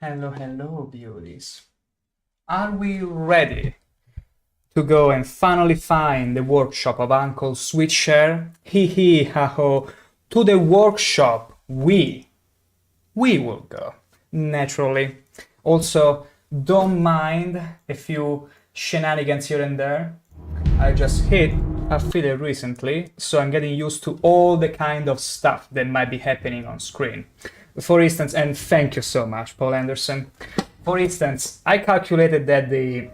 Hello, hello, beauties. Are we ready to go and finally find the workshop of Uncle Sweetshare? Hee ha ho. To the workshop we will go, naturally. Also, don't mind a few shenanigans here and there. I just hit affiliate recently, so I'm getting used to all the kind of stuff that might be happening on screen. For instance, and thank you so much, Paul Anderson. For instance, I calculated that the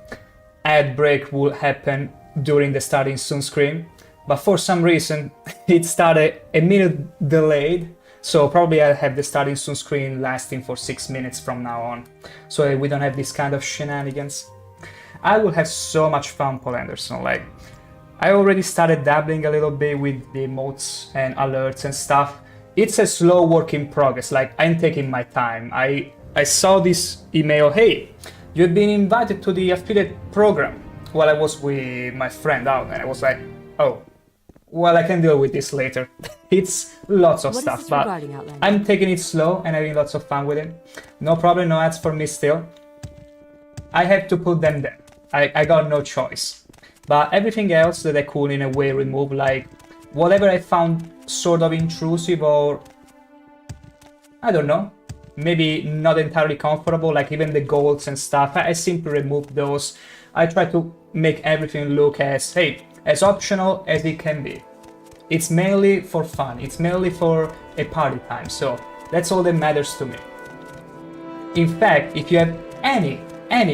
ad break would happen during the starting soon screen, but for some reason it started a minute delayed, so probably I'll have the starting soon screen lasting for 6 minutes from now on, so we don't have this kind of shenanigans. I will have so much fun, Paul Anderson. Like, I already started dabbling a little bit with the emotes and alerts and stuff. It's a slow work in progress, like I'm taking my time. I saw this email, hey, you've been invited to the affiliate program, while I was with my friend out, and I was like, oh, well, I can deal with this later. It's lots of stuff, but I'm taking it slow and having lots of fun with it. No problem, no ads for me still. I have to put them there. I got no choice. But everything else that I could in a way remove, like whatever I found sort of intrusive or, I don't know, maybe not entirely comfortable, like even the golds and stuff, I simply removed those. I try to make everything look as, hey, as optional as it can be. It's mainly for fun, it's mainly for a party time, so that's all that matters to me. In fact, if you have any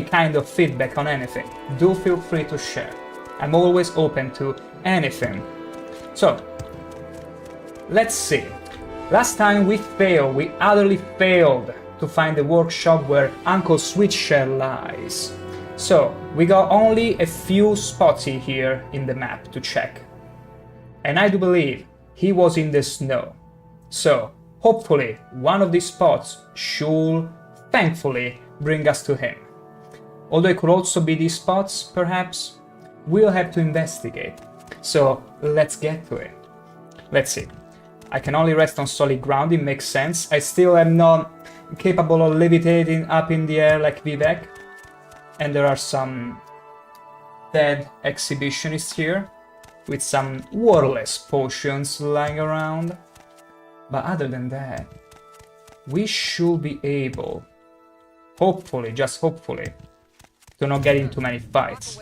kind of feedback on anything, do feel free to share. I'm always open to anything. So, let's see. Last time we utterly failed to find the workshop where Uncle Sweetshare lies. So, we got only a few spots here in the map to check. And I do believe he was in the snow. So, hopefully, one of these spots should, thankfully, bring us to him. Although it could also be these spots, perhaps. We'll have to investigate. So let's get to it. Let's see. I can only rest on solid ground, it makes sense. I still am not capable of levitating up in the air like Vivek. And there are some dead exhibitionists here with some wordless potions lying around. But other than that, we should be able, hopefully, just hopefully, to not get into many fights.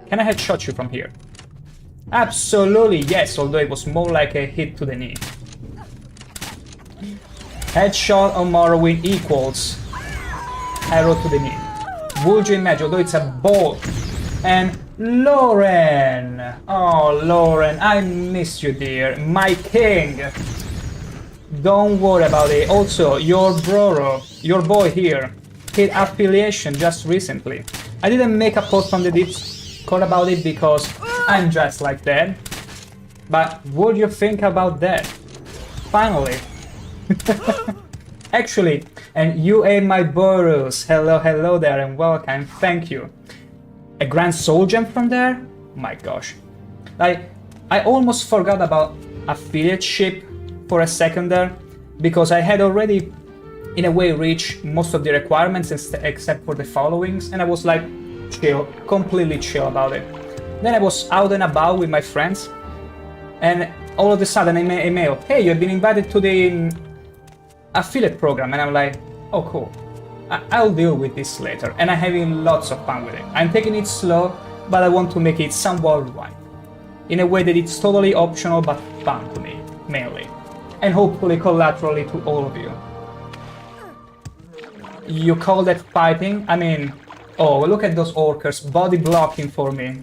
Can I headshot you from here? Absolutely yes, although it was more like a hit to the knee. Headshot on Morrowind equals arrow to the knee. Would you imagine, although it's a bolt. And Lauren! Oh, Lauren, I miss you, dear. My king! Don't worry about it. Also, your boy here, hit affiliation just recently. I didn't make a post on the Discord about it because I'm just like that. But what do you think about that? Finally. Actually, and you ate my burrows. Hello there and welcome. Thank you. A Grand Soul Gem from there? My gosh. I almost forgot about affiliate ship for a second there, because I had already in a way reached most of the requirements except for the followings, and I was like chill, completely chill about it. Then I was out and about with my friends, and all of a sudden I made a mail, hey, you've been invited to the affiliate program, and I'm like, oh cool, I'll deal with this later, and I'm having lots of fun with it. I'm taking it slow, but I want to make it somewhat right, in a way that it's totally optional but fun to me, mainly, and hopefully collaterally to all of you. You call that fighting? I mean, oh, look at those orcers body blocking for me.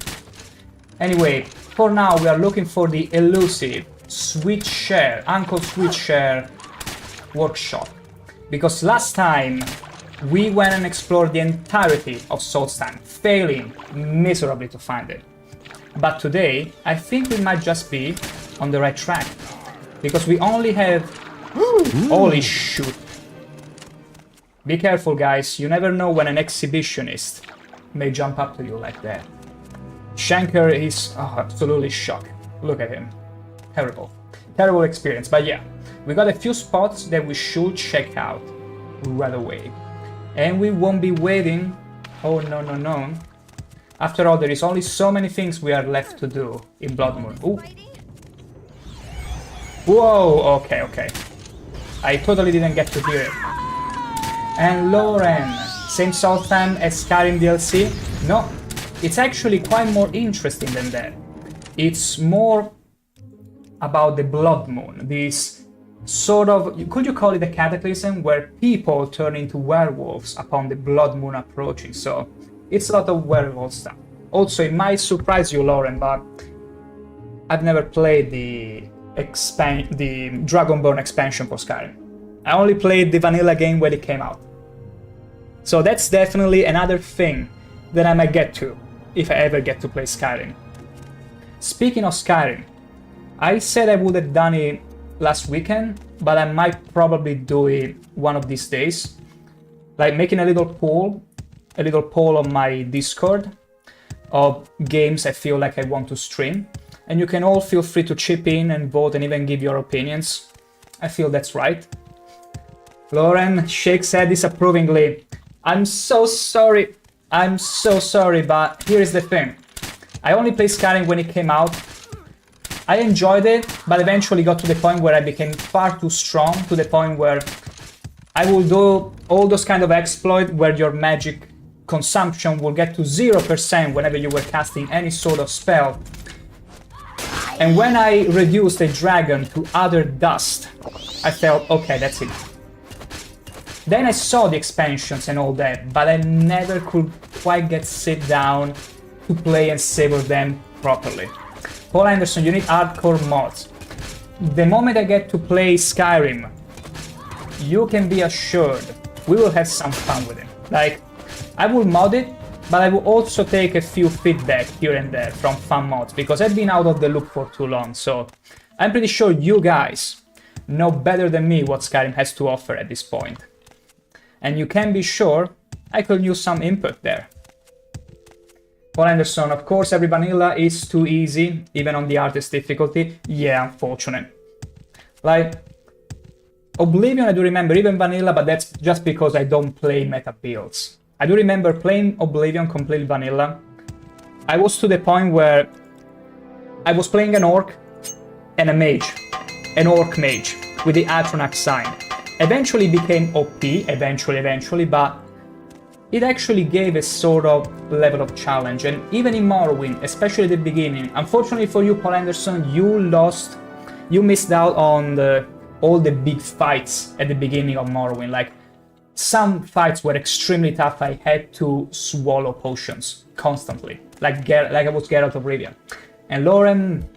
Anyway, for now we are looking for the elusive Sweetshare, Uncle Sweetshare workshop. Because last time we went and explored the entirety of Solstheim, failing miserably to find it. But today, I think we might just be on the right track. Because we only have... Holy shoot. Be careful, guys, you never know when an exhibitionist may jump up to you like that. ShankH-ER is absolutely shocked. Look at him. Terrible. Terrible experience, but yeah. We got a few spots that we should check out. right away. And we won't be waiting. Oh no, no, no. After all, there is only so many things we are left to do in Bloodmoon. Ooh. Whoa, okay, okay. I totally didn't get to hear it. And Lauren, same salt time as Skyrim DLC? No, it's actually quite more interesting than that. It's more about the Bloodmoon, this sort of, could you call it a cataclysm, where people turn into werewolves upon the Bloodmoon approaching, so it's a lot of werewolf stuff. Also, it might surprise you, Lauren, but I've never played the Dragonborn expansion for Skyrim. I only played the vanilla game when it came out. So that's definitely another thing that I might get to, if I ever get to play Skyrim. Speaking of Skyrim, I said I would have done it last weekend, but I might probably do it one of these days. Like making a little poll on my Discord of games I feel like I want to stream. And you can all feel free to chip in and vote and even give your opinions. I feel that's right. Lauren shakes head disapprovingly. I'm so sorry, but here is the thing. I only played Skyrim when it came out. I enjoyed it, but eventually got to the point where I became far too strong, to the point where I will do all those kind of exploits where your magic consumption will get to 0% whenever you were casting any sort of spell. And when I reduced a dragon to utter dust, I felt, okay, that's it. Then I saw the expansions and all that, but I never could quite sit down to play and savor them properly. Paul Anderson, you need hardcore mods. The moment I get to play Skyrim, you can be assured we will have some fun with it. Like, I will mod it, but I will also take a few feedback here and there from fan mods, because I've been out of the loop for too long, so I'm pretty sure you guys know better than me what Skyrim has to offer at this point. And you can be sure I could use some input there. Paul Anderson, of course every vanilla is too easy, even on the hardest difficulty. Yeah, unfortunate. Like, Oblivion I do remember, even vanilla, but that's just because I don't play meta builds. I do remember playing Oblivion complete vanilla. I was to the point where I was playing an orc and a mage. An orc mage, with the Atronach sign. Eventually became OP, eventually, but it actually gave a sort of level of challenge. And even in Morrowind, especially at the beginning, unfortunately for you, Paul Anderson, you missed out on all the big fights at the beginning of Morrowind. Like, some fights were extremely tough. I had to swallow potions constantly, like I was Geralt of Rivia. And Lauren,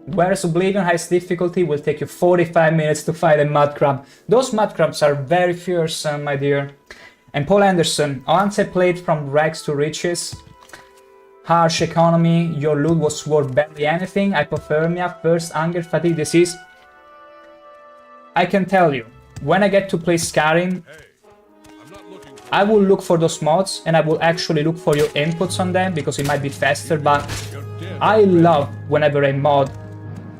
whereas Oblivion highest difficulty will take you 45 minutes to fight a mud crab. Those mud crabs are very fearsome, my dear. And Paul Anderson, once I played from rags to riches, harsh economy, your loot was worth barely anything, hypothermia, thirst, hunger, fatigue, disease. I can tell you, when I get to play Skyrim, I will look for those mods, and I will actually look for your inputs on them, because it might be faster, but I love whenever a mod,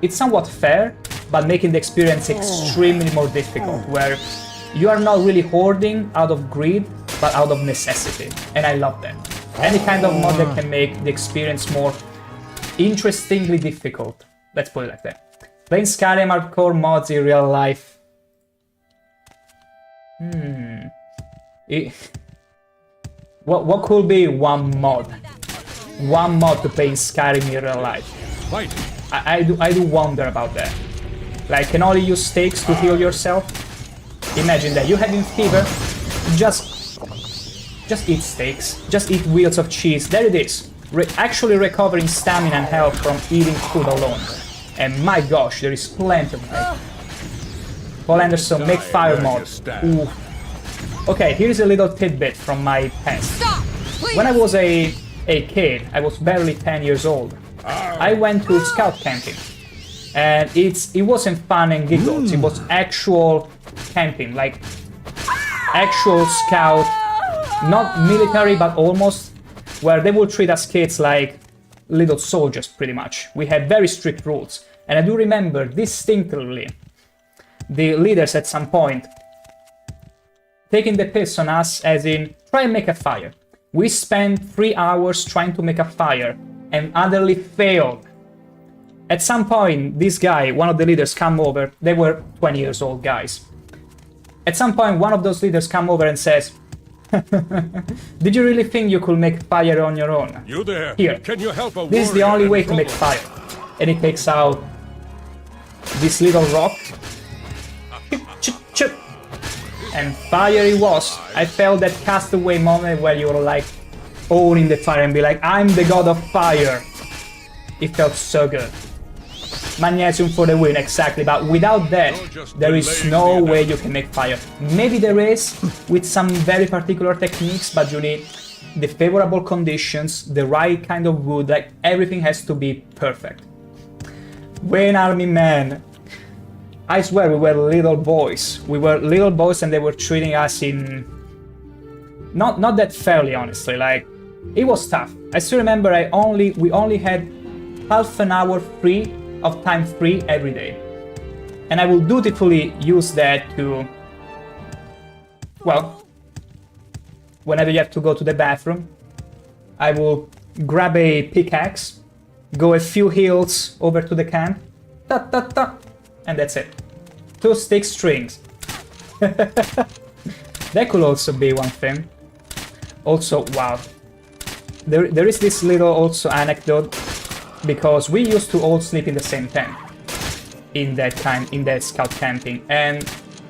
it's somewhat fair, but making the experience extremely more difficult, where you are not really hoarding out of greed, but out of necessity, and I love that. Any kind of mod that can make the experience more interestingly difficult, let's put it like that. Playing Skyrim hardcore mods in real life. What could be one mod? One mod to play in Skyrim in real life. I do wonder about that. Like, can only use stakes to heal yourself? Imagine that, you having fever, just eat steaks, just eat wheels of cheese, there it is. Actually recovering stamina and health from eating food alone. And my gosh, there is plenty of that. Paul Anderson, make fire mod. Ooh. Okay, here's a little tidbit from my past. When I was a kid, I was barely 10 years old. I went to scout camping. And it wasn't fun and giggles, it was actual camping, like actual scout, not military but almost, where they would treat us kids like little soldiers pretty much. We had very strict rules, and I do remember distinctly the leaders at some point taking the piss on us, as in, try and make a fire. We spent 3 hours trying to make a fire and utterly failed. At some point, this guy, one of the leaders, come over. They were 20 years old guys. At some point, one of those leaders come over and says, did you really think you could make fire on your own? You there? Here. Can you help a This is the warrior only in way to make trouble? fire. And he takes out this little rock. And fire it was. I felt that Castaway moment where you were like owning the fire and be like, I'm the god of fire. It felt so good. Magnesium for the win, exactly. But without that, there is no way you can make fire. Maybe there is with some very particular techniques, but you need the favorable conditions, the right kind of wood, like everything has to be perfect. Wayne Army man. I swear we were little boys. We were little boys and they were treating us in... Not that fairly, honestly. Like, it was tough. I still remember we only had half an hour free of time free every day. And I will dutifully use that to... Well, whenever you have to go to the bathroom, I will grab a pickaxe, go a few hills over to the camp, and that's it. 2 stick strings. That could also be one thing. Also, wow. There is this little also anecdote, because we used to all sleep in the same tent in that scout camping, and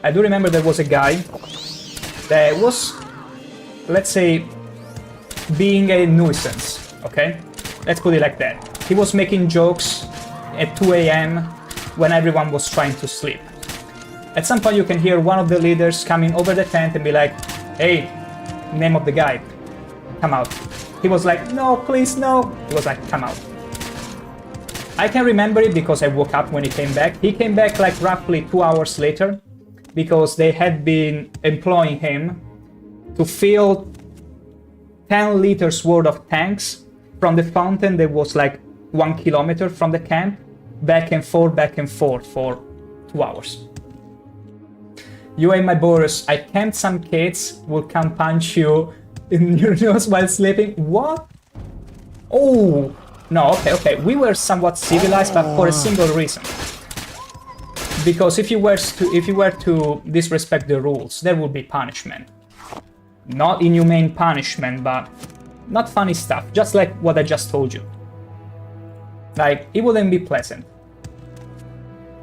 I do remember there was a guy that was, let's say, being a nuisance, okay? Let's put it like that. He was making jokes at 2 a.m. when everyone was trying to sleep. At some point you can hear one of the leaders coming over the tent and be like, hey, name of the guy, come out. He was like, no, please, no. He was like, come out. I can remember it because I woke up when he came back. He came back like roughly 2 hours later, because they had been employing him to fill 10 liters worth of tanks from the fountain that was like 1 kilometer from the camp, back and forth for 2 hours. You and my Boris, I camped some kids will come punch you in your nose while sleeping. What? Oh, no, okay. We were somewhat civilized, but for a single reason. Because if you were to disrespect the rules, there would be punishment. Not inhumane punishment, but not funny stuff, just like what I just told you. Like, it wouldn't be pleasant.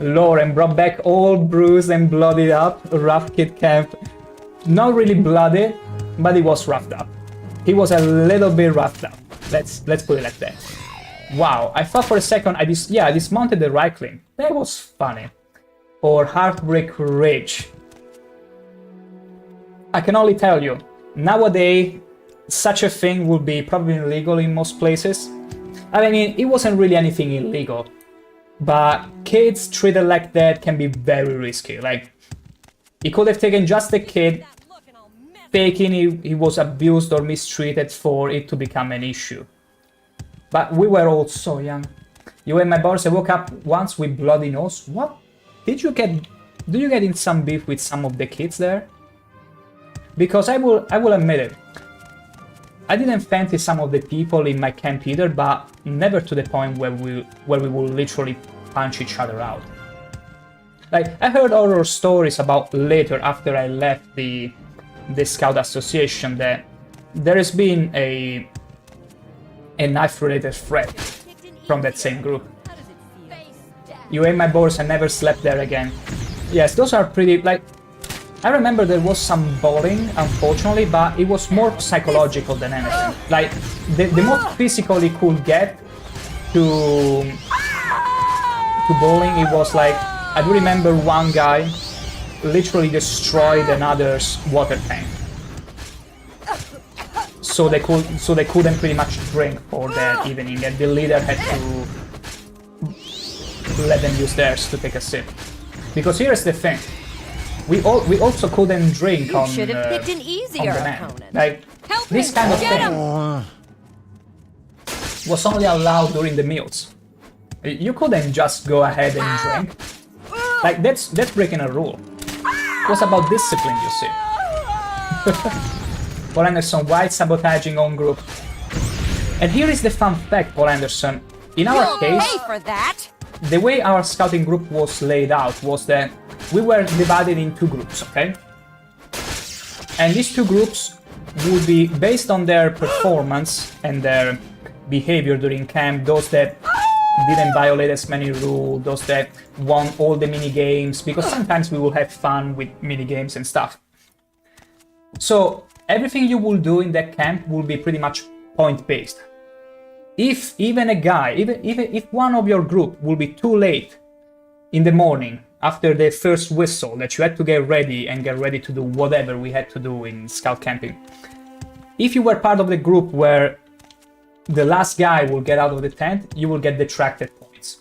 Lauren brought back all bruised and bloodied up, rough kid camp. Not really bloody, but he was roughed up. He was a little bit roughed up. Let's put it like that. Wow, I thought for a second I dismounted the Reichling. That was funny. Or Heartbreak Rage. I can only tell you, nowadays such a thing would be probably illegal in most places. I mean, it wasn't really anything illegal, but kids treated like that can be very risky. Like, he could have taken just a kid, faking he was abused or mistreated for it to become an issue. But we were all so young. You and my boss, I woke up once with bloody nose. What? Do you get in some beef with some of the kids there? Because I will admit it, I didn't fancy some of the people in my camp either, but never to the point where we will literally punch each other out. Like, I heard horror stories about later, after I left the Scout Association, that there has been a knife-related threat from that same group. You and my boss, I never slept there again. Yes, those are pretty, like, I remember there was some bowling, unfortunately, but it was more psychological than anything. Like, the more physical it could get to bowling, it was like, I do remember one guy literally destroyed another's water tank. So they couldn't pretty much drink for that evening, and the leader had to let them use theirs to take a sip. Because here's the thing. We also couldn't drink on should have picked an easier opponent. Like, this kind of thing was only allowed during the meals. You couldn't just go ahead and drink. Like, that's breaking a rule. It was about discipline, you see. Paul Anderson, white sabotaging on group. And here is the fun fact, Paul Anderson. In our You'll case, pay for that. the way our scouting group was laid out was that we were divided in 2 groups, okay? And these 2 groups would be based on their performance and their behavior during camp, those that didn't violate as many rules, those that won all the mini games, because sometimes we will have fun with mini games and stuff. So everything you will do in that camp will be pretty much point-based. If even a guy, even if one of your group will be too late in the morning after the first whistle that you had to get ready and get ready to do whatever we had to do in scout camping, if you were part of the group where the last guy will get out of the tent, you will get detracted points.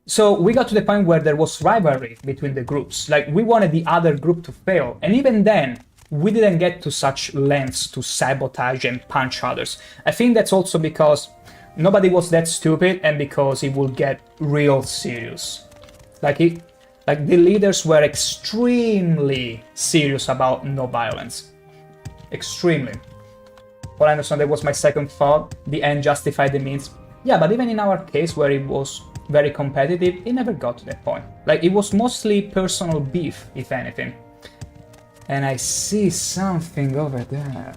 So we got to the point where there was rivalry between the groups. Like, we wanted the other group to fail, and even then we didn't get to such lengths to sabotage and punch others. I think that's also because nobody was that stupid and because it would get real serious. Like the leaders were extremely serious about no violence. Extremely. Paul Anderson, that was my second thought. The end justified the means. Yeah, but even in our case where it was very competitive, it never got to that point. Like, it was mostly personal beef, if anything. And I see something over there.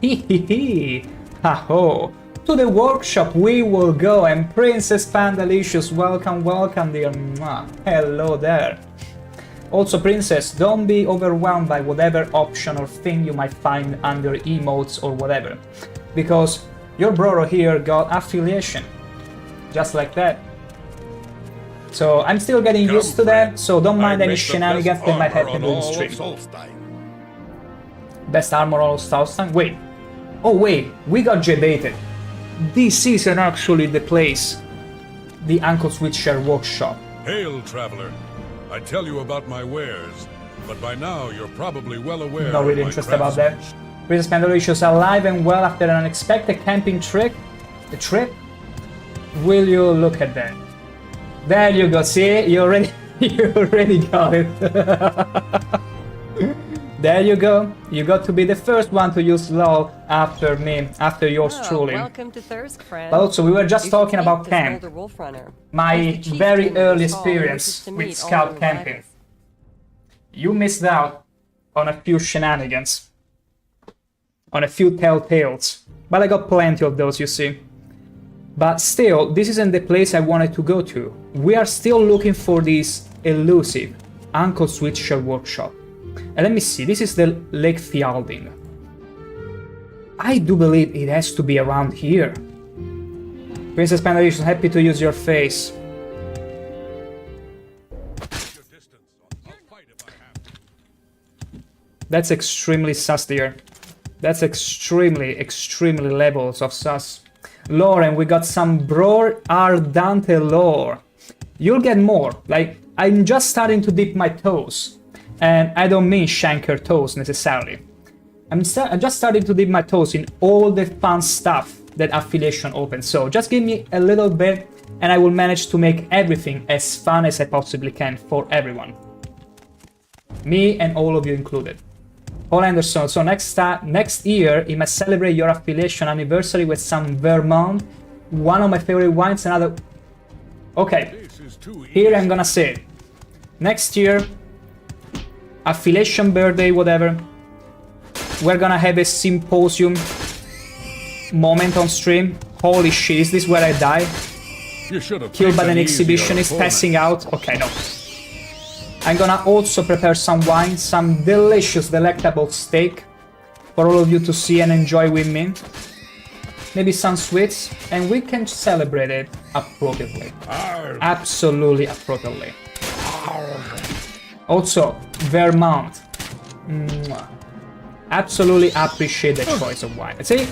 Hihihi. Ha-ho. To the workshop we will go, and Princess Pandalicious, welcome, welcome, dear. Mwah. Hello there. Also, Princess, don't be overwhelmed by whatever option or thing you might find under emotes or whatever, because your brother here got affiliation, just like that. So I'm still getting used to that, so don't mind any shenanigans that might happen during stream. Best armor on Solstein? Wait. Oh wait, we got J-baited. This isn't actually the place. The Uncle Sweetshare workshop. Hail, traveler. I tell you about my wares, but by now you're probably well aware. Not really interested about that. Princess Pandalicious alive and well after an unexpected camping trip. A trip? Will you look at that? There you go. See, you already got it. There you go. You got to be the first one to use LOL after me, after yours truly. Welcome to Thirsk, friend. But also, we were just talking about camp. My very early experience with scout camping. You missed out on a few shenanigans, on a few telltales, but I got plenty of those, you see. But still, this isn't the place I wanted to go to. We are still looking for this elusive Uncle Sweetshare workshop. And let me see, this is the Lake Fjalding. I do believe it has to be around here. Princess Pandalicious, happy to use your face. That's extremely sus, dear. That's extremely levels of sus. Lauren, we got some Bror Ardante lore. You'll get more. Like, I'm just starting to dip my toes. And I don't mean ShankH-ER toes necessarily. I'm just starting to dip my toes in all the fun stuff that affiliation opens. So just give me a little bit and I will manage to make everything as fun as I possibly can for everyone. Me and all of you included. Paul Anderson, so next year you must celebrate your affiliation anniversary with some Vermont, one of my favorite wines, another... Okay, here I'm gonna say it. Next year, affiliation birthday, whatever, we're gonna have a symposium moment on stream. Holy shit, is this where I die? Killed by an exhibitionist passing out? Okay, no. I'm gonna also prepare some wine, some delicious, delectable steak for all of you to see and enjoy with me. Maybe some sweets, and we can celebrate it appropriately. Absolutely appropriately. Also, Vermont. Absolutely appreciate the choice of wine. See,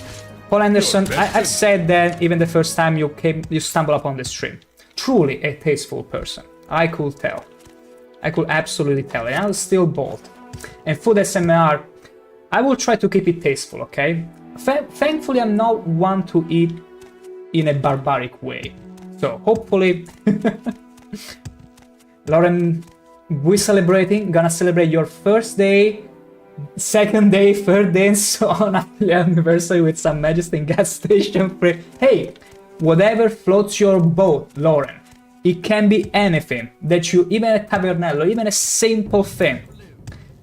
Paul Anderson, I've said that even the first time you stumbled upon the stream. Truly a tasteful person. I could tell. I could absolutely tell, and I was still bold. And food SMR, I will try to keep it tasteful, okay? Thankfully, I'm not one to eat in a barbaric way. So, hopefully... Lauren, we're gonna celebrate your first day Second day, third day, and so on, happy anniversary with some Majesty gas station free. Hey, whatever floats your boat, Lauren. It can be anything that you, even a tavernello, even a simple thing.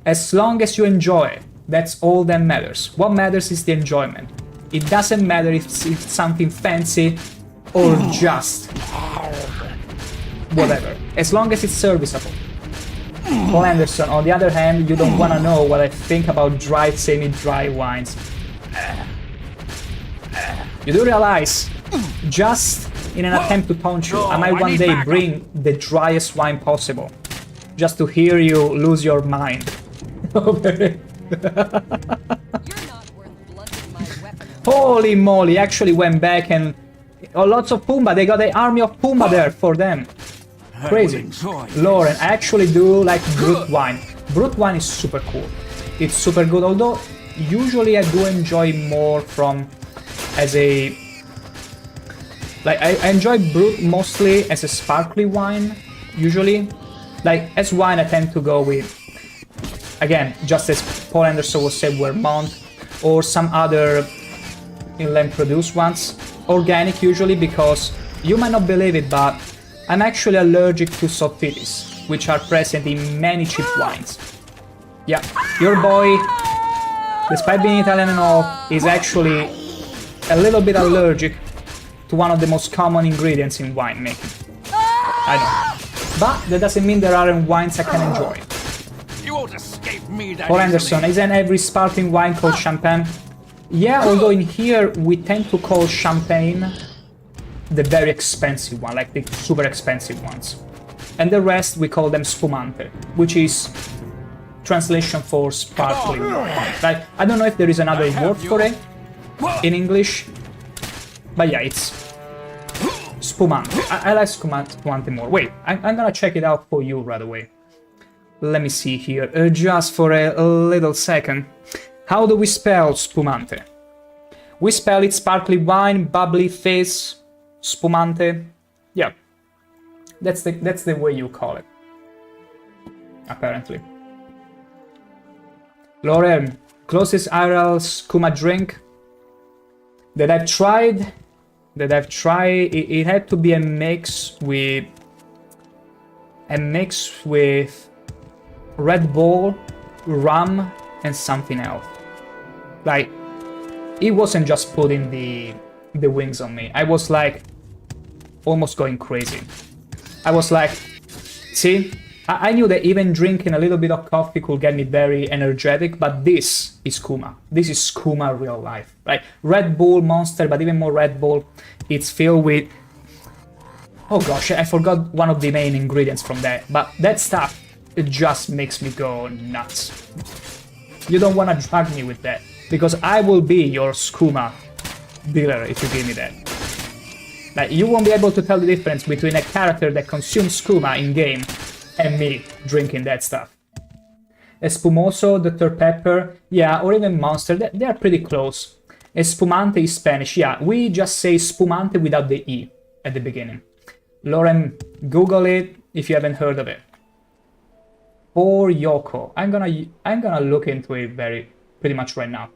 As long as you enjoy it, that's all that matters. What matters is the enjoyment. It doesn't matter if it's something fancy or just whatever. As long as it's serviceable. Paul Anderson, on the other hand, you don't want to know what I think about dry, semi-dry wines. You do realize, just in an attempt to taunt you, I might one day bring the driest wine possible, just to hear you lose your mind over it. You're not worth blunting my weapon. Holy moly, actually went back and... Oh, lots of Pumba, they got the army of Pumba there for them. Crazy. Lauren, I actually do like brut wine. Brut wine is super cool. It's super good, although usually I do enjoy more from as a... Like, I enjoy brut mostly as a sparkly wine, usually. Like, as wine I tend to go with, again, just as Paul Anderson was saying, Vermont, or some other inland produced ones. Organic usually, because you might not believe it, but I'm actually allergic to sulfites, which are present in many cheap wines. Yeah, your boy, despite being Italian and all, is actually a little bit allergic to one of the most common ingredients in winemaking. I know. But that doesn't mean there aren't wines I can enjoy. You won't escape me that Paul Anderson, isn't every sparkling wine called champagne? Yeah, although in here we tend to call champagne the very expensive one, like the super expensive ones. And the rest we call them spumante, which is translation for sparkling wine. Like, I don't know if there is another word for it in English, but yeah, it's spumante. I like spumante more. Wait, I'm gonna check it out for you right away. Let me see here, just for a little second. How do we spell spumante? We spell it sparkly wine, bubbly fizz, spumante. Yeah, that's the way you call it, apparently. Lauren, closest IRL skooma drink that I've tried. It had to be a mix with Red Bull, rum, and something else. Like, it wasn't just putting the wings on me. I was like almost going crazy. I was like, see, I knew that even drinking a little bit of coffee could get me very energetic, but this is skooma. This is skooma real life. Like Red Bull, Monster, but even more Red Bull. It's filled with... Oh gosh, I forgot one of the main ingredients from that. But that stuff, it just makes me go nuts. You don't want to drug me with that, because I will be your skooma dealer if you give me that. Like, you won't be able to tell the difference between a character that consumes skooma in-game and me drinking that stuff. Espumoso, Dr. Pepper, yeah, or even Monster, they are pretty close. Espumante is Spanish, yeah, we just say spumante without the E at the beginning. Lauren, Google it if you haven't heard of it. Or Yoko. I'm gonna look into it pretty much right now.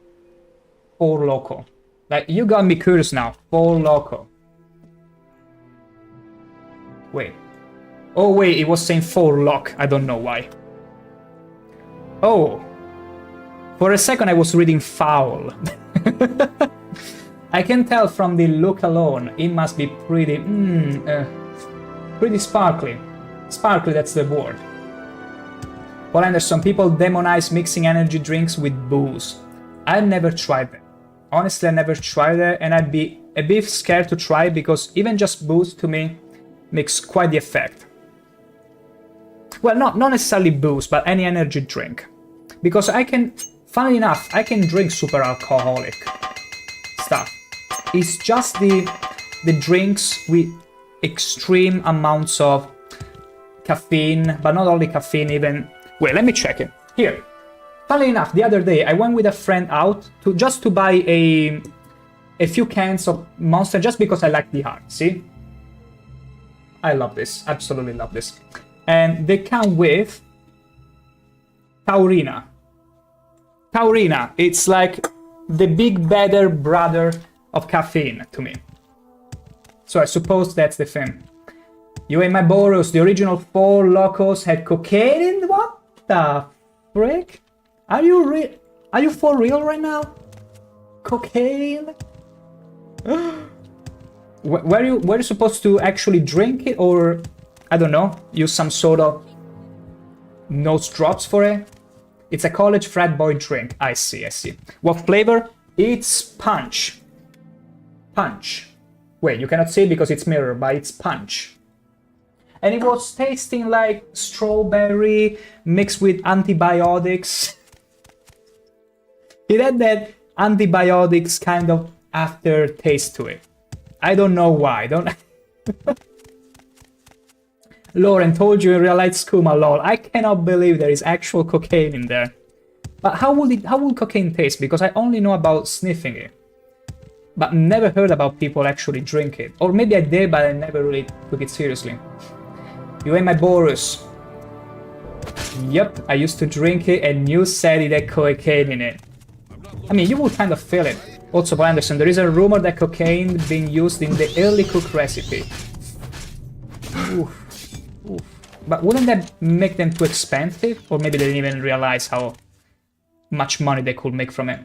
Or Loco. Like, you got me curious now. Or Loco. Wait. Oh wait, it was saying for lock. I don't know why. Oh. For a second I was reading foul. I can tell from the look alone, it must be pretty sparkly. Sparkly, that's the word. Paul Anderson, people demonize mixing energy drinks with booze. I've never tried that. Honestly, I never tried it, and I'd be a bit scared to try, because even just booze to me makes quite the effect. Well, not necessarily booze, but any energy drink. Because I can, funnily enough, I can drink super alcoholic stuff. It's just the drinks with extreme amounts of caffeine, but not only caffeine, even... Wait, let me check it. Here. Funnily enough, the other day I went with a friend out to buy a few cans of Monster just because I like the art, see? I love this, absolutely love this. And they come with Taurina. taurina. It's like the big better brother of caffeine to me. So I suppose that's the thing. You and my Boros, the original 4 locos had cocaine in? What the frick? Are you for real right now? Cocaine? Were you supposed to actually drink it, or I don't know, use some sort of nose drops for it? It's a college frat boy drink. I see. What flavor? It's punch. Punch. Wait, you cannot see it because it's mirror, but it's punch. And it was tasting like strawberry mixed with antibiotics. It had that antibiotics kind of aftertaste to it. I don't know why. Lauren told you in real life skooma, lol. I cannot believe there is actual cocaine in there. But how will cocaine taste? Because I only know about sniffing it. But never heard about people actually drink it. Or maybe I did, but I never really took it seriously. You and my Boros. Yep, I used to drink it and you said it had cocaine in it. I mean, you will kind of feel it. Also, Paul Anderson, there is a rumor that cocaine being used in the early cook recipe. Oof. But wouldn't that make them too expensive? Or maybe they didn't even realize how much money they could make from it.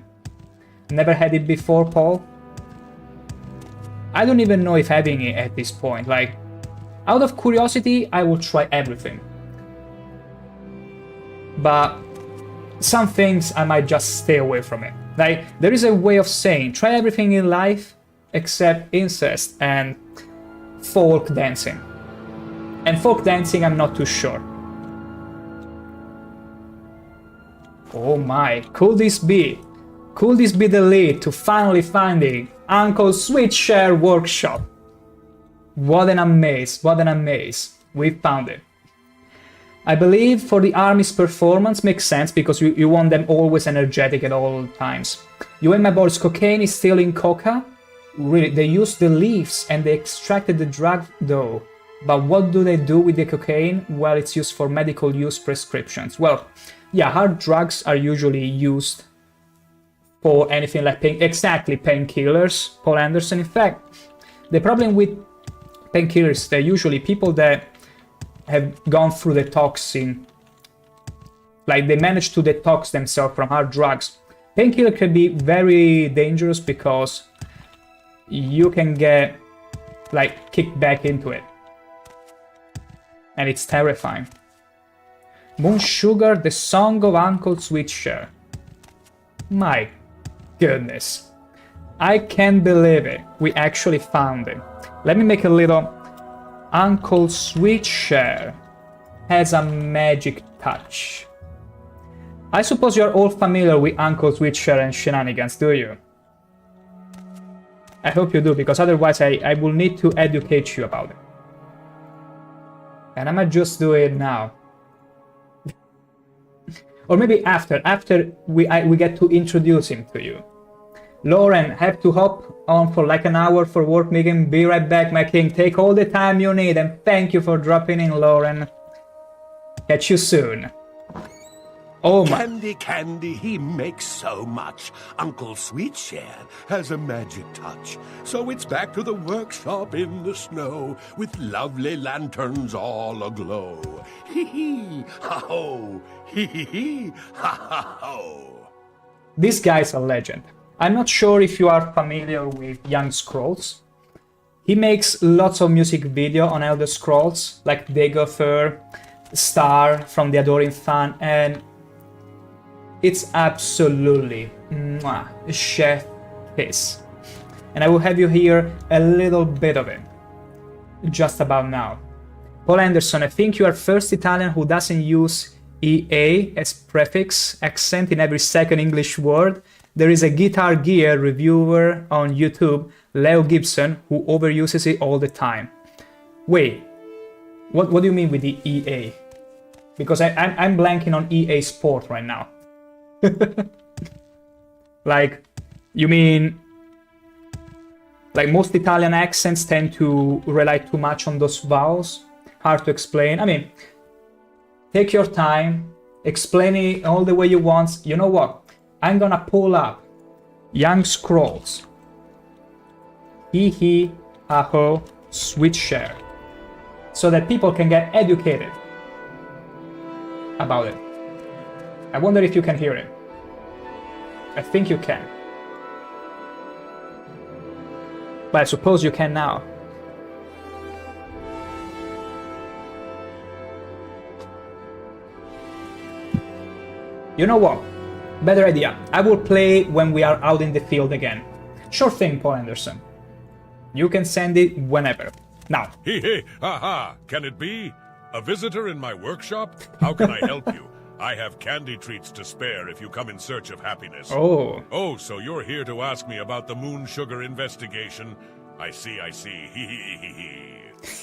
Never had it before, Paul? I don't even know if having it at this point. Like, out of curiosity, I will try everything. But some things I might just stay away from it. Like, there is a way of saying, try everything in life except incest and folk dancing. And folk dancing, I'm not too sure. Oh my, could this be? Could this be the lead to finally finding Uncle Sweetshare workshop? What an amaze, what an amaze. We found it. I believe for the army's performance makes sense because you want them always energetic at all times. You and my boys, cocaine is still in coca? Really, they used the leaves and they extracted the drug though. But what do they do with the cocaine? Well, it's used for medical use prescriptions. Well, yeah, hard drugs are usually used for anything like painkillers, Paul Anderson. In fact, the problem with painkillers, they're usually people that have gone through the toxin, like they manage to detox themselves from hard drugs. Painkiller can be very dangerous because you can get like kicked back into it. And it's terrifying. Moon Sugar, the song of Uncle Sweetshare. My goodness. I can't believe it. We actually found it. Let me make a little... Uncle Sweetshare has a magic touch. I suppose you're all familiar with Uncle Sweetshare and shenanigans, do you? I hope you do, because otherwise I will need to educate you about it. And I might just do it now. Or maybe after we get to introduce him to you. Lauren, have to hop on for like an hour for work meeting. Be right back, my king. Take all the time you need, and thank you for dropping in, Lauren. Catch you soon. Oh my... Candy, he makes so much. Uncle Sweetshare has a magic touch. So it's back to the workshop in the snow, with lovely lanterns all aglow. Hee-hee, ha-ho, hee-hee-hee, ha-ha-ho. This guy's a legend. I'm not sure if you are familiar with Young Scrolls. He makes lots of music video on Elder Scrolls, like Dagothr, Star from the Adoring Fan, and it's absolutely chef kiss. And I will have you hear a little bit of it, just about now. Paul Anderson, I think you are first Italian who doesn't use EA as prefix accent in every second English word. There is a Guitar Gear reviewer on YouTube, Leo Gibson, who overuses it all the time. Wait, what do you mean with the EA? Because I'm blanking on EA Sport right now. Like, you mean... Like most Italian accents tend to rely too much on those vowels? Hard to explain. I mean, take your time, explain it all the way you want. You know what? I'm gonna pull up Young Scrolls. Hihihi Sweetshare. So that people can get educated about it. I wonder if you can hear it. I think you can. But I suppose you can now. You know what? Better idea. I will play when we are out in the field again. Sure thing, Paul Anderson. You can send it whenever. Now. Hee ha ha! Can it be? A visitor in my workshop? How can I help you? I have candy treats to spare if you come in search of happiness. Oh. Oh, so you're here to ask me about the moon sugar investigation? I see, I see.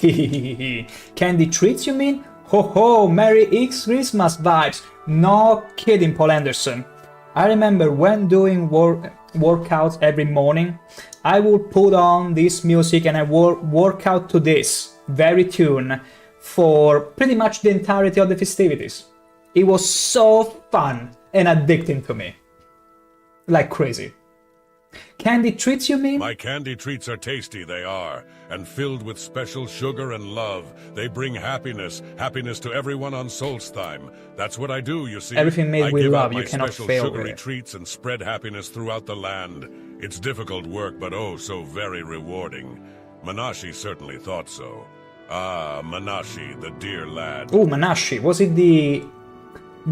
Hehehe. Candy treats, you mean? Ho ho, Merry Christmas vibes. No kidding, Paul Anderson. I remember when doing workouts every morning, I would put on this music and I would work out to this very tune for pretty much the entirety of the festivities. It was so fun and addicting to me. Like crazy. Candy treats, you mean? My candy treats are tasty, they are, and filled with special sugar and love. They bring happiness to everyone on Solstheim. That's what I do, you see. Everything made with love, you cannot special fail sugary with it. treats and spread happiness throughout the land. It's difficult work, but oh, so very rewarding. Manashi certainly thought so. Ah, Manashi, the dear lad. Oh, Manashi, was it the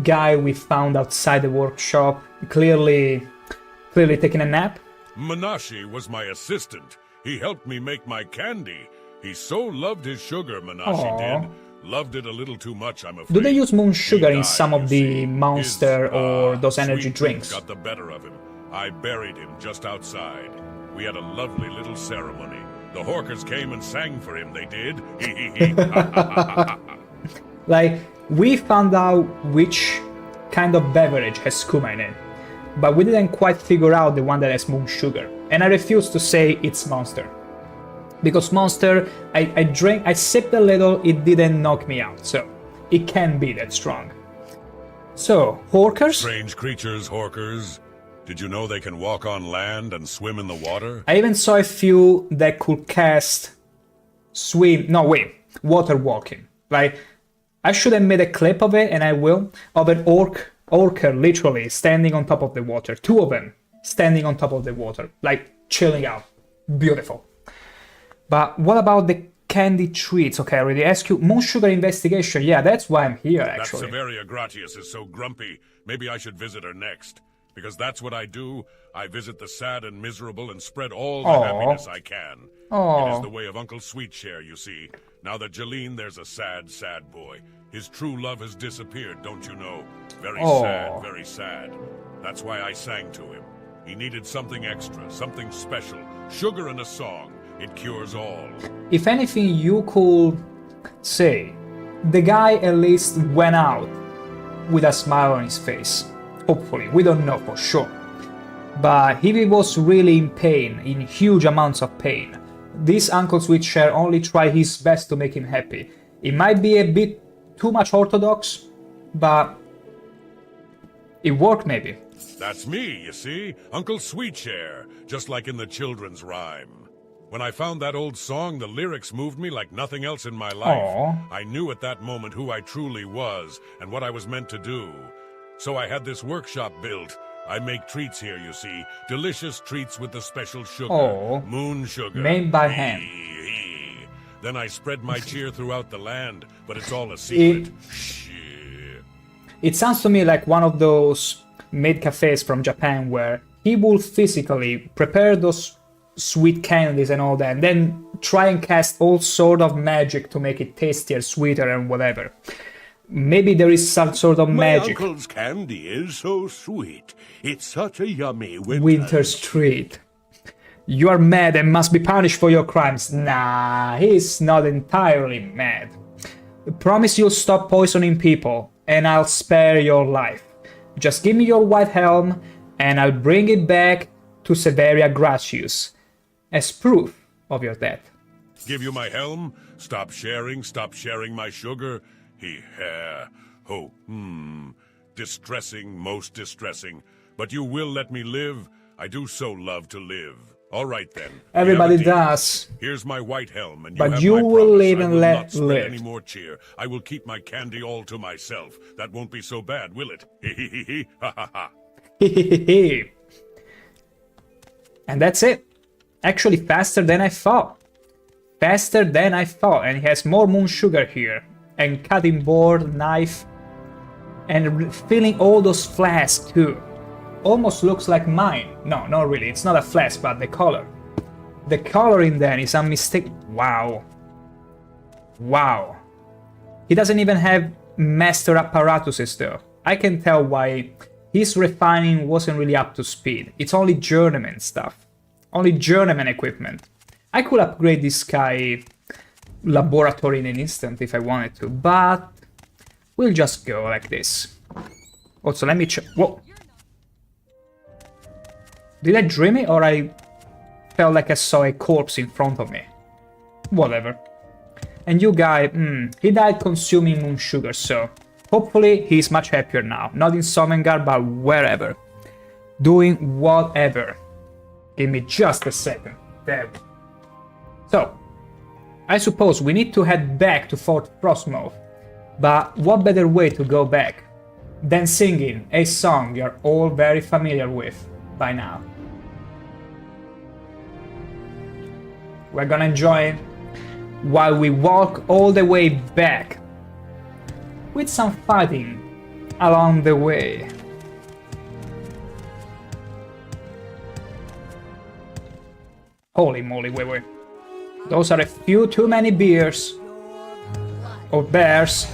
guy we found outside the workshop, clearly taking a nap? Manashi was my assistant. He helped me make my candy. He so loved his sugar, Manashi did. Loved it a little too much, I'm afraid. Do they use moon sugar He in died, some of you the see. Monster or those energy sweet drinks? tooth got the better of him. I buried him just outside. We had a lovely little ceremony. The Horkers came and sang for him, they did. Like, we found out which kind of beverage has skooma in it, but we didn't quite figure out the one that has moon sugar. And I refuse to say it's Monster. Because Monster, I sipped a little, it didn't knock me out, so it can't be that strong. So, Horkers? Strange creatures, Horkers. Did you know they can walk on land and swim in the water? I even saw a few that could cast water walking. Like, I should have made a clip of it, and I will, of an orker literally standing on top of the water. Two of them standing on top of the water, like chilling out. Beautiful. But what about the candy treats? Okay, I already asked you. Moon sugar investigation. Yeah, that's why I'm here, actually. That Severia Gratius is so grumpy. Maybe I should visit her next. Because that's what I do. I visit the sad and miserable and spread all the happiness I can. It is the way of Uncle Sweetshare, you see. Now that Jeline, there's a sad, sad boy. His true love has disappeared, don't you know? Very sad, very sad. That's why I sang to him. He needed something extra, something special. Sugar and a song. It cures all. If anything, you could say, the guy at least went out with a smile on his face. Hopefully, we don't know for sure. But if he was really in pain, in huge amounts of pain, this Uncle Sweetshare only tried his best to make him happy. It might be a bit too much orthodox, but it worked maybe. That's me, you see? Uncle Sweetshare, just like in the children's rhyme. When I found that old song, the lyrics moved me like nothing else in my life. Aww. I knew at that moment who I truly was and what I was meant to do. So I had this workshop built. I make treats here, you see. Delicious treats with the special sugar. Oh, moon sugar. made by hand. Then I spread my cheer throughout the land, but it's all a secret. It sounds to me like one of those maid cafes from Japan where he will physically prepare those sweet candies and all that, and then try and cast all sort of magic to make it tastier, sweeter, and whatever. Maybe there is some sort of magic. My uncle's candy is so sweet. It's such a yummy Winter's treat. You are mad and must be punished for your crimes. Nah, he's not entirely mad. Promise you'll stop poisoning people, and I'll spare your life. Just give me your white helm, and I'll bring it back to Severia Gratius as proof of your death. Give you my helm? Stop sharing my sugar? Distressing, most distressing. But you will let me live? I do so love to live. All right then. Everybody We have a deal. does. Here's my white helm, and But have you my will promise. live I and will let not spread live. any more cheer. I will keep my candy all to myself. That won't be so bad, will it? Hihihi, ha ha ha. Hihihi. And that's it. Actually, faster than I thought. Faster than I thought. And he has more moon sugar here. And cutting board, knife. And filling all those flasks too. Almost looks like mine. No, not really. It's not a flask, but the color. The coloring then is unmistakable. Wow. Wow. He doesn't even have master apparatuses though. I can tell why his refining wasn't really up to speed. It's only journeyman stuff. Only journeyman equipment. I could upgrade this guy laboratory in an instant if I wanted to, but we'll just go like this. Also, let me check. Whoa. Did I dream it or I felt like I saw a corpse in front of me? Whatever. And you guy, he died consuming moon sugar, so hopefully he's much happier now. Not in Sovngarde, but wherever. Doing whatever. Give me just a second. There. So, I suppose we need to head back to Fort Frostmoth. But what better way to go back than singing a song you're all very familiar with by now. We're gonna enjoy it while we walk all the way back with some fighting along the way. Holy moly, wait. Those are a few too many beers. Or bears.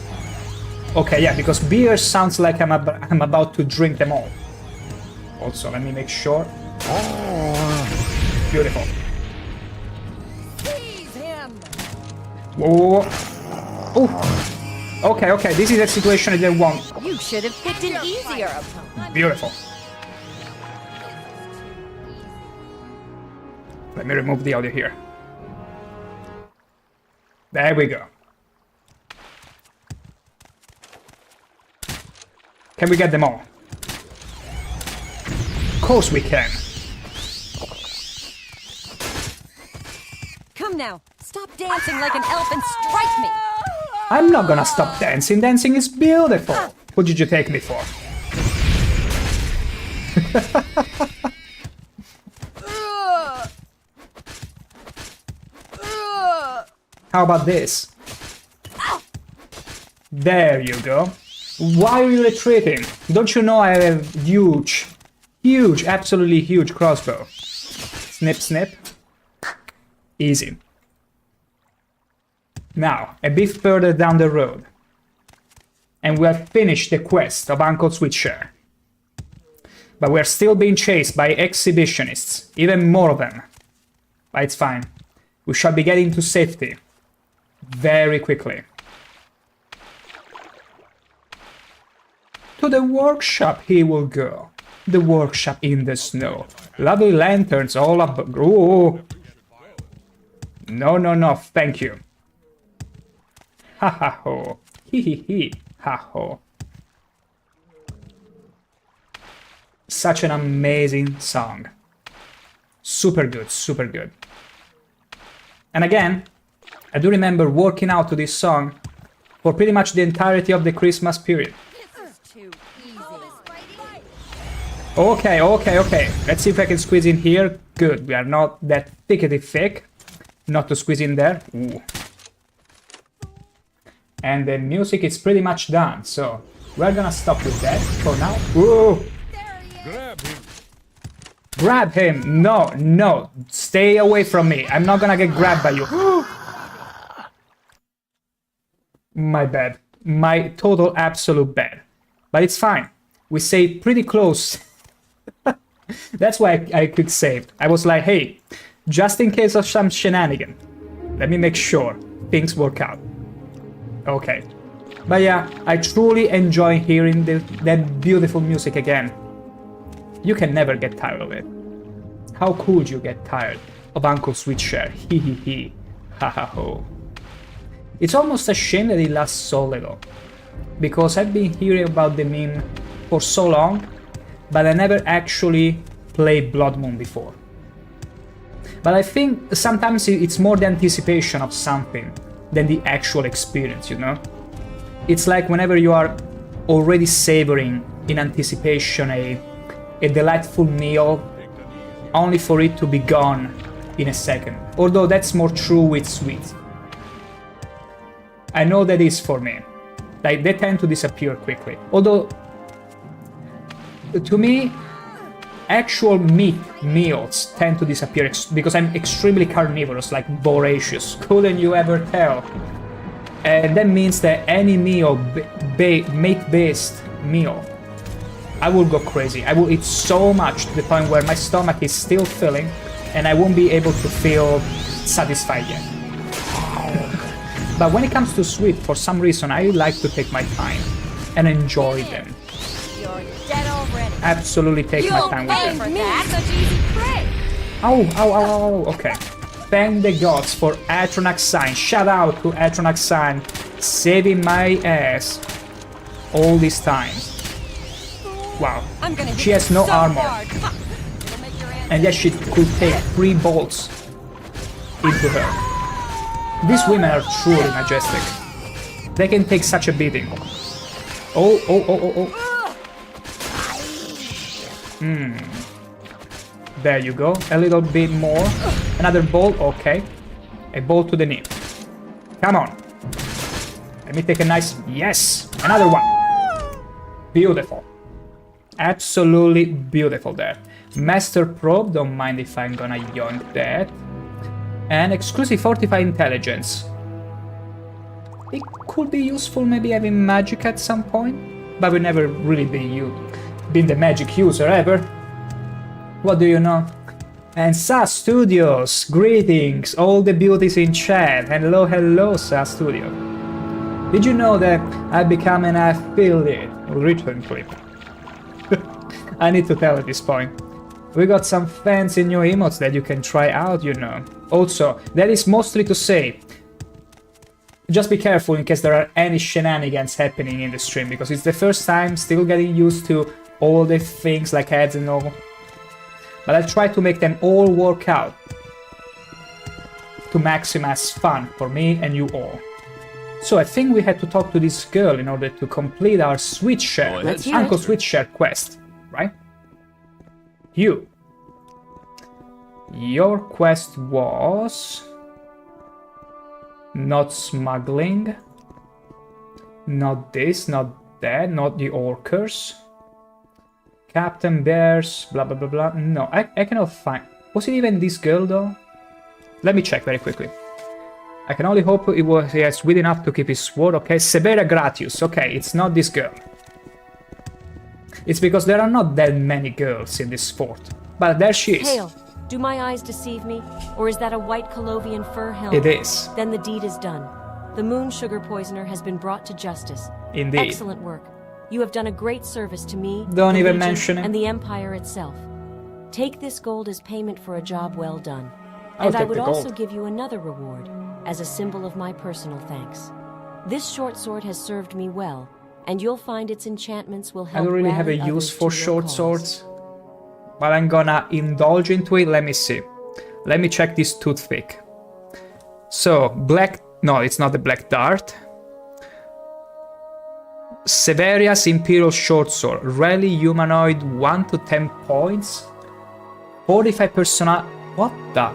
Okay, yeah, because beers sounds like I'm about to drink them all. Also, let me make sure. Beautiful. Whoa. Oh. Okay, this is a situation I didn't want. You should have picked an easier opponent. Beautiful. Let me remove the audio here. There we go. Can we get them all? Of course we can. Come now, stop dancing like an elf and strike me. I'm not gonna stop dancing. Dancing is beautiful. What did you take me for? How about this? There you go. Why are you retreating? Don't you know I have huge, absolutely huge crossbow? Snip, snip. Easy. Now, a bit further down the road. And we have finished the quest of Uncle Sweetshare. But we're still being chased by exhibitionists. Even more of them. But it's fine. We shall be getting to safety. Very quickly. To the workshop he will go. The workshop in the snow. Lovely lanterns all up. Ooh. No, thank you. Ha ha ho. Hihihi. Ha ho. Such an amazing song. Super good, super good. And again, I do remember working out to this song for pretty much the entirety of the Christmas period. Okay. Let's see if I can squeeze in here. Good, we are not that thickety thick. Not to squeeze in there. Ooh. And the music is pretty much done, so we're gonna stop with that for now. Ooh. Grab him! No, stay away from me. I'm not gonna get grabbed by you. My bad. My total absolute bad. But it's fine. We stayed pretty close. That's why I quick saved. I was like, hey, just in case of some shenanigan, let me make sure things work out. Okay. But yeah, I truly enjoy hearing that beautiful music again. You can never get tired of it. How could you get tired of Uncle Sweetshare? Hihihi. Ha ha ho. It's almost a shame that it lasts so little. Because I've been hearing about the meme for so long but I never actually played Bloodmoon before. But I think sometimes it's more the anticipation of something than the actual experience, you know? It's like whenever you are already savoring in anticipation a delightful meal, only for it to be gone in a second. Although that's more true with sweets. I know that is for me. Like, they tend to disappear quickly. Although, to me, actual meat meals tend to disappear because I'm extremely carnivorous, like voracious. Couldn't you ever tell? And that means that any meal, meat-based meal, I will go crazy. I will eat so much to the point where my stomach is still filling and I won't be able to feel satisfied yet. But when it comes to sweet, for some reason, I like to take my time and enjoy them. You're dead already. Absolutely take my time with them. For that, such easy prey. Oh, okay. Thank the gods for Atronaxine. Shout out to Atronaxine, saving my ass all this time. Wow. She has no armor. And yet she could take 3 bolts into her. These women are truly majestic. They can take such a beating. Oh. There you go. A little bit more. Another bolt. Okay. A bolt to the knee. Come on. Let me take a nice... Yes! Another one. Beautiful. Absolutely beautiful there. Master Probe. Don't mind if I'm gonna yoink that. And exclusive Fortified Intelligence. It could be useful maybe having magic at some point, but we've never really been the magic user ever. What do you know? And SAS Studios, greetings, all the beauties in chat. Hello, SAS Studio. Did you know that I've become an affiliate recently? I need to tell at this point. We got some fancy new emotes that you can try out, you know. Also, that is mostly to say, just be careful in case there are any shenanigans happening in the stream, because it's the first time, still getting used to all the things like ads and all. But I'll try to make them all work out to maximize fun for me and you all. So I think we had to talk to this girl in order to complete our Sweetshare, Uncle Sweetshare quest, right? Your quest was not smuggling, not this, not that, not the orcers, Captain Bears, blah blah blah blah. No, I cannot find. Was it even this girl though? Let me check very quickly. I can only hope it was sweet enough to keep his sword. Okay, Severa Gratius. Okay, it's not this girl. It's because there are not that many girls in this fort. But there she is. Hail. Do my eyes deceive me? Or is that a white Colovian fur helmet? It is. Then the deed is done. The moon sugar poisoner has been brought to justice. Indeed. Excellent work. You have done a great service to me, Don't even Legion, mention it. and the Empire itself. Take this gold as payment for a job well done. I'll And I take would the gold. also give you another reward, as a symbol of my personal thanks. This short sword has served me well, and you'll find its enchantments will help. I don't really have a rally use others for to your short cause. swords, but I'm gonna indulge into it. Let me see. Let me check this toothpick. So, no, it's not the black dart. Severia's Imperial Short Sword. Rally humanoid 1 to 10 points. 45 persona. What the?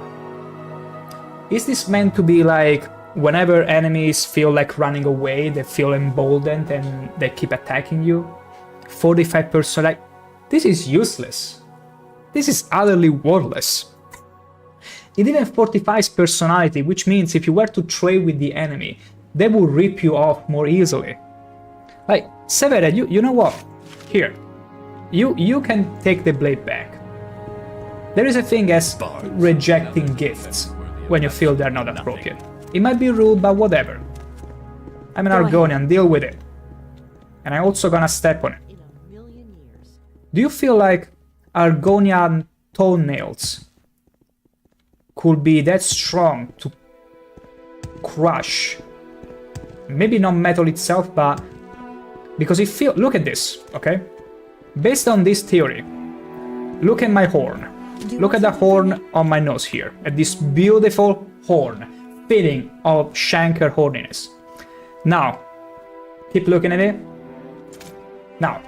Is this meant to be like whenever enemies feel like running away, they feel emboldened and they keep attacking you? 45 persona. Like, this is useless. This is utterly worthless. It even fortifies personality, which means if you were to trade with the enemy, they will rip you off more easily. Like, Severa, you know what? Here. You can take the blade back. There is a thing as rejecting gifts when you feel they're not appropriate. It might be rude, but whatever. I'm an Argonian, deal with it. And I'm also gonna step on it. Do you feel like Argonian toenails could be that strong to crush? Maybe not metal itself, but because it feels... Look at this, okay? Based on this theory, look at my horn. Look at the horn on my nose here, at this beautiful horn, fitting of ShankH-ER horniness. Now, keep looking at it. Now,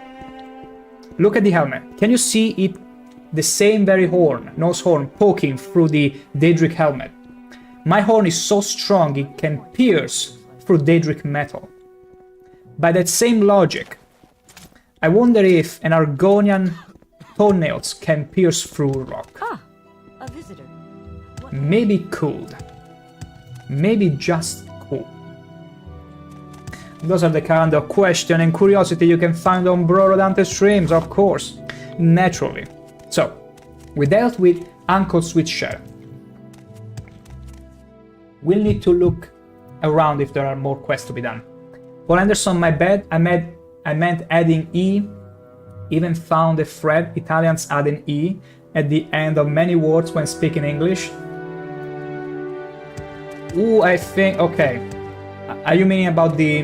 look at the helmet. Can you see it? The same very horn, nose horn, poking through the Daedric helmet. My horn is so strong it can pierce through Daedric metal. By that same logic, I wonder if an Argonian toenails can pierce through rock. Ah, a visitor. Maybe could. Maybe just cool. Those are the kind of question and curiosity you can find on Bro Rodante streams, of course. Naturally. So, we dealt with Uncle Sweetshare. We'll need to look around if there are more quests to be done. Paul Anderson, my bad, I meant adding E. Even found a thread, Italians add an E at the end of many words when speaking English. Ooh, I think, okay. Are you meaning about the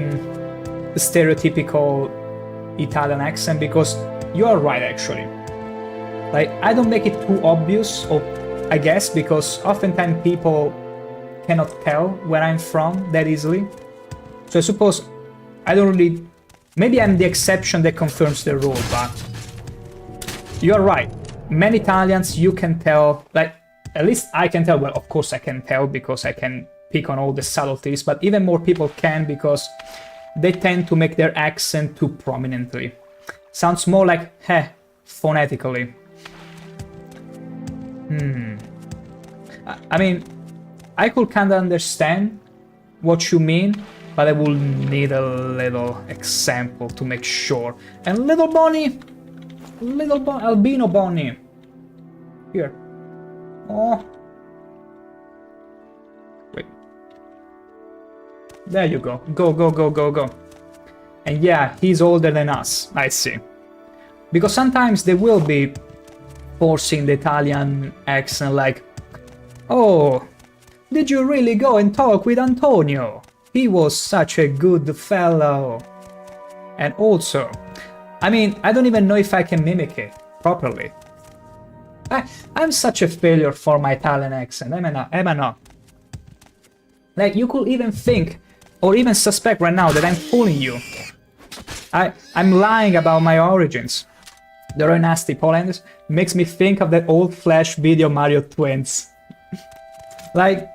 stereotypical Italian accent? Because you are right, actually. Like, I don't make it too obvious, or I guess, because oftentimes people cannot tell where I'm from that easily. So I suppose I don't really... Maybe I'm the exception that confirms the rule, but... You're right. Many Italians, you can tell, like, at least I can tell, well, of course I can tell because I can pick on all the subtleties, but even more people can because they tend to make their accent too prominently. Sounds more like heh, phonetically. I mean, I could kinda understand what you mean, but I will need a little example to make sure. And little Bonnie, albino Bonnie, here. Oh, wait. There you go. Go. And yeah, he's older than us. I see. Because sometimes they will be forcing the Italian accent, like, oh, did you really go and talk with Antonio? He was such a good fellow. And also, I mean, I don't even know if I can mimic it properly. I'm such a failure for my Italian accent, am I not? Like, you could even think, or even suspect right now that I'm fooling you. I'm lying about my origins. The very nasty Polanders makes me think of that old Flash video Mario Twins. Like,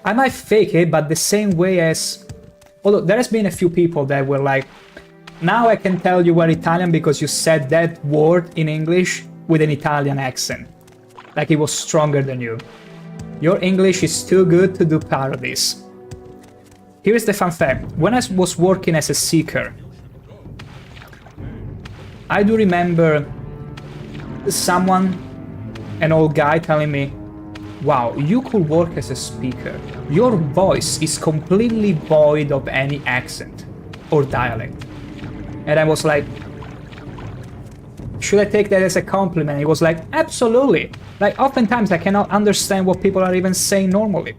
I might fake it, but the same way as... Although there has been a few people that were like, now I can tell you were Italian because you said that word in English with an Italian accent. Like it was stronger than you. Your English is too good to do parodies. Here's the fun fact. When I was working as a seeker, I do remember someone, an old guy, telling me, wow, you could work as a speaker. Your voice is completely void of any accent or dialect. And I was like, should I take that as a compliment? He was like, absolutely. Like, oftentimes I cannot understand what people are even saying normally.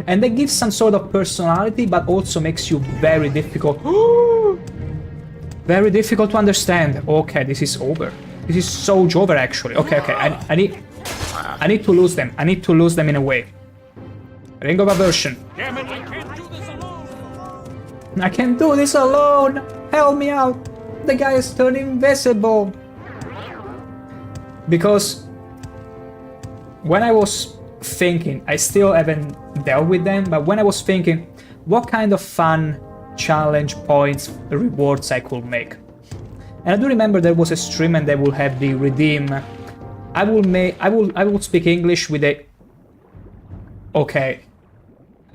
And that gives some sort of personality, but also makes you very difficult. Very difficult to understand. Okay, this is over. This is so over, actually. Okay, I need to lose them. I need to lose them in a way. Ring of Aversion. Damn it, I can't do this alone! I can't do this alone! Help me out! The guy is turned invisible! Because when I was thinking, I still haven't dealt with them, but when I was thinking what kind of fun challenge points, rewards I could make. And I do remember there was a stream and they will have the redeem. I would speak English with a... Okay.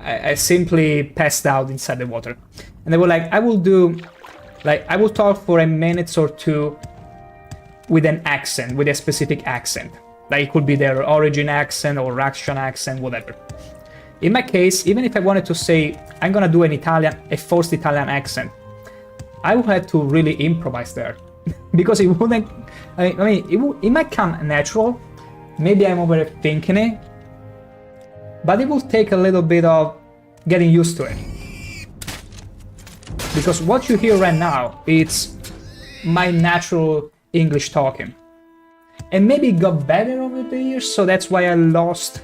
I simply passed out inside the water. And they were like, I will talk for a minute or two with an accent, with a specific accent. Like it could be their origin accent or Russian accent, whatever. In my case, even if I wanted to say, I'm gonna do a forced Italian accent, I would have to really improvise there. Because it wouldn't, I mean, it might come natural, maybe I'm overthinking it, but it will take a little bit of getting used to it. Because what you hear right now, it's my natural English talking. And maybe it got better over the years, so that's why I lost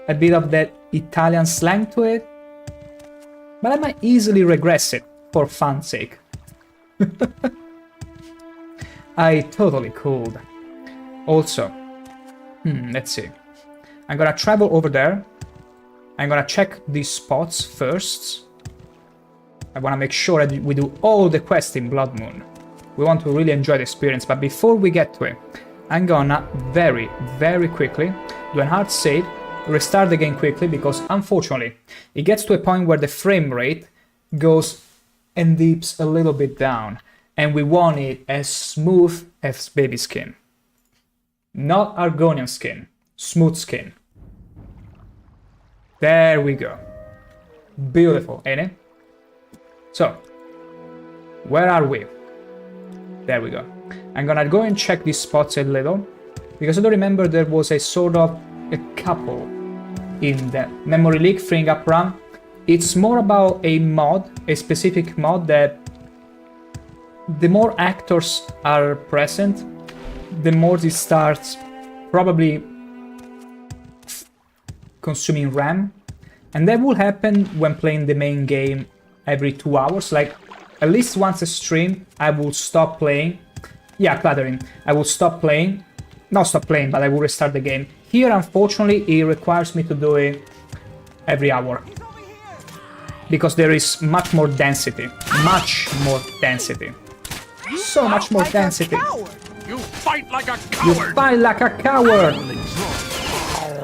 a bit of that Italian slang to it. But I might easily regress it, for fun's sake. I totally could. Also, let's see. I'm gonna travel over there. I'm gonna check these spots first. I wanna make sure that we do all the quests in Bloodmoon. We want to really enjoy the experience, but before we get to it, I'm gonna very, very quickly do an hard save, restart the game quickly, because unfortunately, it gets to a point where the frame rate goes and dips a little bit down, and we want it as smooth as baby skin. Not Argonian skin, smooth skin. There we go. Beautiful, ain't it? So, where are we? There we go. I'm gonna go and check these spots a little, because I don't remember there was a sort of a couple in the memory leak freeing up run. It's more about a mod, a specific mod that the more actors are present, the more it starts probably consuming RAM. And that will happen when playing the main game every 2 hours. Like, at least once a stream, I will stop playing. Yeah, cluttering. I will stop playing. Not stop playing, but I will restart the game. Here, unfortunately, it requires me to do it every hour. Because there is much more density. Much more density. So much more density. You fight like a You coward! fight like a coward!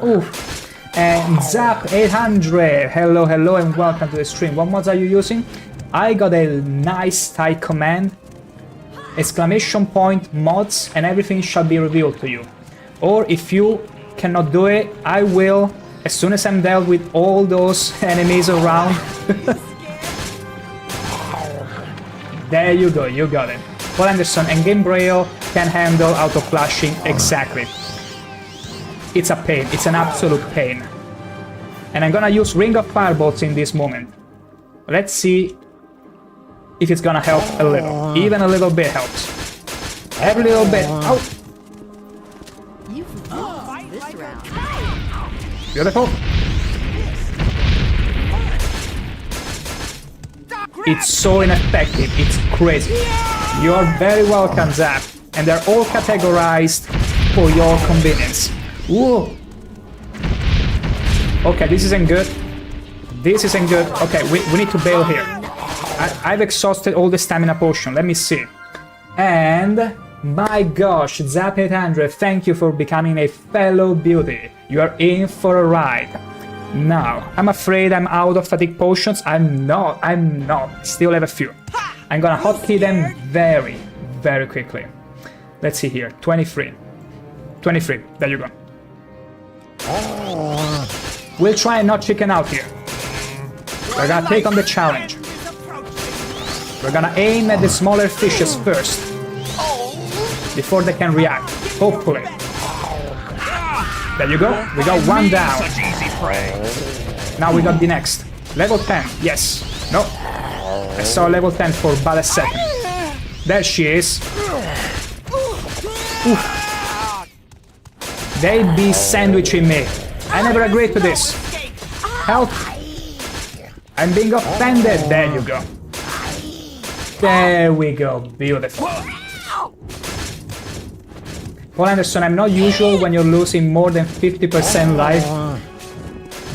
Oof. And Zap800, hello, hello, and welcome to the stream. What mods are you using? I got a nice tight command, exclamation point mods, and everything shall be revealed to you. Or if you cannot do it, I will, as soon as I'm dealt with all those enemies around. There you go, you got it. Paul Anderson and Game Braille can handle auto-flashing exactly. It's a pain, it's an absolute pain. And I'm gonna use Ring of Firebolts in this moment. Let's see if it's gonna help a little. Even a little bit helps. Every little bit. Oh! You've lost this round. Beautiful. It's so ineffective, it's crazy. You're very welcome, Zap. And they're all categorized for your convenience. Whoa. Okay, this isn't good. This isn't good. Okay, we need to bail here. I've exhausted all the stamina potion. Let me see. And my gosh, Zap800, thank you for becoming a fellow beauty. You are in for a ride. Now, I'm afraid I'm out of fatigue potions. I'm not. Still have a few. I'm gonna hotkey them very, very quickly. Let's see here. 23. 23. There you go. We'll try and not chicken out here. We're gonna take on the challenge. We're gonna aim at the smaller fishes first, before they can react, hopefully. There you go, we got one down. Now we got the next. Level 10, yes. No. I saw level 10 for about a second. There she is. Oof. They be sandwiching me. I never agreed to this. Help! I'm being offended. There you go. There we go. Beautiful. Paul Anderson, I'm not usual when you're losing more than 50% life.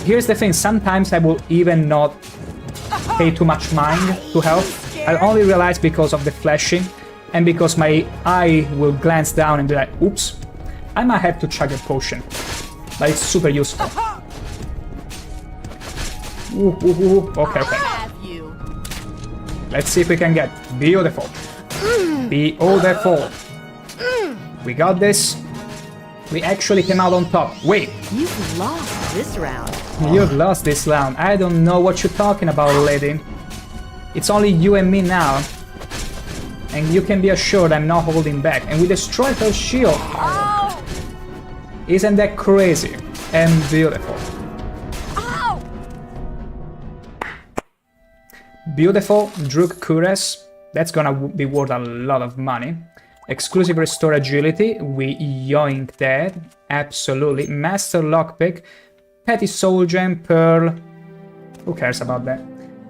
Here's the thing, sometimes I will even not pay too much mind to health. I'll only realize because of the flashing and because my eye will glance down and be like, oops, I might have to chug a potion. But it's super useful. Okay. Let's see if we can get beautiful. Beautiful. We got this. We actually came out on top. Wait. You've lost this round. You've lost this round. I don't know what you're talking about, lady. It's only you and me now. And you can be assured I'm not holding back. And we destroyed her shield. Oh! Isn't that crazy? And beautiful. Oh! Beautiful, Druk Kures. That's gonna be worth a lot of money. Exclusive restore agility, we yoink that. Absolutely. Master lockpick, petty soul gem, pearl. Who cares about that?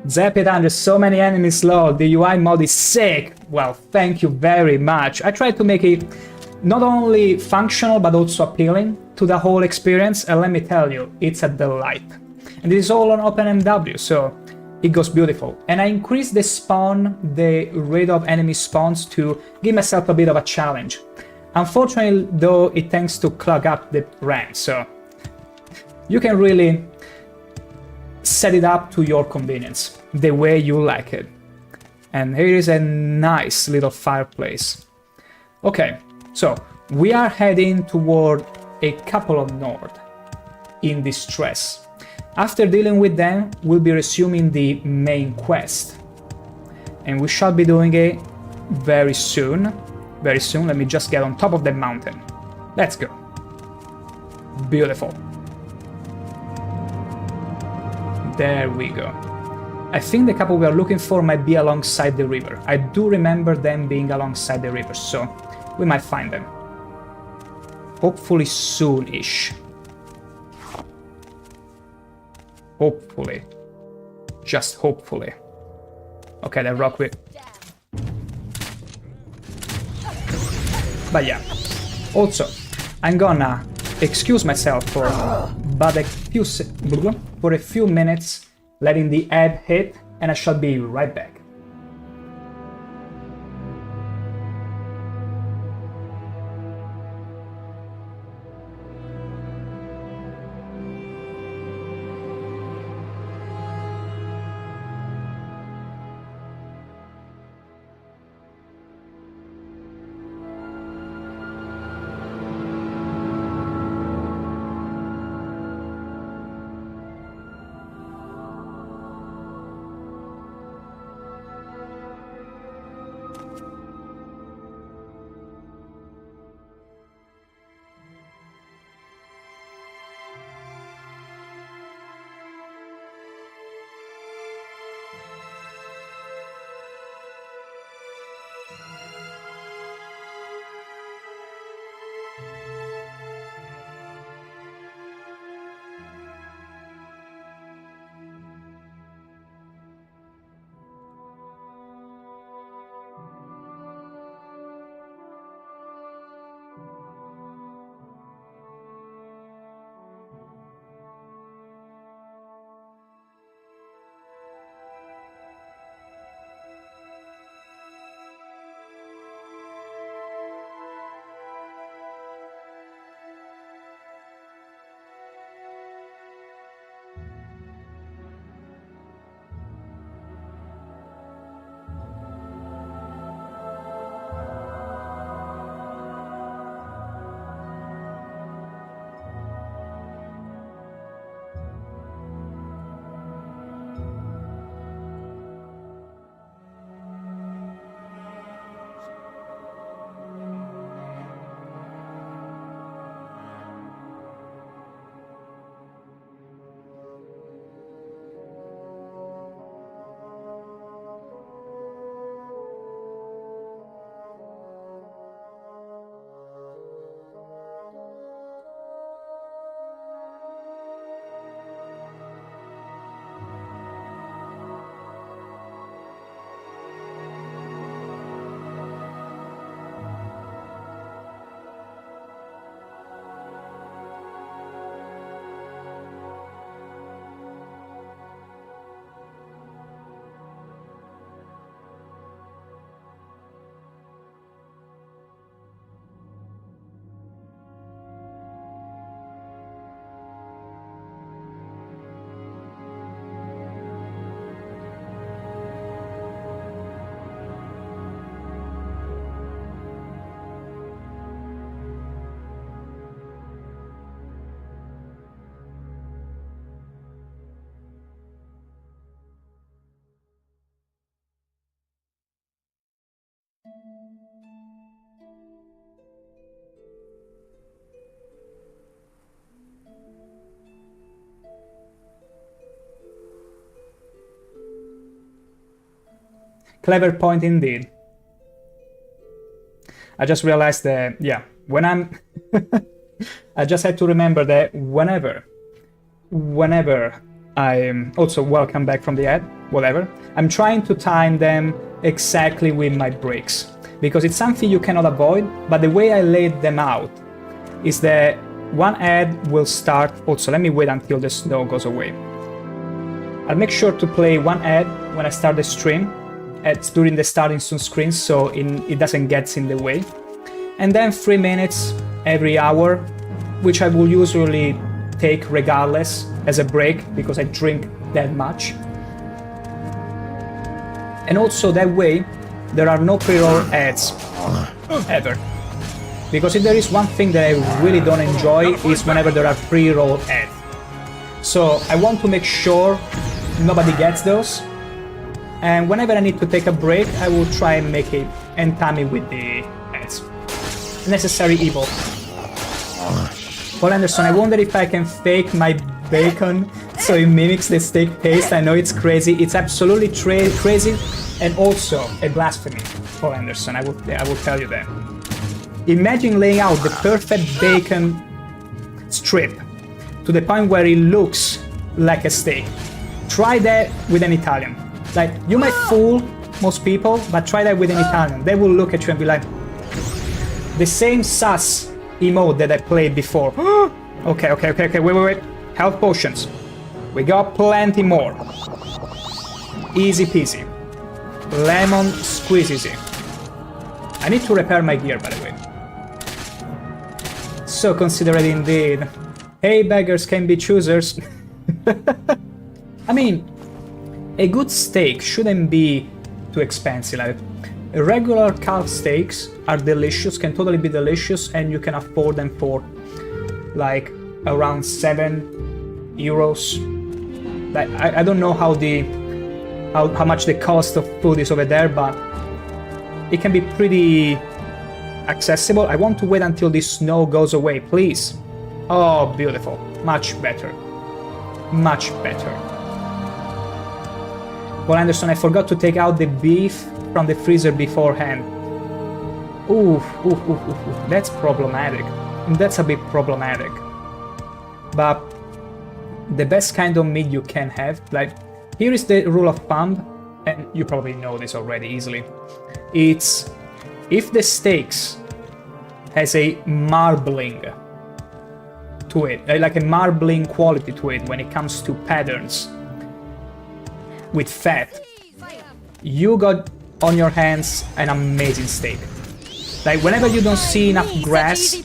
Zap it under so many enemies low. The UI mod is sick. Well, thank you very much. I tried to make it not only functional but also appealing to the whole experience, and let me tell you, it's a delight. And this is all on OpenMW, so it goes beautiful. And I increased the rate of enemy spawns to give myself a bit of a challenge. Unfortunately, though, it tends to clog up the rank, so you can really set it up to your convenience, the way you like it. And here is a nice little fireplace. Okay, so we are heading toward a couple of Nord in distress. After dealing with them, we'll be resuming the main quest. And we shall be doing it very soon. Very soon. Let me just get on top of the mountain. Let's go. Beautiful. There we go. I think the couple we are looking for might be alongside the river. I do remember them being alongside the river, so we might find them. Hopefully soon-ish. Hopefully. Just hopefully. Okay, that rock will... But yeah. Also, I'm gonna excuse myself for a few minutes, letting the ad hit, and I shall be right back. Clever point indeed. I just realized that, yeah, when I'm... I just had to remember that whenever I'm... Also, welcome back from the ad, whatever. I'm trying to time them exactly with my breaks, because it's something you cannot avoid, but the way I laid them out is that one ad will start... Also, let me wait until the snow goes away. I'll make sure to play one ad when I start the stream, during the starting soon screen, so it doesn't get in the way. And then 3 minutes every hour, which I will usually take regardless as a break, because I drink that much. And also that way, there are no pre-roll ads, ever. Because if there is one thing that I really don't enjoy, is whenever there are pre-roll ads. So I want to make sure nobody gets those. And whenever I need to take a break, I will try and make it and time it with the ads. Necessary evil. Paul Anderson, I wonder if I can fake my bacon so it mimics the steak paste. I know it's crazy. It's absolutely crazy and also a blasphemy, Paul Anderson. I will tell you that. Imagine laying out the perfect bacon strip to the point where it looks like a steak. Try that with an Italian. Like, you might fool most people, but try that with an Italian. They will look at you and be like, the same sus emote that I played before. Okay, wait. Health potions. We got plenty more. Easy peasy. Lemon squeezy. I need to repair my gear, by the way. So considerate indeed. Hey, beggars can be choosers. I mean, a good steak shouldn't be too expensive. Like, regular calf steaks are delicious, can totally be delicious, and you can afford them for like around €7. Like, I don't know how much the cost of food is over there, but it can be pretty accessible. I want to wait until this snow goes away, please. Oh, beautiful. Much better. Much better. Paul Anderson, I forgot to take out the beef from the freezer beforehand. Ooh. That's problematic. That's a bit problematic. But the best kind of meat you can have, like, here is the rule of thumb, and you probably know this already easily. It's if the steaks has a marbling to it, like a marbling quality to it when it comes to patterns with fat, you got on your hands an amazing steak. Like, whenever you don't see enough grass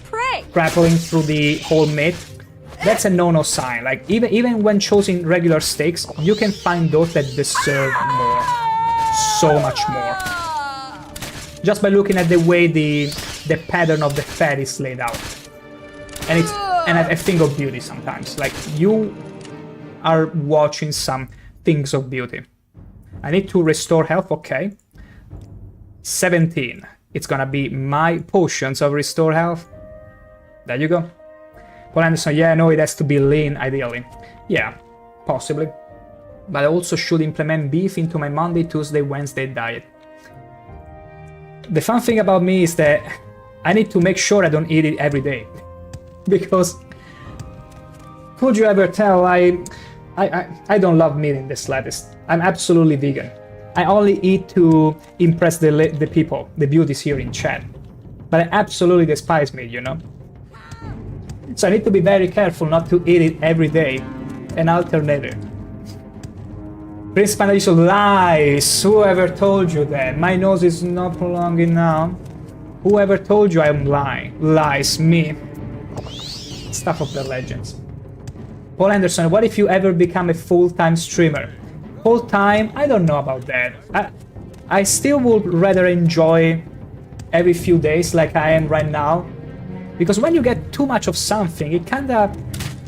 crackling through the whole meat, that's a no-no sign. Like, even when choosing regular steaks, you can find those that deserve more. So much more. Just by looking at the way the pattern of the fat is laid out. And it's a thing of beauty sometimes. Like, you are watching some things of beauty. I need to restore health, okay. 17. It's gonna be my potions of restore health. There you go. Paul Anderson, yeah, no, it has to be lean, ideally. Yeah, possibly. But I also should implement beef into my Monday, Tuesday, Wednesday diet. The fun thing about me is that I need to make sure I don't eat it every day. Because, could you ever tell, I don't love meat in the slightest. I'm absolutely vegan. I only eat to impress the people, the beauties here in chat. But I absolutely despise meat, you know? So I need to be very careful not to eat it every day and alternate it. Prince Panadiso, lies! Whoever told you that? My nose is not prolonging now. Whoever told you I'm lying? Lies, me. Stuff of the legends. Paul Anderson, what if you ever become a full-time streamer? Full-time? I don't know about that. I still would rather enjoy every few days like I am right now. Because when you get too much of something, it kinda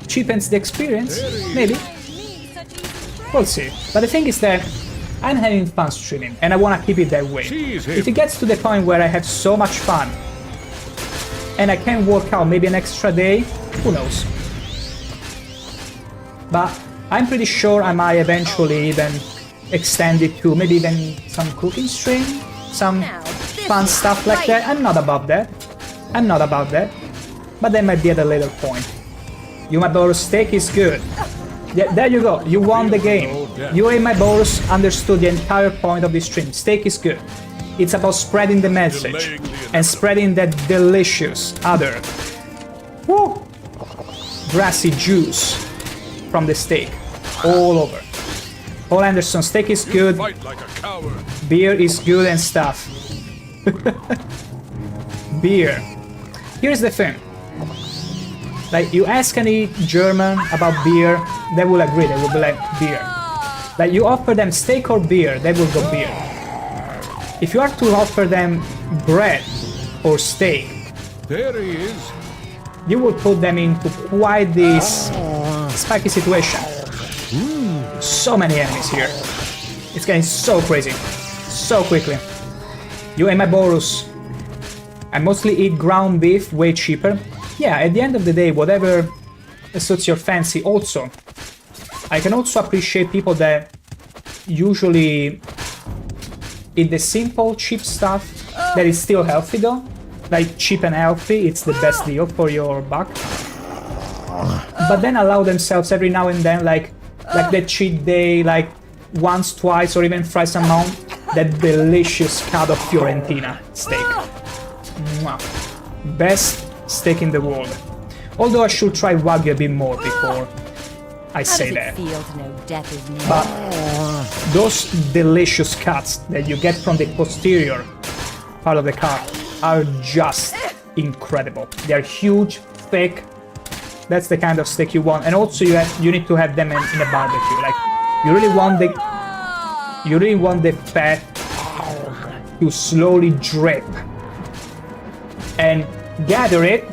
cheapens the experience. Maybe. We'll see. But the thing is that I'm having fun streaming, and I want to keep it that way. If it gets to the point where I have so much fun, and I can work out maybe an extra day, who knows? But I'm pretty sure I might eventually even extend it to maybe even some cooking stream, some fun stuff like that. I'm not above that. I'm not above that. But that might be at a later point. You my Boros, steak is good. Yeah, there you go. You won the game. You and my Boros understood the entire point of this stream. Steak is good. It's about spreading the message and spreading that delicious other woo, grassy juice from the steak all over. Paul Anderson, steak is good. Fight like a coward. Beer is good and stuff. Beer. Here's the thing. Like, you ask any German about beer, they will agree, they will be like, beer. Like, you offer them steak or beer, they will go beer. If you are to offer them bread or steak, There he is. you will put them into quite this spiky situation. So many enemies here. It's getting so crazy. So quickly. You and my Boros. I mostly eat ground beef, way cheaper. Yeah, at the end of the day, whatever suits your fancy. Also, I can also appreciate people that usually eat the simple, cheap stuff that is still healthy though. Like cheap and healthy, it's the best deal for your buck. But then allow themselves every now and then, like the cheat day, like once, twice, or even thrice a month, that delicious cut of Fiorentina steak. Mwah. Best steak in the world. Although I should try Wagyu a bit more before I say that. Feel to know death is near? But those delicious cuts that you get from the posterior part of the car are just incredible. They're huge, thick. That's the kind of steak you want. And also you need to have them in a barbecue. Like, you really want the fat to slowly drip and gather it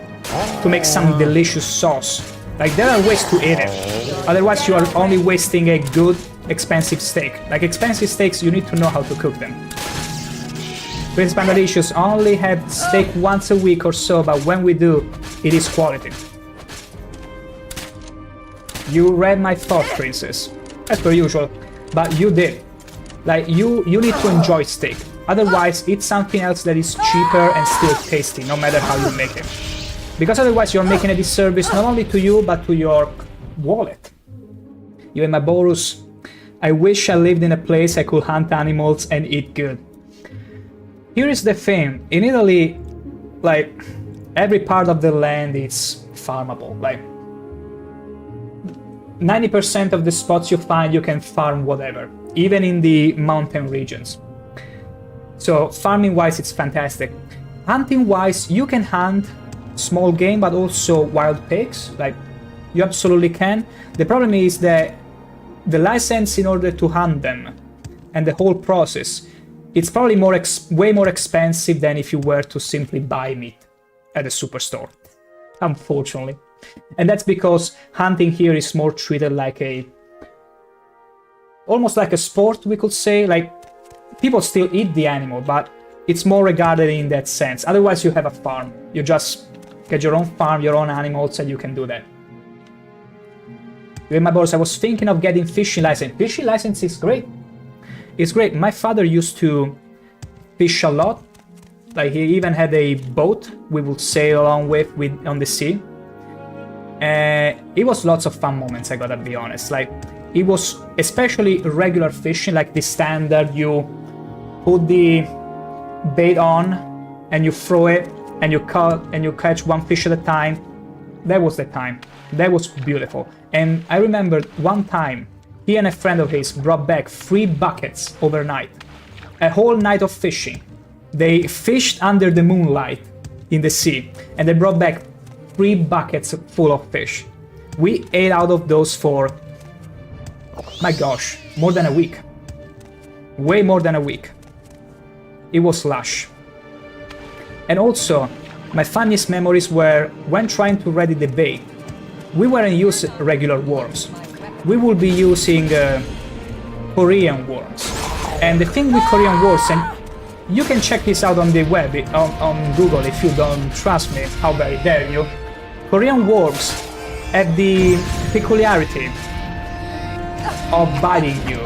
to make some delicious sauce. Like, there are ways to eat it. Otherwise, you are only wasting a good, expensive steak. Like, expensive steaks, you need to know how to cook them. Prince Pandalicious only have steak once a week or so, but when we do, it is quality. You read my thought, Princess, as per usual, but you did. Like, you need to enjoy steak. Otherwise, eat something else that is cheaper and still tasty, no matter how you make it. Because otherwise, you're making a disservice not only to you, but to your wallet. You and my Boros, I wish I lived in a place I could hunt animals and eat good. Here is the thing, in Italy, like, every part of the land is farmable. Like, 90% of the spots you find, you can farm whatever, even in the mountain regions. So farming-wise, it's fantastic. Hunting-wise, you can hunt small game, but also wild pigs. Like, you absolutely can. The problem is that the license in order to hunt them and the whole process, it's probably way more expensive than if you were to simply buy meat at a superstore, unfortunately. And that's because hunting here is more treated like almost like a sport, we could say. Like, people still eat the animal, but it's more regarded in that sense. Otherwise, you have a farm. You just get your own farm, your own animals, and you can do that. With my boys, I was thinking of getting fishing license. Fishing license is great. It's great. My father used to fish a lot. Like, he even had a boat we would sail along with on the sea. It was lots of fun moments, I gotta be honest. Like, it was especially regular fishing, like the standard, you put the bait on and you throw it and you catch one fish at a time. That was the time. That was beautiful. And I remember one time, he and a friend of his brought back 3 buckets overnight. A whole night of fishing. They fished under the moonlight in the sea, and they brought back 3 buckets full of fish. We ate out of those for, my gosh, more than a week. Way more than a week. It was lush. And also, my funniest memories were when trying to ready the bait. We weren't using regular worms. We will be using Korean worms. And the thing with Korean worms, and you can check this out on the web, on Google, if you don't trust me, how very dare you. Korean worms have the peculiarity of biting you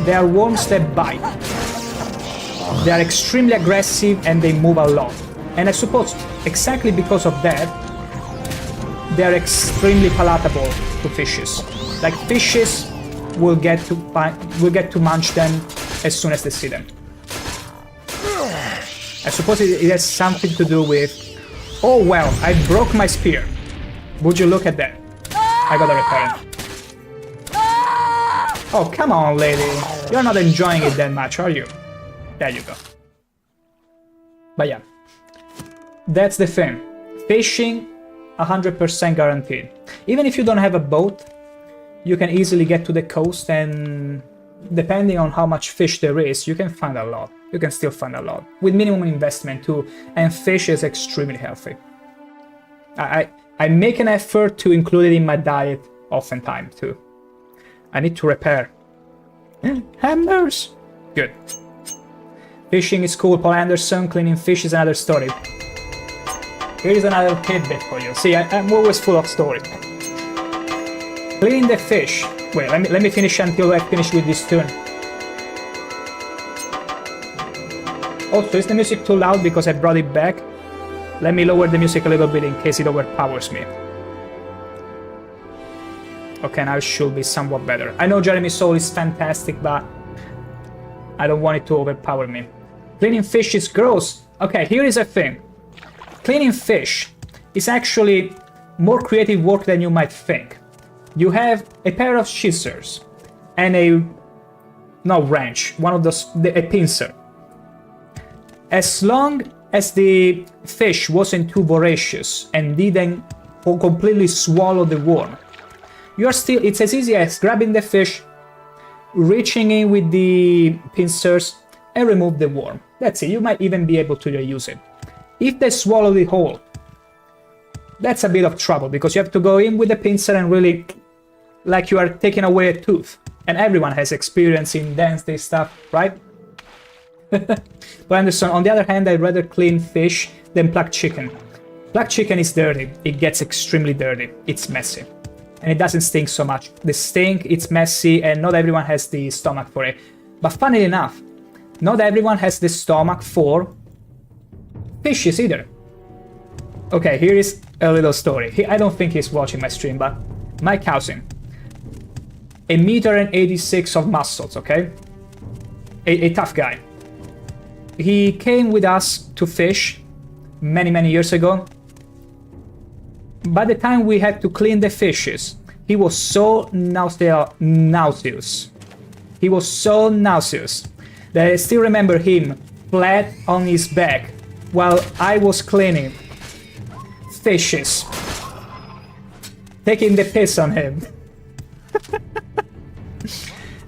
They are worms that bite. They are extremely aggressive and they move a lot. And I suppose exactly because of that, they are extremely palatable to fishes. Like fishes will get to munch them as soon as they see them. I suppose it has something to do with, oh well, I broke my spear. Would you look at that? I gotta repair it. Oh, come on, lady. You're not enjoying it that much, are you? There you go. But yeah, that's the thing. Fishing, 100% guaranteed. Even if you don't have a boat, you can easily get to the coast, and depending on how much fish there is, you can find a lot. You can still find a lot. With minimum investment too, and fish is extremely healthy. I make an effort to include it in my diet oftentimes too. I need to repair. Hammers! Good. Fishing is cool, Paul Anderson. Cleaning fish is another story. Here is another tidbit for you. See, I'm always full of stories. Cleaning the fish. Wait, let me finish until I finish with this tune. Also, is the music too loud because I brought it back? Let me lower the music a little bit in case it overpowers me. Okay, now it should be somewhat better. I know Jeremy Soul is fantastic, but I don't want it to overpower me. Cleaning fish is gross. Okay, here is a thing. Cleaning fish is actually more creative work than you might think. You have a pair of scissors and a wrench, one of those, a pincer. As long as the fish wasn't too voracious and didn't completely swallow the worm, it's as easy as grabbing the fish, reaching in with the pincers, and remove the worm. That's it. You might even be able to reuse it. If they swallow it whole, that's a bit of trouble because you have to go in with the pincer and really, like you are taking away a tooth. And everyone has experience in density stuff, right? But Anderson, on the other hand, I'd rather clean fish than pluck chicken. Pluck chicken is dirty. It gets extremely dirty. It's messy. And it doesn't stink so much. The stink, it's messy, and not everyone has the stomach for it. But funnily enough, not everyone has the stomach for fishes either. Okay, here is a little story. I don't think he's watching my stream, but my cousin, 1.86 m of muscles, okay? A tough guy. He came with us to fish many years ago. By the time we had to clean the fishes, he was so nauseous. He was so nauseous that I still remember him flat on his back while I was cleaning fishes, taking the piss on him.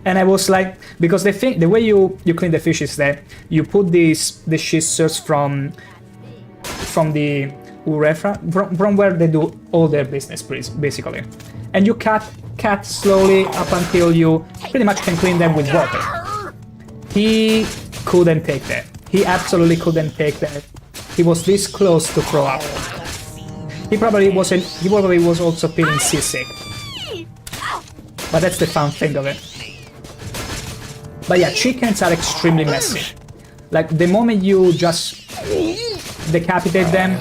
And I was like, because the way you clean the fish is that you put the scissors from the urethra, from where they do all their business, basically, and you cut slowly up until you pretty much can clean them with water. He couldn't take that. He absolutely couldn't take that. He was this close to throw up. He probably was also feeling seasick. But that's the fun thing of it. But yeah, chickens are extremely messy. Like, the moment you just decapitate them,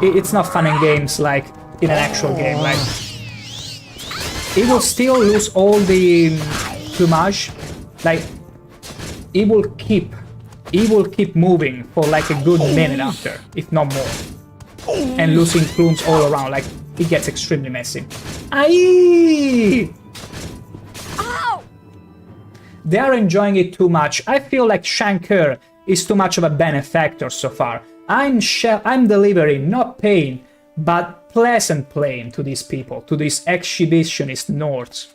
it's not fun in games like in an actual game. Like, it will still lose all the plumage. Like, it will keep moving for like a good minute after, if not more, and losing plumes all around. Like, it gets extremely messy. Aye! They are enjoying it too much. I feel like ShankH-ER is too much of a benefactor so far. I'm delivering not pain, but pleasant pain to these people, to these exhibitionist Nords.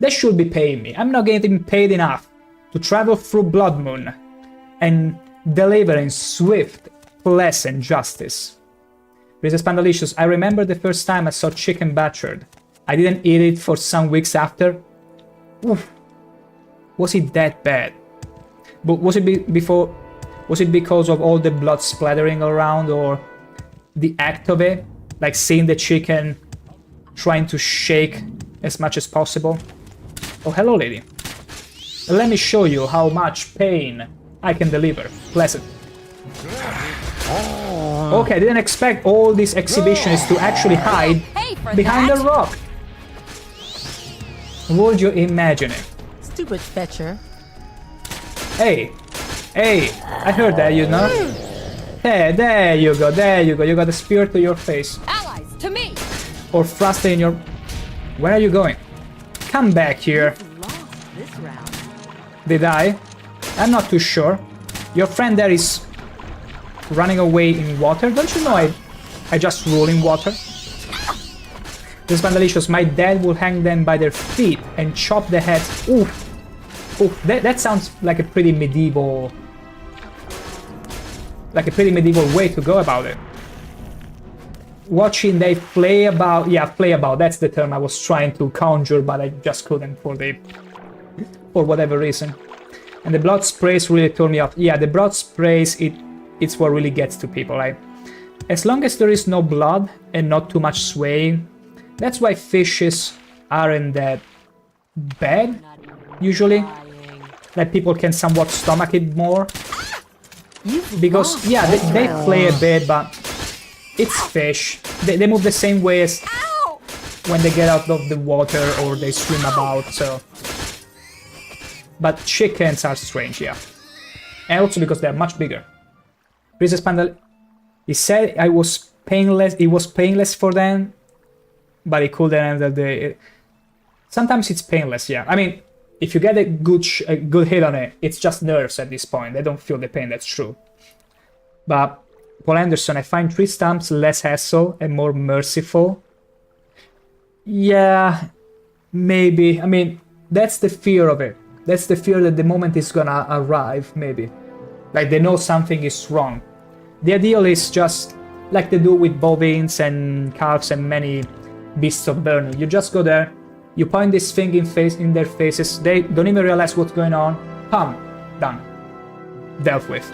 They should be paying me. I'm not getting paid enough to travel through Bloodmoon and delivering swift, pleasant justice. Mrs. Pandalicious, I remember the first time I saw chicken butchered. I didn't eat it for some weeks after. Oof. Was it that bad? But was it before? Was it because of all the blood splattering around, or the act of it? Like seeing the chicken trying to shake as much as possible? Oh, hello, lady. Let me show you how much pain I can deliver. Pleasant. Okay, I didn't expect all these exhibitionists to actually hide behind a rock. Would you imagine it? Stupid fetcher. Hey, I heard that, you know? Hey, there you go, you got a spear to your face. Allies, to me! Or thrust in your... Where are you going? Come back here. Lost this round. Did I? I'm not too sure. Your friend there is running away in water. Don't you know I just roll in water? This is Vandalicious. My dad will hang them by their feet and chop the heads. Oof. Oof. That sounds like a pretty medieval... Like a pretty medieval way to go about it. Watching they play about... Yeah, play about. That's the term I was trying to conjure, but I just couldn't for whatever reason. And the blood sprays really turned me off. Yeah, the blood sprays, it's what really gets to people. Like, as long as there is no blood and not too much swaying, that's why fishes aren't that bad, usually. That people can somewhat stomach it more. Because, yeah, they play a bit, but it's fish. They move the same way as when they get out of the water or they swim about, so... But chickens are strange, yeah. And also because they're much bigger. Princess Pandal... He said it was painless for them, but it couldn't handle the... Sometimes it's painless, yeah. I mean, if you get a good hit on it, it's just nerves at this point. They don't feel the pain, that's true. But, Paul Anderson, I find 3 stumps less hassle and more merciful. Yeah, maybe. I mean, that's the fear of it. That's the fear that the moment is gonna arrive, maybe. Like, they know something is wrong. The ideal is just like they do with bovines and calves and many beasts of burden. You just go there, you point this thing in their faces, they don't even realize what's going on. Pam, done. Dealt with.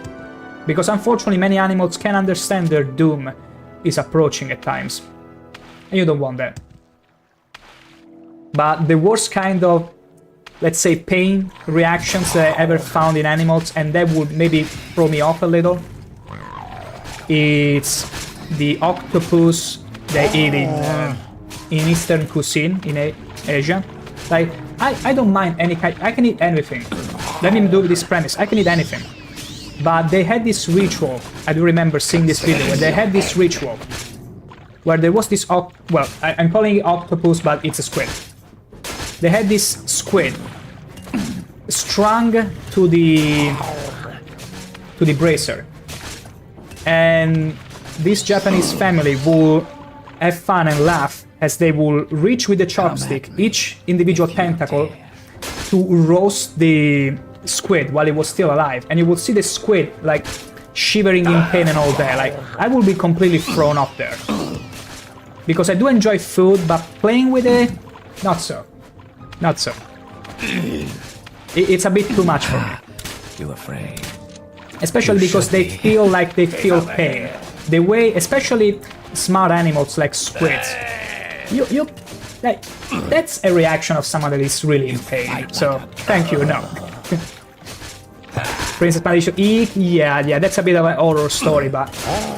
Because unfortunately many animals can understand their doom is approaching at times. And you don't want that. But the worst kind of, let's say, pain reactions that I ever found in animals, and that would maybe throw me off a little, it's the octopus they eat in Eastern cuisine, in Asia. Like, I don't mind any kind, I can eat anything. Let me do this premise, I can eat anything. But they had this ritual, I do remember seeing this video, where they had this ritual, where there was this, well, I'm calling it octopus, but it's a squid. They had this squid strung to the brazier, and this Japanese family will have fun and laugh as they will reach with the chopstick each individual tentacle to roast the squid while it was still alive, and you will see the squid like shivering in pain and all that. Like, I will be completely thrown off there because I do enjoy food, but playing with it, not so. Not so. It's a bit too much for me. You afraid? Especially because they feel like they feel pain. The way, especially smart animals like squids, you like, that's a reaction of someone that is really in pain. So thank you. No. Princess Malisha, eat? Yeah, that's a bit of an horror story, but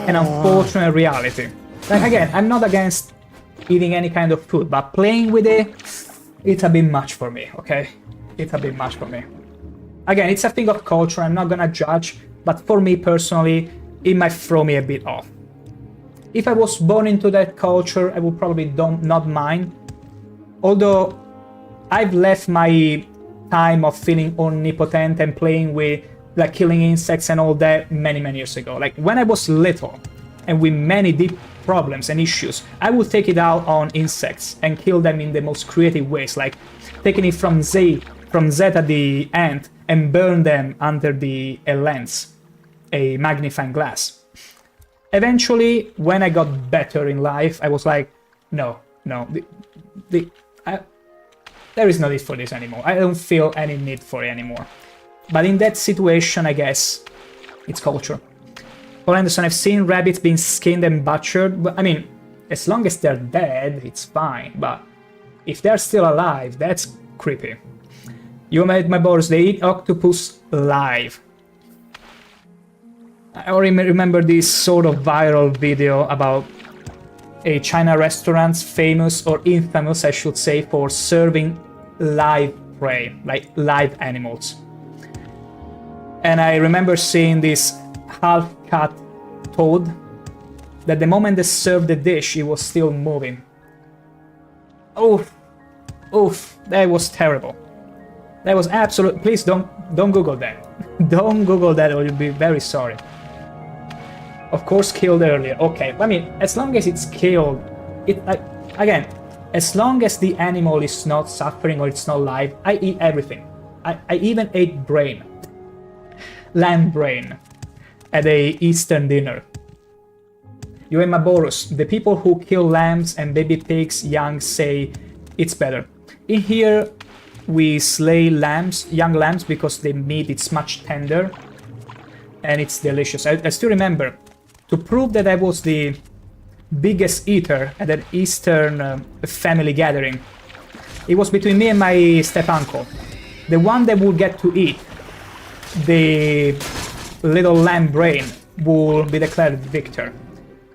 an unfortunate reality. Like, again, I'm not against eating any kind of food, but playing with it, it's a bit much for me, okay? It's a bit much for me. Again, it's a thing of culture, I'm not gonna judge, but for me personally, it might throw me a bit off. If I was born into that culture, I would probably not mind. Although, I've left my time of feeling omnipotent and playing with, like, killing insects and all that many years ago. Like, when I was little, and with many deep problems and issues, I would take it out on insects and kill them in the most creative ways, like taking it from Z at the end and burn them under a lens, a magnifying glass. Eventually, when I got better in life, I was like, no, there is no need for this anymore. I don't feel any need for it anymore. But in that situation, I guess, it's culture. Paul Anderson, I've seen rabbits being skinned and butchered, but I mean, as long as they're dead, it's fine, but if they're still alive, that's creepy. You made my boys, they eat octopus live. I remember this sort of viral video about a China restaurant, famous or infamous, I should say, for serving live prey, like live animals. And I remember seeing this half-cut toad that the moment they served the dish, it was still moving. Oof, oof, that was terrible. That was absolute. Please don't Google that. Don't Google that, or you'll be very sorry. Of course, killed earlier. Okay, I mean, as long as it's killed, it again, as long as the animal is not suffering or it's not live, I eat everything. I even ate brain, lamb brain, at a Eastern dinner. You and Maboros, the people who kill lambs and baby pigs young say it's better. In here, we slay lambs, young lambs, because the meat is much tender and it's delicious. I still remember, to prove that I was the biggest eater at an Eastern family gathering, it was between me and my step-uncle. The one that would get to eat the little lamb brain will be declared victor.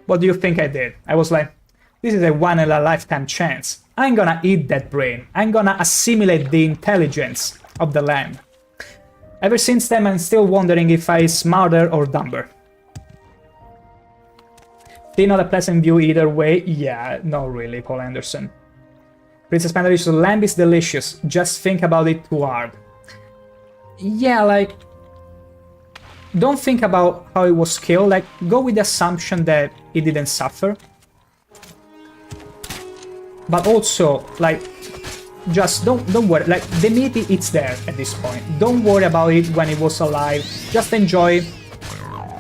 What do you think I did? I was like, this is a one-in-a-lifetime chance. I'm gonna eat that brain. I'm gonna assimilate the intelligence of the lamb. Ever since then, I'm still wondering if I'm smarter or dumber. Still not a pleasant view either way. Yeah, not really, Paul Anderson. Princess Pandalicious, lamb is delicious. Just think about it too hard. Yeah, like, don't think about how it was killed. Like, go with the assumption that it didn't suffer. But also, like, just don't worry. Like, the meat, it's there at this point. Don't worry about it when it was alive. Just enjoy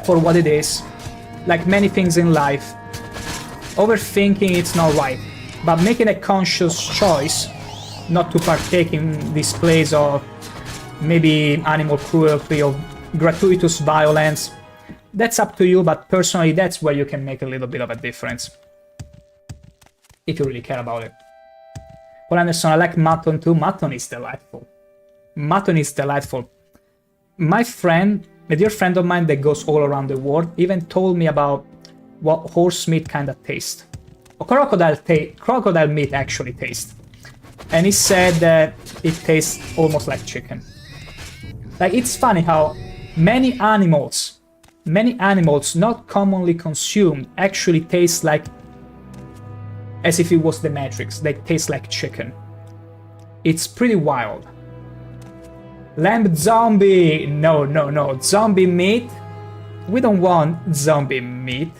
for what it is. Like many things in life, overthinking it's not right, but making a conscious choice not to partake in displays of maybe animal cruelty or gratuitous violence, that's up to you, but personally that's where you can make a little bit of a difference. If you really care about it. Paul Anderson, I like mutton too. Mutton is delightful. Mutton is delightful. My friend, a dear friend of mine that goes all around the world, even told me about what horse meat kind of tastes. Or crocodile meat actually tastes. And he said that it tastes almost like chicken. Like, it's funny how many animals not commonly consumed actually taste like, as if it was the Matrix, they taste like chicken. It's pretty wild. Lamb zombie! No. Zombie meat? We don't want zombie meat.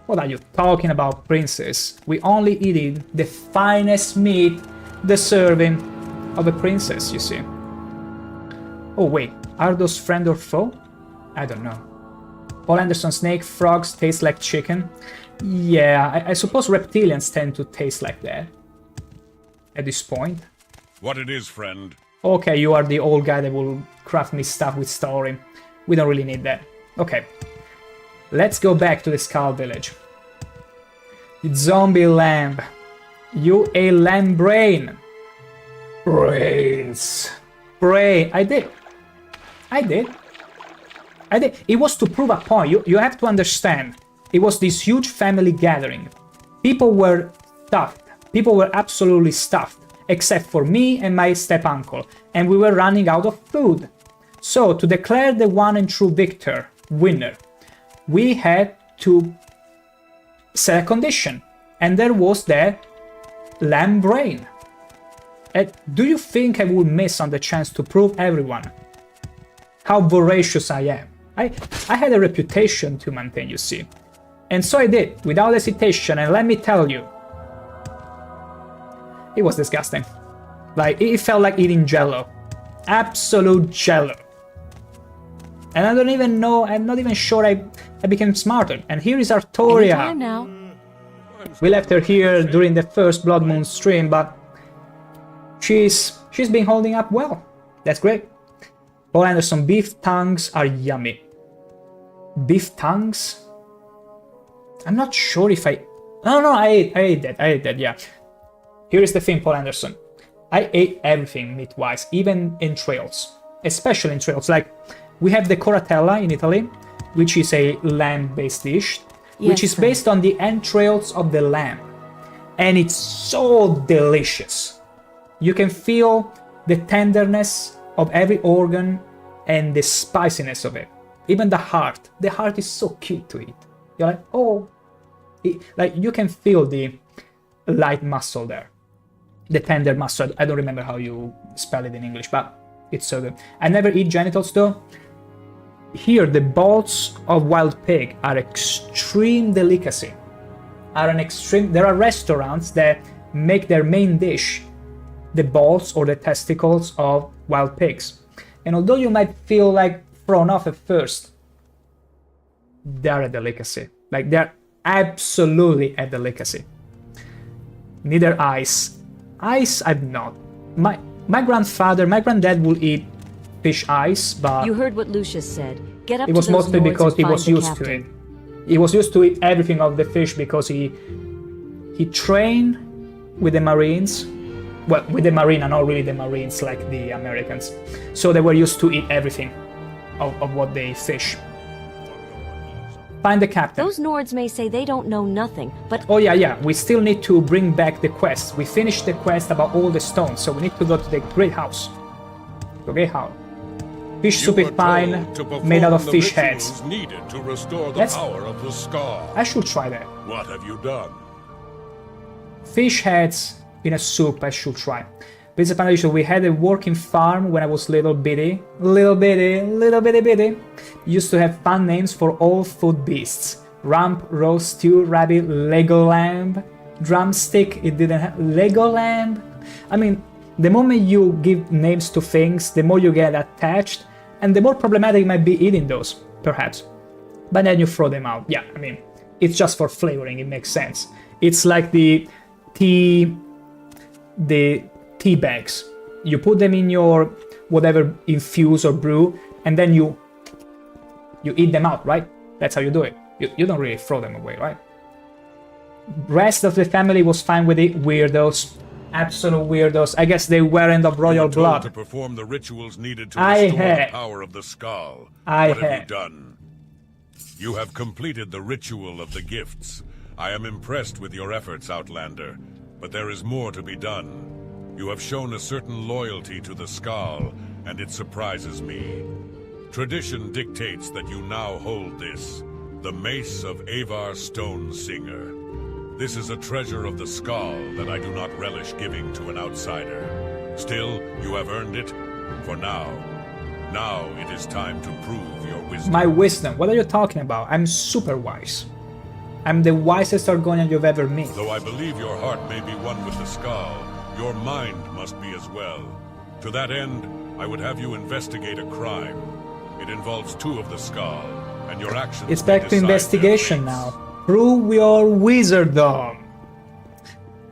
What are you talking about, princess? We only eating the finest meat deserving of a princess, you see. Oh wait, are those friend or foe? I don't know. Paul Anderson, snake frogs taste like chicken. Yeah, I suppose reptilians tend to taste like that. At this point. What it is, friend? Okay, you are the old guy that will craft me stuff with story. We don't really need that. Okay. Let's go back to the Skull Village. Zombie lamb. You a lamb brain. Brains. Brain. I did. It was to prove a point. You have to understand. It was this huge family gathering. People were stuffed. People were absolutely stuffed. Except for me and my step-uncle, and we were running out of food. So, to declare the one and true victor, winner, we had to set a condition, and there was that lamb brain. And do you think I would miss on the chance to prove everyone how voracious I am? I had a reputation to maintain, you see. And so I did, without hesitation, and let me tell you, it was disgusting. Like, it felt like eating jello. Absolute jello. And I don't even know, I'm not even sure I became smarter. And here is Artoria. Anytime now. We left her here during the first Bloodmoon stream, but she's been holding up well. That's great. Paul Anderson, beef tongues are yummy. Beef tongues? I'm not sure if I... No, I ate that, yeah. Here is the thing, Paul Anderson. I ate everything meat-wise, even entrails, especially entrails. Like, we have the coratella in Italy, which is a lamb-based dish, which is based on the entrails of the lamb. And it's so delicious. You can feel the tenderness of every organ and the spiciness of it. Even the heart. The heart is so cute to eat. You're like, oh. Like, you can feel the light muscle there. The tender muscle. I don't remember how you spell it in English, but it's so good. I never eat genitals though. Here, the balls of wild pig are extreme delicacy. There are restaurants that make their main dish the balls or the testicles of wild pigs. And although you might feel like thrown off at first, they're a delicacy. Like, they're absolutely a delicacy. Neither ice. Ice, I've not. My granddad will eat fish eyes, but You heard what Lucius said. Get up it was to those mostly Nords because and he find was the used to captain. it. He was used to eat everything of the fish because he trained with the Marines. Well, with the Marine, and not really the Marines like the Americans. So they were used to eat everything of what they fish. Find the captain. Those Nords may say they don't know nothing, but Oh yeah, we still need to bring back the quest. We finished the quest about all the stones, so we need to go to the Great House. The Great House. Fish soup is fine, made out of fish heads. Needed to restore the That's- power of the Scar. I should try that. What have you done? Fish heads in a soup, I should try. Basic foundation, we had a working farm when I was little bitty. Used to have fun names for all food beasts. Rump, roast, stew, rabbit, Lego lamb, drumstick, it didn't have Lego lamb. I mean, the moment you give names to things, the more you get attached, and the more problematic it might be eating those, perhaps. But then you throw them out. Yeah, I mean, it's just for flavoring, it makes sense. It's like the tea bags. You put them in your whatever infuse or brew, and then you eat them out, right? That's how you do it. You don't really throw them away, right? Rest of the family was fine with it. Weirdos. Absolute weirdos. I guess they weren't of royal You were told blood. to perform the rituals needed to I restore had. the power of the skull. I What have had. you done? You have completed the ritual of the gifts. I am impressed with your efforts, Outlander, but there is more to be done. You have shown a certain loyalty to the skull, and it surprises me. Tradition dictates that you now hold this, the Mace of Avar Stone Singer. This is a treasure of the skull that I do not relish giving to an outsider. Still, you have earned it for now. Now it is time to prove your wisdom. My wisdom. What are you talking about? I'm super wise. I'm the wisest Argonian you've ever met. Though I believe your heart may be one with the skull, your mind must be as well. To that end, I would have you investigate a crime. It involves two of the skull, and your actions It's may back to decide investigation their fates. now. Prove your wizardom.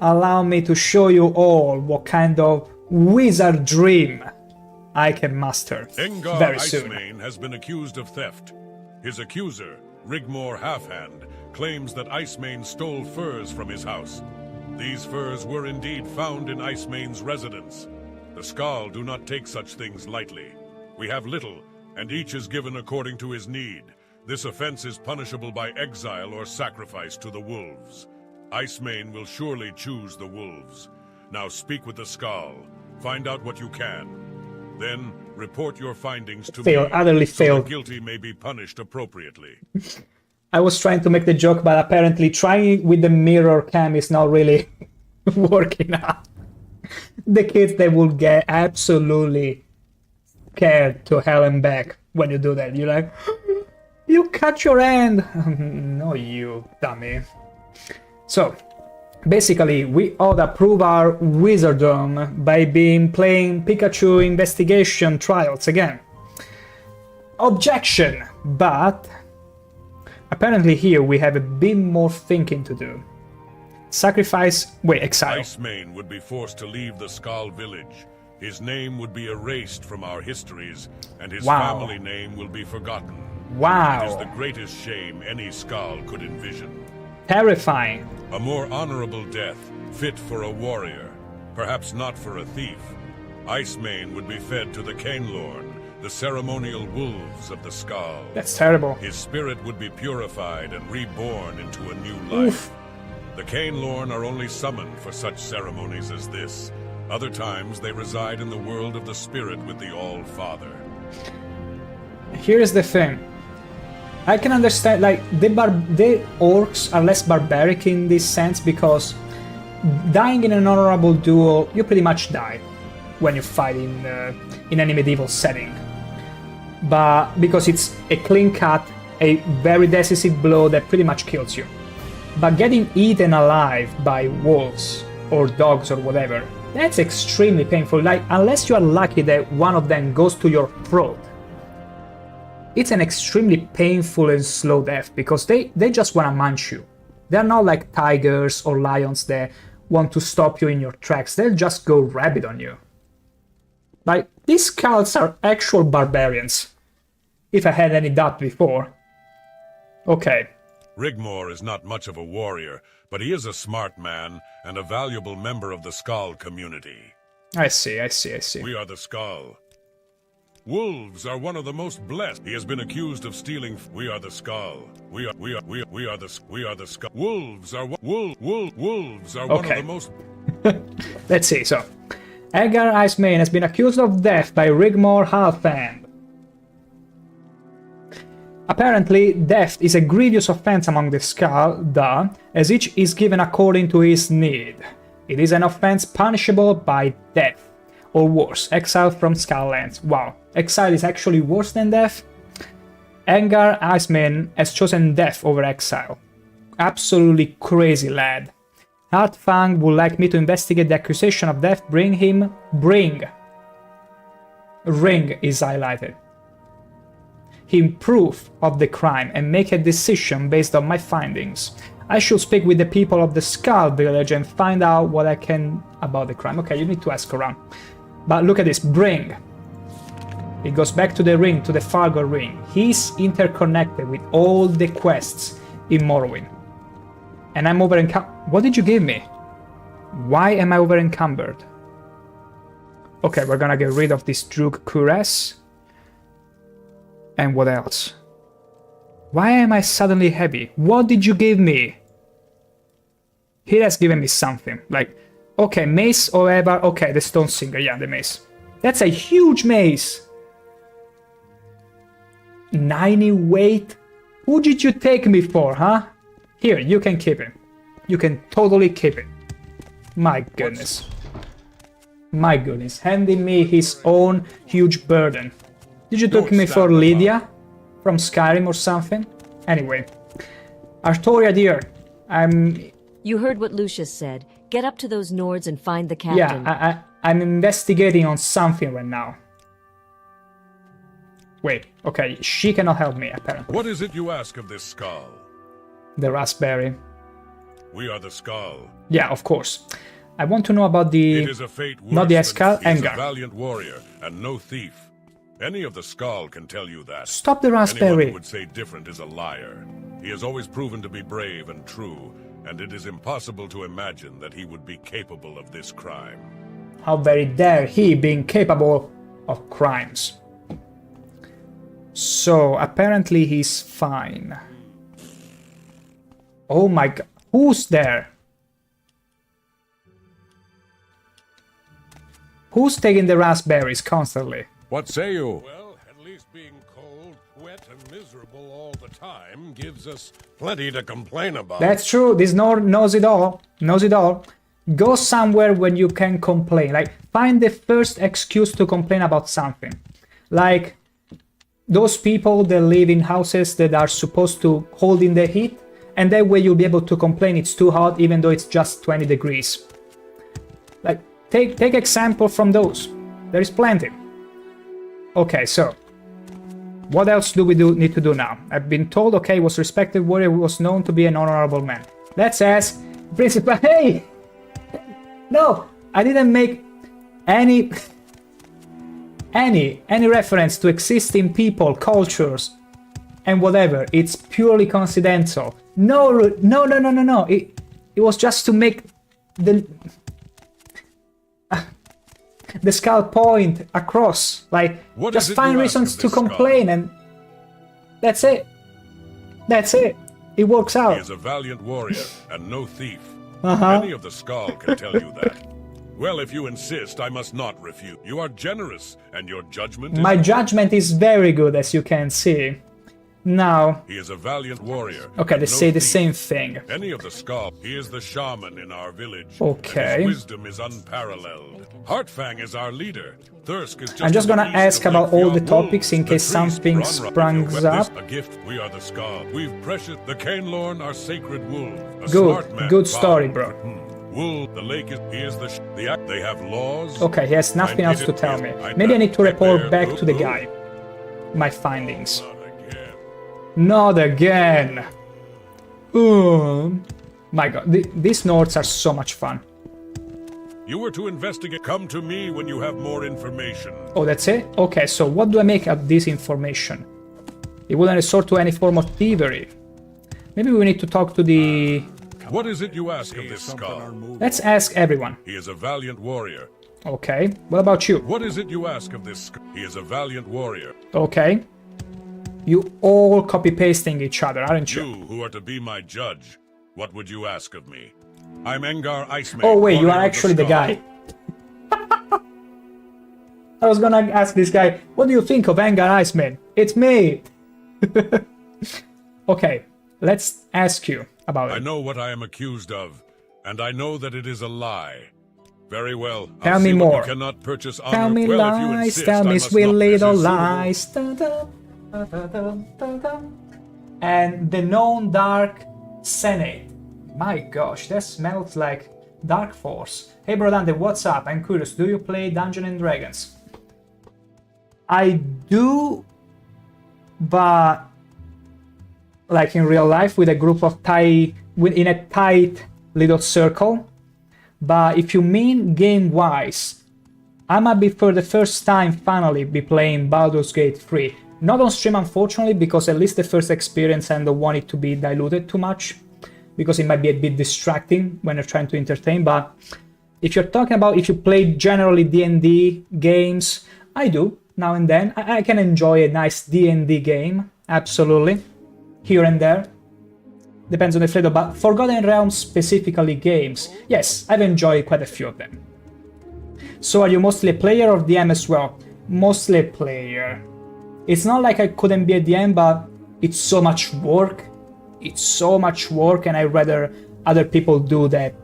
Allow me to show you all what kind of wizard dream I can master Engar very soon. Icemane has been accused of theft. His accuser, Rigmor Halfhand, claims that Icemane stole furs from his house. These furs were indeed found in Icemane's residence. The Skald do not take such things lightly. We have little, and each is given according to his need. This offense is punishable by exile or sacrifice to the wolves. Icemane will surely choose the wolves. Now speak with the Skull. Find out what you can. Then report your findings to Failed, me, utterly so failed. the guilty may be punished appropriately. I was trying to make the joke, but apparently trying with the mirror cam is not really working out. The kids, they will get absolutely scared to hell and back when you do that. You're like, you cut your hand. No, you dummy. So, basically, we ought to prove our wizardom by playing Pikachu investigation trials again. Objection, but apparently here we have a bit more thinking to do. Exile. Icemane would be forced to leave the Skull village. His name would be erased from our histories, and his Wow. family name will be forgotten. It is Wow, the greatest shame any Skull could envision. terrifying. A more honorable death, fit for a warrior. Perhaps not for a thief. Icemane would be fed to the Cainlorn, the ceremonial wolves of the Skull. That's terrible. His spirit would be purified and reborn into a new life. Oof. The Cainlorn are only summoned for such ceremonies as this. Other times they reside in the world of the spirit with the All-Father. Here's the thing. I can understand, like, the orcs are less barbaric in this sense because dying in an honorable duel, you pretty much die when you fight in any medieval setting. But because it's a clean cut, a very decisive blow that pretty much kills you. But getting eaten alive by wolves or dogs or whatever, that's extremely painful. Like, unless you are lucky that one of them goes to your throat, it's an extremely painful and slow death because they just want to munch you. They're not like tigers or lions that want to stop you in your tracks. They'll just go rabid on you. Like, these cults are actual barbarians, if I had any doubt before. Okay. Rigmor is not much of a warrior, but he is a smart man and a valuable member of the Skull community. I see. We are the Skull. Wolves are one of the most blessed. He has been accused of stealing. We are the Skull. We are the Skull. Wolves are wolves are one of the most. Let's see. So, Edgar Icemane has been accused of death by Rigmor Halfhand. Apparently, theft is a grievous offense among the Skull, as each is given according to his need. It is an offense punishable by death, or worse, exile from Skulllands. Wow, exile is actually worse than death? Edgar Icemane has chosen death over exile. Absolutely crazy lad. Halfang would like me to investigate the accusation of death. Ring is highlighted. Him proof of the crime and make a decision based on my findings. I should speak with the people of the Skull village and find out what I can about the crime. Okay, you need to ask around. But look at this, bring. It goes back to the ring, to the Fargo ring. He's interconnected with all the quests in Morrowind. And I'm over-encumbered. What did you give me? Why am I over-encumbered? Okay, we're gonna get rid of this Drug Cuirass. And what else? Why am I suddenly heavy? What did you give me? He has given me something. Like, okay, mace or whatever. Okay, the Stone Singer. Yeah, the mace. That's a huge mace. 90 weight? Who did you take me for, huh? Here, you can keep it. You can totally keep it. My goodness. My goodness. Handing me his own huge burden. Did you take me for Lydia? From Skyrim or something? Anyway. Artoria, dear. You heard what Lucius said. Get up to those Nords and find the captain. Yeah, I'm investigating on something right now. Wait, okay, she cannot help me, apparently. What is it you ask of this Skull? The raspberry. We are the Skull. Yeah, of course. I want to know about the... It is a fate worse not the than Skull, he is Engar. a valiant warrior and no thief. Any of the Skull can tell you that. Stop the raspberry. Anyone who would say different is a liar. He has always proven to be brave and true, and it is impossible to imagine that he would be capable of this crime. How very dare he being capable of crimes. So, apparently he's fine. Oh my god. Who's there? Who's taking the raspberries constantly? What say you? Well, at least being cold, wet, and miserable all the time gives us plenty to complain about. That's true. This Nord knows it all. Knows it all. Go somewhere when you can complain. Like, find the first excuse to complain about something. Like, those people that live in houses that are supposed to hold in the heat, and that way you'll be able to complain it's too hot even though it's just 20 degrees. Like, take example from those. There is plenty. Okay, so what else do we need to do now? I've been told, okay, he was respected warrior, was known to be an honorable man. Let's ask Principal. Hey! No, I didn't make any reference to existing people, cultures, and whatever. It's purely coincidental. No. It was just to make the... the skull point across. Like, What just is it find you ask reasons of to this skull? complain, and that's it. That's it. It works He out. is a valiant warrior and no thief. Uh-huh. Any of the Skull can tell you that. Well, if you insist, I must not refute. You are generous, and your judgment is... My judgment is very good, as you can see. Now, He is a valiant warrior. okay, and they no say the thief. same thing. Any of the Skull, he is the shaman in our village. Okay. And his wisdom is unparalleled. Heartfang is our leader. Thirsk is just I'm just to the gonna east ask of about Lake all the Fjord topics in Wolves. case The priest, something Bronra, springs if you'll wed up. this a gift, we are the Skull. We've precious... The Cainlorn are sacred wolves. A Good, smart man good vowed. story, bro. Wool, the lake is... He is the... They have laws. Okay, he has nothing else to tell me. Maybe I need to report back to the guy. My findings. Not again. Not again. My god, these notes are so much fun. You were to investigate. Come to me when you have more information. Oh, that's it? Okay, so what do I make of this information? It wouldn't resort to any form of thievery. Maybe we need to talk to the... What is it you ask of this Skull? Let's ask everyone. He is a valiant warrior. Okay, what about you? What is it you ask of this Skull? He is a valiant warrior. Okay. You all copy-pasting each other, aren't you? You, who are to be my judge, what would you ask of me? I'm Engar Iceman. Oh wait, you warrior are of actually the Skull. guy. I was gonna ask this guy, what do you think of Engar Iceman? It's me! Okay, let's ask you about I it. know what I am accused of, and I know that it is a lie. Very well. I'll Tell me see what more. You cannot purchase honor. Tell me well, if you lies, insist, tell I me must sweet not little presume. lies. Da, da, da, da, da, da, da. And the known dark Senate. My gosh, that smells like Dark Force. Hey Brodante, what's up? I'm curious, do you play Dungeons and Dragons? I do, but like in real life with a group of in a tight little circle. But if you mean game-wise, I might be for the first time finally be playing Baldur's Gate 3. Not on stream unfortunately, because at least the first experience I don't want it to be diluted too much, because it might be a bit distracting when you're trying to entertain. But if you're talking about if you play generally D&D games, I do now and then. I can enjoy a nice D&D game, absolutely, here and there. Depends on the flavor, but Forgotten Realms specifically games, yes, I've enjoyed quite a few of them. So are you mostly a player or DM as well? Mostly a player. It's not like I couldn't be a DM, but it's so much work. It's so much work, and I'd rather other people do that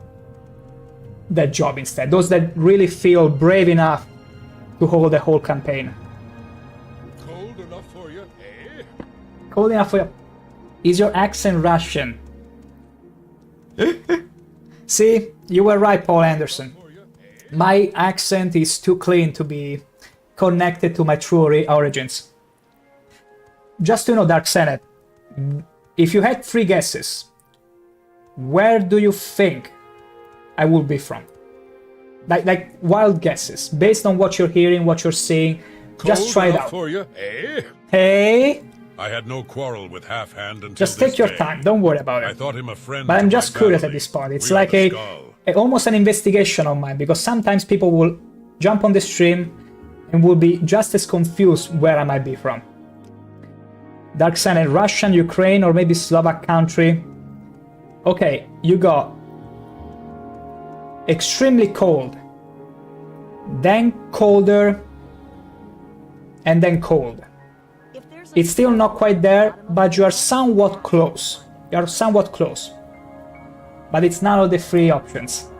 job instead. Those that really feel brave enough to hold the whole campaign. Cold enough for you, eh? Cold enough for you. Is your accent Russian? See, you were right, Paul Anderson. My accent is too clean to be connected to my true origins. Just to know, Dark Senate, if you had 3 guesses, where do you think I would be from? Like wild guesses, based on what you're hearing, what you're seeing. Just try it enough out. for you, eh? Hey, I had no quarrel with Half Hand until just this take your day. time. Don't worry about I it. thought him a friend. But I'm to just my curious at family. this point. It's We are like the Skull. almost an investigation of mine, because sometimes people will jump on the stream and will be just as confused where I might be from. Dark Senate, Russian, Ukraine, or maybe Slovak country. Okay, you got extremely cold, then colder, and then cold. It's still not quite there, but you are somewhat close. You are somewhat close. But it's none of the 3 options.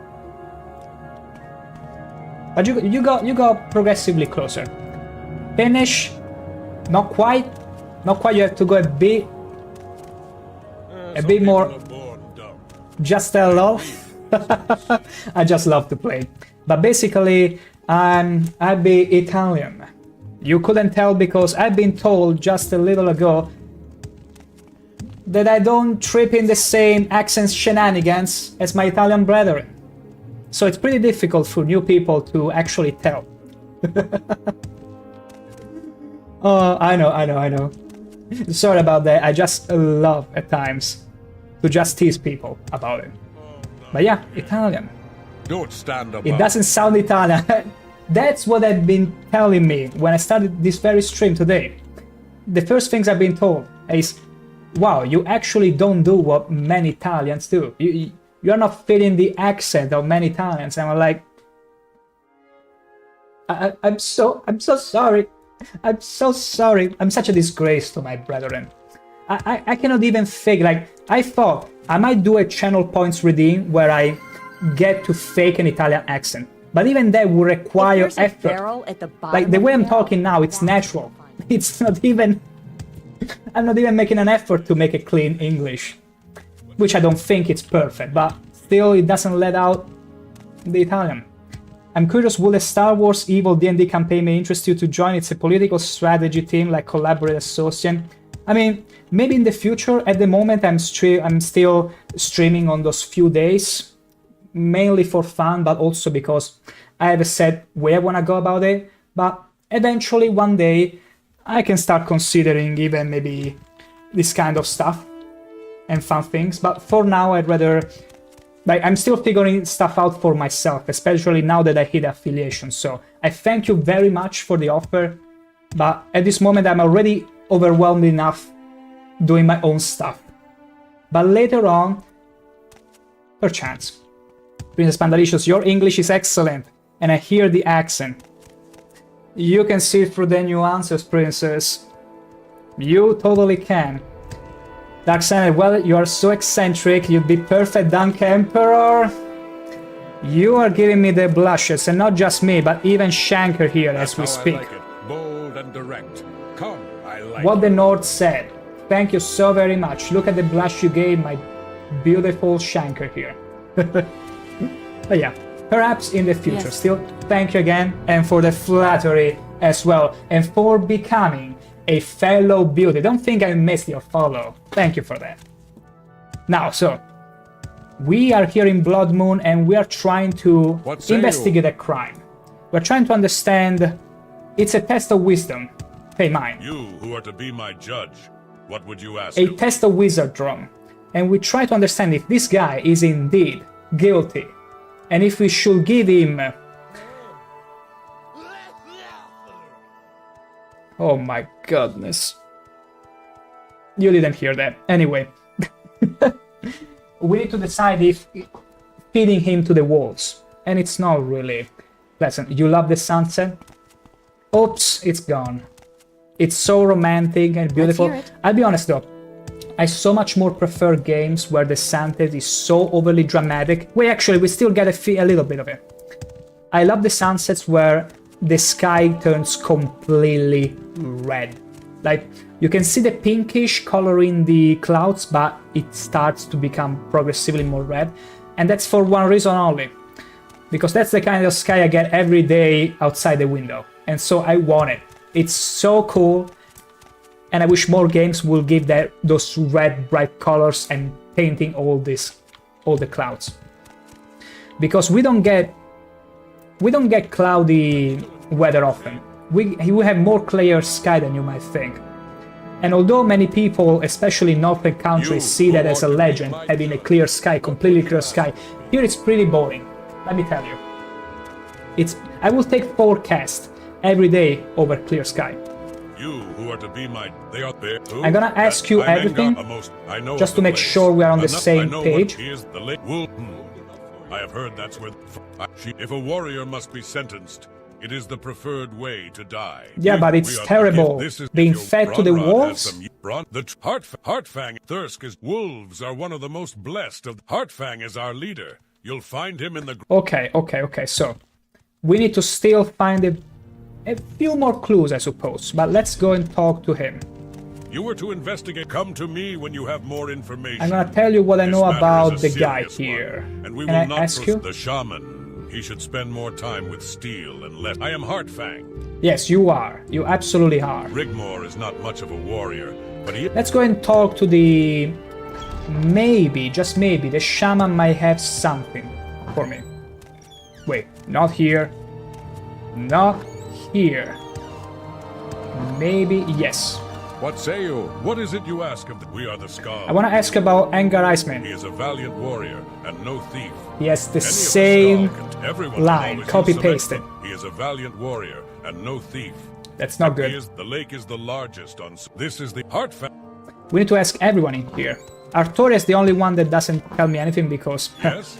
But you got progressively closer. Finish, not quite. Not quite. You have to go a bit more. Just a lot. I just love to play. But basically, I'd be Italian. You couldn't tell because I've been told just a little ago that I don't trip in the same accent shenanigans as my Italian brethren. So it's pretty difficult for new people to actually tell. Oh, I know. Sorry about that. I just love at times to just tease people about it. But yeah, Italian. Don't stand up. It doesn't sound Italian. That's what I've been telling me when I started this very stream today. The first things I've been told is, wow, you actually don't do what many Italians do. You're not fitting the accent of many Italians. And I'm like, I'm so sorry. I'm so sorry. I'm such a disgrace to my brethren. I cannot even fake, like, I thought I might do a channel points redeem where I get to fake an Italian accent. But even that would require effort. Like, the way I'm talking now, it's natural. It's not even... I'm not even making an effort to make a clean English. Which I don't think it's perfect, but still it doesn't let out the Italian. I'm curious, will a Star Wars Evil D&D campaign may interest you to join? It's a political strategy team, like Collaborate Associate. I mean, maybe in the future. At the moment, I'm still streaming on those few days, mainly for fun, but also because I have a set way I want to go about it. But eventually, one day, I can start considering even maybe this kind of stuff and fun things. But for now, I'd rather... Like, I'm still figuring stuff out for myself, especially now that I hit affiliation. So I thank you very much for the offer, but at this moment I'm already overwhelmed enough doing my own stuff. But later on, perchance. Princess Pandalicious, your English is excellent, and I hear the accent. You can see through the nuances, Princess. You totally can. Darkseid, well, you are so eccentric, you'd be perfect Dunk Emperor. You are giving me the blushes, and not just me, but even ShankH-ER here as we speak. I like it. Bold and direct. Come, I like what it. the North said. Thank you so very much. Look at the blush you gave my beautiful ShankH-ER here. But yeah, perhaps in the future. Yes. Still, thank you again, and for the flattery as well, and for becoming a fellow beauty. Don't think I missed your follow. Thank you for that. Now, so, we are here in Bloodmoon and we are trying to investigate a crime. We're trying to understand... It's a test of wisdom. Hey, mine. You who are to be my judge, what would you ask A him? test of wizardry. And we try to understand if this guy is indeed guilty. And if we should give him... Oh my goodness. You didn't hear that. Anyway. We need to decide if feeding him to the wolves. And it's not really pleasant. You love the sunset? Oops, it's gone. It's so romantic and beautiful. Let's hear it. I'll be honest though. I so much more prefer games where the sunset is so overly dramatic. We still get a little bit of it. I love the sunsets where the sky turns completely red. Like, you can see the pinkish color in the clouds, but it starts to become progressively more red. And that's for one reason only. Because that's the kind of sky I get every day outside the window. And so I want it. It's so cool. And I wish more games will give those red, bright colors and painting all the clouds. Because we don't get cloudy weather often. We have more clear sky than you might think. And although many people, especially in northern countries, see that as a legend, having a clear sky, completely clear sky, here it's pretty boring. Let me tell you. I will take forecast every day over clear sky. You who are to be my... They are there. Who? I'm gonna ask you everything, just to make sure we are on the same page. I have heard that's where... If a warrior must be sentenced, it is the preferred way to die. Yeah, but it's terrible, being fed to the wolves. The Heartfang Thirsk is... Wolves are one of the most blessed of... Heartfang is our leader. You'll find him in the... Okay, so... We need to still find a few more clues, I suppose, but let's go and talk to him. You were to investigate. Come to me when you have more information. I'm gonna tell you what I know about the guy serious here. one, and we Can will I not ask you? The shaman. He should spend more time with steel and less. I am Heartfang. Yes, you are. You absolutely are. Rigmor is not much of a warrior, but he... Let's go and talk to the... Maybe, just maybe, the shaman might have something for me. Wait, not here. Not here. Maybe, yes. What say you? What is it you ask of the... We are the Skull. I want to ask about Angar Iceman. He is a valiant warrior and no thief. He has the Any of same Skull everyone can line, always copy-pasted. select them. He is a valiant warrior and no thief. That's not good. The lake is the largest on... This is the heart... We need to ask everyone in here. Artoria is the only one that doesn't tell me anything because... Yes?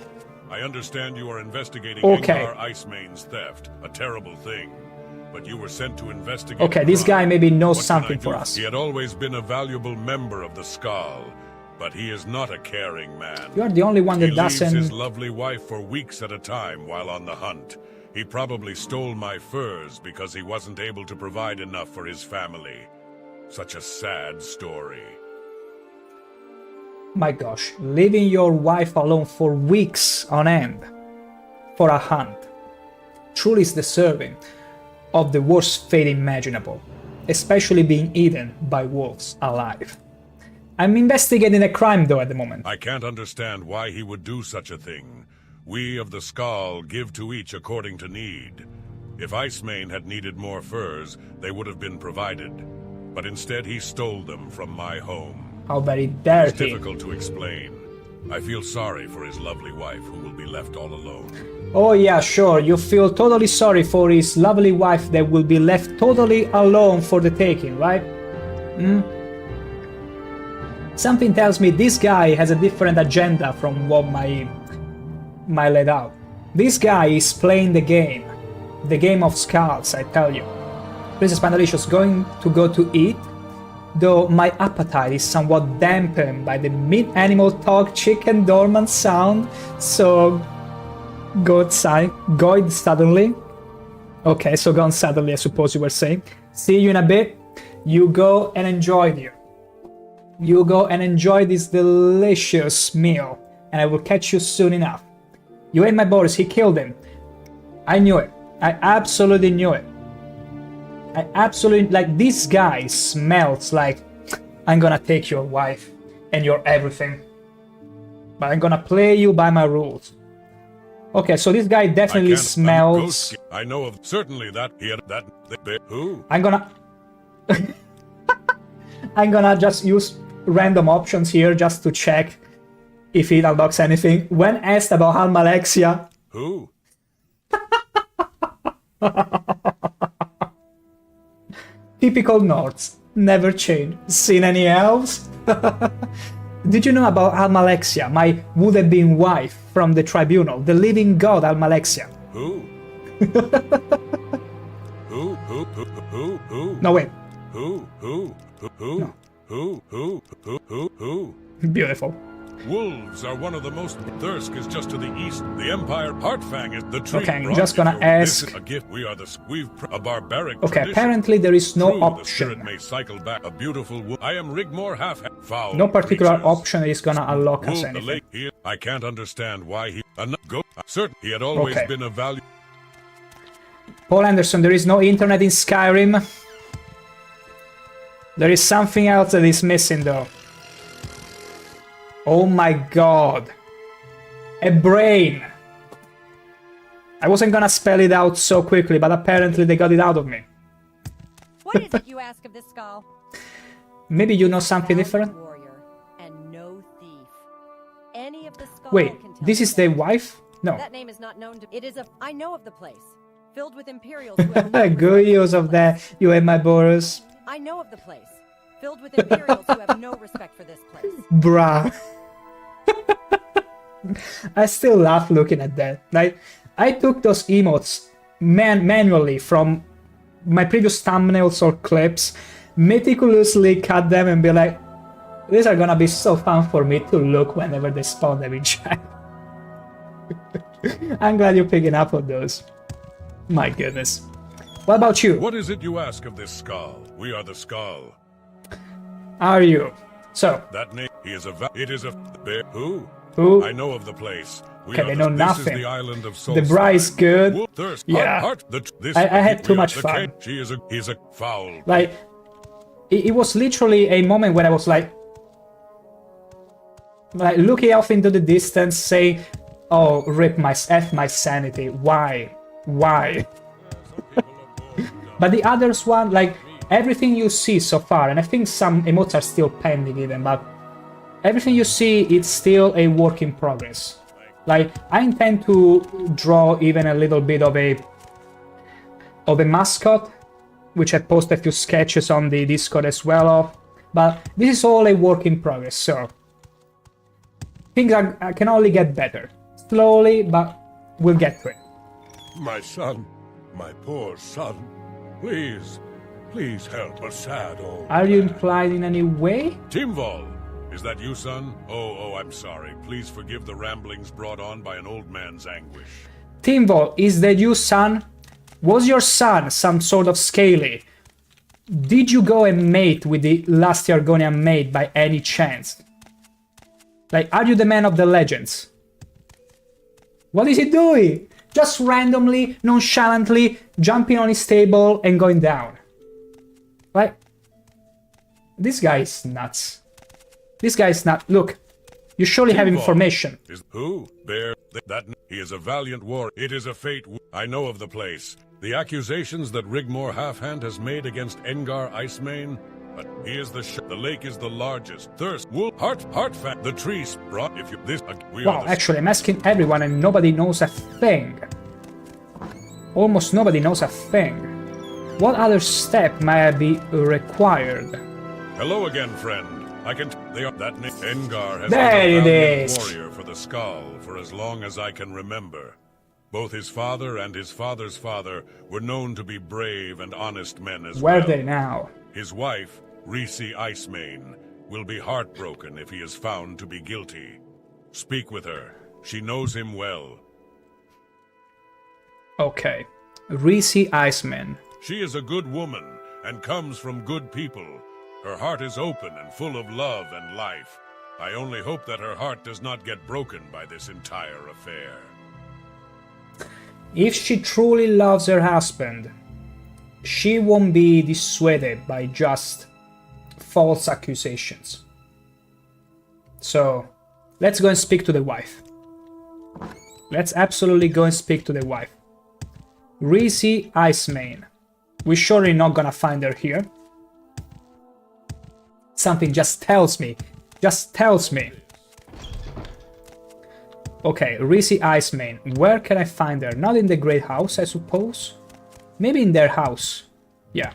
I understand you are investigating Okay. Angar Icemane's theft. A terrible thing. But you were sent to investigate... Okay, the this guy crime. maybe knows What can something I for do? us. He had always been a valuable member of the Skull, but he is not a caring man. You are the only one He that leaves his doesn't... lovely wife for weeks at a time while on the hunt. He probably stole my furs because he wasn't able to provide enough for his family. Such a sad story. My gosh, leaving your wife alone for weeks on end for a hunt truly is deserving of the worst fate imaginable, especially being eaten by wolves alive. I'm investigating a crime though at the moment. I can't understand why he would do such a thing. We of the Skull give to each according to need. If Icemane had needed more furs, they would have been provided. But instead he stole them from my home. How very It's dirty. difficult to explain. I feel sorry for his lovely wife who will be left all alone. Oh yeah, sure, you feel totally sorry for his lovely wife that will be left totally alone for the taking, right? Something tells me this guy has a different agenda from what my laid out. This guy is playing the game of skulls, I tell you. Princess Pandalicious going to go to eat, though my appetite is somewhat dampened by the meat animal talk chicken dormant sound, so go outside, go suddenly. Okay, so gone suddenly, I suppose you were saying. See you in a bit. You go and enjoy it. You go and enjoy this delicious meal, and I will catch you soon enough. You ate my Boris, he killed him. I knew it. I absolutely knew it. I absolutely, like, this guy smells like, I'm gonna take your wife and your everything, but I'm gonna play you by my rules. Okay, so this guy definitely smells... I know of certainly that he had that... Who? I'm gonna... I'm gonna just use random options here just to check if it unlocks anything. When asked about Almalexia... Who? Typical Nords, never change. Seen any elves? Did you know about Almalexia, my would-have-been wife from the tribunal, the living god Almalexia? Who? Who? No, wait. Who? Who? Beautiful. Wolves are one of the most... Thirsk is just to the east. The Empire Heartfang is the tree. Okay, I'm just gonna ask... This is a gift. We are the... We've a barbaric Okay, tradition. apparently there is no True, the spirit option. may cycle back a beautiful wolf. I am Rigmore foul. No particular creatures. option is gonna unlock us Wolf, the anything. lake here. I can't understand why he... Go. Certain. He had always Okay. been a value... Paul Anderson, there is no internet in Skyrim. There is something else that is missing though. Oh my god. A brain. I wasn't gonna spell it out so quickly, but apparently they got it out of me. What is it you ask of this Skull? Maybe you know something different? Warrior and no thief. Any of the Skull Wait, can tell this you is the that. wife? No. That name is not known to... It is a... I know of the place. Filled with Imperials who have no Good respect use for of this that, place. you and my Boris. I know of the place. Filled with Imperials who have no respect for this place. Bruh. I still laugh looking at that. Like, I took those emotes manually from my previous thumbnails or clips, meticulously cut them and be like, these are gonna be so fun for me to look whenever they spawn them in chat. I'm glad you're picking up on those. My goodness. What about you? What is it you ask of this Skull? We are the Skull. Are you? So, That name, he is a... It is a... Bear. Who? who? I know of the place. We Okay, are they the, know this nothing. is the island of The bride's Solstheim. good. Wolf, thirst, Yeah. this, I had too we are much the fun. king. She is a... He's a foul. Like, it was literally a moment when I was like looking off into the distance, saying, "Oh, rip my my sanity. Why? But the others one, like, everything you see so far, and I think some emotes are still pending even, but everything you see, it's still a work in progress. Like, I intend to draw even a little bit of a mascot, which I post a few sketches on the Discord as well of, but this is all a work in progress, so things can only get better. Slowly, but we'll get to it. My son, my poor son. Please, please help a sad old Are you man. implied in any way? Timval, is that you, son? Oh, I'm sorry. Please forgive the ramblings brought on by an old man's anguish. Timval, is that you, son? Was your son some sort of scaly? Did you go and mate with the last Argonian maid by any chance? Like, are you the man of the legends? What is he doing? Just randomly, nonchalantly, jumping on his table and going down. Like, this guy is nuts. This guy is nuts. Look, you surely have information. Who? Bear? He is a valiant war. It is a fate. I know of the place. The accusations that Rigmor Halfhand has made against Engar Icemane, but he is the lake is the largest. Thirst, wool, heart fat. The trees brought. If you this, wow. Actually, I'm asking everyone, and nobody knows a thing. Almost nobody knows a thing. What other step might be required? Hello again, friend. I can. They are that name. Engar has There been a it valiant is. warrior for the Skull for as long as I can remember. Both his father and his father's father were known to be brave and honest men as Where well. are they now? His wife, Risi Icemane, will be heartbroken if he is found to be guilty. Speak with her. She knows him well. Okay. Risi Iceman. She is a good woman and comes from good people. Her heart is open and full of love and life. I only hope that her heart does not get broken by this entire affair. If she truly loves her husband, she won't be dissuaded by just false accusations. So, let's go and speak to the wife. Let's absolutely go and speak to the wife. Risi Icemane. We're surely not gonna find her here. Something just tells me. Just tells me. Okay, Risi Icemane. Where can I find her? Not in the Great House, I suppose? Maybe in their house. Yeah.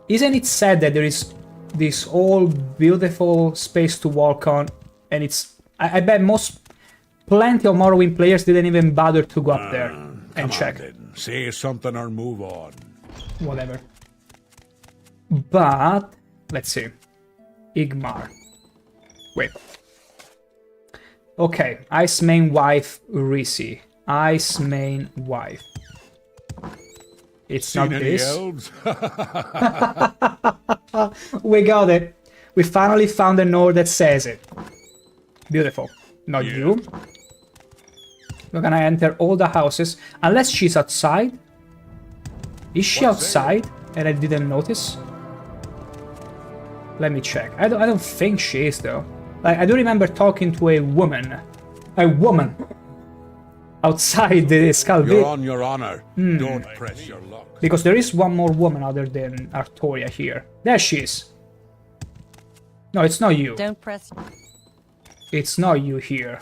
Isn't it sad that there is this whole beautiful space to walk on, and it's... I bet plenty of Morrowind players didn't even bother to go up there and check. Say something or move on. Whatever. But... let's see. Igmar. Wait. Okay, Icemane wife Risi. Icemane wife. It's not this. Elves? We got it. We finally found a note that says it. Beautiful. Not you. We're gonna enter all the houses. Unless she's outside. Is she outside? And I didn't notice? Let me check. I don't think she is though. Like, I do remember talking to a woman. Outside the Skull. You're on your honor. Don't press your luck. Because there is one more woman other than Artoria here. There she is. No, it's not you. Don't press. It's not you here.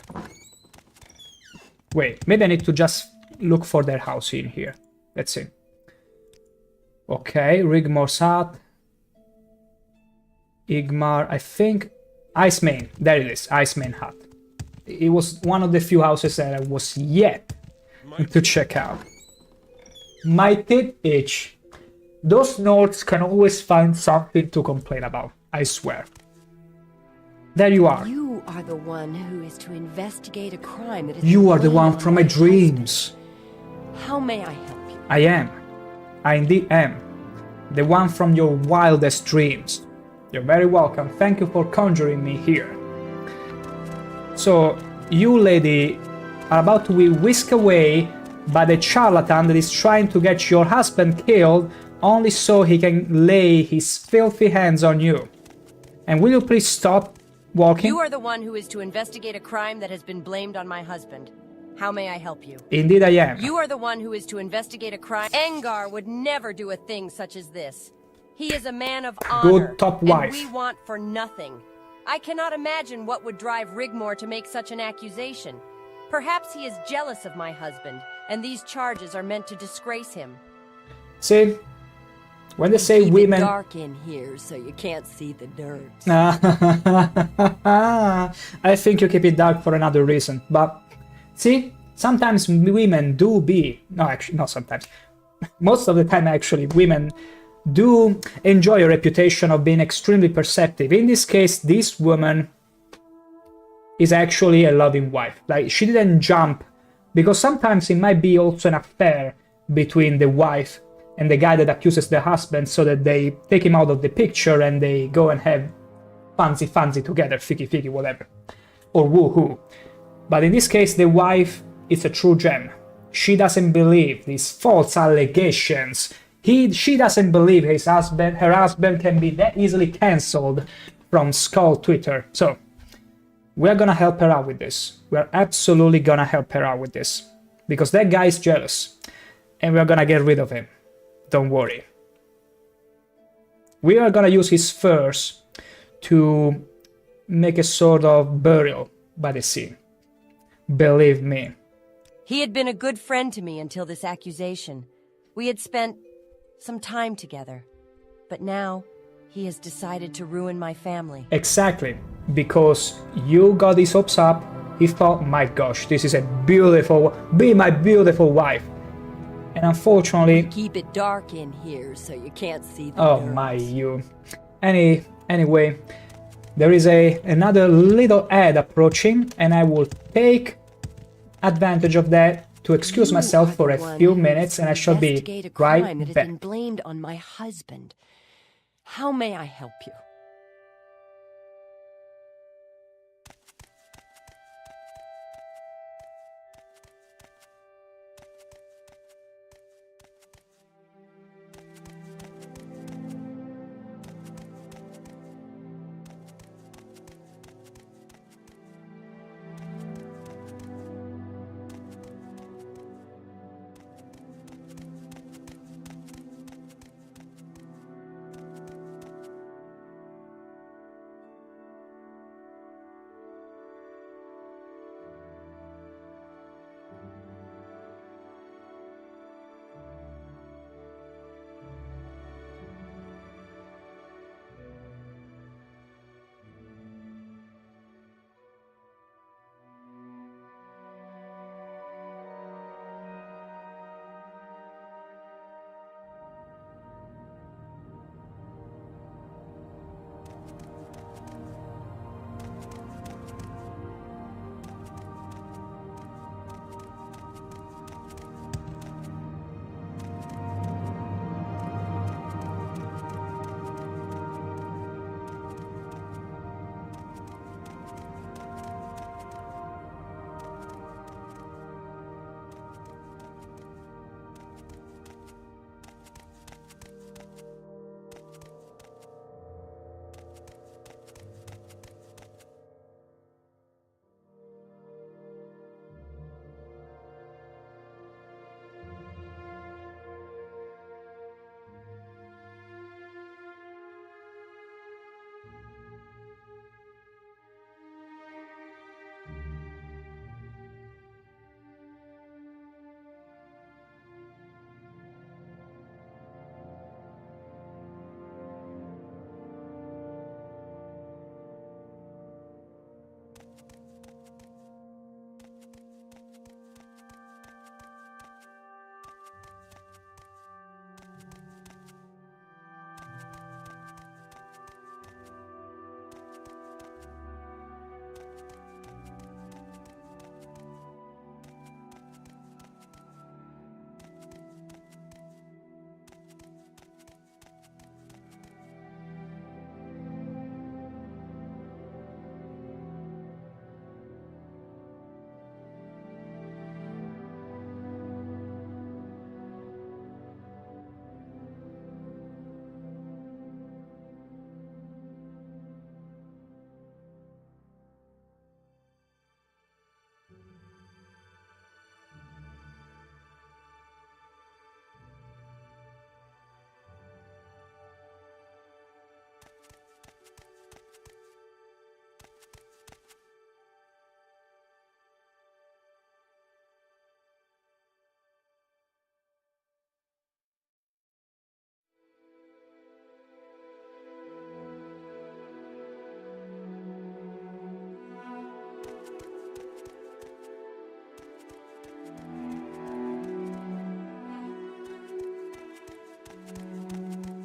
Wait, maybe I need to just look for their house in here. Let's see. Okay, Rigmor's hut. Igmar, I think... Icemane, there it is, Icemane hut. It was one of the few houses that I was yet to check out. My tip itch. Those Nords can always find something to complain about, I swear. There you are. You are the one who is to investigate a crime that is... You are the one from my dreams. How may I help you? I am. I indeed am. The one from your wildest dreams. You're very welcome. Thank you for conjuring me here. So, you, lady, are about to be whisked away by the charlatan that is trying to get your husband killed only so he can lay his filthy hands on you. And will you please stop walking? You are the one who is to investigate a crime that has been blamed on my husband. How may I help you? Indeed I am. You are the one who is to investigate a crime. Engar would never do a thing such as this. He is a man of honor, Good top and wife. we want for nothing. I cannot imagine what would drive Rigmore to make such an accusation. Perhaps he is jealous of my husband, and these charges are meant to disgrace him. See, when they say Keep women... it dark in here so you can't see the nerds. I think you keep it dark for another reason, but see, sometimes women do be... No, actually, not sometimes. Most of the time, actually, women do enjoy a reputation of being extremely perceptive. In this case, this woman is actually a loving wife. Like, she didn't jump, because sometimes it might be also an affair between the wife and the guy that accuses the husband, so that they take him out of the picture and they go and have fancy together, ficky, whatever, or woohoo. But in this case, the wife is a true gem. She doesn't believe these false allegations. She doesn't believe her husband can be that easily cancelled from Skull Twitter. So we're gonna help her out with this. We're absolutely gonna help her out with this, because that guy is jealous, and we're gonna get rid of him. Don't worry. We are gonna use his furs to make a sort of burial by the sea. Believe me. He had been a good friend to me until this accusation. We had spent some time together. But now, he has decided to ruin my family. Exactly. Because you got his hopes up, he thought, my gosh, this is a beautiful... Be my beautiful wife. And unfortunately... Keep it dark in here so you can't see the Oh nerds. my, you. Anyway, there is another little ad approaching, and I will take advantage of that to excuse myself for a few minutes, and I shall be investigate a crime that right has back. been blamed on my husband. How may I help you?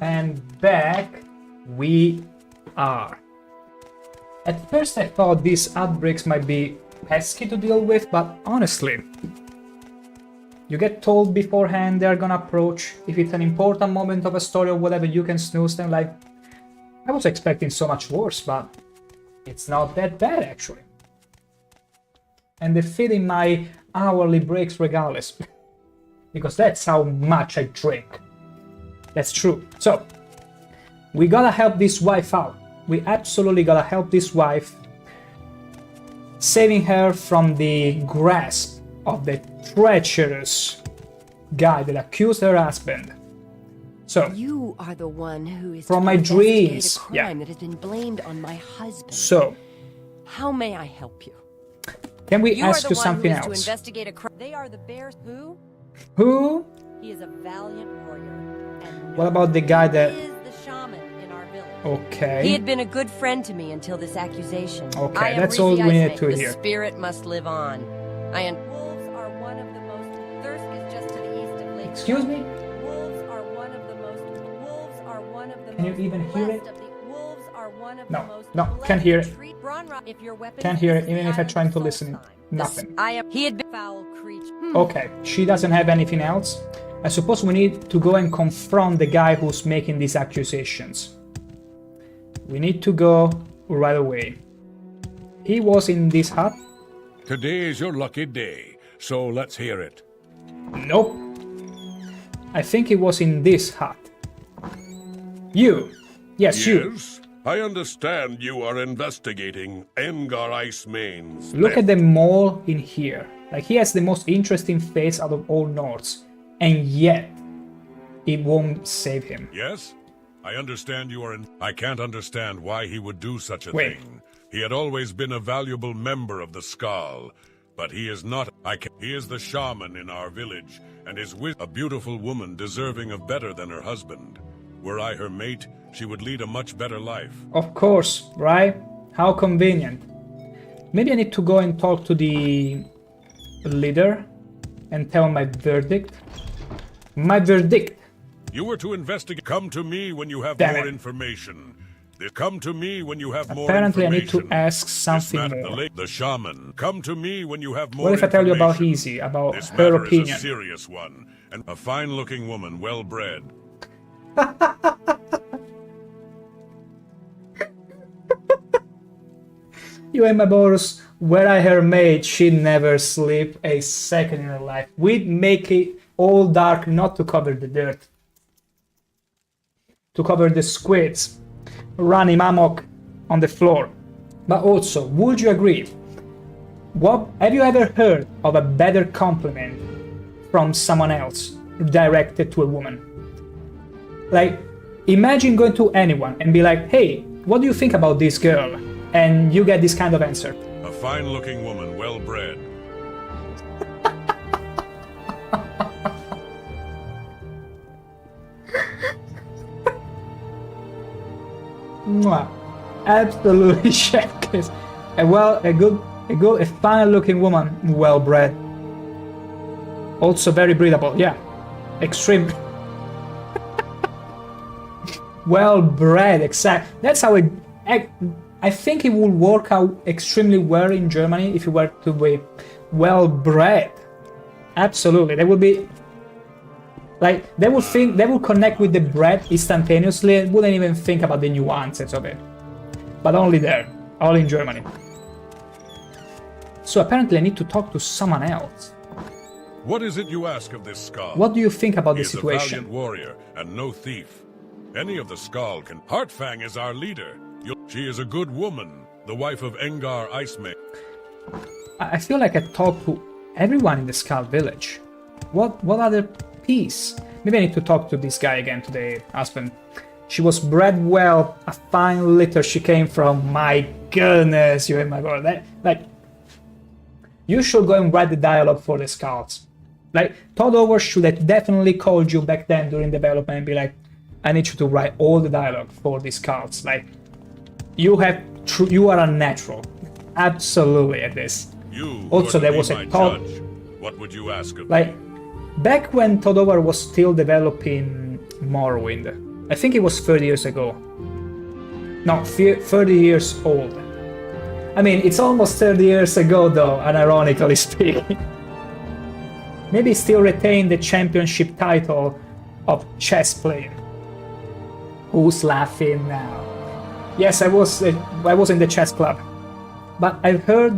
And back we are. At first I thought these outbreaks might be pesky to deal with, but honestly, you get told beforehand they're gonna approach. If it's an important moment of a story or whatever, you can snooze them. Like, I was expecting so much worse, but it's not that bad actually. And they fit in my hourly breaks regardless, because that's how much I drink. That's true. So, we gotta help this wife out. We absolutely gotta help this wife, saving her from the grasp of the treacherous guy that accused her husband. So, You are the one who is from to my investigate dreams, a crime yeah. that has been blamed on my husband. So, How may I help you? can we You ask are you the one something who is to else? investigate a crime. They are the bears. Who? Who? He is a valiant warrior. And What about the guy that... He is the shaman in our village. He Okay. had been a good friend to me until this accusation. Okay, I am that's all Reezy we need Iceman. to the hear. spirit must live on. Wolves are one of the most. Thirsk is just to the east of Lake. Excuse me? Wolves are one of the most. Wolves are one of the Can you most even hear blessed it? of the. Wolves are one of No, the most. no, blessed can't hear it. If your weapon Can't hear it, is even the if I Island try of to listen. Solstheim. Nothing. I am. He had been foul creature. Okay, she doesn't have anything else. I suppose we need to go and confront the guy who's making these accusations. We need to go right away. He was in this hut? Today is your lucky day, so let's hear it. Nope. I think he was in this hut. You. Yes, you. Yes, I understand you are investigating Engar Icemane's Look at the mole in here. Like, he has the most interesting face out of all Nords. And yet, it won't save him. Yes? I understand you are in... I can't understand why he would do such a Wait. thing. He had always been a valuable member of the Skal, but he is not... He is the shaman in our village, and is with a beautiful woman deserving of better than her husband. Were I her mate, she would lead a much better life. Of course, right? How convenient. Maybe I need to go and talk to the leader and tell my verdict. My verdict. You were to investigate. Come to me when you have Damn more it. information. Come to me when you have more Apparently I information. need to ask This something matter- more. the shaman. Come to me when you have more What if I tell you about information. Hihihi, about This her matter opinion? is a serious one, and a fine-looking woman, well-bred. You and my boss, were I her maid, she'd never sleep a second in her life. We'd make it all dark not to cover the dirt. To cover the squids running amok on the floor. But also, would you agree? What have you ever heard of a better compliment from someone else directed to a woman? Like, imagine going to anyone and be like, hey, what do you think about this girl? And you get this kind of answer. A fine-looking woman, well-bred. Mwah. Absolutely chef kiss. A fine-looking woman, well-bred. Also very breathable, yeah. Extreme. Well-bred, exact. That's how it. I think it would work out extremely well in Germany if you were to be well-bred. Absolutely, they would be. Like, they would connect with the bread instantaneously and wouldn't even think about the nuances of it. But only there, all in Germany. So apparently I need to talk to someone else. What is it you ask of this Skal? What do you think about He the is a valiant situation? warrior and no thief. Any of the Skal can... Heartfang is our leader. She is a good woman, the wife of Engar Icemane. I feel like I talked to everyone in the Skull village. What other piece? Maybe I need to talk to this guy again today, husband. She was bred well, a fine litter she came from. My goodness, you and my brother. Like, you should go and write the dialogue for the Scouts. Like, Todd Howard should have definitely called you back then during development and be like, I need you to write all the dialogue for the Scouts. Like, you are a natural. Absolutely at this. You Also, were to there be was my a thought. judge. What would you ask of Like, me? back when Todd Howard was still developing Morrowind, I think it was 30 years ago. No, 30 years old. I mean, it's almost 30 years ago though, unironically speaking. Maybe still retain the championship title of chess player. Who's laughing now? Yes, I was in the chess club. But I've heard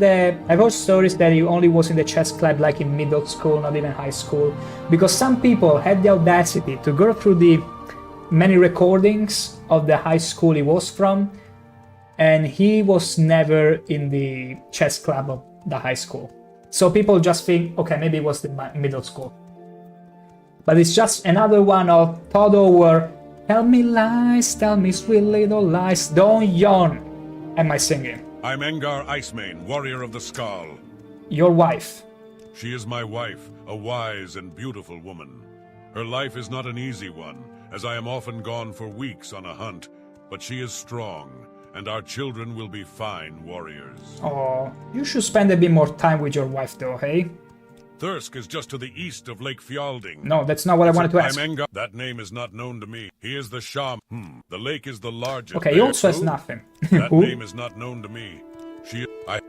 stories that he only was in the chess club like in middle school, not even high school, because some people had the audacity to go through the many recordings of the high school he was from, and he was never in the chess club of the high school. So people just think, okay, maybe it was the middle school. But it's just another one of thought over, tell me sweet little lies, don't yawn. Am I singing? I'm Engar Icemane, warrior of the Skull. Your wife. She is my wife, a wise and beautiful woman. Her life is not an easy one, as I am often gone for weeks on a hunt, but she is strong, and our children will be fine warriors. Oh, you should spend a bit more time with your wife though, hey? Thirsk is just to the east of Lake Fjalding. No, that's not what I wanted to ask. I'm Engar. That name is not known to me. He is the shaman. The lake is the largest. Okay, he also has nothing. That name is not known to me.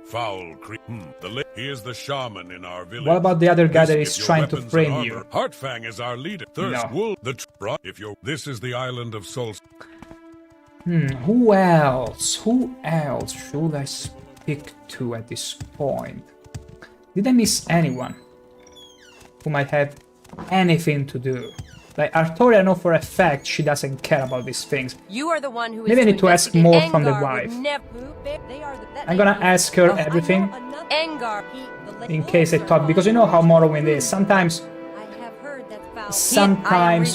Foul creep. The lake. He is the shaman in our village. What about the other guy that is trying to frame you? Heartfang is our leader. Thirsk, Wool, This is the island of souls. Who else? Who else should I speak to at this point? Did I miss anyone who might have anything to do? Like Artoria, I know for a fact she doesn't care about these things. You are the one who Maybe I need to ask more from the Engar wife. would I'm gonna ask her everything Engar. in case I talk, because you know how Morrowind is. Sometimes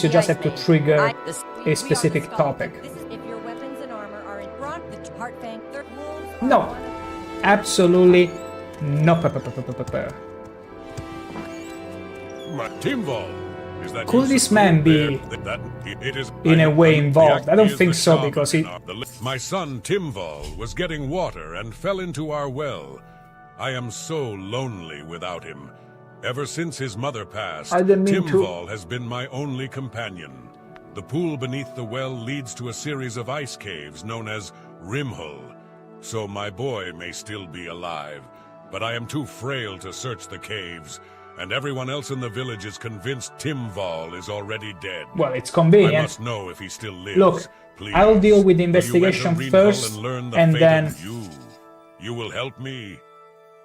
you just have to trigger a specific topic. No, absolutely no. Timval. Could this man be in a way involved? I don't think so, because he... My son Timval was getting water and fell into our well. I am so lonely without him. Ever since his mother passed, Timval has been my only companion. The pool beneath the well leads to a series of ice caves known as Rimhull. So my boy may still be alive, but I am too frail to search the caves, and everyone else in the village is convinced Timval is already dead. Well, it's convenient. I must know if he still lives. Look, please. I'll deal with the investigation first, and then... You will help me?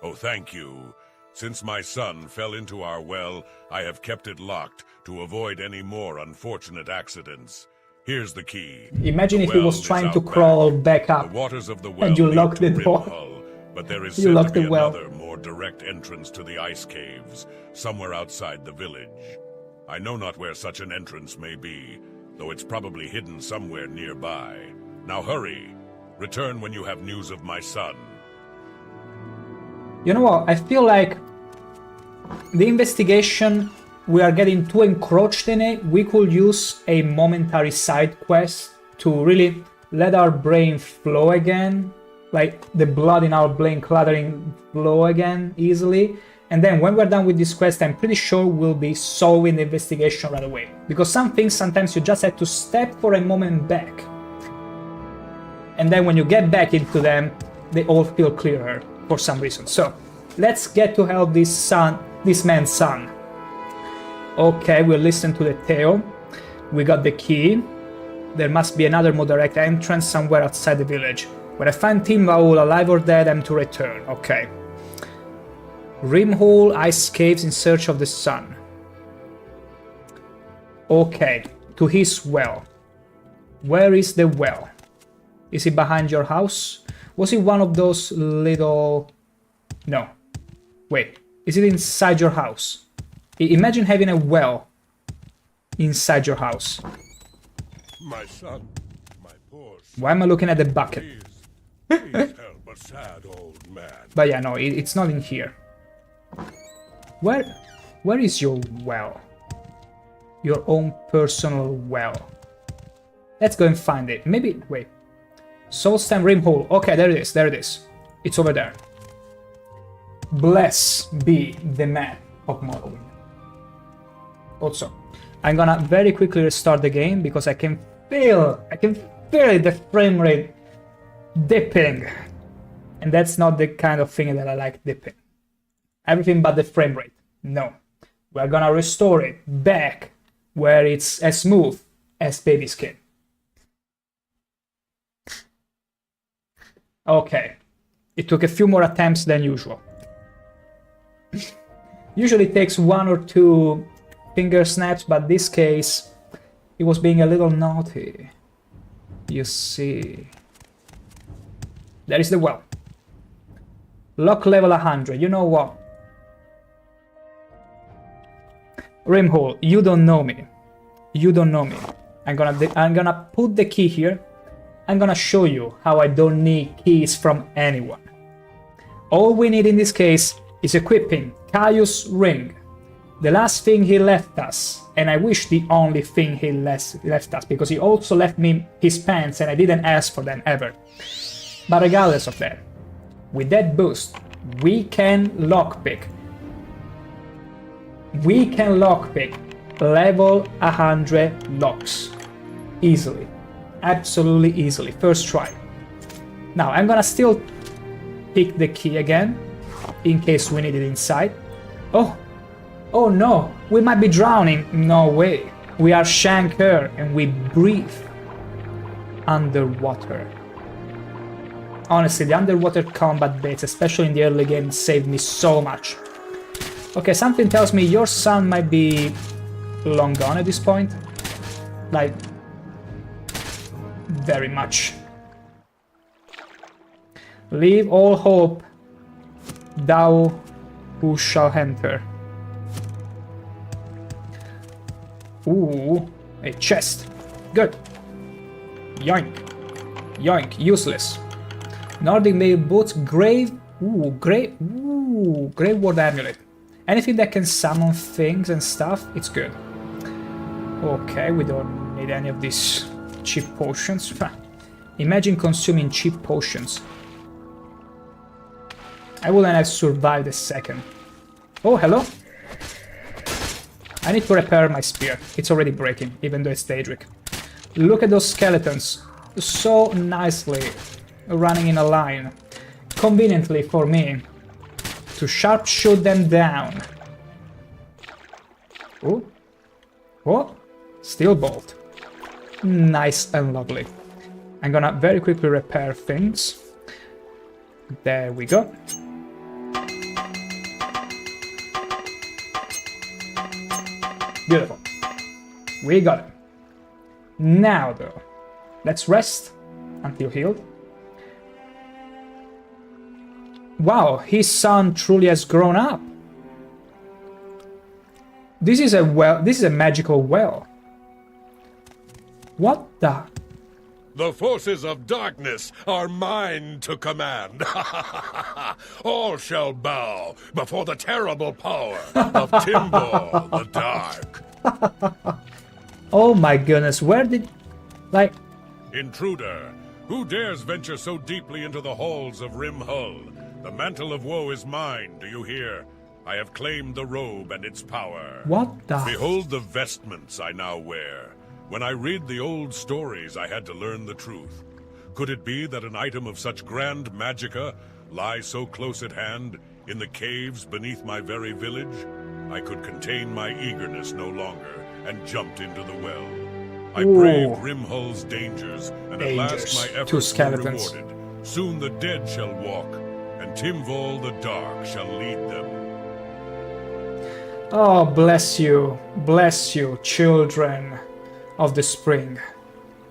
Oh, thank you. Since my son fell into our well, I have kept it locked to avoid any more unfortunate accidents. Here's the key. Imagine if he was trying to crawl back up, the waters of the well and you locked the door. But there is You locked said to the be well. another, more direct entrance to the ice caves, somewhere outside the village. I know not where such an entrance may be, though it's probably hidden somewhere nearby. Now hurry. Return when you have news of my son. You know what? I feel like the investigation, we are getting too encroached in it. We could use a momentary side quest to really let our brain flow again. Like the blood in our brain cluttering flow again easily. And then when we're done with this quest, I'm pretty sure we'll be solving the investigation right away. Because some things, sometimes you just have to step for a moment back. And then when you get back into them, they all feel clearer for some reason. So let's get to help this man's son. Okay, we'll listen to the tale. We got the key. There must be another more direct entrance somewhere outside the village. When I find Timval alive or dead, I'm to return. Okay. Rimhull ice caves in search of the sun. Okay, to his well. Where is the well? Is it behind your house? Was it one of those little... No. Wait, is it inside your house? Imagine having a well inside your house. My son, my poor son. Why am I looking at the bucket? Please help a sad old man. But yeah, no, it's not in here. Where is your well? Your own personal well. Let's go and find it. Maybe, wait. Soulstem Rimhull. Okay, there it is, there it is. It's over there. Bless be the man of Morrowind. Also, I'm gonna very quickly restart the game because I can I can feel it, the frame rate dipping. And that's not the kind of thing that I like, dipping. Everything but the frame rate. No. We're gonna restore it back where it's as smooth as baby skin. Okay. It took a few more attempts than usual. Usually it takes 1 or 2 finger snaps, but this case it was being a little naughty. You see. There is the well. Lock level 100. You know what? Rimhole, you don't know me. You don't know me. I'm gonna put the key here. I'm gonna show you how I don't need keys from anyone. All we need in this case is equipping Caius' ring. The last thing he left us, and I wish the only thing he left us, because he also left me his pants and I didn't ask for them ever. But regardless of that, with that boost, we can lockpick. We can lockpick level 100 locks. Easily. Absolutely easily. First try. Now, I'm gonna still pick the key again, in case we need it inside. Oh! Oh no! We might be drowning! No way! We are ShankH-ER and we breathe underwater. Honestly, the underwater combat bits, especially in the early game, saved me so much. Okay, something tells me your son might be long gone at this point. Like, very much. Leave all hope, thou who shall enter. Ooh, a chest. Good. Yoink. Yoink, useless. Nordic mail boots, grave. Ooh, Graveward amulet. Anything that can summon things and stuff, it's good. Okay, we don't need any of these cheap potions. Imagine consuming cheap potions. I wouldn't have survived a second. Oh, hello. I need to repair my spear. It's already breaking, even though it's Daedric. Look at those skeletons. So nicely running in a line. Conveniently for me to sharpshoot them down. Oh. Oh. Steel bolt. Nice and lovely. I'm gonna very quickly repair things. There we go. Beautiful. We got it. Now though, let's rest until healed. Wow, his son truly has grown up. This is a well. This is a magical well. What the? The forces of darkness are mine to command. All shall bow before the terrible power of Timbor the Dark. Oh my goodness, where did... like... Intruder, who dares venture so deeply into the halls of Rimhull? The mantle of woe is mine, do you hear? I have claimed the robe and its power. What the... Behold the vestments I now wear. When I read the old stories, I had to learn the truth. Could it be that an item of such grand magicka lies so close at hand, in the caves beneath my very village? I could contain my eagerness no longer, and jumped into the well. I braved Rimhull's dangers, and at last my efforts were rewarded. Soon the dead shall walk, and Timvol the Dark shall lead them. Oh, bless you, children of the spring.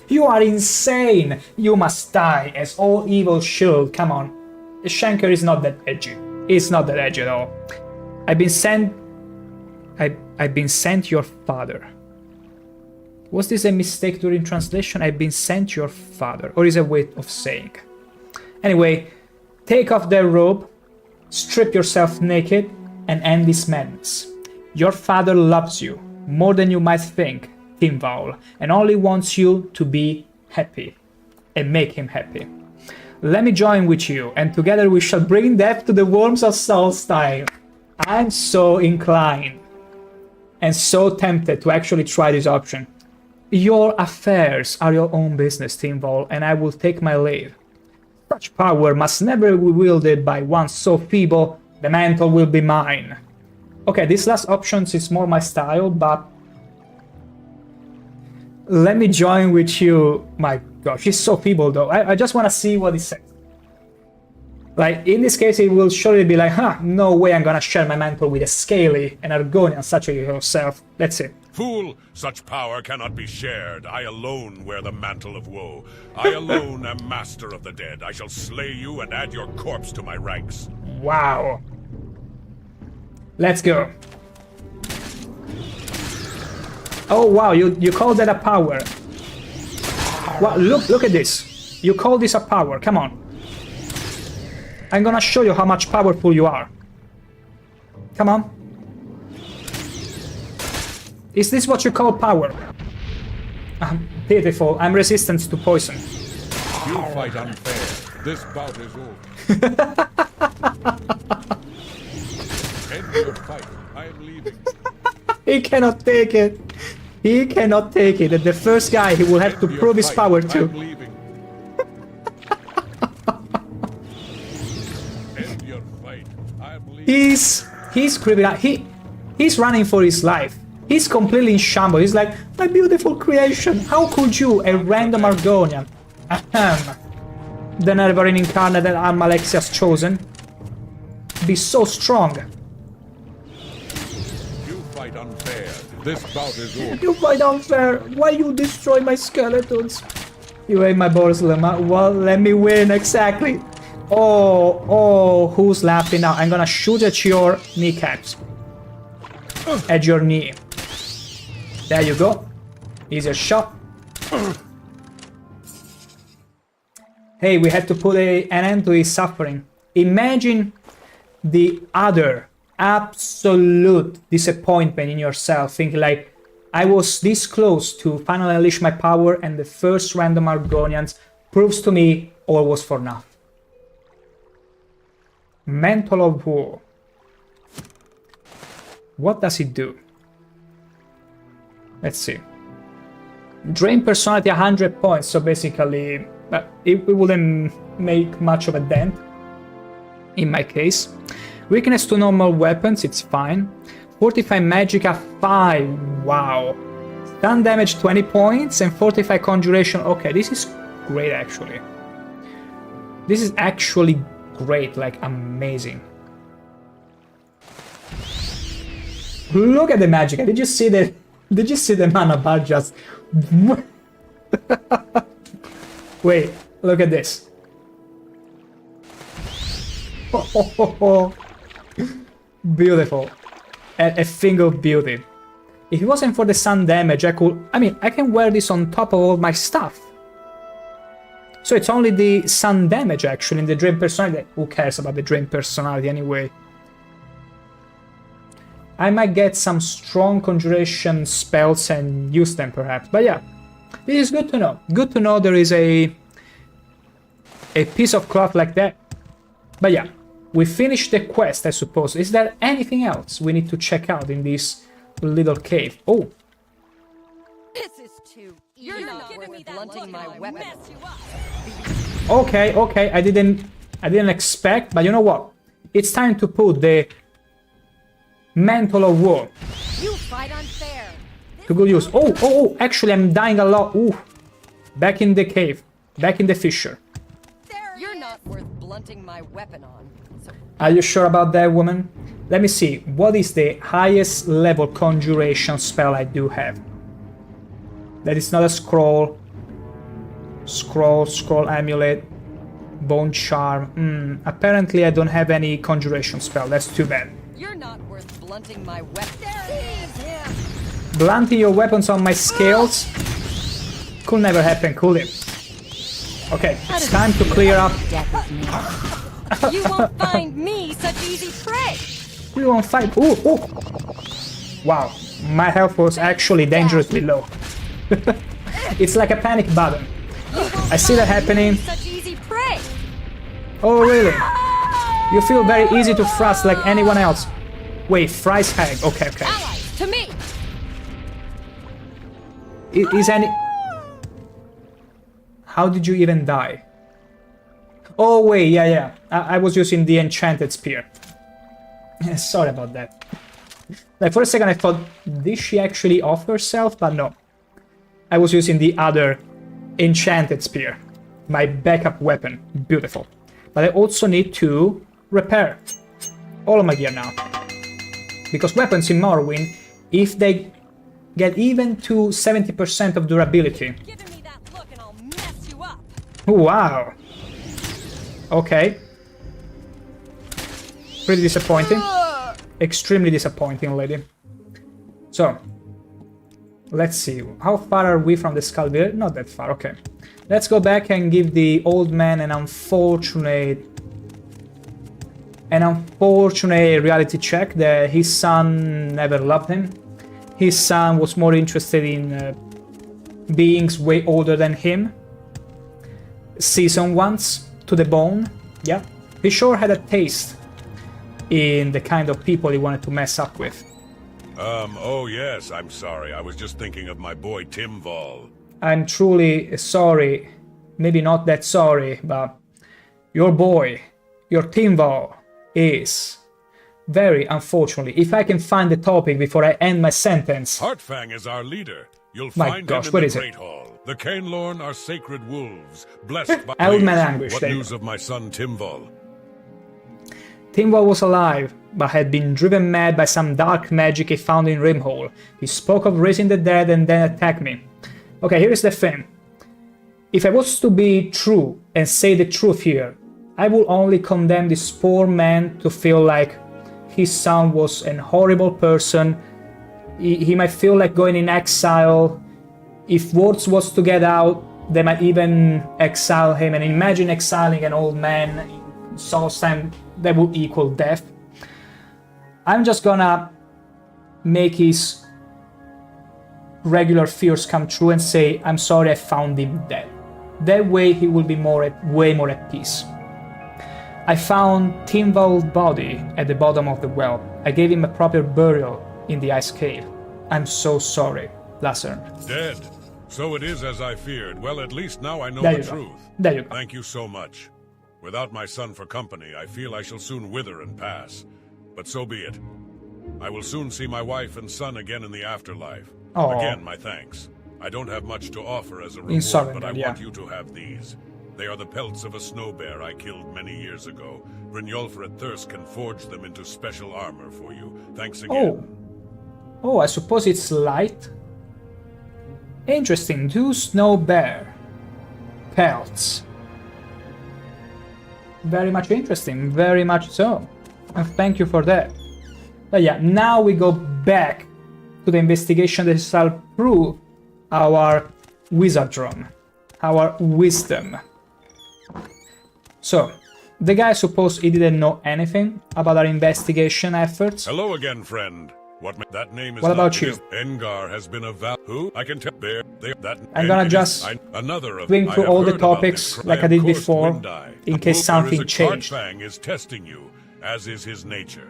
You are insane! You must die as all evil should. Come on. ShankH-ER is not that edgy. It's not that edgy at all. I've been sent your father. Was this a mistake during translation? I've been sent your father. Or is it a way of saying? Anyway, take off their robe, strip yourself naked, and end this madness. Your father loves you more than you might think, Timvol, and only wants you to be happy, and make him happy. Let me join with you, and together we shall bring death to the worms of Solstheim. I'm so inclined, and so tempted to actually try this option. Your affairs are your own business, Tinval, and I will take my leave. Such power must never be wielded by one so feeble. The mantle will be mine. Okay, this last option is more my style, but let me join with you. My gosh, she's so feeble though. I just want to see what he says. Like, in this case, it will surely be like, no way I'm gonna share my mantle with a scaly and Argonian such as yourself. Let's see. Fool, such power cannot be shared. I alone wear the mantle of woe. I alone am master of the dead. I shall slay you and add your corpse to my ranks. Wow. Let's go. Oh wow, you call that a power. Wow, look at this. You call this a power, come on. I'm gonna show you how much powerful you are. Come on. Is this what you call power? Pitiful, I'm resistant to poison. You fight unfair. This bout is over. End your fight. I am leaving. He cannot take it. He cannot take it. And the first guy he will have to prove his power to. I'm leaving. End your fight. I'm leaving. He's creeping out. He's running for his life. He's completely in shambles. He's like, my beautiful creation. How could you, a random Argonian, the Neverine incarnate that Almalexia has chosen, be so strong? You fight unfair. This bout is over. You fight unfair. Why you destroy my skeletons? You ate my balls, Lemma. Well, let me win, exactly. Oh, who's laughing now? I'm gonna shoot at your kneecaps. At your knee. There you go. Easier shot. Hey, we have to put an end to his suffering. Imagine the other absolute disappointment in yourself, thinking like, I was this close to finally unleash my power and the first random Argonians proves to me all was for nothing. Mantle of War. What does it do? Let's see. Drain personality 100 points, so basically it wouldn't make much of a dent in my case. Weakness to normal weapons, it's fine. Fortify Magicka 5, wow. Stun damage 20 points and Fortify Conjuration, okay, this is great actually. This is actually great, like amazing. Look at the Magicka, did you see the mana bar just... Wait, look at this. Beautiful. A thing of beauty. If it wasn't for the sun damage, I can wear this on top of all my stuff. So it's only the sun damage actually in the Drain personality. Who cares about the Drain personality anyway? I might get some strong conjuration spells and use them perhaps. But yeah, this is good to know. Good to know there is a piece of cloth like that. But yeah, we finished the quest, I suppose. Is there anything else we need to check out in this little cave? Oh. This is too. You're not worth blunting my weapon. Okay, I didn't expect, but you know what? It's time to put the Mantle of War. You fight unfair. To good use. Oh, actually I'm dying a lot. Ooh. Back in the cave. Back in the fissure. You're not worth blunting my weapon on. So Are you sure about that, woman? Let me see. What is the highest level conjuration spell I do have? That is not a scroll. Scroll amulet. Bone charm. Apparently I don't have any conjuration spell. That's too bad. you're not worth blunting my weapon. There is him. Blunting your weapons on my scales? Could never happen, could it? Okay, it's time to clear up. You won't find me such easy prey. We won't fight. Ooh. Wow, my health was actually dangerously low. It's like a panic button. I see that happening. Such easy prey. Oh, really? You feel very easy to thrust like anyone else. Wait, Fry's hag. Okay. Allies to me. Is any... How did you even die? Oh wait, yeah. I was using the enchanted spear. Sorry about that. Like for a second I thought, did she actually off herself? But no. I was using the other enchanted spear. My backup weapon. Beautiful. But I also need to repair all of my gear now. Because weapons in Morrowind, if they get even to 70% of durability... Giving me that look and I'll mess you up. Wow. Okay. Pretty disappointing. Extremely disappointing, lady. So, let's see. How far are we from the Skull Village? Not that far, okay. Let's go back and give the old man an unfortunate reality check that his son never loved him. His son was more interested in beings way older than him. Seasoned ones to the bone. Yeah, he sure had a taste in the kind of people he wanted to mess up with. Oh yes, I'm sorry. I was just thinking of my boy Timval. I'm truly sorry. Maybe not that sorry, but your boy, your Timval, is very unfortunately. If I can find the topic before I end my sentence. Heartfang is our leader. You'll My find gosh, him where in is the it? Great Hall. The Cainlorn are sacred wolves, blessed by Old man Please, anguish, What there you news go. of my son Timval? Timval was alive, but had been driven mad by some dark magic he found in Rimhole. He spoke of raising the dead and then attacked me. Okay, here's the thing. If I was to be true and say the truth here, I would only condemn this poor man to feel like his son was an horrible person. He might feel like going in exile. If words was to get out, they might even exile him. And imagine exiling an old man in Solstheim, that would equal death. I'm just gonna make his regular fears come true and say, I'm sorry I found him dead. That way he will be way more at peace. I found Timval's body at the bottom of the well. I gave him a proper burial in the ice cave. I'm so sorry, Lasern. Dead. So it is as I feared. Well, at least now I know There the you go. truth. There you go. Thank you so much. Without my son for company, I feel I shall soon wither and pass. But so be it. I will soon see my wife and son again in the afterlife. Aw. Again, my thanks. I don't have much to offer as a reward, Insolent, but I yeah. want you to have these. They are the pelts of a snow bear I killed many years ago. Brynjolfr at Thirsk can forge them into special armor for you. Thanks again. Oh, I suppose it's light? Interesting, 2 snow bear pelts. Very much interesting, very much so. And thank you for that. But yeah, now we go back to the investigation that shall prove our wizardron, our wisdom. So, the guy supposed he didn't know anything about our investigation efforts. Hello again, friend. That name is What not, about it you? is Engar has been a who? I can tell bear. That I'm gonna just another of swing I through have all the heard about topics this like I crime did coursed before, Windeye. in case something changed. Heartfang is testing you, as is his nature.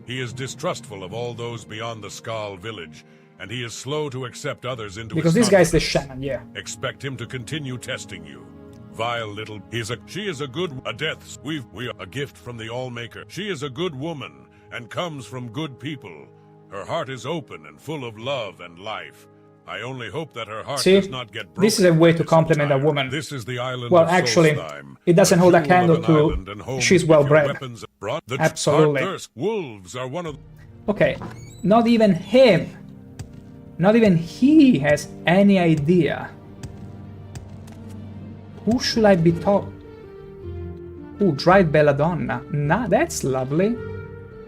He is distrustful of all those beyond the Skull Village, and he is slow to accept others into Because his this guy's the confidence. shaman, yeah. Expect him to continue testing you. Vile little, she is a good, a death, we are a gift from the All-Maker. She is a good woman, and comes from good people. Her heart is open and full of love and life. I only hope that her heart See, does not get broken. this is a way to by this compliment a entire- woman. This is the island Well, of actually, Solstheim, it doesn't a hold a jewel candle of an to island and home she's if well your bred. weapons are brought. The Absolutely. Thirsk wolves are one of Okay, not even him, not even he has any idea. Who should I be talking? Ooh, dried belladonna. Nah, that's lovely.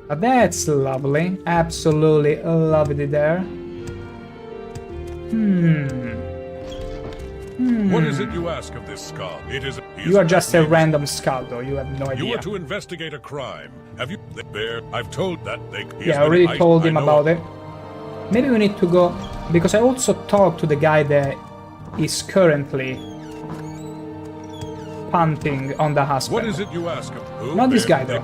That's lovely. Absolutely lovely there. What is it you ask of this skull? It is. You are just a random skull, though. You have no You idea. were to investigate a crime. Have you? The bear. I've told that they. Yeah, I already told him about it. Maybe we need to go, because I also talked to the guy that is currently punting on the husband. What is it you ask? Who? Not this guy, though.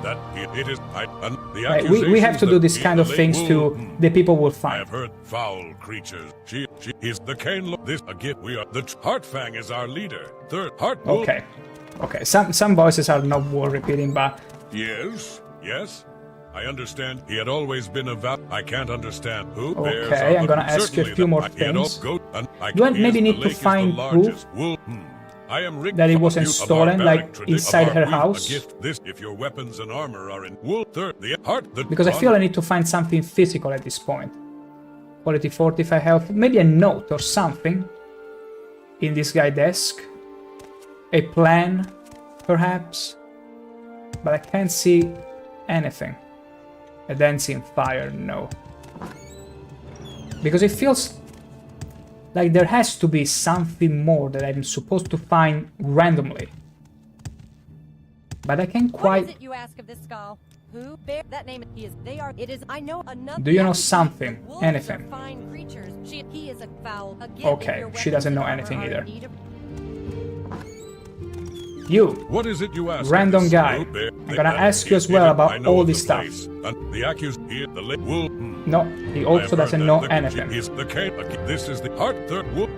It is. The Right, we have to do this kind of things to the people will I find. have heard foul creatures. She is the Kane. This again. We are the Heartfang is our leader. Third Heart. Okay. Okay. Some voices are not worth repeating, but Yes. Yes. I understand. He had always been a I can't understand who. Okay, bears are I'm gonna ask you a certainly few the- more he had things. Do I maybe need to find proof I am Rick that it from wasn't you- stolen, barbaric like, tradi- inside of her our- we- house? A gift. This, if your weapons and armor are in wool, third, the heart, the because I feel I need to find something physical at this point. Quality 45 health, maybe a note or something in this guy's desk. A plan, perhaps, but I can't see anything. A dancing fire, no. Because it feels like there has to be something more that I'm supposed to find randomly. But I can't What quite... is it you ask of this skull? Who bear that name? He is. They are. It is. I know another. Do you know the something? wolves Anything? Are fine creatures. He is a foul. Again, Okay, if your she doesn't weapons know and anything armor are either. in need of- You, What is it you ask? Random of this guy. group? I'm gonna ask you as well about I know all of the this stuff. place. The accused here, the wool. no, he also doesn't know anything. Is the this is the heart third wool.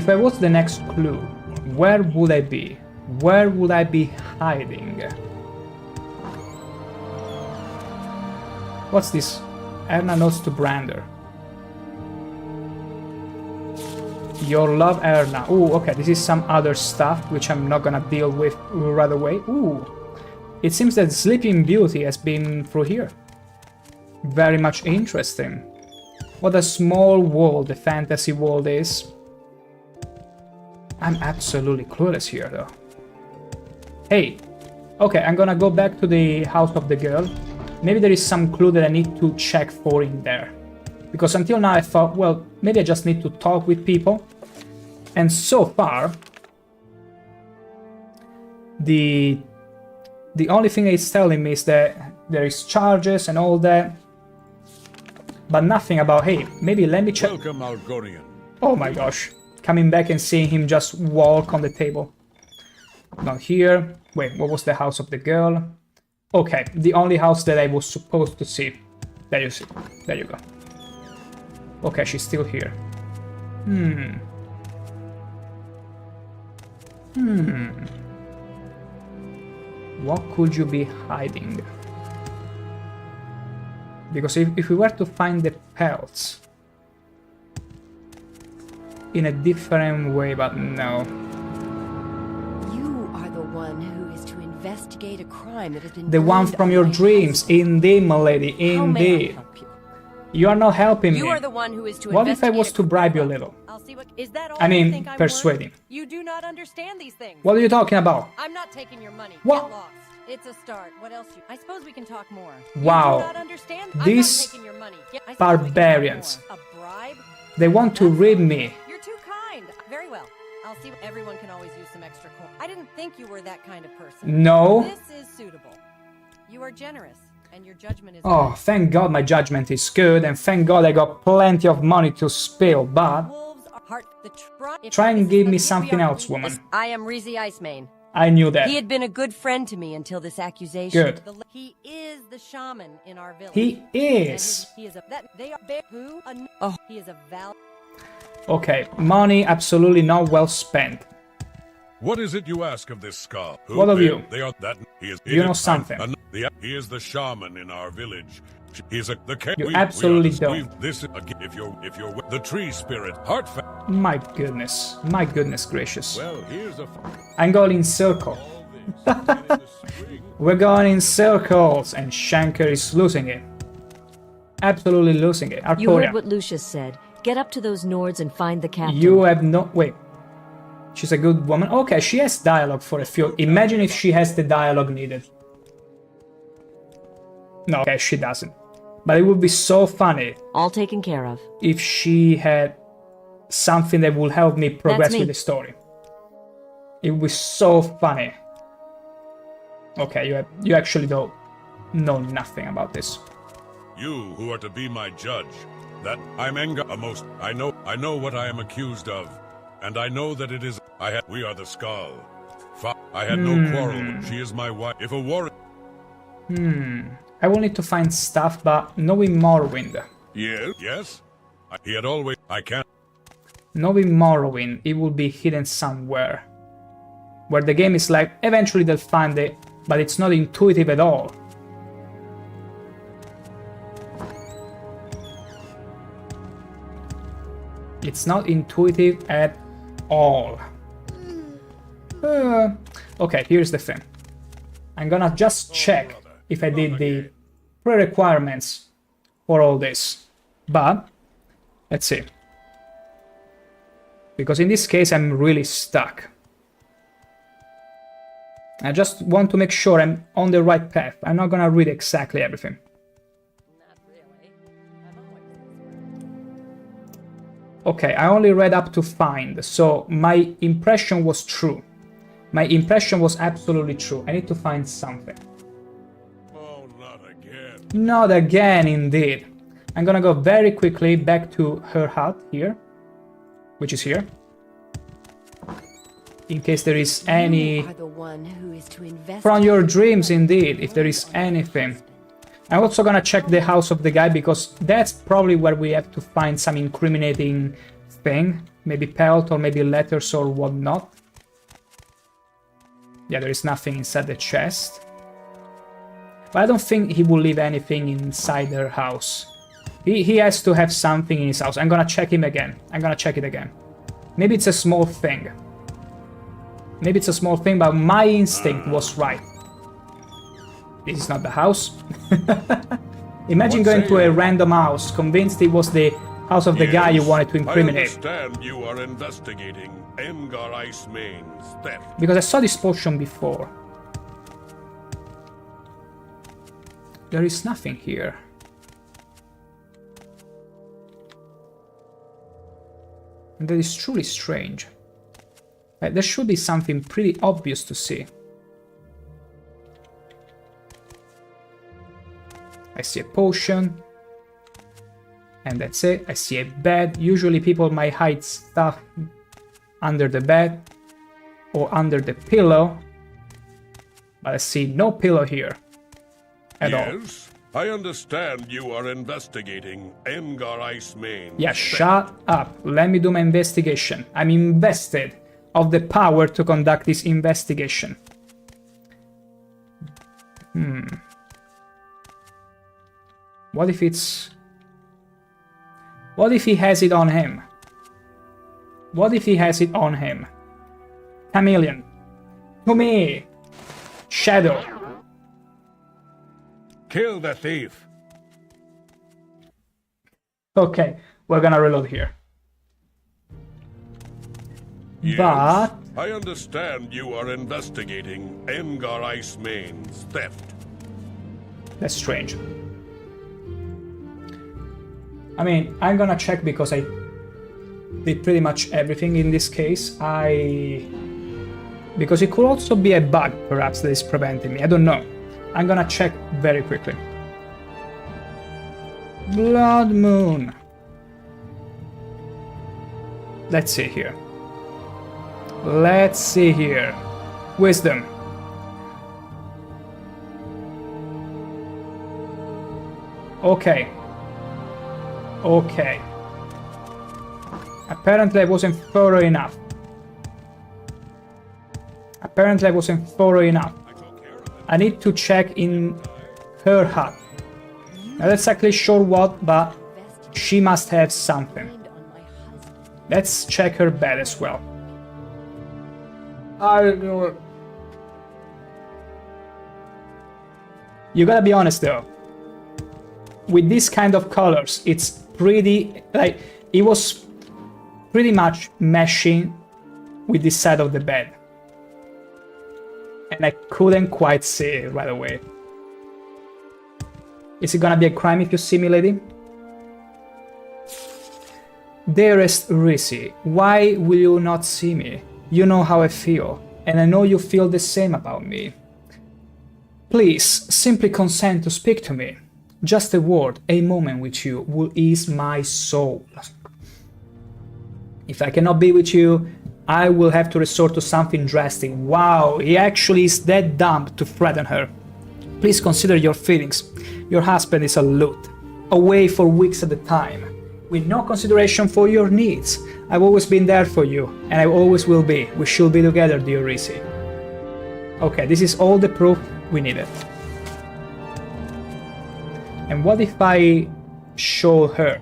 If I was the next clue, where would I be? Where would I be hiding? What's this? Erna notes to Brander. Your love, Erna. Ooh, okay, this is some other stuff which I'm not gonna deal with right away. Ooh, it seems that Sleeping Beauty has been through here. Very much interesting. What a small world the fantasy world is. I'm absolutely clueless here, though. Hey, okay, I'm gonna go back to the house of the girl. Maybe there is some clue that I need to check for in there. Because until now I thought, well, maybe I just need to talk with people. And so far, the only thing it's telling me is that there is charges and all that. But nothing about, hey, maybe let me check. Welcome, Algorian. Oh my gosh. Coming back and seeing him just walk on the table. Not here. Wait, what was the house of the girl? Okay, the only house that I was supposed to see. There you see. There you go. Okay, she's still here. What could you be hiding? Because if we were to find the pelts in a different way, but no. You are the one who is to investigate a crime that has been The one blamed from on your my dreams, husband. indeed, my lady, How may I indeed. help you? You are not helping You me. are the one who is to What if I investigate was a to bribe you a crime. little? I'll see what is that all I mean, you think I'm persuading. worth? You do not understand these things. What are you talking about? I'm not taking your money. What? Get lost. It's a start. What else? I suppose we can talk more. Wow. You do not understand? These I'm not taking your money. I suppose we can talk barbarians. more. A bribe? They want to rid me. You're too kind. Very well. I'll see. Everyone can always use some extra coin. I didn't think you were that kind of person. No. This is suitable. You are generous, and your judgment is. Oh, thank God my judgment is good, and thank God I got plenty of money to spill, but Wolves are heart. Try and give me something else, woman. I am Reezy Icemane. I knew that. He had been a good friend to me until this accusation. Good. He is the shaman in our village. He is. He is a that they are who? He is a val. Okay, money absolutely not well spent. What is it you ask of this skull? Who What of they, you? They are that. He is. You know something. He is the shaman in our village. He is the. You absolutely we are don't. This is if you're the tree spirit heart. My goodness gracious. Well, here's a. I'm going in circle. We're going in circles, and ShankH-ER is losing it. Absolutely losing it. You heard Arcoria, what Lucius said. Get up to those Nords and find the captain. you have no... Wait. She's a good woman. Okay, she has dialogue for a few. Imagine if she has the dialogue needed. No, okay, she doesn't. But it would be so funny All taken care of. if she had something that would help me progress me. with the story. It would be so funny. Okay, you actually don't know nothing about this. You who are to be my judge. That I'm Enga a most. I know what I am accused of. And I know that it is. We are the Skull. I had no quarrel. She is my wife. If a war. I will need to find stuff, but knowing Morrowind. Yes. Yes. He had always. I can't. Knowing Morrowind, it will be hidden somewhere. Where the game is like, eventually they'll find it, but it's not intuitive at all. It's not intuitive at all. Okay, here's the thing. I'm gonna just check if I did the pre-requirements for all this. But, let's see. Because in this case I'm really stuck. I just want to make sure I'm on the right path. I'm not gonna read exactly everything. Not really. I've always. Okay, I only read up to find, so my impression was true. My impression was absolutely true. I need to find something. Oh, not again. Not again, indeed. I'm gonna go very quickly back to her hut here, which is here. In case there is any... You are the one who is to investigate From your dreams, indeed, if there is anything. I'm also gonna check the house of the guy, because that's probably where we have to find some incriminating thing. Maybe pelt or maybe letters or whatnot. Yeah, there is nothing inside the chest. But I don't think he will leave anything inside their house. He has to have something in his house. I'm gonna check him again. I'm gonna check it again. Maybe it's a small thing. Maybe it's a small thing, but my instinct was right. This is not the house. Imagine going to a random house, convinced it was the house of the guy you wanted to incriminate. I understand you are investigating Engar Icemane's theft. Because I saw this potion before. There is nothing here. And that is truly strange. There should be something pretty obvious to see. I see a potion. And that's it. I see a bed. Usually people might hide stuff under the bed or under the pillow. But I see no pillow here at all. Yes, I understand you are investigating Engar Icemane. Yeah, shut up. Let me do my investigation. I'm invested of the power to conduct this investigation. What if it's... What if he has it on him? What if he has it on him? Chameleon. To me. Shadow. Kill the thief. Okay, we're gonna reload here. Yes, But... I understand you are investigating Engar Icemane's theft. That's strange. I mean, I'm gonna check because I did pretty much everything in this case. Because it could also be a bug, perhaps, that is preventing me. I don't know. I'm gonna check very quickly. Bloodmoon. Let's see here. Let's see here. Wisdom. Okay. Okay. Apparently I wasn't thorough enough. Apparently I wasn't thorough enough. I need to check in her hut. Not exactly sure what, but she must have something. Let's check her bed as well. You gotta be honest though. With this kind of colors, it's pretty, like, it was pretty much meshing with this side of the bed. And I couldn't quite see it right away. Is it gonna be a crime if you see me, lady? Dearest Risi, why will you not see me? You know how I feel, and I know you feel the same about me. Please, simply consent to speak to me. Just a word, a moment with you will ease my soul. If I cannot be with you, I will have to resort to something drastic. Wow, he actually is that dumb to threaten her. Please consider your feelings. Your husband is a loot, away for weeks at a time, with no consideration for your needs. I've always been there for you, and I always will be. We should be together, dear Risi. Okay, this is all the proof we needed. And what if I show her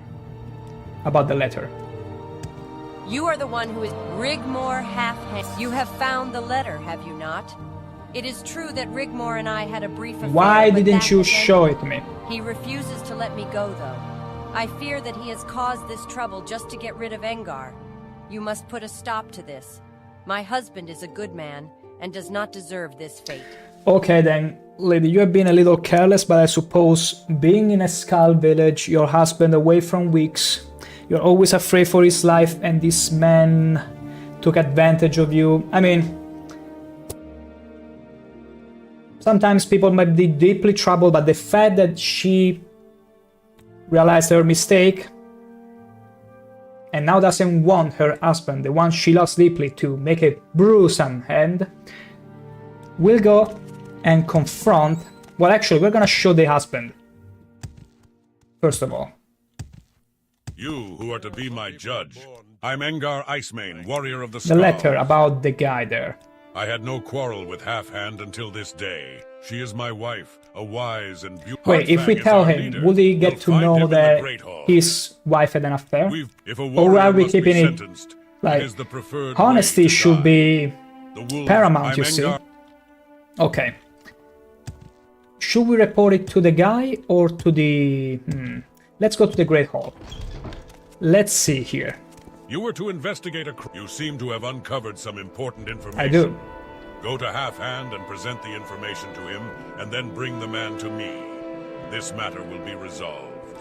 about the letter? You are the one who is Rigmore Halfhand. You have found the letter, have you not? It is true that Rigmore and I had a brief affair. Why but didn't that you has show ended. it to me? He refuses to let me go, though. I fear that he has caused this trouble just to get rid of Engar. You must put a stop to this. My husband is a good man and does not deserve this fate. Okay then, lady, you have been a little careless, but I suppose being in a skull village, your husband away from weeks, you're always afraid for his life, and this man took advantage of you. I mean, sometimes people might be deeply troubled, but the fact that she realized her mistake and now doesn't want her husband, the one she loves deeply, to make a gruesome end, will go and confront... Well, actually, we're gonna show the husband. First of all. You who are to be my judge. I'm Engar Icemane, warrior of the The Skull. letter about the guy there. I had no quarrel with Half-Hand until this day. She is my wife, a wise and beautiful... Wait, if we tell him, would he get to know that his wife had an affair? Or are we keeping it... Like, honesty should be paramount, you see. Okay. Should we report it to the guy or to the... Let's go to the Great Hall. Let's see here. You were to investigate a... You seem to have uncovered some important information. I do. Go to Half-Hand and present the information to him, and then bring the man to me. This matter will be resolved.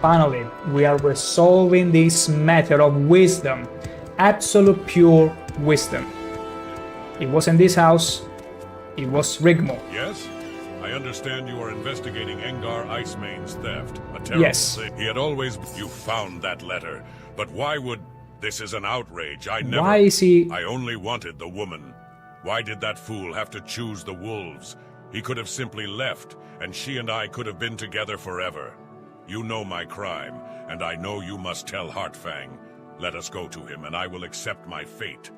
Finally, we are resolving this matter of wisdom. Absolute pure wisdom. It was in this house. It was Rigmore. Yes? I understand you are investigating Engar Icemane's theft. A terrible thing. He had always... You found that letter. But why would... This is an outrage. I never... Why is he... I only wanted the woman. Why did that fool have to choose the wolves? He could have simply left, and she and I could have been together forever. You know my crime, and I know you must tell Heartfang. Let us go to him, and I will accept my fate.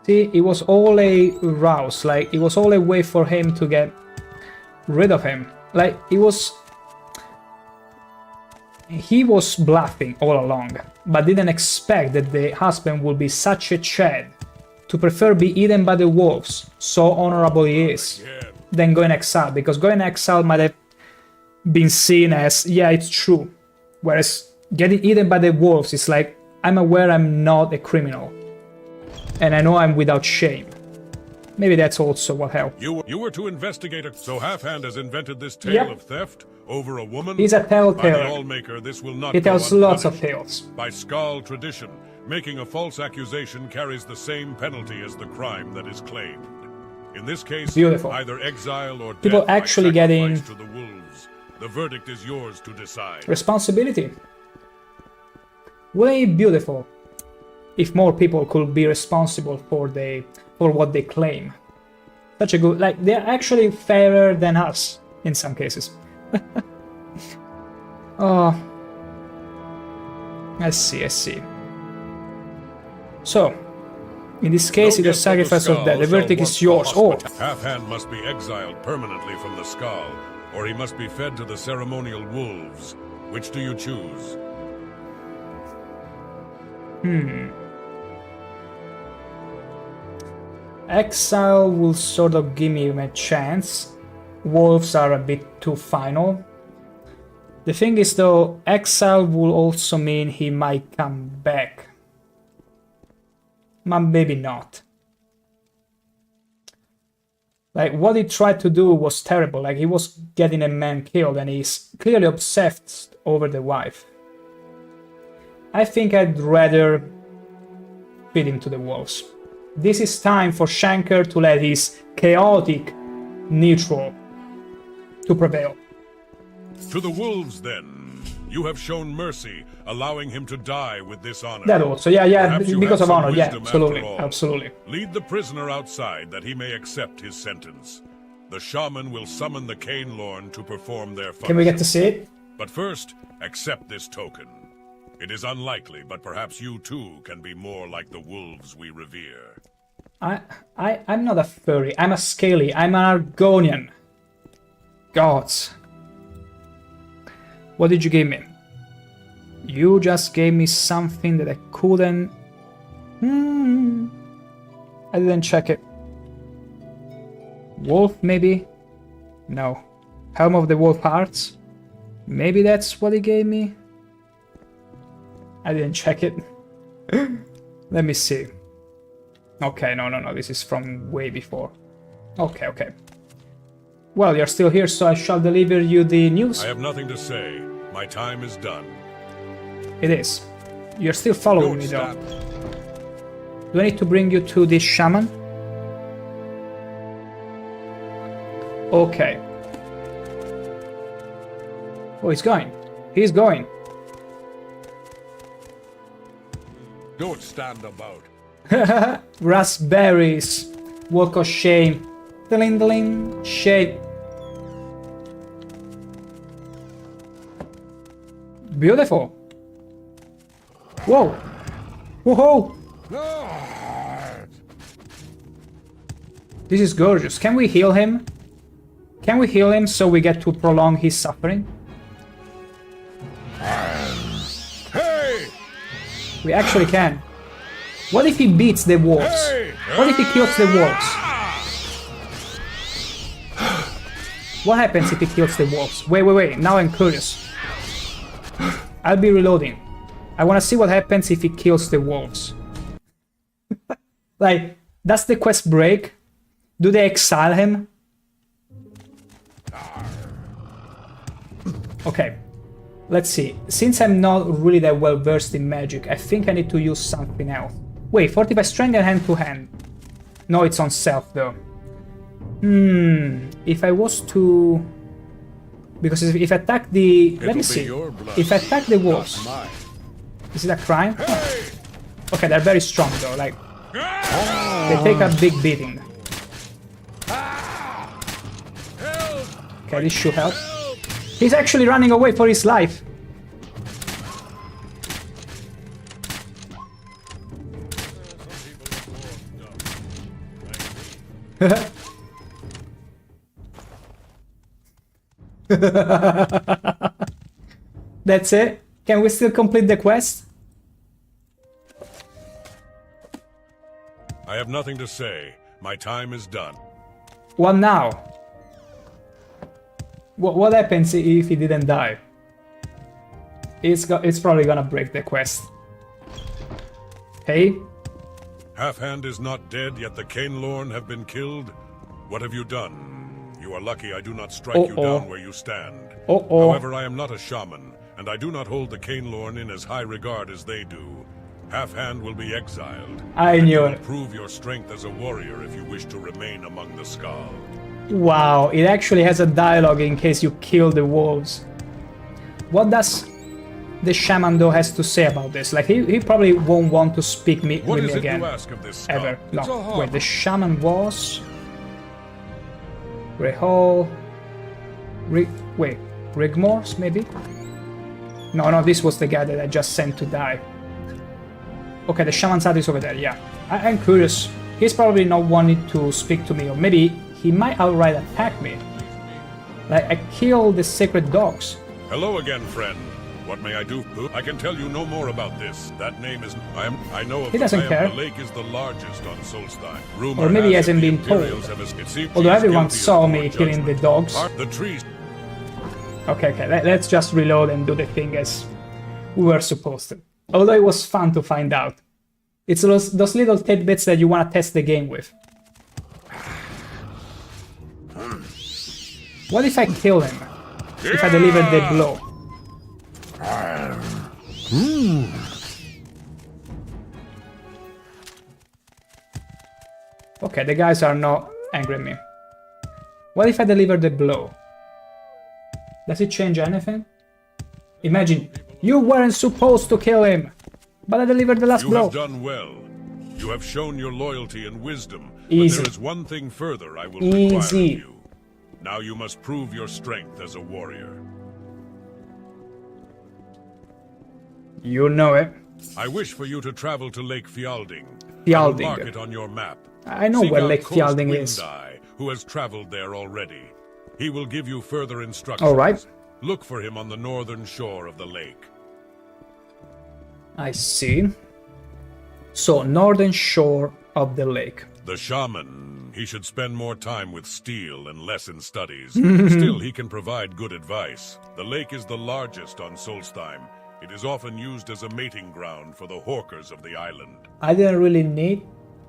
See, it was all a ruse. Like, it was all a way for him to get rid of him. Like, it was... He was bluffing all along, but didn't expect that the husband would be such a Chad, to prefer be eaten by the wolves, so honorable he is, than go in exile, because going in exile might have been seen as, yeah, it's true, whereas getting eaten by the wolves is like, I'm aware I'm not a criminal, and I know I'm without shame. Maybe that's also what helped. You were to investigate a... So Half-Hand has invented this tale of theft over a woman? He's a telltale. By the Allmaker, this will not He tells lots of tales. By Skull tradition, making a false accusation carries the same penalty as the crime that is claimed. In this case, either exile or people death actually by getting to the wolves. The verdict is yours to decide. Responsibility. Way beautiful. If more people could be responsible for what they claim. Such a good... Like, they're actually fairer than us, in some cases. Oh. I see. So, in this case, it is sacrifice of death. The verdict is yours. Oh! Half-Hand must be exiled permanently from the Skull, or he must be fed to the ceremonial wolves. Which do you choose? Exile will sort of give me a chance. Wolves are a bit too final. The thing is though, exile will also mean he might come back. But maybe not. Like, what he tried to do was terrible. Like, he was getting a man killed and he's clearly obsessed over the wife. I think I'd rather feed him to the wolves. This is time for ShankH-ER to let his chaotic neutral to prevail. To the wolves, then. You have shown mercy, allowing him to die with this honor. That also, yeah, Perhaps you because have of some honor, yeah, wisdom absolutely, after all. absolutely. Lead the prisoner outside that he may accept his sentence. The shaman will summon the Cane Lorn to perform their function. Can we get to see it? But first, accept this token. It is unlikely, but perhaps you too can be more like the wolves we revere. I'm not a furry, I'm a scaly, I'm an Argonian. Gods. What did you give me? You just gave me something that I couldn't... I didn't check it. Wolf, maybe? No. Helm of the Wolf Hearts? Maybe that's what he gave me? I didn't check it. Let me see. Okay, no, this is from way before. Okay. Well, you're still here, so I shall deliver you the news. I have nothing to say. My time is done. It is. You're still following me, though. Do I need to bring you to this shaman? Okay. Oh, he's going. He's going. Don't stand about. Raspberries. Walk of shame. Dling. Shame. Beautiful. Whoa. Whoa. This is gorgeous. Can we heal him? Can we heal him so we get to prolong his suffering? Hey! We actually can. What if he beats the wolves? What if he kills the wolves? What happens if he kills the wolves? Wait. Now I'm curious. I'll be reloading. I want to see what happens if he kills the wolves. Like, does the quest break? Do they exile him? Okay. Let's see. Since I'm not really that well versed in magic, I think I need to use something else. Wait, fortify strength and hand to hand. No, it's on self though. If I was to... Because if I attack the... Let me see. If I attack the wolves... Is it a crime? Okay, they're very strong though, like... They take a big beating. Okay, this should help. He's actually running away for his life. That's it? Can we still complete the quest? I have nothing to say. My time is done. What now? What happens if he didn't die? It's probably gonna break the quest. Hey? Half-Hand is not dead, yet the Cane Lorn have been killed. What have you done? You are lucky I do not strike you down where you stand. However, I am not a shaman, and I do not hold the Cane Lorn in as high regard as they do. Half-Hand will be exiled. I knew it. Prove your strength as a warrior if you wish to remain among the Skull. Wow, it actually has a dialogue in case you kill the wolves. What does the shaman though has to say about this? Like he probably won't want to speak with me again. Ever. No. Wait, the shaman was... Rehol... Wait, Rigmors maybe? No, this was the guy that I just sent to die. Okay, the shaman's hut is over there, yeah. I'm curious. He's probably not wanting to speak to me, or maybe he might outright attack me. Like, I killed the sacred dogs. Hello again, friend. What may I do? I can tell you no more about this. That name is... I know of he doesn't care. The lake is the largest on Solstein. Or maybe he hasn't been told. Although everyone saw me killing the dogs. The trees... Okay, let's just reload and do the thing as we were supposed to. Although it was fun to find out. It's those little tidbits that you want to test the game with. What if I kill him? If I deliver the blow? Okay, the guys are not angry at me. What if I deliver the blow? Does it change anything? Imagine, you weren't supposed to kill him, but I delivered the last You blow. have done well. You have shown your loyalty and wisdom, Easy. but there is one thing further I will require of Easy. you. Now you must prove your strength as a warrior. You know it. I wish for you to travel to Lake Fjelding. Fjelding. Mark it on your map. I know Seek where out Lake Coast Fjelding is. Windeye, who has traveled there already. He will give you further instructions. All right. Look for him on the northern shore of the lake. I see. So, northern shore of the lake. The shaman, he should spend more time with steel and less in studies. Still, he can provide good advice. The lake is the largest on Solstheim. It is often used as a mating ground for the Horkers of the island. I didn't really need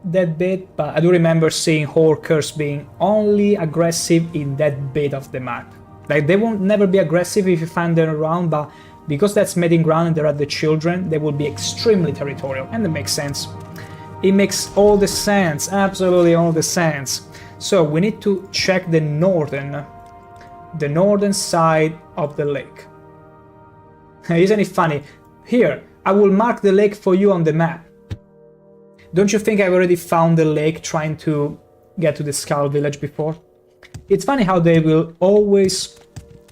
that bit, but I do remember seeing Horkers being only aggressive in that bit of the map. Like, they won't never be aggressive if you find them around, but because that's mating ground and there are the children, they will be extremely territorial, and that makes sense. It makes all the sense, absolutely all the sense. So we need to check the northern side of the lake. Isn't it funny? Here, I will mark the lake for you on the map. Don't you think I've already found the lake trying to get to the Skull Village before? It's funny how they will always,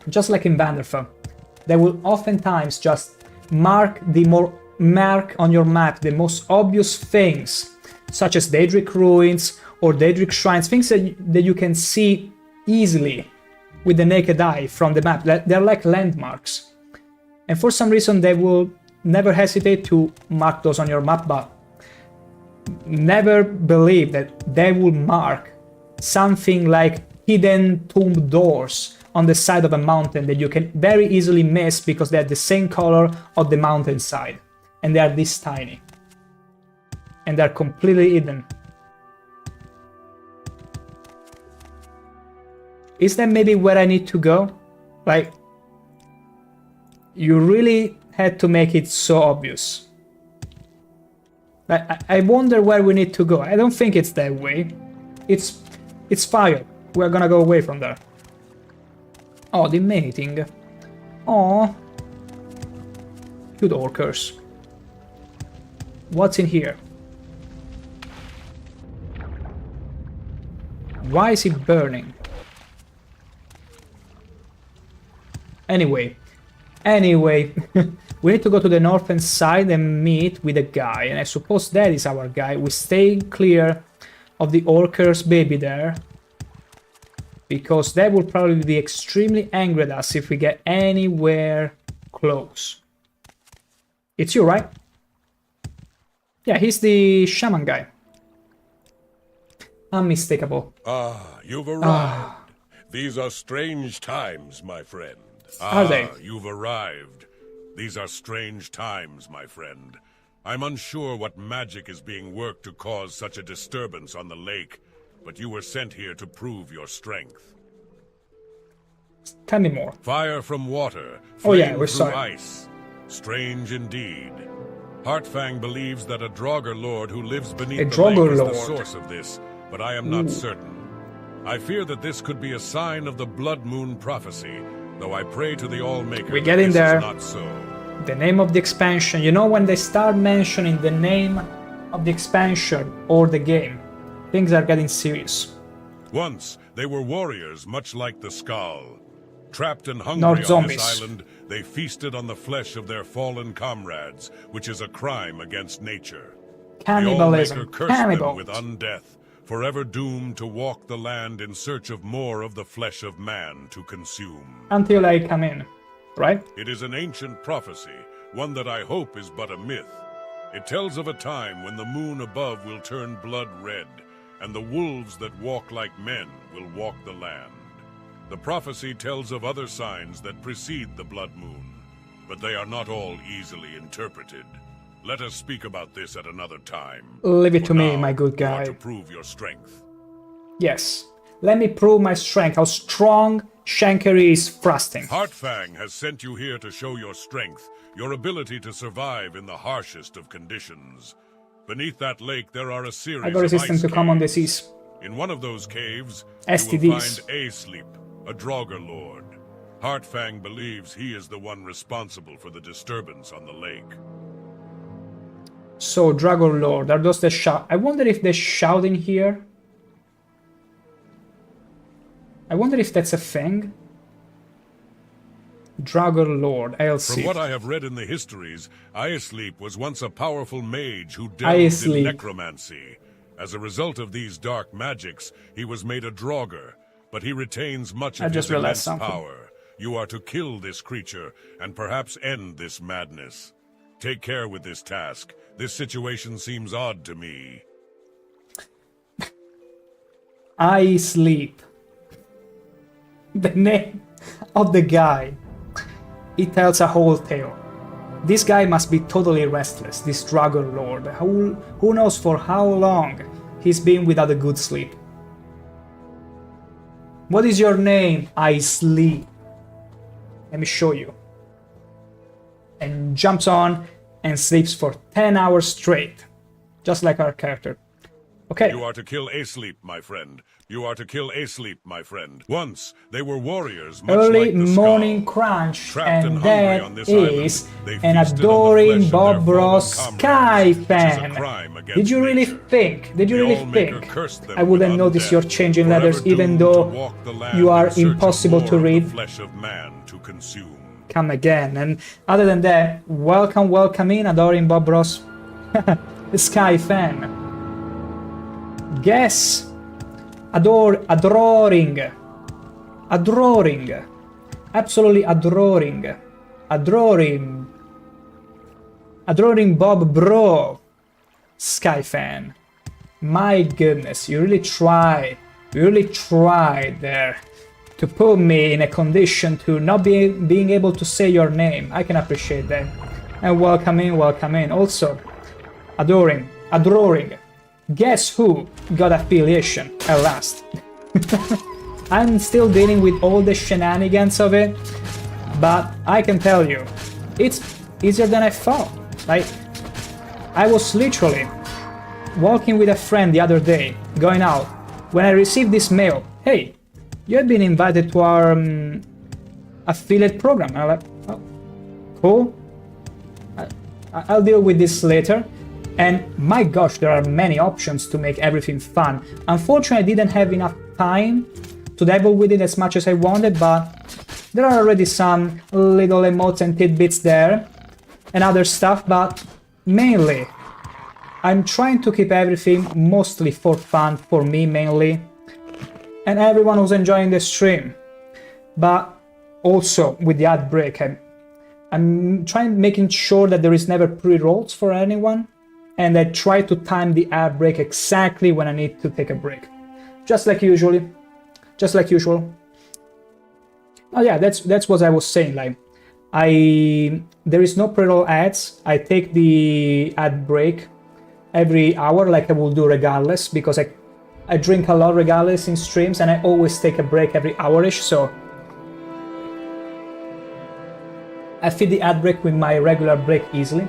just like in Vanderfell, they will oftentimes just mark on your map the most obvious things, such as Daedric ruins or Daedric shrines, things that you can see easily with the naked eye from the map. They're like landmarks. And for some reason they will never hesitate to mark those on your map, but never believe that they will mark something like hidden tomb doors on the side of a mountain that you can very easily miss because they're the same color of the mountainside. And they are this tiny. And they're completely hidden. Is that maybe where I need to go? Like, you really had to make it so obvious. I wonder where we need to go. I don't think it's that way. It's fire. We're gonna go away from there. Oh, the mating. Oh, cute orcers. What's in here? Why is it burning? Anyway, we need to go to the northern side and meet with a guy, and I suppose that is our guy. We stay clear of the orcers baby there, because they will probably be extremely angry at us if we get anywhere close. It's you, right? Yeah, he's the shaman guy. Unmistakable. Ah, you've arrived. These are strange times, my friend. Are they? You've arrived. These are strange times, my friend. I'm unsure what magic is being worked to cause such a disturbance on the lake, but you were sent here to prove your strength. Tell me more. Fire from water, Oh yeah, flame we through saw it. ice. Strange indeed. Heartfang believes that a Draugr Lord who lives beneath A the Draugr lake is the Lord. source of this, but I am not certain. I fear that this could be a sign of the Bloodmoon prophecy, though I pray to the Allmaker We that get in this there. is not so. The name of the expansion. You know, when they start mentioning the name of the expansion or the game, things are getting serious. Once, they were warriors much like the Skull. Trapped and hungry Not on zombies. this island, they feasted on the flesh of their fallen comrades, which is a crime against nature. Cannibalism. The Allmaker cursed them Cannibal. with undeath, forever doomed to walk the land in search of more of the flesh of man to consume. Until I come in, right? It is an ancient prophecy, one that I hope is but a myth. It tells of a time when the moon above will turn blood red, and the wolves that walk like men will walk the land. The prophecy tells of other signs that precede the blood moon, but they are not all easily interpreted. Let us speak about this at another time. Leave it For to me, now, my good you are guy. to prove your strength. Yes. Let me prove my strength, how strong ShankH-ER is thrusting. Heartfang has sent you here to show your strength, your ability to survive in the harshest of conditions. Beneath that lake, there are a series I got of resistant ice to common caves. disease. In one of those caves, you will STDs. find Asleep, a Draugr Lord. Heartfang believes he is the one responsible for the disturbance on the lake. So, Dragon Lord, are those the shout? I wonder if they shout in here. I wonder if that's a thing. Dragon Lord, I'll see. From what I have read in the histories, Aesleep was once a powerful mage who delved in necromancy. As a result of these dark magics, he was made a draugr, but he retains much of his immense power. You are to kill this creature, and perhaps end this madness. Take care with this task. This situation seems odd to me. Aesleep. The name of the guy. It tells a whole tale. This guy must be totally restless, this Dragon Lord. Who knows for how long he's been without a good sleep. What is your name? Aesleep. Let me show you. And jumps on and sleeps for 10 hours straight. Just like our character. Okay. You are to kill Aesleep, my friend. You are to kill Aesleep, my friend. Once, they were warriors, much early like the morning Skull. crunch, Trapped and and that hungry on this is island, they an feasted on the adoring flesh of Bob their Ross fallen Sky comrades, which is a fan. crime against Did you really nature. think? Did you The really Allmaker think cursed them I wouldn't with notice undeath, your changing forever letters, even doomed to though walk the land you are in search of impossible more to of the read? flesh of man to consume. Come again. And other than that, welcome in, adoring Bob Ross Sky fan. Guess. Adoring. Absolutely adoring. Adoring Bob Bro. Sky fan. My goodness, you really tried there to put me in a condition to not being able to say your name. I can appreciate that. And welcome in. Also, adoring. Guess who got affiliation at last? I'm still dealing with all the shenanigans of it, but I can tell you, it's easier than I thought. Like, I was literally walking with a friend the other day, going out, when I received this mail. Hey, you have been invited to our affiliate program. I'm like, oh, cool. I'll deal with this later. And my gosh, there are many options to make everything fun. Unfortunately, I didn't have enough time to dabble with it as much as I wanted, but there are already some little emotes and tidbits there and other stuff, but mainly I'm trying to keep everything mostly for fun, for me mainly, and everyone who's enjoying the stream. But also with the ad break, I'm making sure that there is never pre-rolls for anyone, and I try to time the ad break exactly when I need to take a break. Just like usual. Oh yeah, that's what I was saying. Like, there is no pre-roll ads. I take the ad break every hour, like I will do regardless, because I drink a lot regardless in streams, and I always take a break every hour-ish, so I fit the ad break with my regular break easily.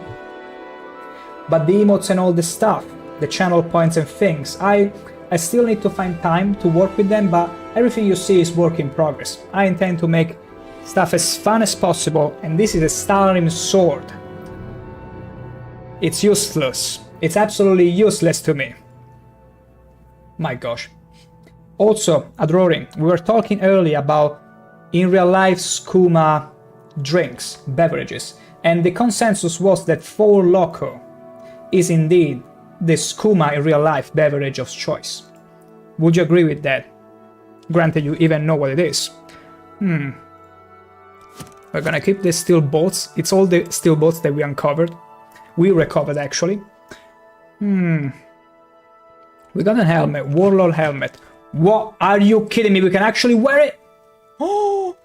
But the emotes and all the stuff, the channel points and things, I still need to find time to work with them, but everything you see is work in progress. I intend to make stuff as fun as possible, and this is a Starim sword. It's useless. It's absolutely useless to me. My gosh. Also, adoring, we were talking earlier about in real life skooma drinks, beverages, and the consensus was that Four Loko is indeed the skooma in real life beverage of choice. Would you agree with that? Granted, you even know what it is. We're gonna keep the steel bolts. It's all the steel bolts that we uncovered. We recovered, actually. We got a helmet, Warlord helmet. What? Are you kidding me? We can actually wear it? Oh!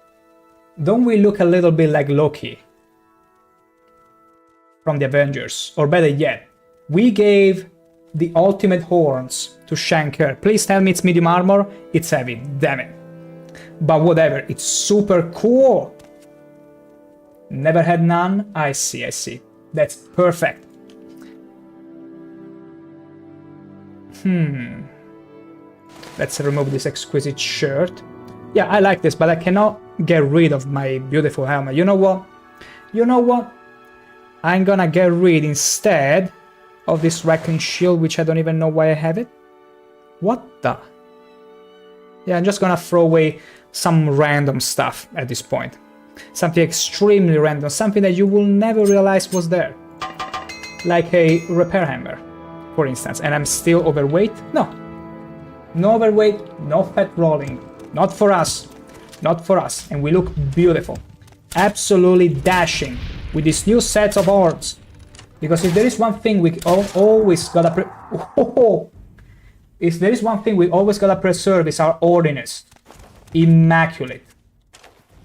Don't we look a little bit like Loki from the Avengers? Or better yet, we gave the ultimate horns to ShankH-ER. Please tell me it's medium armor. It's heavy, damn it. But whatever, it's super cool. Never had none? I see. That's perfect. Let's remove this exquisite shirt. Yeah, I like this, but I cannot get rid of my beautiful helmet. You know what? You know what? I'm gonna get rid instead of this Wrecking Shield, which I don't even know why I have it. What the? Yeah, I'm just gonna throw away some random stuff at this point. Something extremely random, something that you will never realize was there. Like a repair hammer, for instance. And I'm still overweight? No. No overweight, no fat rolling. Not for us. Not for us. And we look beautiful. Absolutely dashing with this new set of orbs. Because if there is one thing we always gotta if there is one thing we always gotta preserve, is our ordiness. Immaculate.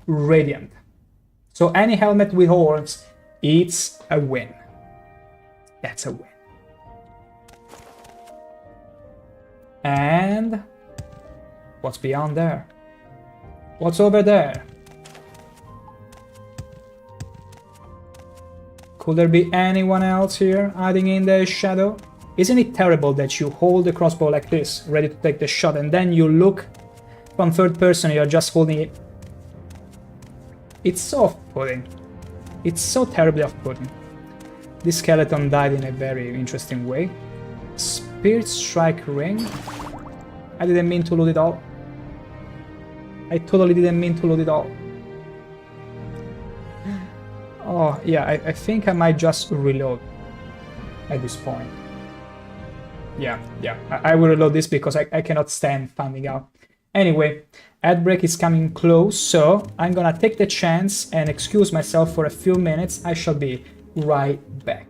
Radiant. So any helmet with orbs, it's a win. That's a win. And what's beyond there? What's over there? Could there be anyone else here hiding in the shadow? Isn't it terrible that you hold the crossbow like this, ready to take the shot, and then you look from third person and you're just holding it? It's so off-putting. It's so terribly off-putting. This skeleton died in a very interesting way. Spirit Strike Ring? I didn't mean to loot it all. I totally didn't mean to loot it all. Oh, yeah, I think I might just reload at this point. Yeah, I will reload this because I cannot stand finding out. Anyway, ad break is coming close, so I'm gonna take the chance and excuse myself for a few minutes. I shall be right back.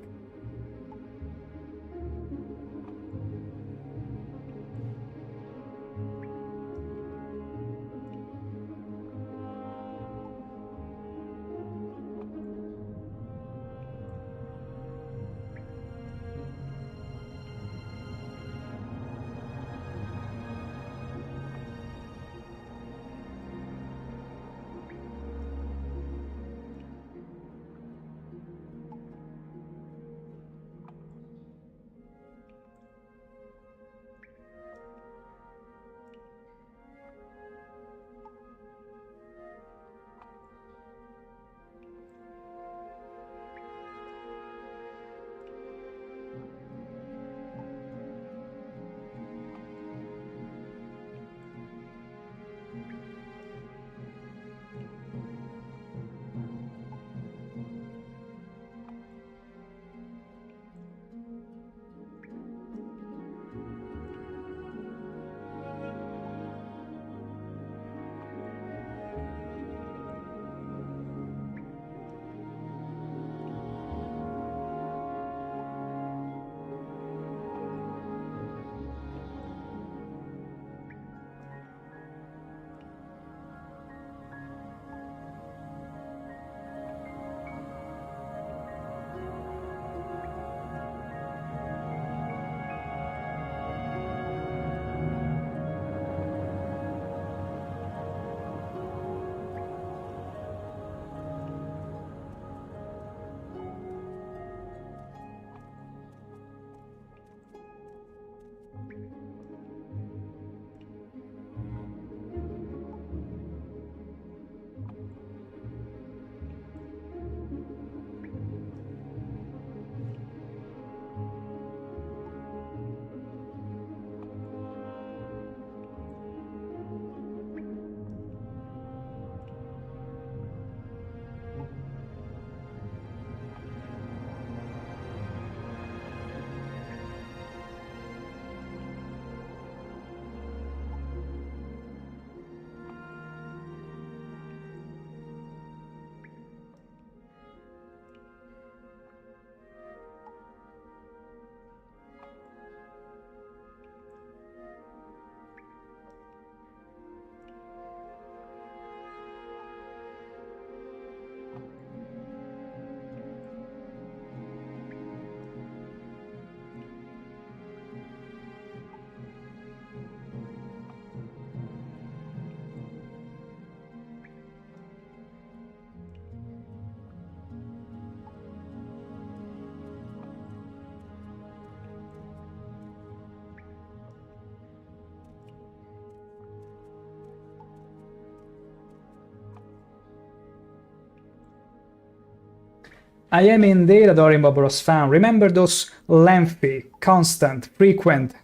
I am indeed a Dory Barbaros fan. Remember those lengthy, constant, frequent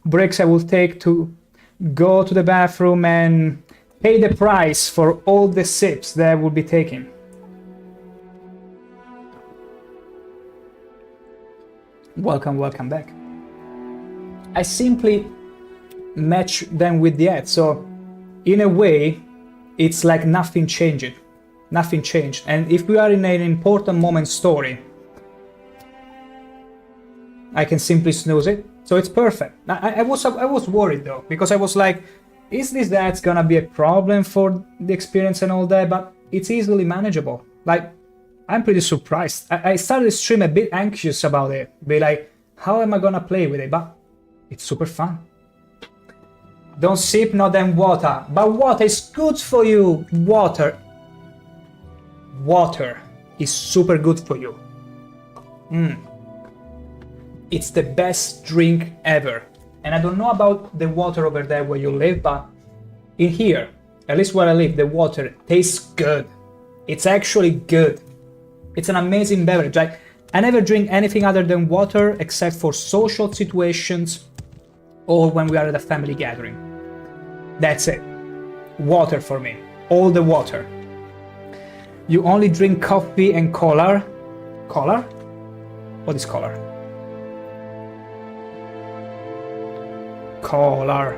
breaks I would take to go to the bathroom and pay the price for all the sips that I would be taking. Welcome back. I simply match them with the ad, so in a way, it's like nothing changed. Nothing changed. And if we are in an important moment story, I can simply snooze it, so it's perfect. I was worried though, because I was like, is this that's gonna be a problem for the experience and all that? But it's easily manageable. Like, I'm pretty surprised. I started the stream a bit anxious about it, be like, how am I gonna play with it? But it's super fun. Don't sip no damn water. But water is good for you. Water is super good for you. It's the best drink ever. And I don't know about the water over there where you live, but in here, at least where I live, the water tastes good. It's actually good. It's an amazing beverage. I never drink anything other than water except for social situations or when we are at a family gathering. That's it. Water for me. All the water. You only drink coffee and cola. Cola? What is cola? Cola.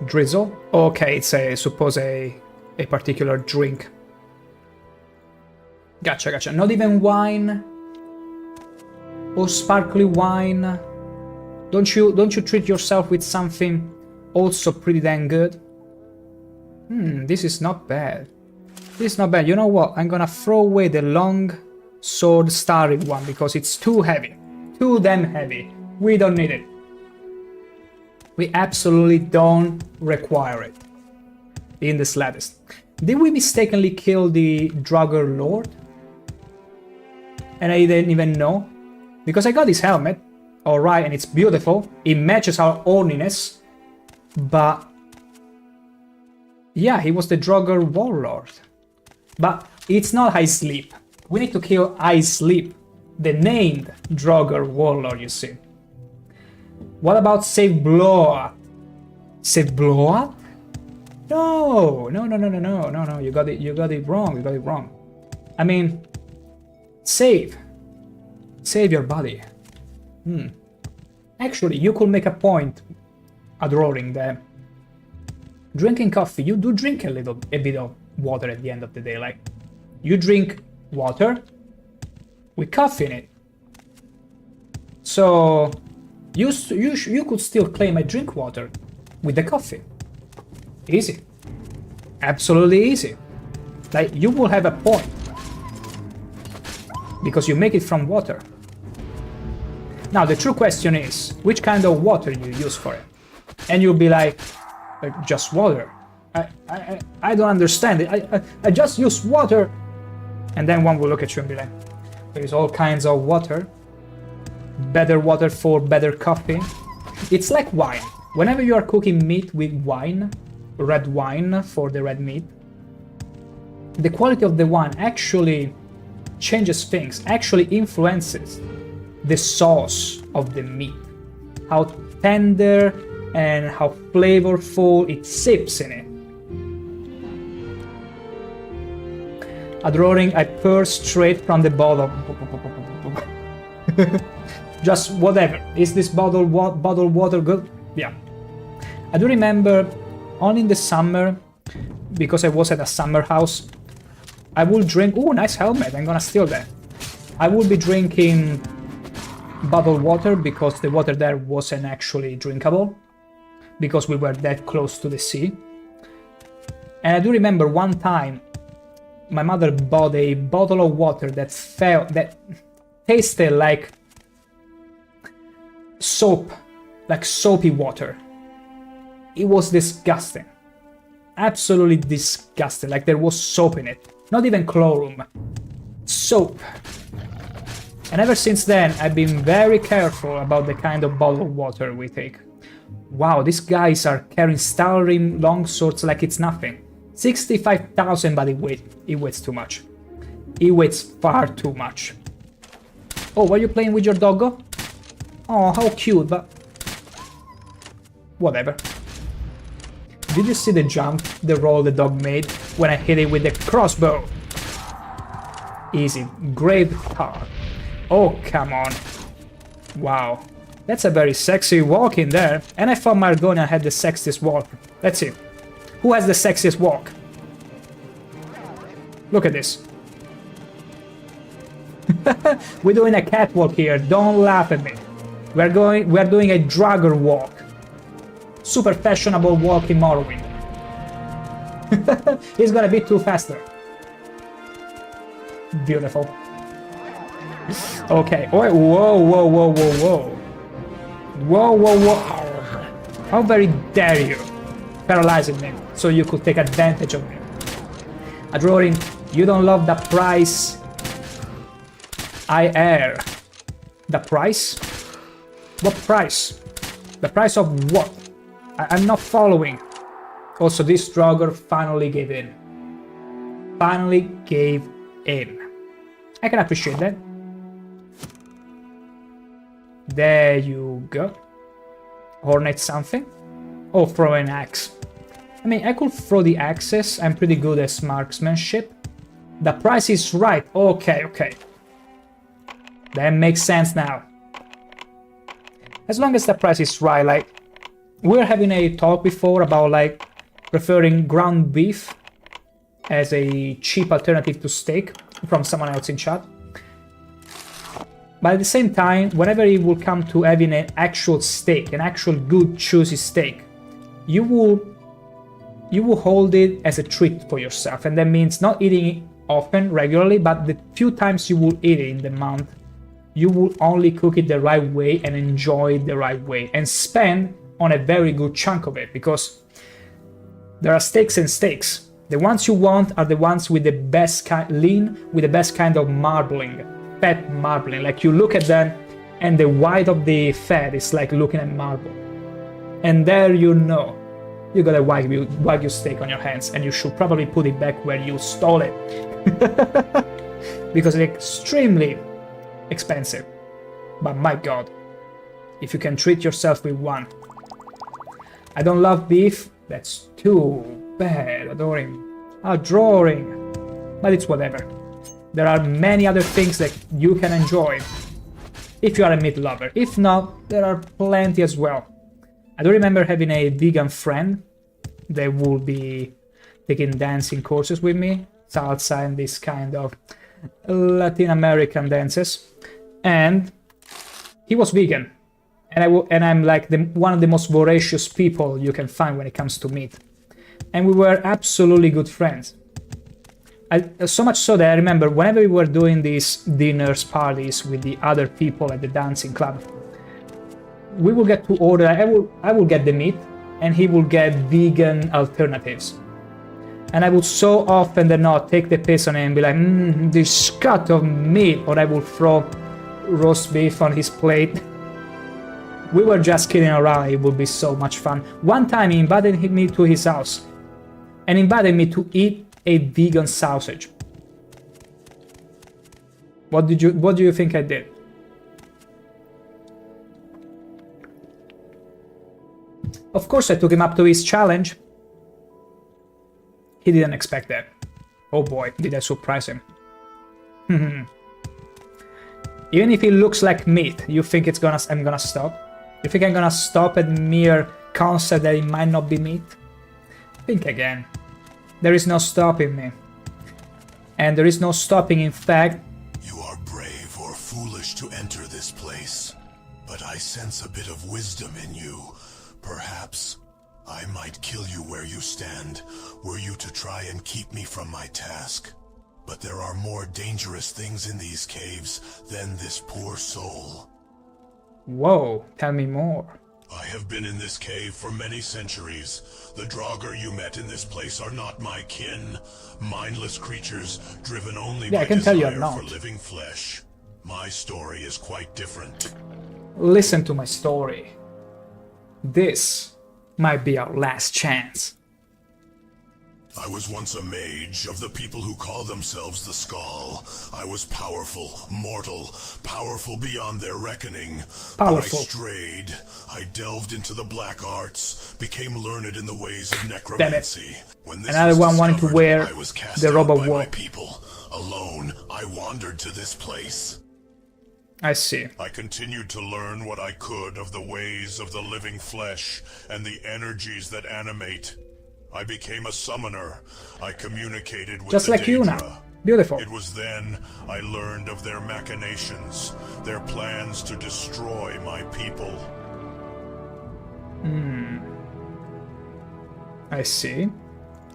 Drizzle? Okay, it's I suppose a particular drink. Gotcha. Not even wine? Or sparkly wine? Don't you treat yourself with something also pretty dang good? This is not bad. This is not bad. You know what? I'm gonna throw away the long sword starry one because it's too heavy. Too damn heavy. We don't need it. We absolutely don't require it. In the slightest. Did we mistakenly kill the Draugr Lord? And I didn't even know? Because I got his helmet. Alright, and it's beautiful. It matches our orniness. But yeah, he was the Draugr Warlord. But it's not Ice Sleep. We need to kill Ice Sleep, the named Draugr Warlord, you see. What about Save Blowout? Save Blowout? No, you got it wrong. I mean, save your body. Actually, you could make a point adoring them. Drinking coffee, you do drink a bit of water at the end of the day. Like, you drink water with coffee in it. So you could still claim I drink water with the coffee. Easy. Absolutely easy. Like, you will have a point. Because you make it from water. Now, the true question is, which kind of water you use for it? And you'll be like, just water. I don't understand it. I just use water. And then one will look at you and be like, there's all kinds of water. Better water for better coffee. It's like wine. Whenever you are cooking meat with wine, red wine for the red meat, the quality of the wine actually changes things, actually influences the sauce of the meat. How tender and how flavorful it sips in it. Adoring, I pour straight from the bottle. Just whatever. Is this bottled water good? Yeah. I do remember only in the summer, because I was at a summer house, I would drink... Oh, nice helmet. I'm gonna steal that. I would be drinking bottled water because the water there wasn't actually drinkable, because we were that close to the sea. And I do remember one time my mother bought a bottle of water that tasted like soap, like soapy water. It was disgusting. Absolutely disgusting. Like there was soap in it. Not even chlorine. Soap. And ever since then, I've been very careful about the kind of bottled water we take. Wow, these guys are carrying Stalrim longswords like it's nothing. 65,000, but it weighs too much. He weighs far too much. Oh, are you playing with your doggo? Oh, how cute, but... whatever. Did you see the jump, the roll the dog made when I hit it with the crossbow? Easy. Great heart. Oh, come on. Wow. That's a very sexy walk in there. And I thought Margonia had the sexiest walk. Let's see. Who has the sexiest walk? Look at this. We're doing a catwalk here. Don't laugh at me. We're doing a dragger walk. Super fashionable walk in Morrowind. He's gonna be too faster. Beautiful. Okay. Oh, whoa, whoa, whoa, whoa, whoa. Whoa, whoa, whoa. How very dare you? Paralyzing me so you could take advantage of me. Adrorin, you don't love the price I air. The price? What price? The price of what? I'm not following. Also, this Draugr finally gave in. Finally gave in. I can appreciate that. There you go. Hornet something. Oh, throw an axe. I mean, I could throw the axes. I'm pretty good at marksmanship. The price is right. Okay, okay. That makes sense now. As long as the price is right, like... we're having a talk before about, like, preferring ground beef as a cheap alternative to steak from someone else in chat. But at the same time, whenever it will come to having an actual steak, an actual good juicy steak, you will hold it as a treat for yourself, and that means not eating it often, regularly, but the few times you will eat it in the month, you will only cook it the right way and enjoy it the right way, and spend on a very good chunk of it, because there are steaks and steaks. The ones you want are the ones with the best lean, with the best kind of marbling, fat marbling. Like, you look at them and the white of the fat is like looking at marble. And there you know you got a Wagyu steak on your hands, and you should probably put it back where you stole it. Because it's extremely expensive. But my god, if you can treat yourself with one. I don't love beef. That's too bad. Adoring. But it's whatever. There are many other things that you can enjoy if you are a meat lover. If not, there are plenty as well. I do remember having a vegan friend that would be taking dancing courses with me, salsa and this kind of Latin American dances, and he was vegan. And I'm like one of the most voracious people you can find when it comes to meat. And we were absolutely good friends. So much so that I remember whenever we were doing these dinners, parties with the other people at the dancing club, we will get to order, I will get the meat, and he will get vegan alternatives. And I would so often than not take the piss on him and be like, this cut of meat, or I will throw roast beef on his plate. We were just kidding around, it would be so much fun. One time he invited me to his house and invited me to eat a vegan sausage. What do you think I did? Of course I took him up to his challenge. He didn't expect that. Oh boy, did I surprise him. Even if it looks like meat, you think I'm gonna stop? You think I'm gonna stop at mere concept that it might not be meat? Think again. There is no stopping me. And there is no stopping, in fact. You are brave or foolish to enter this place, but I sense a bit of wisdom in you. Perhaps I might kill you where you stand, were you to try and keep me from my task. But there are more dangerous things in these caves than this poor soul. Whoa, tell me more. I have been in this cave for many centuries. The Draugr you met in this place are not my kin. Mindless creatures, driven only by desire for living flesh. My story is quite different. Listen to my story. This might be our last chance. I was once a mage of the people who call themselves the Skull. I was powerful, mortal, powerful beyond their reckoning. Powerful. But I strayed. I delved into the black arts, became learned in the ways of necromancy. When this Another was one wanting to discovered, wear I was cast the robe out of by war. my people. Alone, I wandered to this place. I see. I continued to learn what I could of the ways of the living flesh and the energies that animate. I became a summoner. I communicated with Just the like Daedra. you now. Beautiful. It was then I learned of their machinations, their plans to destroy my people. I see.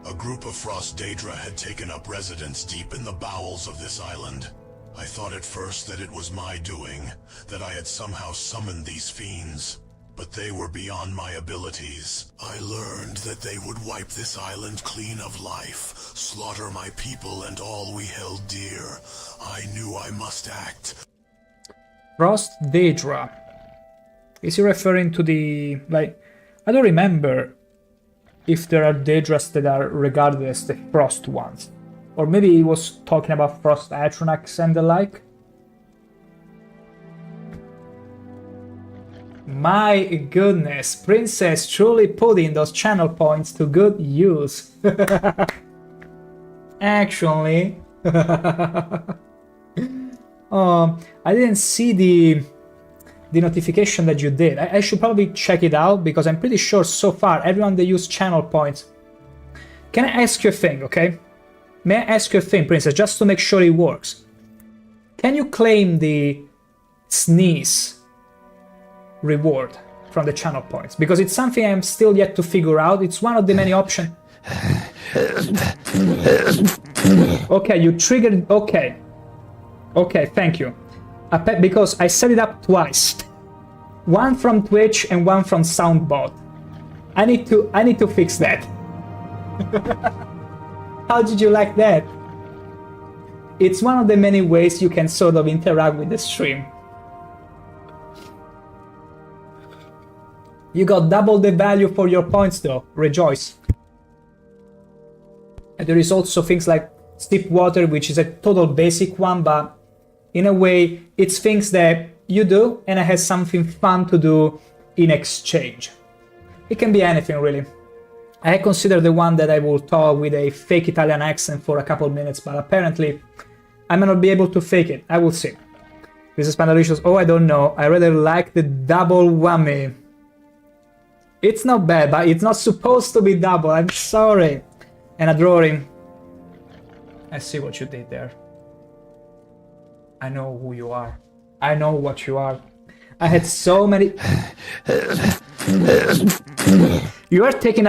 A group of Frost Daedra had taken up residence deep in the bowels of this island. I thought at first that it was my doing, that I had somehow summoned these fiends. But they were beyond my abilities. I learned that they would wipe this island clean of life, slaughter my people and all we held dear. I knew I must act. Frost Daedra. Is he referring to the... like... I don't remember if there are Daedras that are regarded as the Frost ones. Or maybe he was talking about Frost Atronachs and the like. My goodness, Princess truly putting those channel points to good use. Actually, I didn't see the notification that you did. I should probably check it out because I'm pretty sure so far everyone that used channel points. Can I ask you a thing, okay? May I ask you a thing, Princess, just to make sure it works? Can you claim the sneeze reward from the channel points? Because it's something I'm still yet to figure out. It's one of the many options. Okay, you triggered. Okay, thank you. Because I set it up twice, one from Twitch and one from Soundbot. I need to fix that. How did you like that? It's one of the many ways you can sort of interact with the stream. You got double the value for your points though, rejoice. And there is also things like Steep Water, which is a total basic one, but in a way it's things that you do and it has something fun to do in exchange. It can be anything really. I consider the one that I will talk with a fake Italian accent for a couple minutes, but apparently I may not be able to fake it. I will see. This is Pandalicious. Oh, I don't know. I rather like the double whammy. It's not bad, but it's not supposed to be double. I'm sorry. And a drawing. I see what you did there. I know who you are. I know what you are. I had so many... You are taking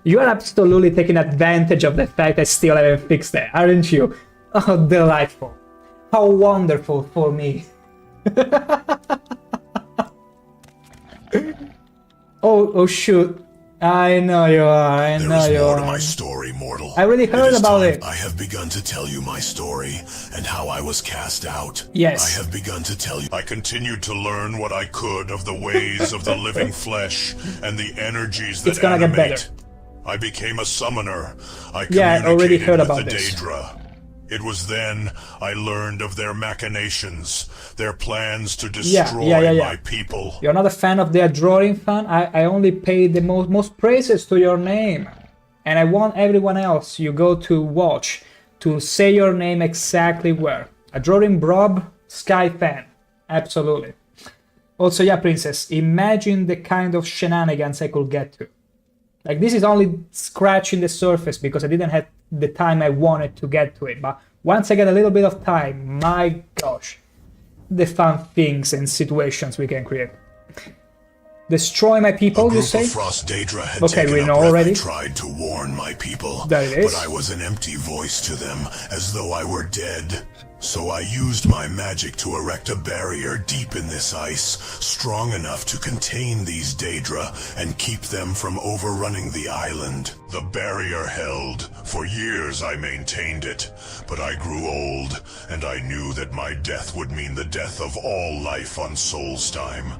you are absolutely taking advantage of the fact I still haven't fixed that, aren't you? Oh, delightful. How wonderful for me. Oh shoot. I know you are. I know you are. There is more to my story, mortal. I really heard about it. I have begun to tell you my story and how I was cast out. Yes. I have begun to tell you. I continued to learn what I could of the ways of the living flesh and the energies that It's gonna animate. get better. I became a summoner. I I already heard with about the this. Daedra. It was then I learned of their machinations, their plans to destroy my people. You're not a fan of their drawing fan? I only pay the most praises to your name. And I want everyone else you go to watch to say your name exactly where. A drawing Brob, Sky fan. Absolutely. Also, yeah, Princess, imagine the kind of shenanigans I could get to. Like, this is only scratching the surface because I didn't have the time I wanted to get to it. But once I get a little bit of time, my gosh, the fun things and situations we can create. Destroy my people, you say? Frost Daedra had okay, taken we know up already. I tried to warn my people, There it is. but I was an empty voice to them, as though I were dead. So I used my magic to erect a barrier deep in this ice, strong enough to contain these Daedra and keep them from overrunning the island. The barrier held. For years I maintained it, but I grew old, and I knew that my death would mean the death of all life on Solstheim.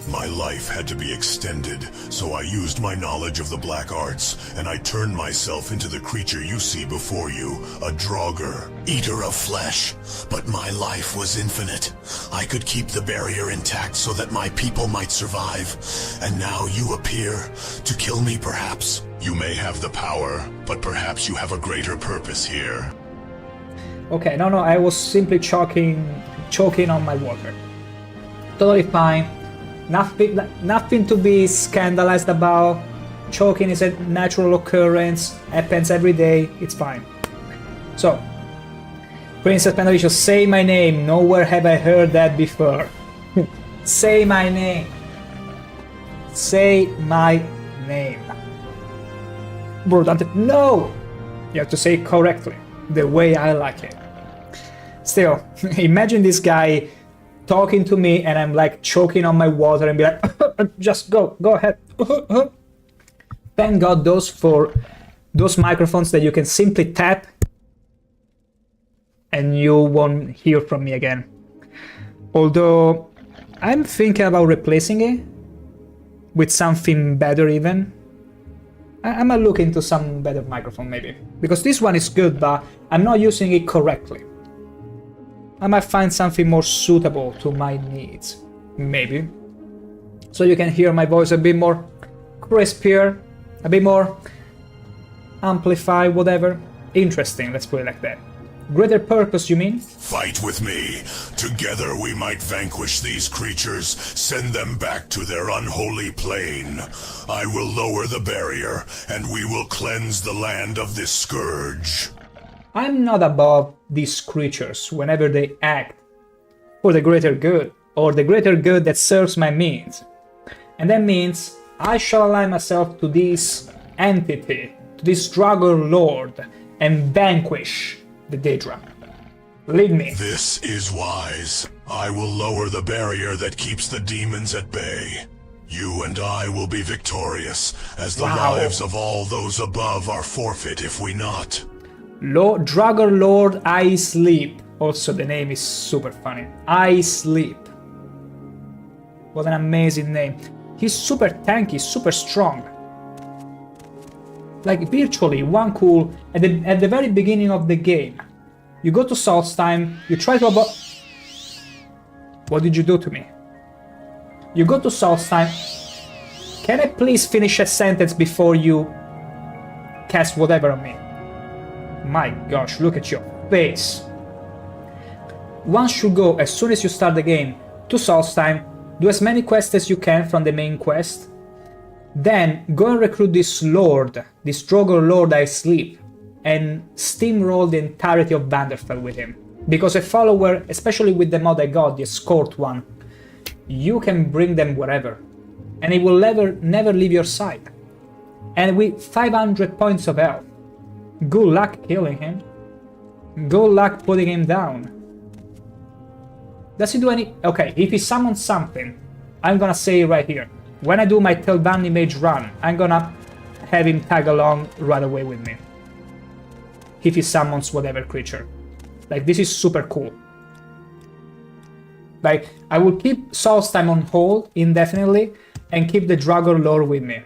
My life had to be extended, so I used my knowledge of the black arts, and I turned myself into the creature you see before you, a Draugr, eater of flesh. But my life was infinite. I could keep the barrier intact so that my people might survive. And now you appear to kill me, perhaps. You may have the power, but perhaps you have a greater purpose here. Okay, no, I was simply choking on my water. Totally fine. Nothing to be scandalized about. Choking is a natural occurrence, happens every day, it's fine. So, Princess Pendavicio, say my name. Nowhere have I heard that before. Say my name. Say my name. Bro, no! You have to say it correctly, the way I like it. Still, imagine this guy talking to me and I'm like choking on my water and be like, just go ahead. Thank God those microphones that you can simply tap and you won't hear from me again. Although I'm thinking about replacing it with something better even. I'm gonna look into some better microphone maybe. Because this one is good, but I'm not using it correctly. I might find something more suitable to my needs, maybe. So you can hear my voice a bit more crispier, a bit more amplified, whatever. Interesting, let's put it like that. Greater purpose, you mean? Fight with me. Together we might vanquish these creatures, send them back to their unholy plane. I will lower the barrier, and we will cleanse the land of this scourge. I'm not above these creatures whenever they act for the greater good, or the greater good that serves my means. And that means I shall align myself to this entity, to this Draugr Lord, and vanquish the Daedra. Lead me. This is wise. I will lower the barrier that keeps the demons at bay. You and I will be victorious, as the lives of all those above are forfeit if we not. Draugr Lord I Sleep. Also, the name is super funny. I Sleep. What an amazing name. He's super tanky, super strong. Like, virtually, one cool... At the very beginning of the game, you go to Solstheim, you try to What did you do to me? You go to Solstheim... Can I please finish a sentence before you cast whatever on me? My gosh, look at your face. One should go, as soon as you start the game, to Solstheim, do as many quests as you can from the main quest, then go and recruit this Lord, this Draugr Lord I Sleep, and steamroll the entirety of Vanderfell with him. Because a follower, especially with the mod I got, the escort one, you can bring them wherever, and he will never leave your side. And with 500 points of health, good luck killing him. Good luck putting him down. Does he do any... Okay, if he summons something, I'm gonna say it right here. When I do my Telvanni Mage run, I'm gonna have him tag along right away with me. If he summons whatever creature. Like, this is super cool. Like, I will keep Solstheim on hold indefinitely and keep the Draugr Lord with me.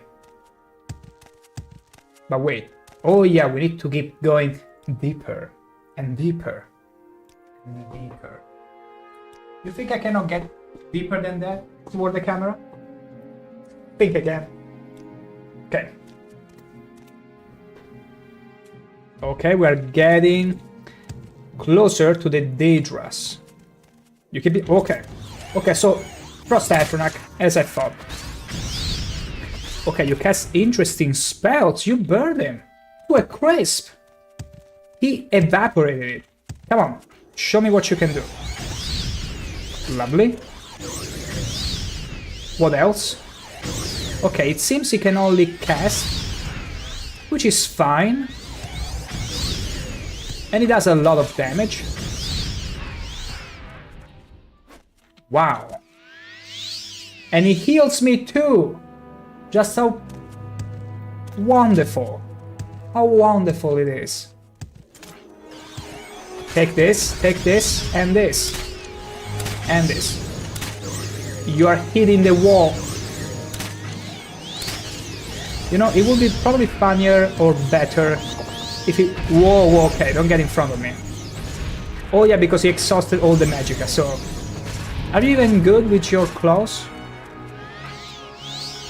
But wait. Oh yeah, we need to keep going deeper and deeper and deeper. You think I cannot get deeper than that toward the camera? Think again. Okay. Okay, we are getting closer to the Daedras. You keep it. Okay. Okay, so Frost Atronach, as I thought. Okay, you cast interesting spells. You burn him to a crisp. He evaporated it. Come on, show me what you can do. Lovely. What else? Okay, it seems he can only cast, which is fine. And he does a lot of damage. Wow. And he heals me too. Just how wonderful. How wonderful it is. Take this, and this. And this. You are hitting the wall. You know, it would be probably funnier or better if it... Whoa, okay, don't get in front of me. Oh yeah, because he exhausted all the magicka, so... Are you even good with your claws?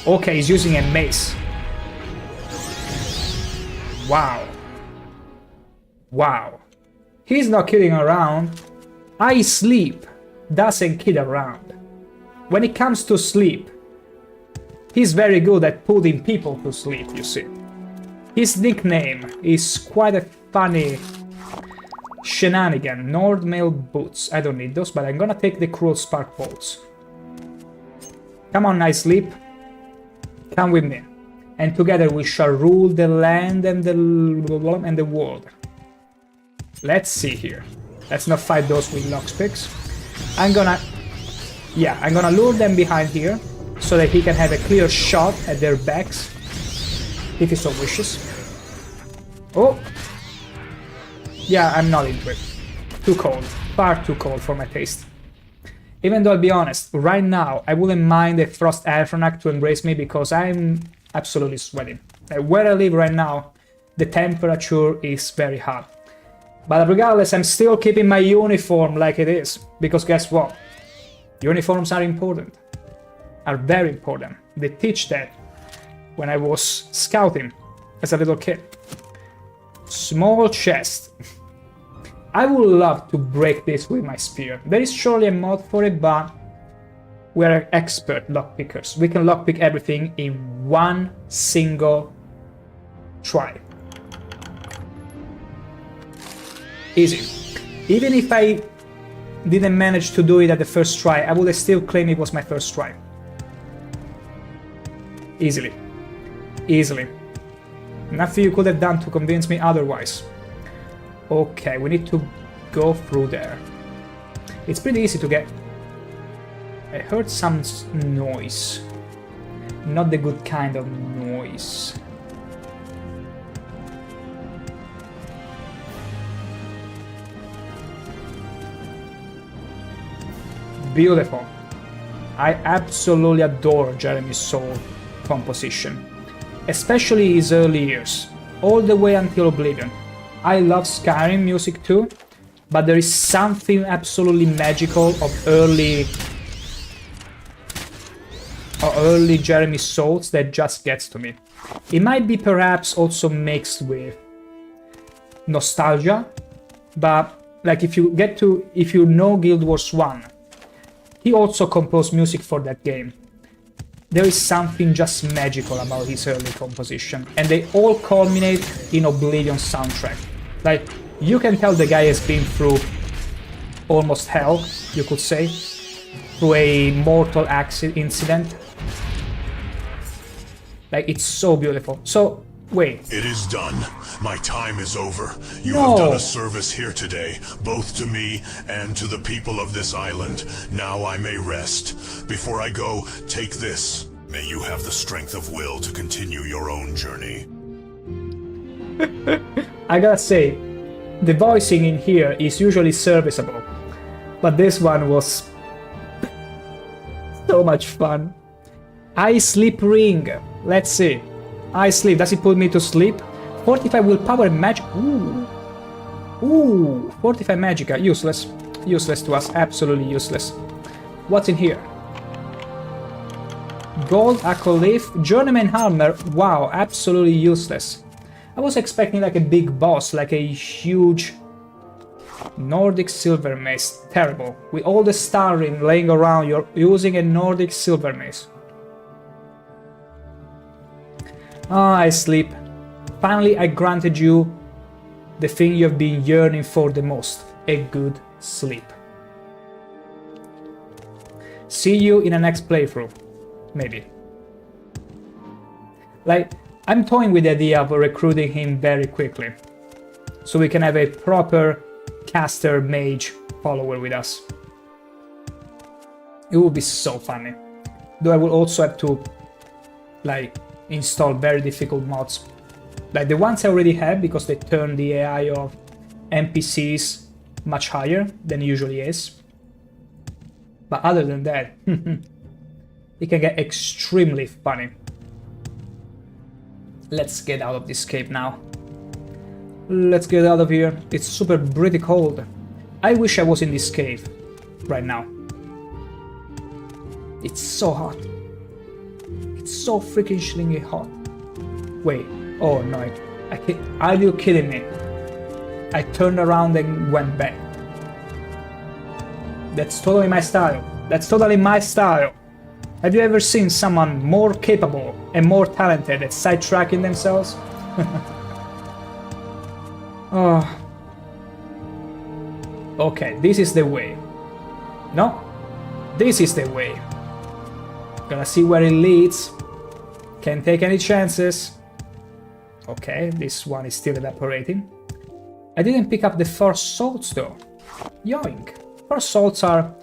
Okay, he's using a mace. Wow. Wow. He's not kidding around. I sleep doesn't kid around. When it comes to sleep, he's very good at putting people to sleep, you see. His nickname is quite a funny shenanigan. Nordmail boots. I don't need those, but I'm gonna take the cruel spark bolts. Come on, nice sleep. Come with me. And together we shall rule the land and the world. Let's see here. Let's not fight those with lockpicks. I'm gonna lure them behind here so that he can have a clear shot at their backs if he so wishes. Oh! Yeah, I'm not into it. Too cold. Far too cold for my taste. Even though I'll be honest, right now I wouldn't mind a Frost Aphronac to embrace me because I'm absolutely sweating. Where I live right now, the temperature is very hot. But regardless, I'm still keeping my uniform like it is. Because guess what? Uniforms are important. Are very important. They teach that when I was scouting as a little kid. Small chest. I would love to break this with my spear. There is surely a mod for it, but we're expert lockpickers. We can lockpick everything in one single try. Easy. Even if I didn't manage to do it at the first try, I would still claim it was my first try. Easily. Easily. Nothing you could have done to convince me otherwise. Okay, we need to go through there. It's pretty easy to get... I heard some noise. Not the good kind of noise. Beautiful. I absolutely adore Jeremy's soul composition. Especially his early years, all the way until Oblivion. I love Skyrim music too, but there is something absolutely magical of early Jeremy Souls that just gets to me. It might be perhaps also mixed with nostalgia, but like if you know Guild Wars 1, he also composed music for that game. There is something just magical about his early composition, and they all culminate in Oblivion's soundtrack. Like, you can tell the guy has been through almost hell, you could say, through a mortal incident. Like, it's so beautiful. So, wait. It is done. My time is over. You No. have done a service here today, both to me and to the people of this island. Now I may rest. Before I go, take this. May you have the strength of will to continue your own journey. I gotta say, the voicing in here is usually serviceable, but this one was so much fun. I sleep ring. Let's see. I sleep. Does it put me to sleep? 45 willpower and magic. Ooh. Ooh. 45 magicka. Useless. Useless to us. Absolutely useless. What's in here? Gold Acolyth. Journeyman armor. Wow. Absolutely useless. I was expecting like a big boss, like a huge Nordic silver mace. Terrible. With all the star ring laying around, you're using a Nordic silver mace. Ah, I sleep. Finally, I granted you the thing you've been yearning for the most. A good sleep. See you in the next playthrough. Maybe. Like, I'm toying with the idea of recruiting him very quickly, so we can have a proper caster mage follower with us. It would be so funny. Though I will also have to, like, install very difficult mods. Like the ones I already have, because they turn the AI of NPCs much higher than it usually is. But other than that, it can get extremely funny. Let's get out of this cave now. Let's get out of here. It's super pretty cold. I wish I was in this cave right now. It's so hot. It's so freakishly hot. Wait. Oh no. I can't. Are you kidding me? I turned around and went back. That's totally my style. That's totally my style. Have you ever seen someone more capable and more talented at sidetracking themselves? Oh. Okay, this is the way. No, this is the way. Gonna see where it leads. Can't take any chances. Okay, this one is still evaporating. I didn't pick up the first salts though. Yoink. First salts are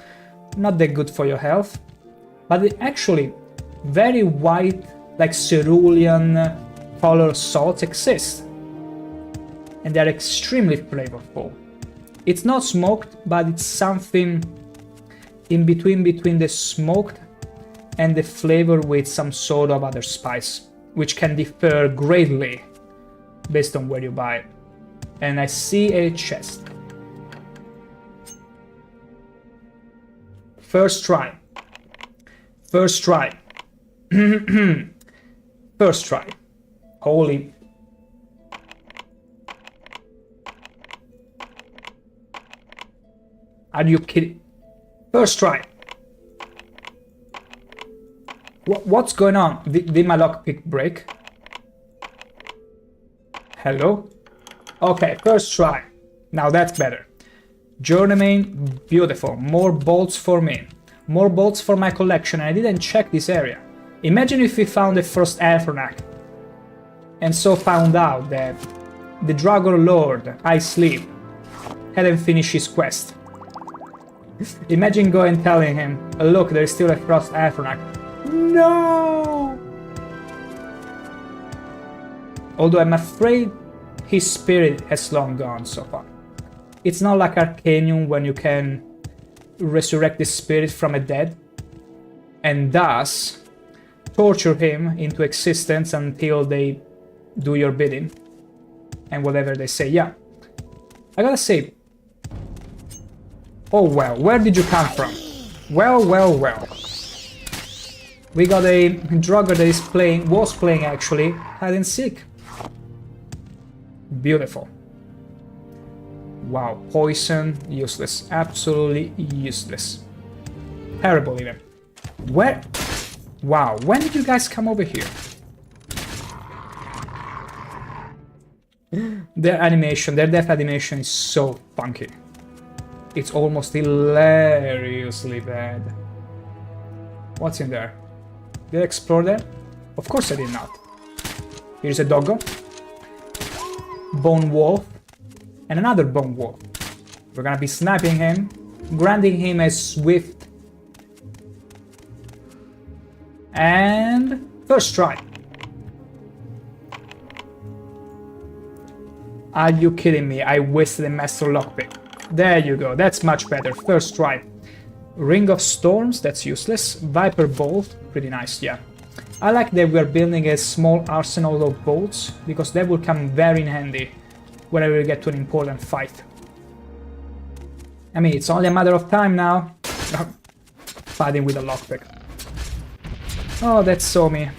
not that good for your health, but they're actually very white, like cerulean color salts exist. And they're extremely flavorful. It's not smoked, but it's something in between the smoked and the flavor with some sort of other spice, which can differ greatly based on where you buy it. And I see a chest. First try. First try. First try. Holy. Are you kidding? First try. What's going on? Did my lockpick break? Hello? Okay, first try. Now that's better. Journeyman, beautiful. More bolts for me. More bolts for my collection. I didn't check this area. Imagine if we found the first Alphronac and so found out that the Dragon Lord, I Sleep, hadn't finished his quest. Imagine going and telling him, look, there's still a Frost Alphronac. No! Although I'm afraid his spirit has long gone so far. It's not like Arcanium when you can resurrect the spirit from a dead and thus torture him into existence until they do your bidding and whatever they say. Yeah, I gotta say, oh well, where did you come from? Well. We got a Drugger that was playing actually hide and seek. Beautiful. Wow, poison, useless. Absolutely useless. Terrible even. Where? Wow, when did you guys come over here? Their animation, their death animation is so funky. It's almost hilariously bad. What's in there? Did I explore there? Of course I did not. Here's a doggo. Bone wolf. And another bone wolf. We're gonna be sniping him, granting him a swift and first try. Are you kidding me? I wasted a master lockpick. There you go, that's much better. First try. Ring of Storms, that's useless. Viper Bolt, pretty nice, yeah. I like that we're building a small arsenal of bolts, because that will come very in handy whenever we get to an important fight. I mean, it's only a matter of time now. Fighting with a lockpick. Oh, that's so me.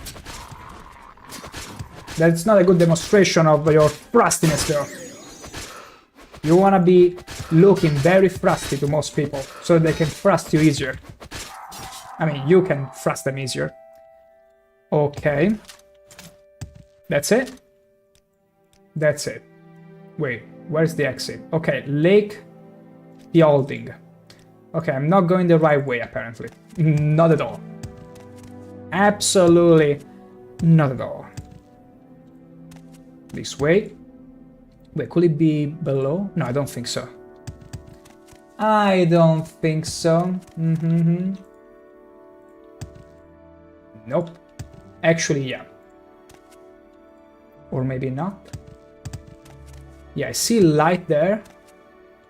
That's not a good demonstration of your frostiness, girl. You wanna be looking very frosty to most people, so they can frost you easier. I mean, you can frost them easier. Okay. That's it? That's it. Wait, where's the exit? Okay, Lake Fielding. Okay, I'm not going the right way, apparently. Not at all. Absolutely not at all. This way. Wait, could it be below? No, I don't think so. I don't think so. Nope. Actually, yeah. Or maybe not. Yeah, I see light there,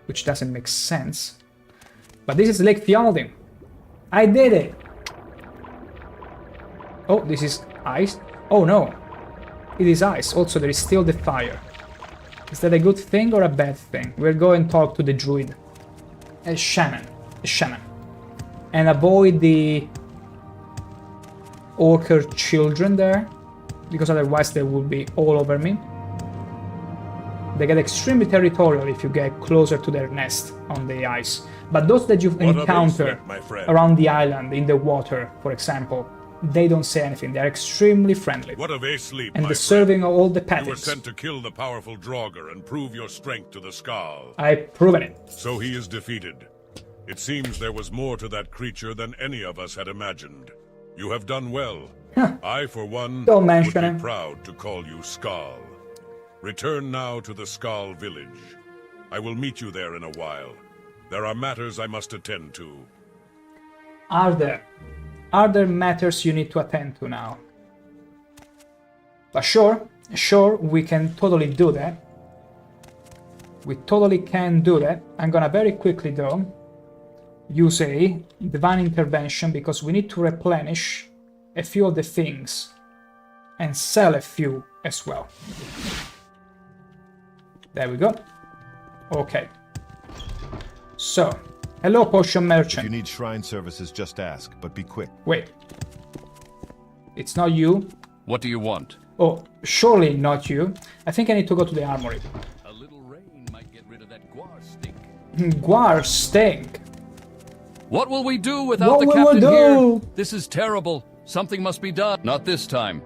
which doesn't make sense. But this is Lake Fielding. I did it! Oh, this is ice? Oh no, it is ice. Also, there is still the fire. Is that a good thing or a bad thing? We'll go and talk to the druid. A shaman. And avoid the orchard children there, because otherwise they will be all over me. They get extremely territorial if you get closer to their nest on the ice. But those that you encounter around the island, in the water, for example, they don't say anything. They're extremely friendly. What of a sleep, and deserving of all the You patties. were sent to kill the powerful Draugr and prove your strength to the Skull. I've proven it. So he is defeated. It seems there was more to that creature than any of us had imagined. You have done well. I, for one, Don't would mention be him. proud to call you Skull. Return now to the Skull village. I will meet you there in a while. There are matters I must attend to. Are there matters you need to attend to now? But sure, we can totally do that. We totally can do that. I'm gonna very quickly though use a divine intervention because we need to replenish a few of the things and sell a few as well. There we go. Okay. So, hello potion If merchant. you need shrine services, just ask, but be quick. Wait. It's not you. What do you want? Oh, surely not you. I think I need to go to the armory. A little rain might get rid of that guar stink. Guar stink. What will we do without What the will we captain do? here? This is terrible. Something must be done. Not this time.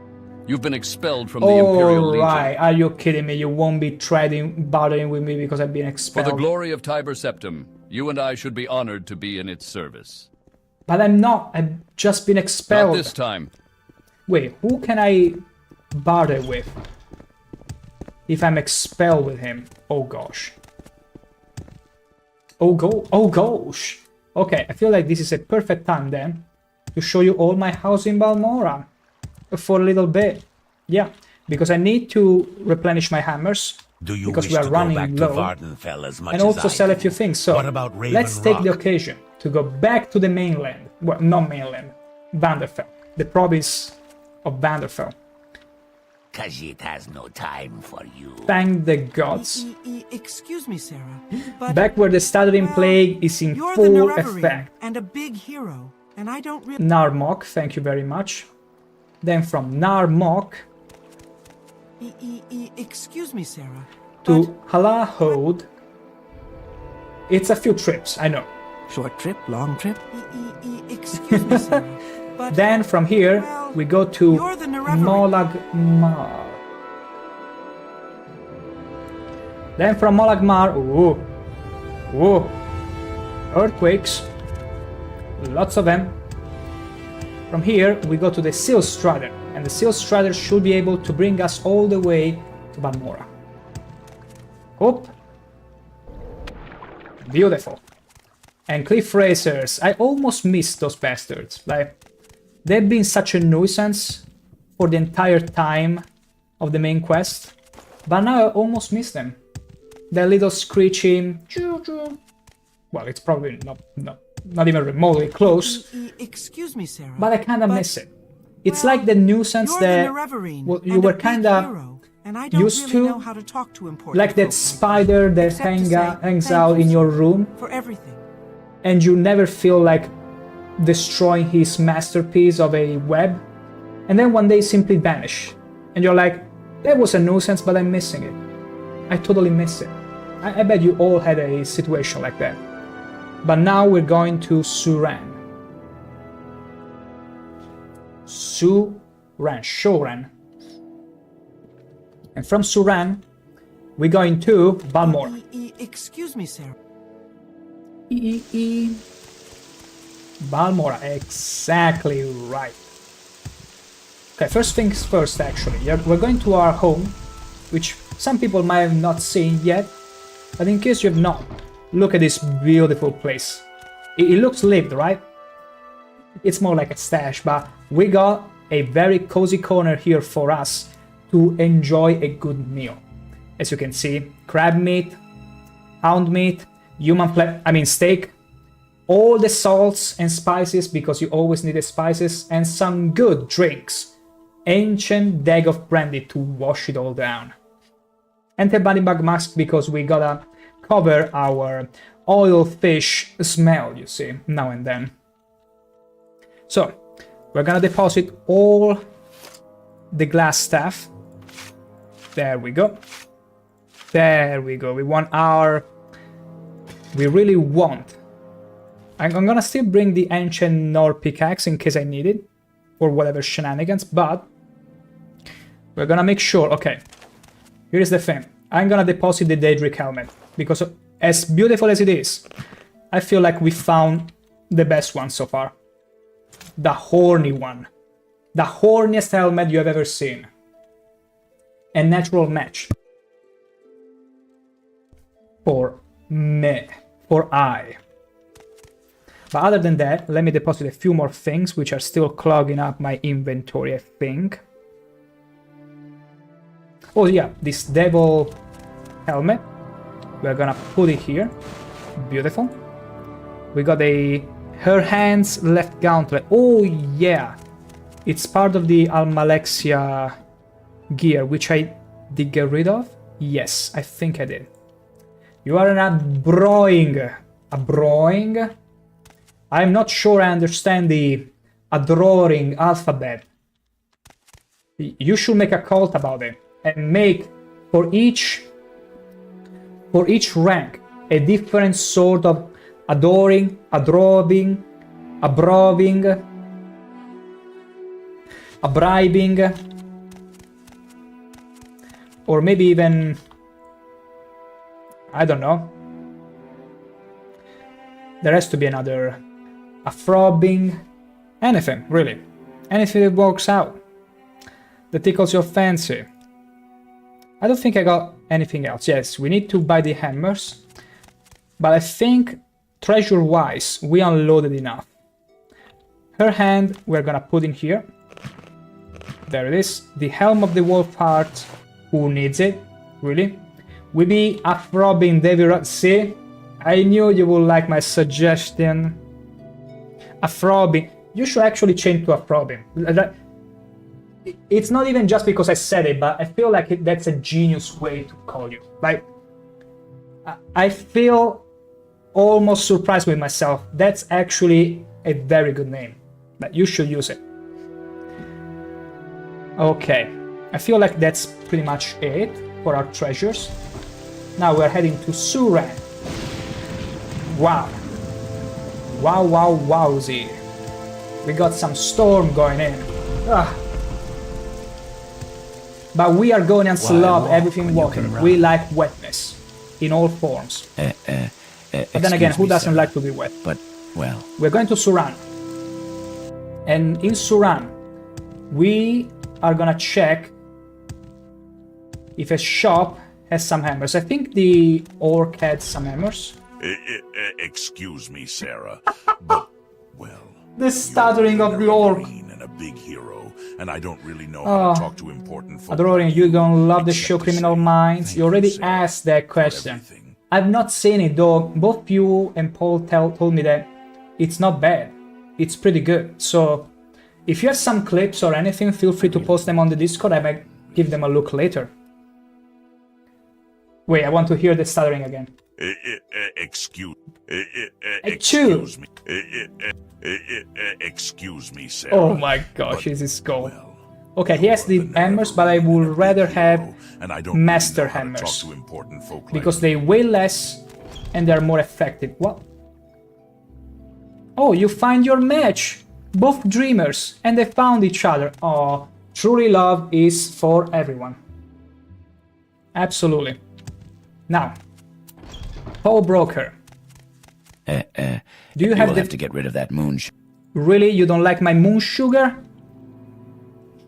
You've been expelled from the Imperial Legion. Alright, are you kidding me? You won't be bothering with me because I've been For expelled. the glory of Tiber Septim, you and I should be honored to be in its service. But I'm not. I've just been expelled. Not this time. Wait, who can I barter with? If I'm expelled with him. Oh gosh. Oh gosh. Okay, I feel like this is a perfect time then to show you all my house in Balmora for a little bit. Yeah, because I need to replenish my hammers. Do you because wish we are to go running back low, to Vardenfell as much and as also I sell a do? few things. So What about Raven let's take the Rock? occasion to go back to the mainland. Well, not mainland, Vanderfell, the province of Vanderfell. Khajiit has no time for you. Thank the gods. Excuse me, Sarah, but Back where the stuttering plague is in you're the full Nerevarine effect. and a big hero, and I don't really. Narmok, thank you very much. Then from Narmok Excuse me, Sarah. to Halahode. It's a few trips, I know. Short trip, long trip. Excuse me, Sarah. But Then from here well, we go to you're the Nerevarine. Molagmar. Then from Molagmar, ooh, earthquakes, lots of them. From here we go to the Seal Strider, and the Seal Strider should be able to bring us all the way to Balmora. Hope. Beautiful. And Cliff Racers, I almost missed those bastards. Like, they've been such a nuisance for the entire time of the main quest, but now I almost miss them. Their little screeching, well, it's probably not even remotely close, Excuse me, Sarah. but I kinda miss it. It's like the nuisance you're that the Nerevarine well, you and were a big kinda hero, and I don't used really to, know how to talk to important like that folk spider that Except to say hangs thank out you, in your sir, room, for everything. and you never feel like destroying his masterpiece of a web, and then one day simply vanish, and you're like, that was a nuisance, but I'm missing it. I totally miss it. I bet you all had a situation like that. But now we're going to Suran. Shoran. And from Suran, we're going to Balmora. Excuse me, Sarah. Balmora, exactly right. Okay, first things first, actually. We're going to our home, which some people might have not seen yet, but in case you have not, look at this beautiful place. It looks lived, right? It's more like a stash, but we got a very cozy corner here for us to enjoy a good meal. As you can see, crab meat, hound meat, steak, all the salts and spices, because you always need the spices, and some good drinks. Ancient Dag of Brandy to wash it all down. Anti-bunny bug mask, because we gotta cover our oil fish smell, you see, now and then. So, we're gonna deposit all the glass stuff. There we go. There we go. We really want. I'm gonna still bring the ancient Nor pickaxe in case I need it, or whatever shenanigans, but we're gonna make sure. Okay, here's the thing. I'm gonna deposit the Daedric helmet, because as beautiful as it is, I feel like we found the best one so far. The horny one. The horniest helmet you have ever seen. A natural match. For me. For I. But other than that, let me deposit a few more things which are still clogging up my inventory, I think. Oh yeah, this devil helmet. We're gonna put it here. Beautiful. We got her hands left gauntlet. Oh yeah. It's part of the Almalexia gear, which I did get rid of. Yes, I think I did. You are a broing. A broing? I'm not sure I understand the adoring alphabet. You should make a cult about it and make for each rank a different sort of adoring, adrobing, abroving, abribing, or maybe even, I don't know. There has to be another affrobbing, anything, really. Anything that works out, that tickles your fancy. I don't think I got anything else. Yes, we need to buy the hammers, but I think treasure-wise, we unloaded enough. Her hand, we're gonna put in here. There it is. The Helm of the Wolf Heart, who needs it, really? We be affrobbing David. See? I knew you would like my suggestion. Affrobbing. You should actually change to affrobbing. It's not even just because I said it, but I feel like that's a genius way to call you. Like, I feel almost surprised with myself. That's actually a very good name. But you should use it. Okay. I feel like that's pretty much it for our treasures. Now we're heading to Suran. Wow. Wow, wow, wowzy. We got some storm going in. Ah. But we are going and love everything walking. We like wetness in all forms. But then again, who doesn't like to be wet? But, well... We're going to Suran. And in Suran, we are gonna check if a shop has some hammers. I think the orc had some hammers. Excuse me, Sarah, but, well... The stuttering of the orc. And a big hero, and I don't really know how to talk to important folk. Adoring, you don't love the show Criminal Minds? You already asked that question. I've not seen it, though. Both you and Paul told me that it's not bad. It's pretty good. So, if you have some clips or anything, feel free to post them on the Discord. I might give them a look later. Wait, I want to hear the stuttering again. Excuse me. Excuse me, Sarah. Oh my gosh, this is cool. Okay, he has the hammers, but I would rather have master hammers. Because they weigh less and they're more effective. What? Oh, you find your match! Both dreamers, and they found each other. Oh, truly love is for everyone. Absolutely. Now, Paul Broker. Do you have to get rid of that moon? Really? You don't like my moon sugar?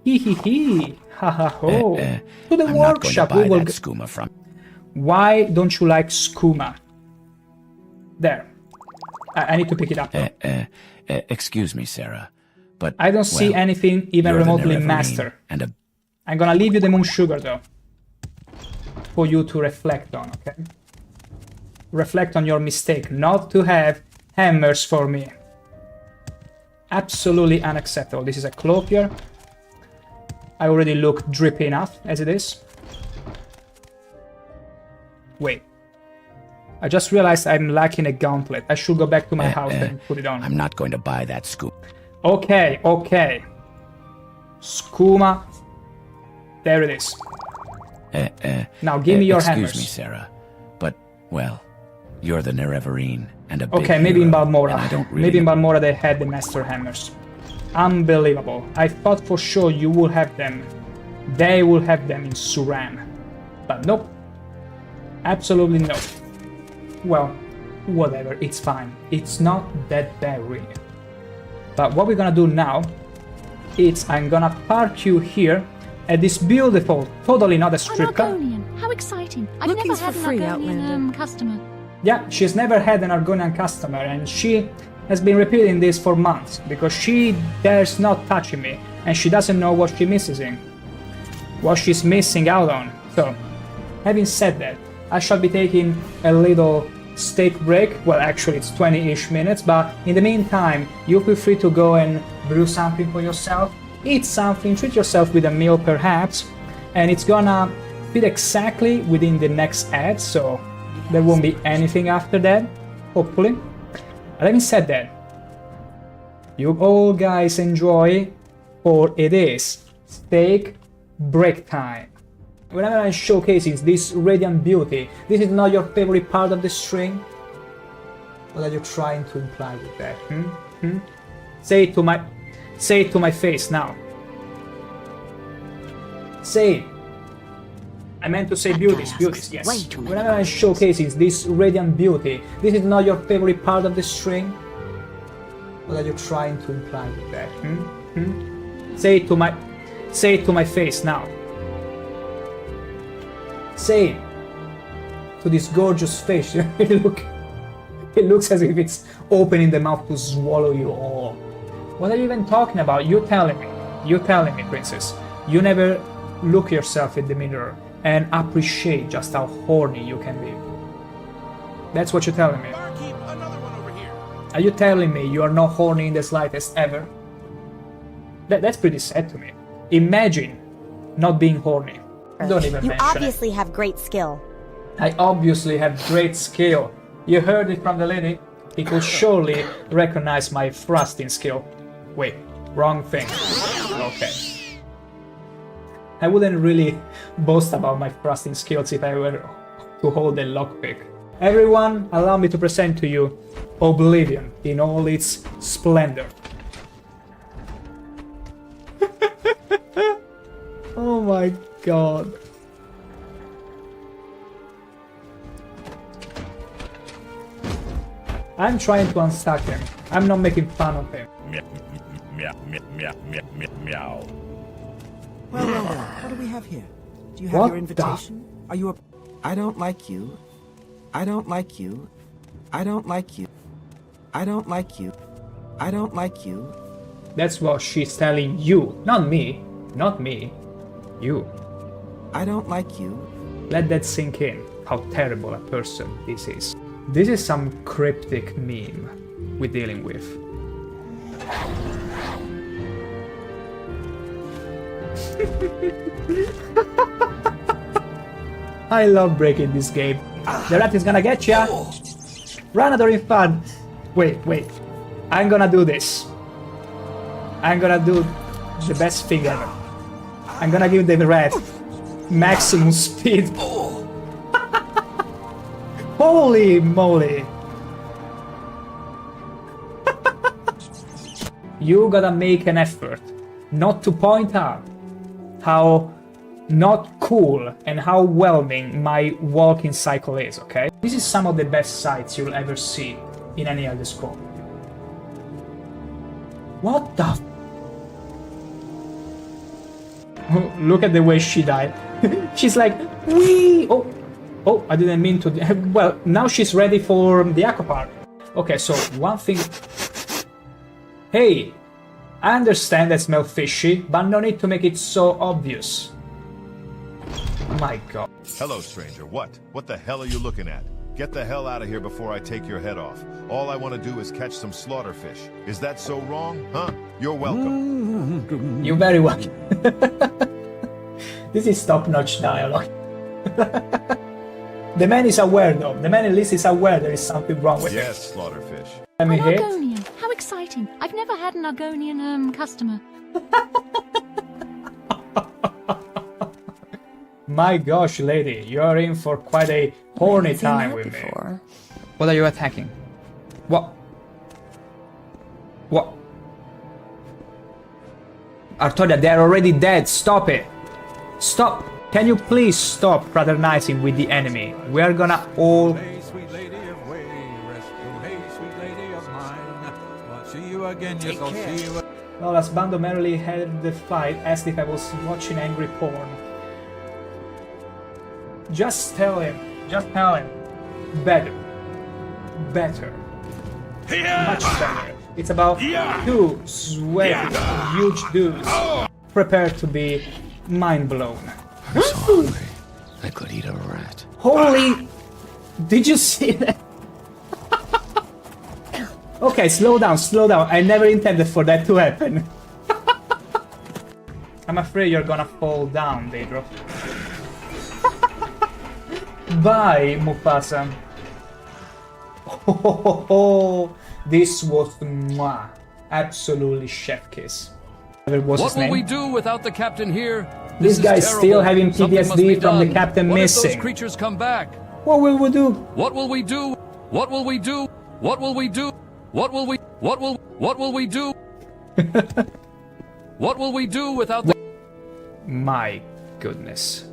Hihihi. Ha ha ho. To the workshop. We will skooma from. Why don't you like skooma? There. I need to pick it up. Excuse me, Sarah, but I don't see anything even remotely master. I'm gonna leave you the moon sugar though, for you to reflect on. Okay. Reflect on your mistake, not to have hammers for me. Absolutely unacceptable. This is a clothier. I already look drippy enough as it is. Wait. I just realized I'm lacking a gauntlet. I should go back to my house and put it on. I'm not going to buy that scoop. Okay, okay. Skooma. There it is. Now give me your hammers. Excuse me, Sarah, but, well, you're the Nerevarine and a big Okay, maybe in hero, Balmora. and I don't really Maybe in Balmora they had the master hammers. Unbelievable. I thought for sure you would have them. They will have them in Suran. But nope. Absolutely no. Well, whatever, it's fine. It's not that bad really. But what we're gonna do now is I'm gonna park you here at this beautiful, totally not a strip club. How exciting. I've Looking's never had for an free, Argonian Outlander. customer. Yeah, she's never had an Argonian customer, and she has been repeating this for months because she dares not touch me and she doesn't know what she misses in. What she's missing out on. So, having said that, I shall be taking a little steak break. Well, actually it's 20-ish minutes, but in the meantime, you feel free to go and brew something for yourself, eat something, treat yourself with a meal perhaps, and it's gonna fit exactly within the next ad, so there won't be anything after that, hopefully. But having said that, you all guys enjoy, for it is steak break time. Whenever I'm showcasing this radiant beauty, this is not your favorite part of the string? What are you trying to imply with that? Say it to my face now. Say it. I meant to say beauties, yes. Whenever I'm showcasing this radiant beauty, this is not your favorite part of the string? What are you trying to imply with that? Say it to my face now. Say it to this gorgeous face. It looks as if it's opening the mouth to swallow you all. What are you even talking about? You're telling me, princess. You never look yourself in the mirror and appreciate just how horny you can be. That's what you're telling me. Barkeep, another one over here. Are you telling me you are not horny in the slightest ever? That's pretty sad to me. Imagine not being horny. Don't even You mention obviously have great skill. I obviously have great skill. You heard it from the lady. He could surely recognize my thrusting skill. Wait, wrong thing. Okay. I wouldn't really boast about my thrusting skills if I were to hold a lockpick. Everyone, allow me to present to you Oblivion in all its splendor. Oh my god. I'm trying to unstuck him. I'm not making fun of him. Meow. Well, what do we have here? Do you have What your invitation? Are you a... I don't like you. I don't like you. I don't like you. I don't like you. I don't like you. That's what she's telling you. Not me. Not me. You. I don't like you. Let that sink in, how terrible a person this is. This is some cryptic meme we're dealing with. I love breaking this game. The rat is gonna get ya! Run, during fun! Wait. I'm gonna do this. I'm gonna do the best thing ever. I'm gonna give the rat maximum speed. Holy moly! You gotta make an effort not to point out how not cool and how whelming my walking cycle is, okay? This is some of the best sights you'll ever see in any other scope. What the Look at the way she died. She's like, wee! Oh, I didn't mean to. Well, now she's ready for the aqua park. Okay, so one thing. Hey, I understand that smell fishy, but no need to make it so obvious. My god. Hello, stranger. What? What the hell are you looking at? Get the hell out of here before I take your head off. All I want to do is catch some slaughterfish. Is that so wrong, huh? You're welcome. You're very welcome. This is top-notch dialogue. The man is aware, though. The man at least is aware there is something wrong with Yes, it. slaughterfish. Let me hit. Argonian. How exciting. I've never had an Argonian customer. My gosh, lady, you're in for quite a horny time with me. What are you attacking? What? What? Artoria, they're already dead. Stop it. Stop. Can you please stop fraternizing with the enemy? We are gonna all... Hey, sweet lady of way, rescue. Hey, sweet lady of mine. I'll see you again, yes, I'll see you. Lola's Bando merrily had the fight as if I was watching angry porn. Just tell him. Just tell him. Better. Better. Much better. It's about two sweaty, huge dudes prepared to be mind blown. I'm so hungry. I could eat a rat. Holy... Did you see that? Okay, slow down, slow down. I never intended for that to happen. I'm afraid you're gonna fall down, Daedro. Bye, Mufasa. Oh, this was mwah. Absolutely chef kiss. What will we do without the captain here? This guy's still having PTSD from the captain what missing. If those creatures come back? What will we do? What will we do? What will we do? What will we do? What will we do? What will we do without the... My goodness.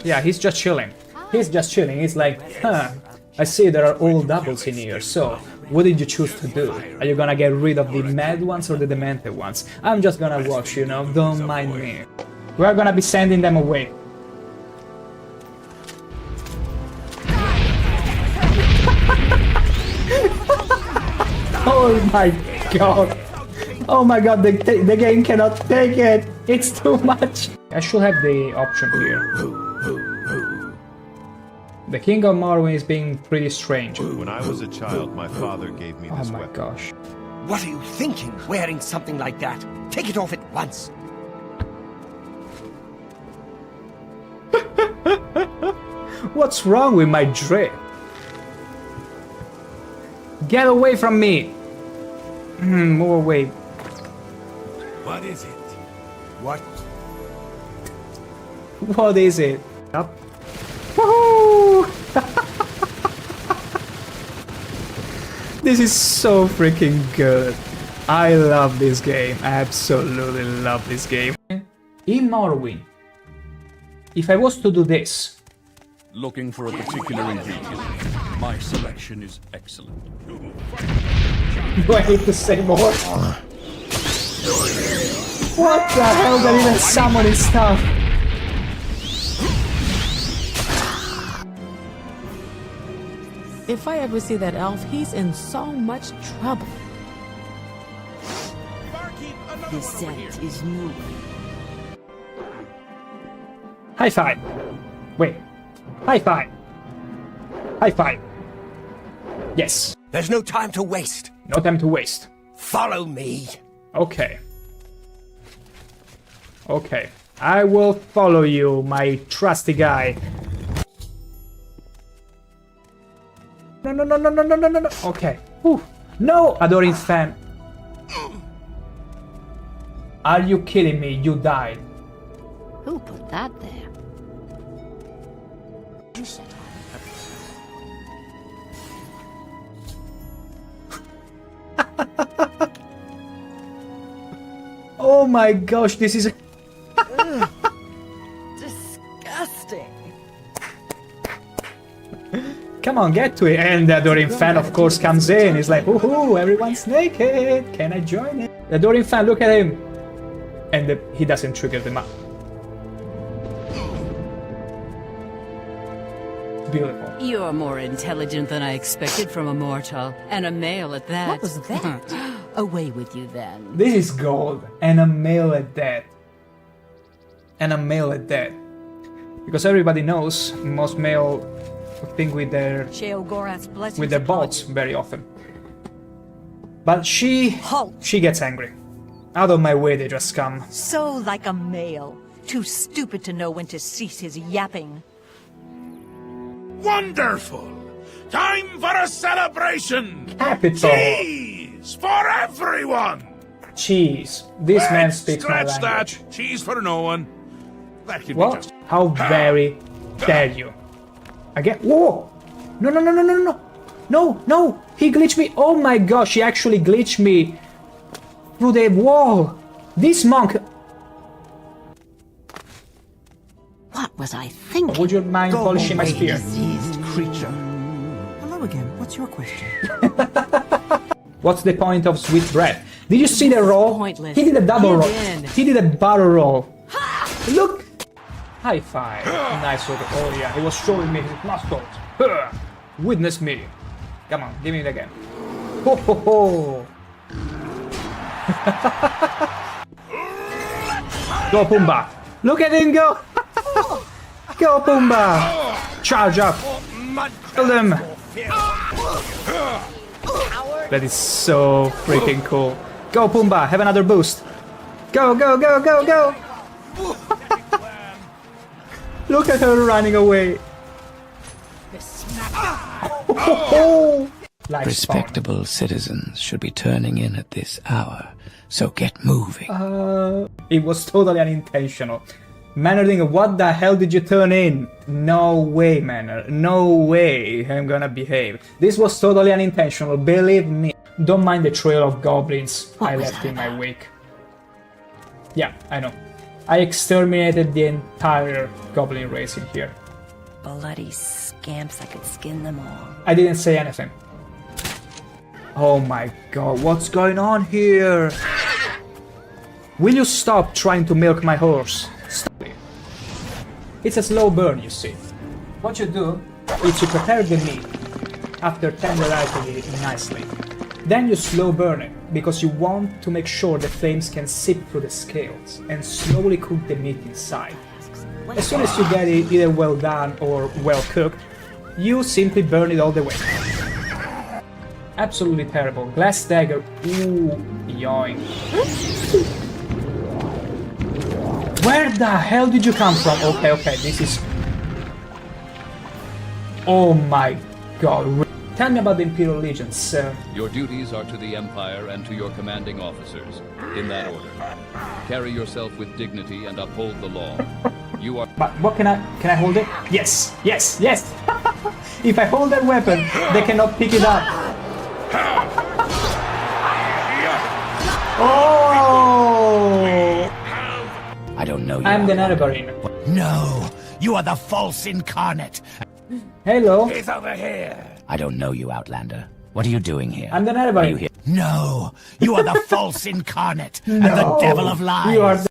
Yeah, he's just chilling. He's just chilling. He's like, huh, I see there are all doubles in here, so what did you choose to do? Are you gonna get rid of the mad ones or the demented ones? I'm just gonna watch, you know, don't mind me. We're gonna be sending them away. Oh my god. Oh my god, the game cannot take it. It's too much. I should have the option here. The King of Morrowind is being pretty strange. When I was a child, my father gave me this weapon. Oh my gosh. What are you thinking, wearing something like that? Take it off at once. What's wrong with my drip? Get away from me! Move away. What is it? What? What is it? Up. Woohoo! This is so freaking good. I love this game. I absolutely love this game. In Morrowind, if I was to do this... Looking for a particular ingredient. My selection is excellent. Do I need to say more? What the hell? They're even summoning stuff. If I ever see that elf, he's in so much trouble. The scent is new. High five. Wait. High five. High five. Yes. There's no time to waste. No time to waste. Follow me. Okay. Okay. I will follow you, my trusty guy. No, no, no, no, no, no, no, no, no. Okay. Whew. No, Adoring fan. Are you kidding me? You died. Who put that there? Oh my gosh, this is... Disgusting. Come on, get to it. And the Adoring fan, of course, comes in. He's like, woohoo, everyone's naked. Can I join it? The Adoring fan, look at him. And he doesn't trigger them up. Beautiful. You're more intelligent than I expected from a mortal, and a male at that. What was that? Away with you then. This is gold, and a male at that. And a male at that. Because everybody knows most male of thing with their blessings with their bots very often. But she gets angry. Out of my way, they just come. So like a male, too stupid to know when to cease his yapping. Wonderful! Time for a celebration! Capital! Cheese for everyone! Cheese. This man speaks my Scratch language. that! Cheese for no one. That can be What? just... How very dare you? Again? Whoa! No, no, no, no, no, no! No, no! He glitched me! Oh my gosh, he actually glitched me through the wall! This monk... What was I thinking? Would you mind Go polishing my away, spear? diseased creature. Hello again. What's your question? What's the point of sweet bread? Did you see the roll? Pointless. He did a double Give roll. in. He did a barrel roll. Look! High five. Nice look. Oh yeah, he was showing me his muscles. Huh. Witness me. Come on, give me it again. Ho ho ho! Go Pumbaa! Look at him go! Go Pumbaa! Charge up! Kill them! That is so freaking cool. Go Pumbaa! Have another boost! Go go go go go! Look at her running away! Respectable citizens should be turning in at this hour, so get moving. It was totally unintentional. Mannering, what the hell did you turn in? No way, Manner. No way I'm gonna behave. This was totally unintentional, believe me. Don't mind the trail of goblins I left in my wake. Yeah, I know. I exterminated the entire goblin race in here. Bloody scamps, I could skin them all. I didn't say anything. Oh my god, what's going on here? Will you stop trying to milk my horse? Stop it. It's a slow burn, you see. What you do is you prepare the meat after tenderizing it nicely. Then you slow burn it, because you want to make sure the flames can seep through the scales and slowly cook the meat inside. As soon as you get it either well done or well cooked, you simply burn it all the way. Absolutely terrible. Glass dagger. Ooh, yoink. Where the hell did you come from? Okay, okay, this is... Oh my god. Tell me about the Imperial Legion, sir. Your duties are to the Empire and to your commanding officers, in that order. Carry yourself with dignity and uphold the law. You are... But what can I hold it? Yes, yes, yes! If I hold that weapon, they cannot pick it up. Oh! I don't know you. I'm the Netherbarine. No, you are the false incarnate. Hello. He's over here. I don't know you, Outlander. What are you doing here? I'm the Are you Netherbarine. here? No, you are the false incarnate and No, the devil of lies. you are the...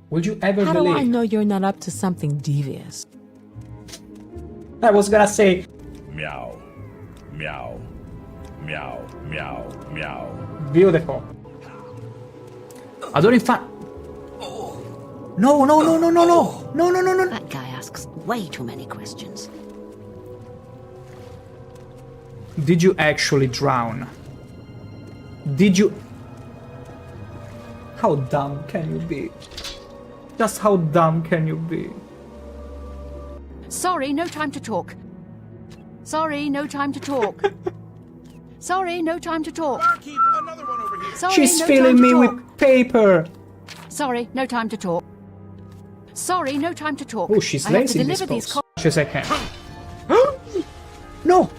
Would you ever How believe? do I know you're not up to something devious? I was gonna say... Meow. Meow. Meow. Meow. Meow. Beautiful. Adoro infatti... No, no, no, no, no, no! No, no, no, no! That guy asks way too many questions. Did you actually drown? Did you... How dumb can you be? Just how dumb can you be? Sorry, no time to talk. Sorry, no time to talk. Sorry, no time to talk. Barkeep, another one over here. Sorry, She's no filling time me to with talk. paper! Sorry, no time to talk. Sorry, no time to talk. Oh, she's I have to lazy in this deliver these pose. Much as I can. No!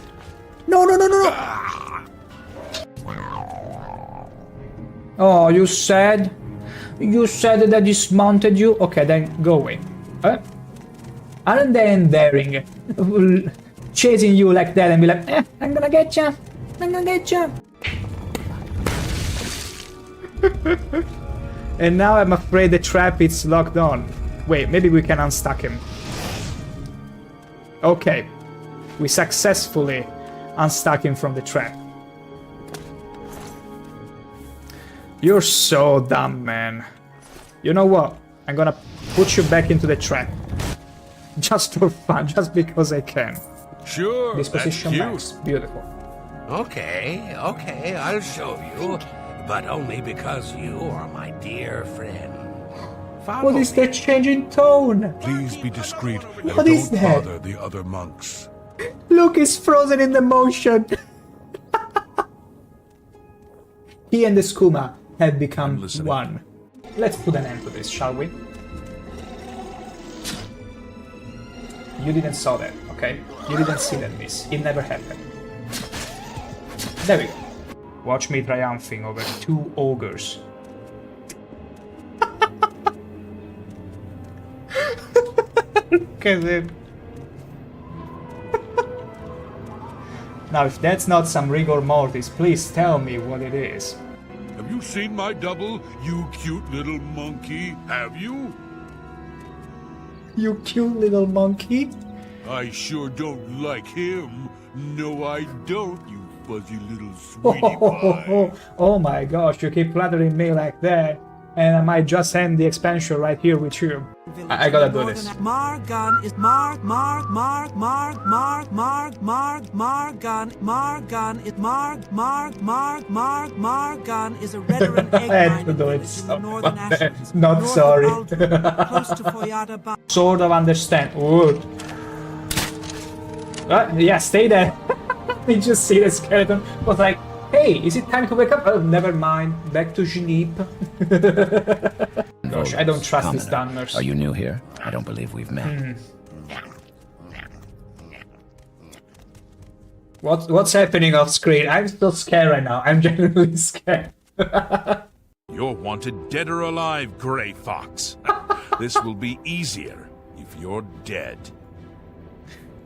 No, no, no, no, no! Oh, you said? You said that I dismounted you? Okay, then go away. Aren't they endearing? Chasing you like that and be like, I'm gonna get ya! I'm gonna get ya! And now I'm afraid the trap is locked on. Wait, maybe we can unstuck him. Okay. We successfully unstuck him from the trap. You're so dumb, man. You know what? I'm gonna put you back into the trap. Just for fun, just because I can. Sure, Disposition that's max. Beautiful. Okay, I'll show you. But only because you are my dear friend. What is that change in tone? Please be discreet and What is don't that? bother the other monks. Look, he's frozen in the motion. He and the skooma have become one. Let's put an end to this, shall we? You didn't saw that, okay? You didn't see that miss. It never happened. There we go. Watch me triumphing over 2 ogres. Look at it. Now, if that's not some rigor mortis, please tell me what it is. Have you seen my double, you cute little monkey? Have you? You cute little monkey? I sure don't like him. No, I don't, you fuzzy little sweetie pie. Oh my gosh, you keep flattering me like that, and I might just end the expansion right here with you. I gotta do this. Margan is Margan is a redder egg I had to do it so not sorry. Sort of understand. Ooh. Yeah, stay there. We just see the skeleton. Was like, hey, is it time to wake up? Oh, never mind. Back to Genep. Gosh, I don't trust these Dunmers. Are you new here? I don't believe we've met. What's happening off screen? I'm still scared right now. I'm genuinely scared. You're wanted dead or alive, Grey Fox. This will be easier if you're dead.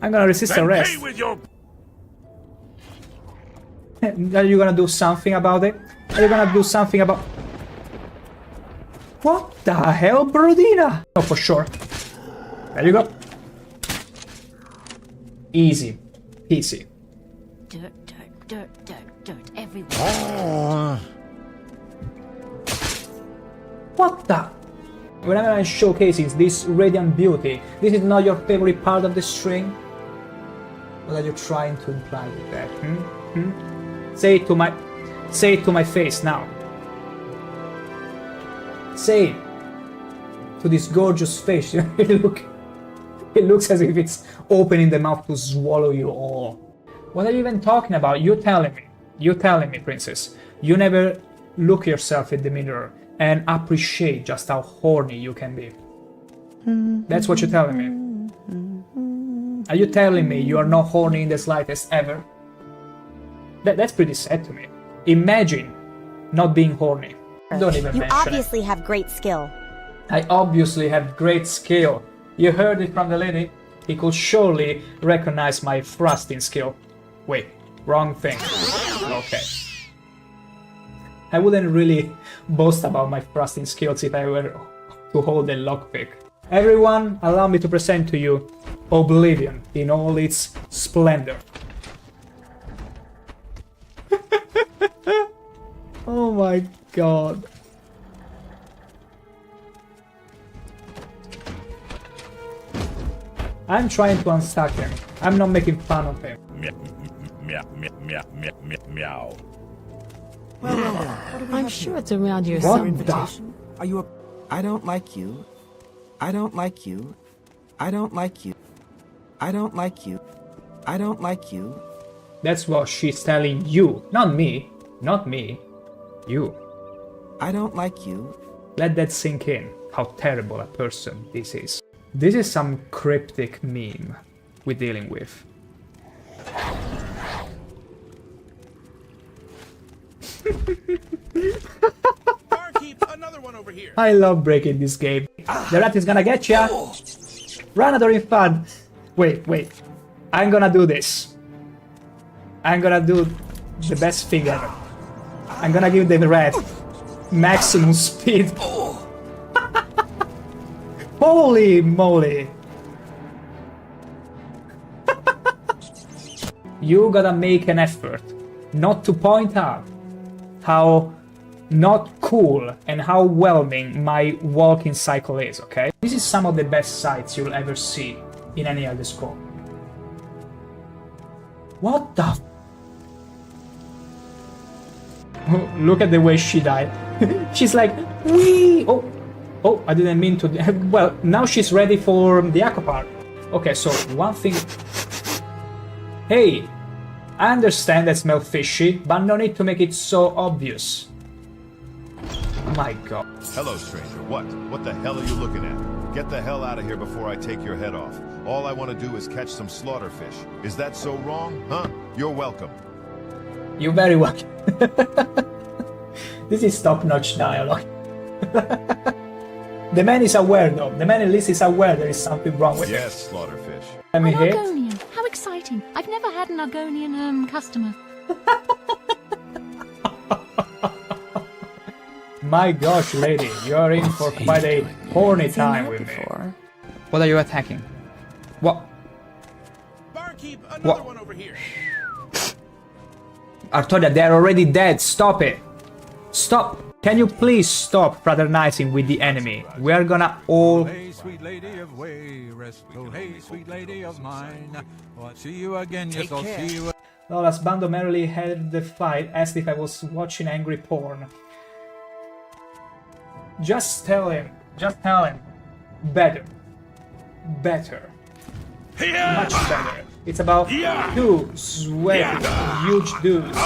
I'm gonna resist Then arrest. pay with your... Are you gonna do something about it? Are you gonna do something about... What the hell, Brodina? Oh, for sure. There you go. Easy. Easy. Dirt everywhere. What the? Whenever I'm showcasing this radiant beauty, this is not your favorite part of the string? What are you trying to imply with that? Say it to my face now. Say it to this gorgeous face. It looks as if it's opening the mouth to swallow you all. What are you even talking about? You're telling me, princess. You never look yourself in the mirror and appreciate just how horny you can be. That's what you're telling me. Are you telling me you are not horny in the slightest ever? That's pretty sad to me. Imagine not being horny. Don't even You mention obviously have great skill. I obviously have great skill. You heard it from the lady. He could surely recognize my thrusting skill. Wait, wrong thing. Okay. I wouldn't really boast about my thrusting skills if I were to hold a lockpick. Everyone, allow me to present to you Oblivion in all its splendor. Oh my god. I'm trying to unstuck him. I'm not making fun of him. Meow. I'm sure it's around here What somewhere. the? Are you a... I don't like you. I don't like you. I don't like you. I don't like you. I don't like you. That's what she's telling you. Not me. Not me. You. I don't like you. Let that sink in, how terrible a person this is. This is some cryptic meme we're dealing with. Barkeep, another one over here. I love breaking this game. The rat is gonna get ya! Run during fun! Wait. I'm gonna do this. I'm gonna do the best thing ever. I'm gonna give the rat maximum speed. Holy moly! You gotta make an effort not to point out how not cool and how whelming my walking cycle is, okay? This is some of the best sights you'll ever see in any other score. What the f— Look at the way she died. She's like, wee! Oh, I didn't mean to. Well, now she's ready for the aqua part. Okay, so one thing. Hey, I understand that smell fishy, but no need to make it so obvious. My god. Hello, stranger. What the hell are you looking at? Get the hell out of here before I take your head off. All I want to do is catch some slaughterfish. Is that so wrong, huh? You're welcome. You're very welcome. This is top-notch dialogue. The man is aware, though. The man at least is aware there is something wrong with yes, slaughterfish. Let me hit. Argonian. How exciting. I've never had an Argonian customer. My gosh, lady, you're in for quite a horny time with me. What are you attacking? What? Barkeep, another one over here. Artoria, they're already dead. Stop it. Stop. Can you please stop fraternizing with the enemy? We are gonna all... Hey, sweet lady of way, rest. Oh, hey, sweet lady of mine. Well, I'll see you again, yes, I'll see you. Lola's Bando merrily headed the fight, asked if I was watching angry porn. Just tell him. Just tell him. Better. Better. Much better. It's about two sweaty, huge dudes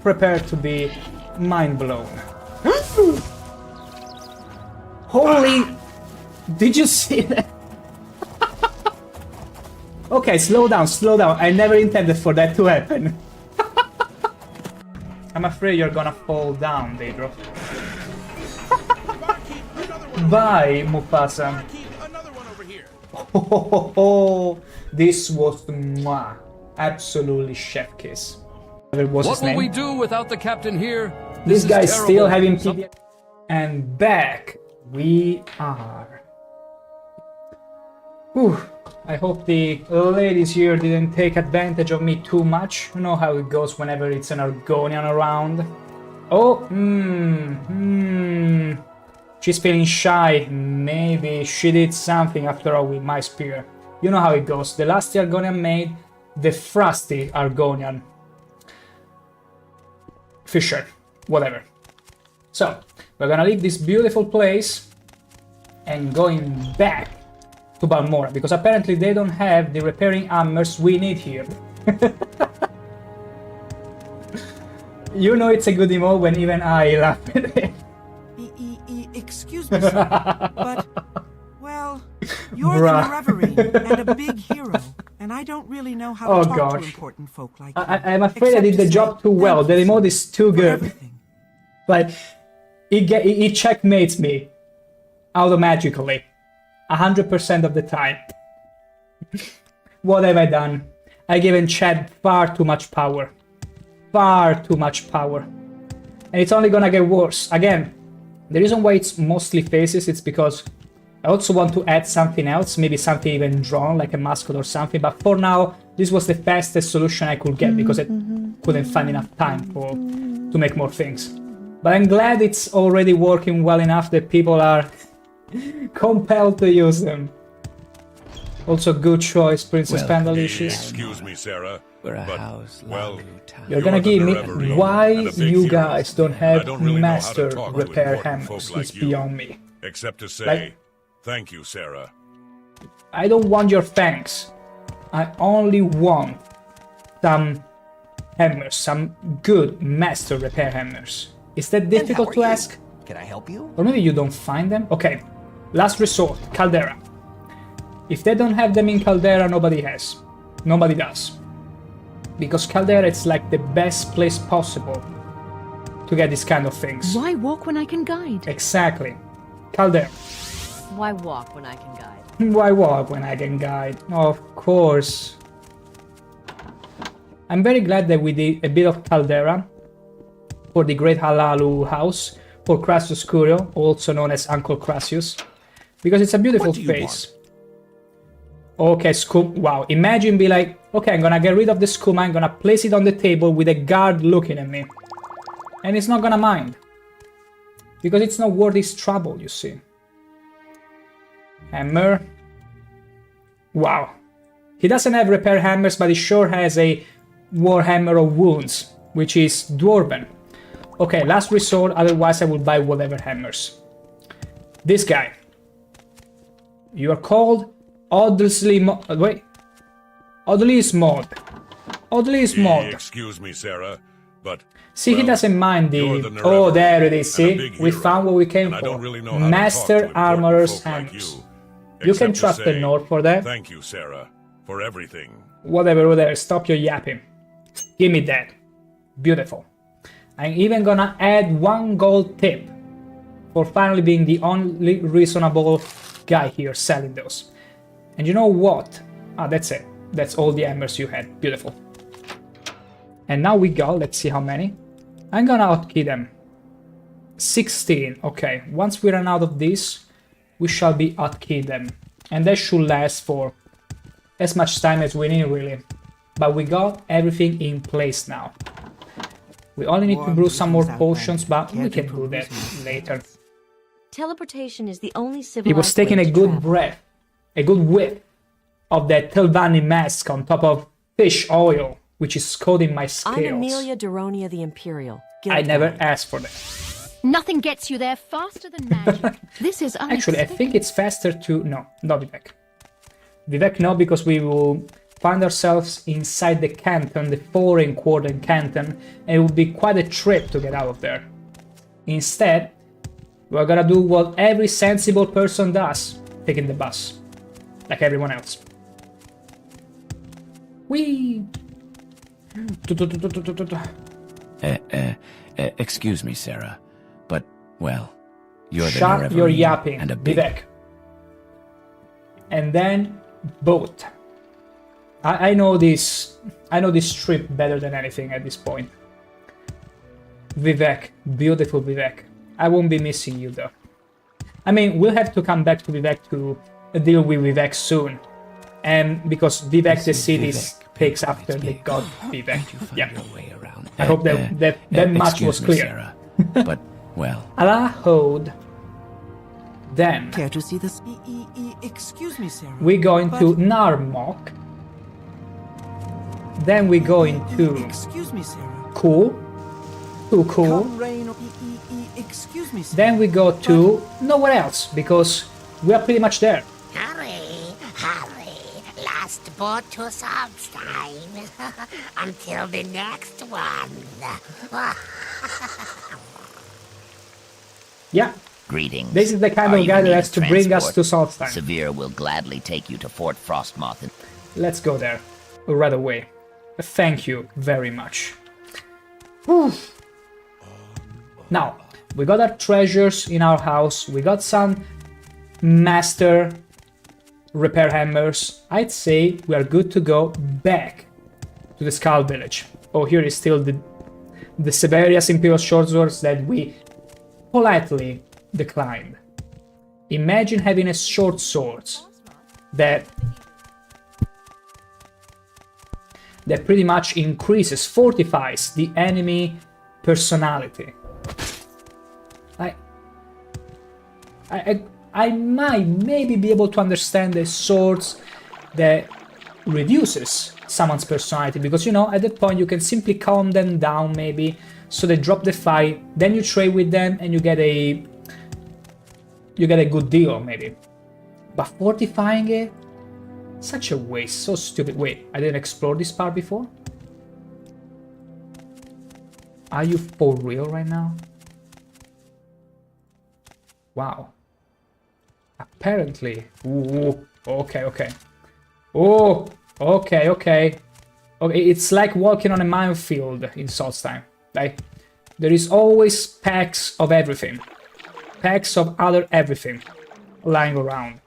prepared to be mind blown. Holy... Did you see that? Okay, slow down, slow down. I never intended for that to happen. I'm afraid you're gonna fall down, Daedro. Bye, Mufasa. Oh, this was mwah. Absolutely chef kiss. What will we do without the captain here? This guy's still having PDA. And back we are. Whew. I hope the ladies here didn't take advantage of me too much. You know how it goes whenever it's an Argonian around. Oh, she's feeling shy. Maybe she did something after all with my spear. You know how it goes. The last Argonian made the frosty Argonian. Fisher. Whatever. So, we're gonna leave this beautiful place and going back to Balmora, because apparently they don't have the repairing hammers we need here. You know it's a good emote when even I laugh at it. Excuse me, sir, but, well, you're the Nerevarine and a big hero, and I don't really know how to talk to important folk like you. I'm afraid I did the job too well. The emote is too good. But it checkmates me automatically 100% of the time. What have I done? I given Chad far too much power. Far too much power. And it's only gonna get worse. Again, the reason why it's mostly faces, it's because I also want to add something else, maybe something even drawn, like a mascot or something, but for now, this was the fastest solution I could get, because I couldn't find enough time to make more things. But I'm glad it's already working well enough that people are compelled to use them. Also, good choice, Princess Pandalicious. Excuse me, Sarah. We're a but, house, well, you're gonna give me why you guys don't have master repair hammers. It's beyond me. Except to say, thank you, Sarah. I don't want your thanks. I only want some hammers, some good master repair hammers. Is that difficult to ask? Can I help you? Or maybe you don't find them? Okay, last resort, Caldera. If they don't have them in Caldera, nobody has. Nobody does. Because Caldera is like the best place possible to get these kind of things. Why walk when I can guide? Exactly. Caldera. Why walk when I can guide? Why walk when I can guide? Of course. I'm very glad that we did a bit of Caldera for the Great Halalu house, for Crassus Curio, also known as Uncle Crassus, because it's a beautiful face. Okay, Scoop. Wow, imagine be like, okay, I'm gonna get rid of the skooma, I'm gonna place it on the table with a guard looking at me. And it's not gonna mind. Because it's not worth his trouble, you see. Hammer. Wow, He doesn't have repair hammers, but he sure has a Warhammer of Wounds, which is Dwarven. Okay, last resort, otherwise I will buy whatever hammers. This guy. You are called Oddly Mod. Excuse me, Sarah, but... See, well, he doesn't mind the... Oh, there it is, see? We found what we came for. Really Master Armorer's Hammers. Like you can trust the North for that. Thank you, Sarah, for everything. Whatever, stop your yapping. Give me that. Beautiful. I'm even gonna add 1 gold tip for finally being the only reasonable guy here selling those. And you know what? Ah, that's it. That's all the hammers you had. Beautiful. And now we go. Let's see how many. I'm gonna hotkey them. 16. Okay. Once we run out of this, we shall be hotkey them. And that should last for as much time as we need, really. But we got everything in place now. We only need to brew some more potions, but we can do that later. Teleportation is the only civilized He was taking a good breath, a good whiff of that Telvanni mask on top of fish oil, which is coating my scales. I'm Amelia Duronia the Imperial. I never asked for that. Nothing gets you there faster than magic. This is unexpected. Actually, I think it's faster to... No, not Vivek. Vivek, no, because we will find ourselves inside the canton, the foreign quarter canton, and it will be quite a trip to get out of there. Instead, we're gonna do what every sensible person does, taking the bus, like everyone else. Whee! Excuse me, Sarah, but, well, you're the Shut your yapping, and a big... Vivek. And then, boat. I know this trip better than anything at this point. Vivek, beautiful Vivek. I won't be missing you though. I mean, we'll have to come back to Vivek to deal with Vivek soon. And because Vivek the city takes after the god Vivek. Yeah. I hope that much was clear. Sarah, but, well... Alahode. Then... Care to see this? Excuse me, Sarah. We go into Narmok. Then we go into... Excuse me, Sarah. Cool. Too cool. Excuse me, Sarah. Then we go to nowhere else, because we are pretty much there. Hurry, last boat to Salzstein, until the next one. Yeah. Greetings. This is the kind of guy that has to bring us to Salzstein. Severe will gladly take you to Fort Frostmoth. Let's go there right away. Thank you very much. Whew. Now, we got our treasures in our house. We got some master repair hammers. I'd say we are good to go back to the Skull Village. Oh, here is still the Severia's Imperial Short Swords that we politely declined. Imagine having a short sword that pretty much increases, fortifies the enemy personality. I might maybe be able to understand the swords that reduces someone's personality, because, you know, at that point you can simply calm them down maybe, so they drop the fight, then you trade with them and you get a good deal maybe. But fortifying it? Such a waste, so stupid. Wait, I didn't explore this part before? Are you for real right now? Wow. Apparently. Ooh, okay. Oh, okay. Okay, it's like walking on a minefield in Salzstein. Like, there is always packs of everything. Packs of other everything lying around.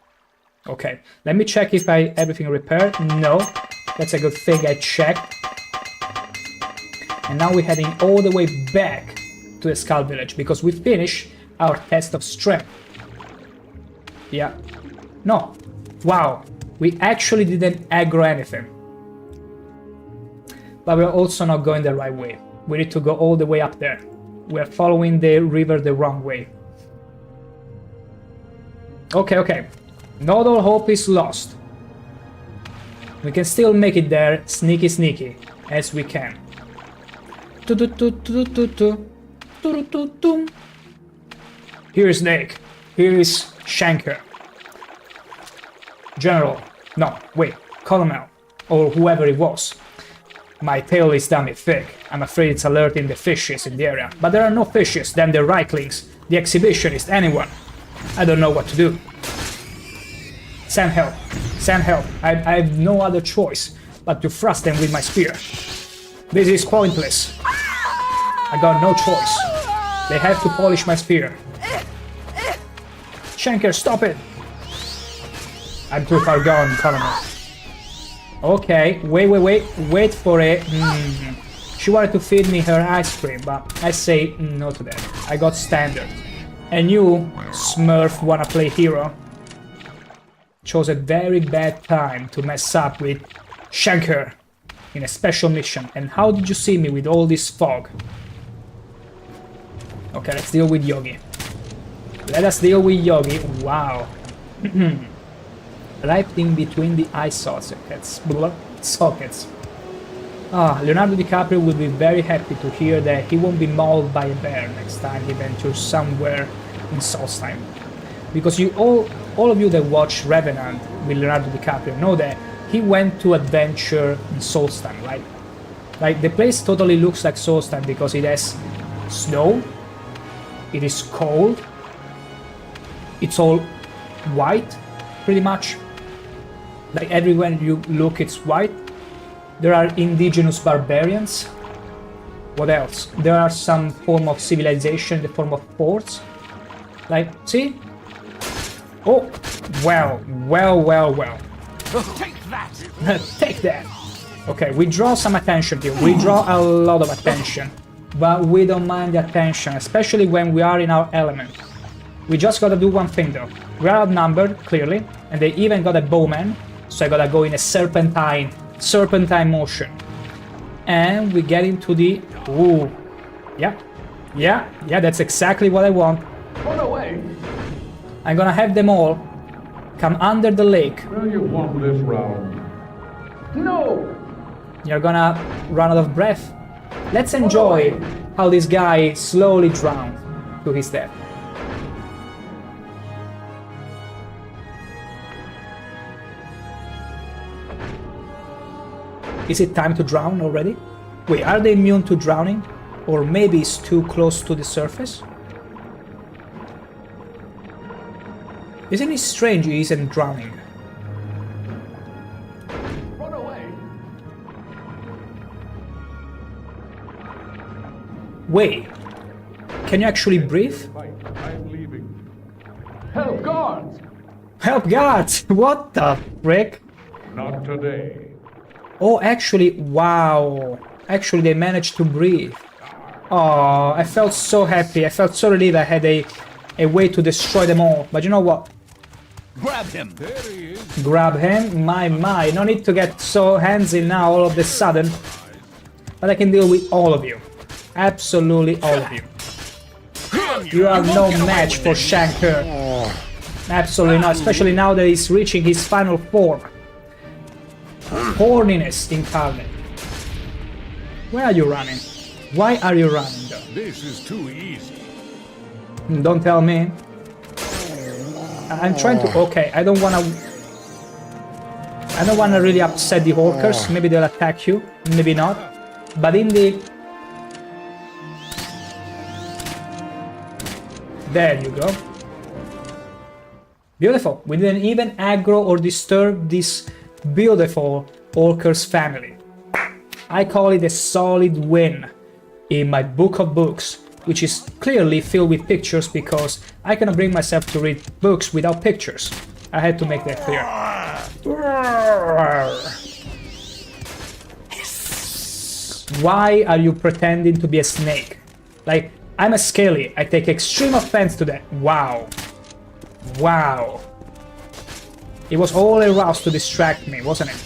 Okay, let me check if everything repaired. No, that's a good thing I checked. And now we're heading all the way back to the Skull Village, because we finished our test of strength. Yeah. No. Wow. We actually didn't aggro anything. But we're also not going the right way. We need to go all the way up there. We're following the river the wrong way. Okay. Not all hope is lost. We can still make it there, sneaky sneaky, as we can. Here is Nick. Here is ShankH-ER. General. No, wait. Colonel. Or whoever it was. My tail is dummy thick. I'm afraid it's alerting the fishes in the area. But there are no fishes, then the Reiklings, the exhibitionist, anyone. I don't know what to do. Send help. Send help. I have no other choice but to thrust them with my spear. This is pointless. I got no choice. They have to polish my spear. ShankH-ER, stop it! I'm too far gone, Colonel. Okay, wait for it. She wanted to feed me her ice cream, but I say no to that. I got standard. And you, Smurf, wanna play hero? Chose a very bad time to mess up with ShankH-ER in a special mission. And how did you see me with all this fog? Okay, let's deal with Yogi. Let us deal with Yogi. Wow. Right in between the eye sockets. Leonardo DiCaprio will be very happy to hear that he won't be mauled by a bear next time he ventures somewhere in Solstheim. Because you all of you that watch Revenant with Leonardo DiCaprio know that he went to adventure in Solstheim, right? Like, the place totally looks like Solstheim because it has snow, it is cold, it's all white, pretty much. Like, everywhere you look, it's white. There are indigenous barbarians. What else? There are some form of civilization in the form of forts. Like, see? Oh, well. Take that! Take that! Okay, we draw some attention here. We draw a lot of attention. But we don't mind the attention, especially when we are in our element. We just gotta do one thing though. We are outnumbered, clearly, and they even got a bowman, so I gotta go in a serpentine motion. And we get into the... Ooh. Yeah, that's exactly what I want. Run away! I'm gonna have them all come under the lake. Where you want this round? No! You're gonna run out of breath. Let's enjoy how this guy slowly drowned to his death. Is it time to drown already? Wait, are they immune to drowning? Or maybe it's too close to the surface? Isn't it strange he isn't drowning? Run away! Wait, can you actually breathe? I'm leaving. Help guards! Help guards! What the frick? Not today. Oh, actually, wow. Actually, they managed to breathe. Oh, I felt so happy. I felt so relieved I had a way to destroy them all. But you know what? Grab him! There he is. Grab him? My. No need to get so handsy now all of a sudden. But I can deal with all of you. Absolutely all of you. You are no match for ShankH-ER. Absolutely not, especially now that he's reaching his final form. Horniness incarnate. Where are you running? Why are you running though? This is too easy. Don't tell me. I'm trying to... Okay, I don't wanna really upset the orcers. Maybe they'll attack you, maybe not. But in the... There you go. Beautiful. We didn't even aggro or disturb this beautiful orcers family. I call it a solid win in my book of books, which is clearly filled with pictures because I cannot bring myself to read books without pictures. I had to make that clear. Why are you pretending to be a snake? Like, I'm a scaly. I take extreme offense to that. Wow. Wow. It was all a ruse to distract me, wasn't it?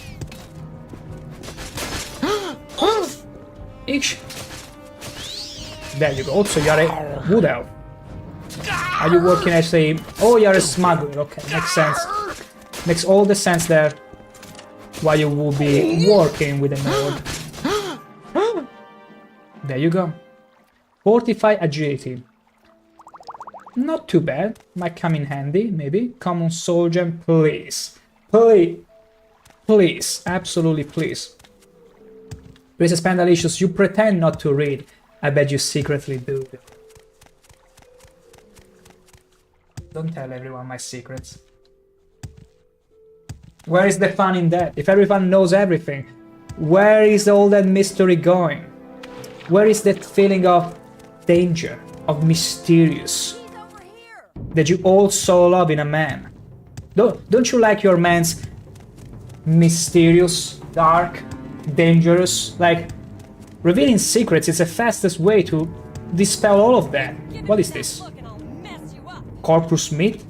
Each. There you go. Also, you're a wood elf. Are you working as a... Oh, you're a smuggler. Okay, makes sense. Makes all the sense there. while you will be working with the node. There you go. Fortify agility. Not too bad. Might come in handy, maybe. Common soldier, please. Please. Please. Absolutely please. Princess Pandalicious, you pretend not to read. I bet you secretly do. Don't tell everyone my secrets. Where is the fun in that? If everyone knows everything, where is all that mystery going? Where is that feeling of danger, of mysterious, that you all so love in a man? Don't you like your man's mysterious, dark, dangerous? Like, revealing secrets is the fastest way to dispel all of that. What is this? Corpus meat?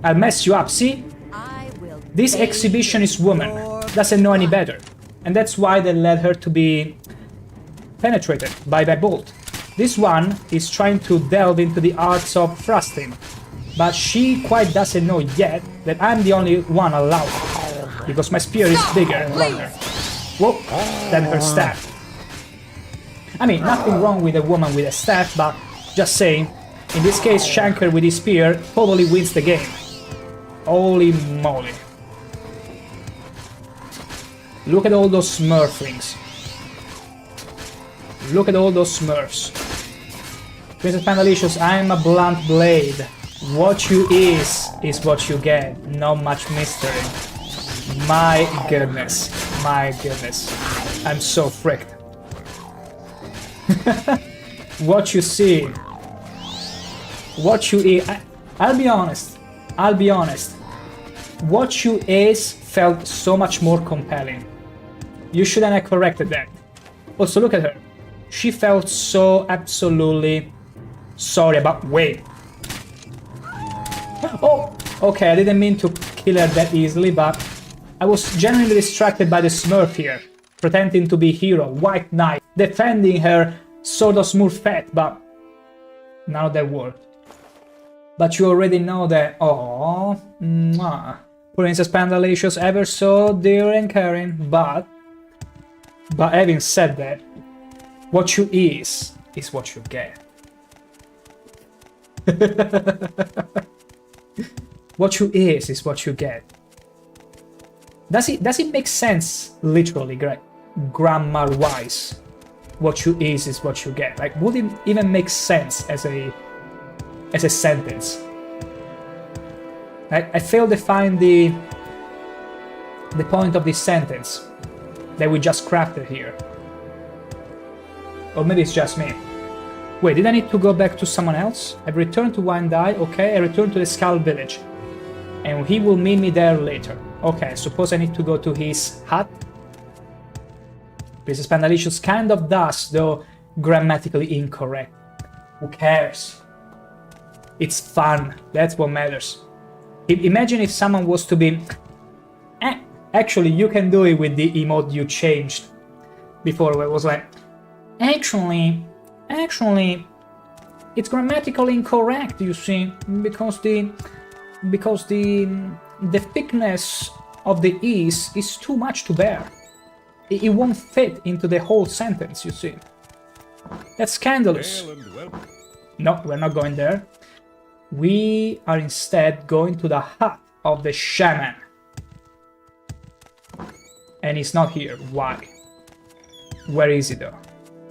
I'll mess you up, see? This exhibitionist woman doesn't know any better. And that's why they led her to be penetrated by that bolt. This one is trying to delve into the arts of thrusting, but she quite doesn't know yet that I'm the only one allowed, because my spear is bigger and longer. Whoa, than her staff. I mean, nothing wrong with a woman with a staff, but just saying, in this case, ShankH-ER with his spear totally wins the game. Holy moly. Look at all those smurflings. Look at all those smurfs. Princess Pandalicious, I'm a blunt blade. What you is what you get. Not much mystery. My goodness. My goodness. I'm so fricked. What you see. What you is. I'll be honest. I'll be honest. What you is felt so much more compelling. You shouldn't have corrected that. Also, look at her. She felt so absolutely sorry about... Wait. Oh, okay, I didn't mean to kill her that easily, but I was genuinely distracted by the smurf here, pretending to be hero, White Knight, defending her sort of smurfette, but none of that worked. But you already know that... Aww, mwah. Princess Pandalicious, ever so dear and caring, but having said that, what you is what you get. What you is what you get. Does it make sense literally, grammar-wise? What you is what you get. Like, would it even make sense as a sentence? I fail to find the point of this sentence that we just crafted here. Or maybe it's just me. Wait, did I need to go back to someone else? I've returned to Wandai, okay, I returned to the Skull Village. And he will meet me there later. Okay, I suppose I need to go to his hut. Princess Pandalicious kind of does, though grammatically incorrect. Who cares? It's fun, that's what matters. Imagine if someone was to be... Actually, you can do it with the emote you changed before, where it was like... Actually, it's grammatically incorrect, you see, because the thickness of the is too much to bear. It won't fit into the whole sentence, you see. That's scandalous. No, we're not going there. We are instead going to the hut of the shaman. And he's not here. Why? Where is he though?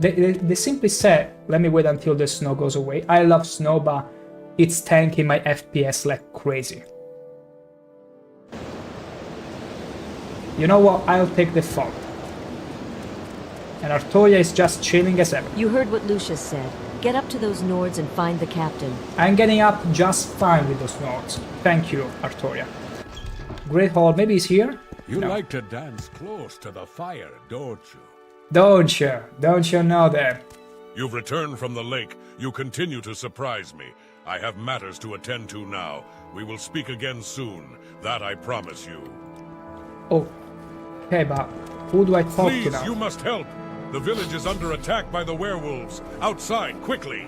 They simply said, let me wait until the snow goes away. I love snow, but it's tanking my FPS like crazy. You know what? I'll take the fog. And Artoria is just chilling as ever. You heard what Lucius said. Get up to those Nords and find the captain. I'm getting up just fine with those Nords. Thank you, Artoria. Great Hall, maybe he's here? You like to dance close to the fire, don't you? Don't you? Don't you know that? You've returned from the lake. You continue to surprise me. I have matters to attend to now. We will speak again soon. That I promise you. Oh, okay, but who do I talk to now? Please, you must help. The village is under attack by the werewolves. Outside, quickly.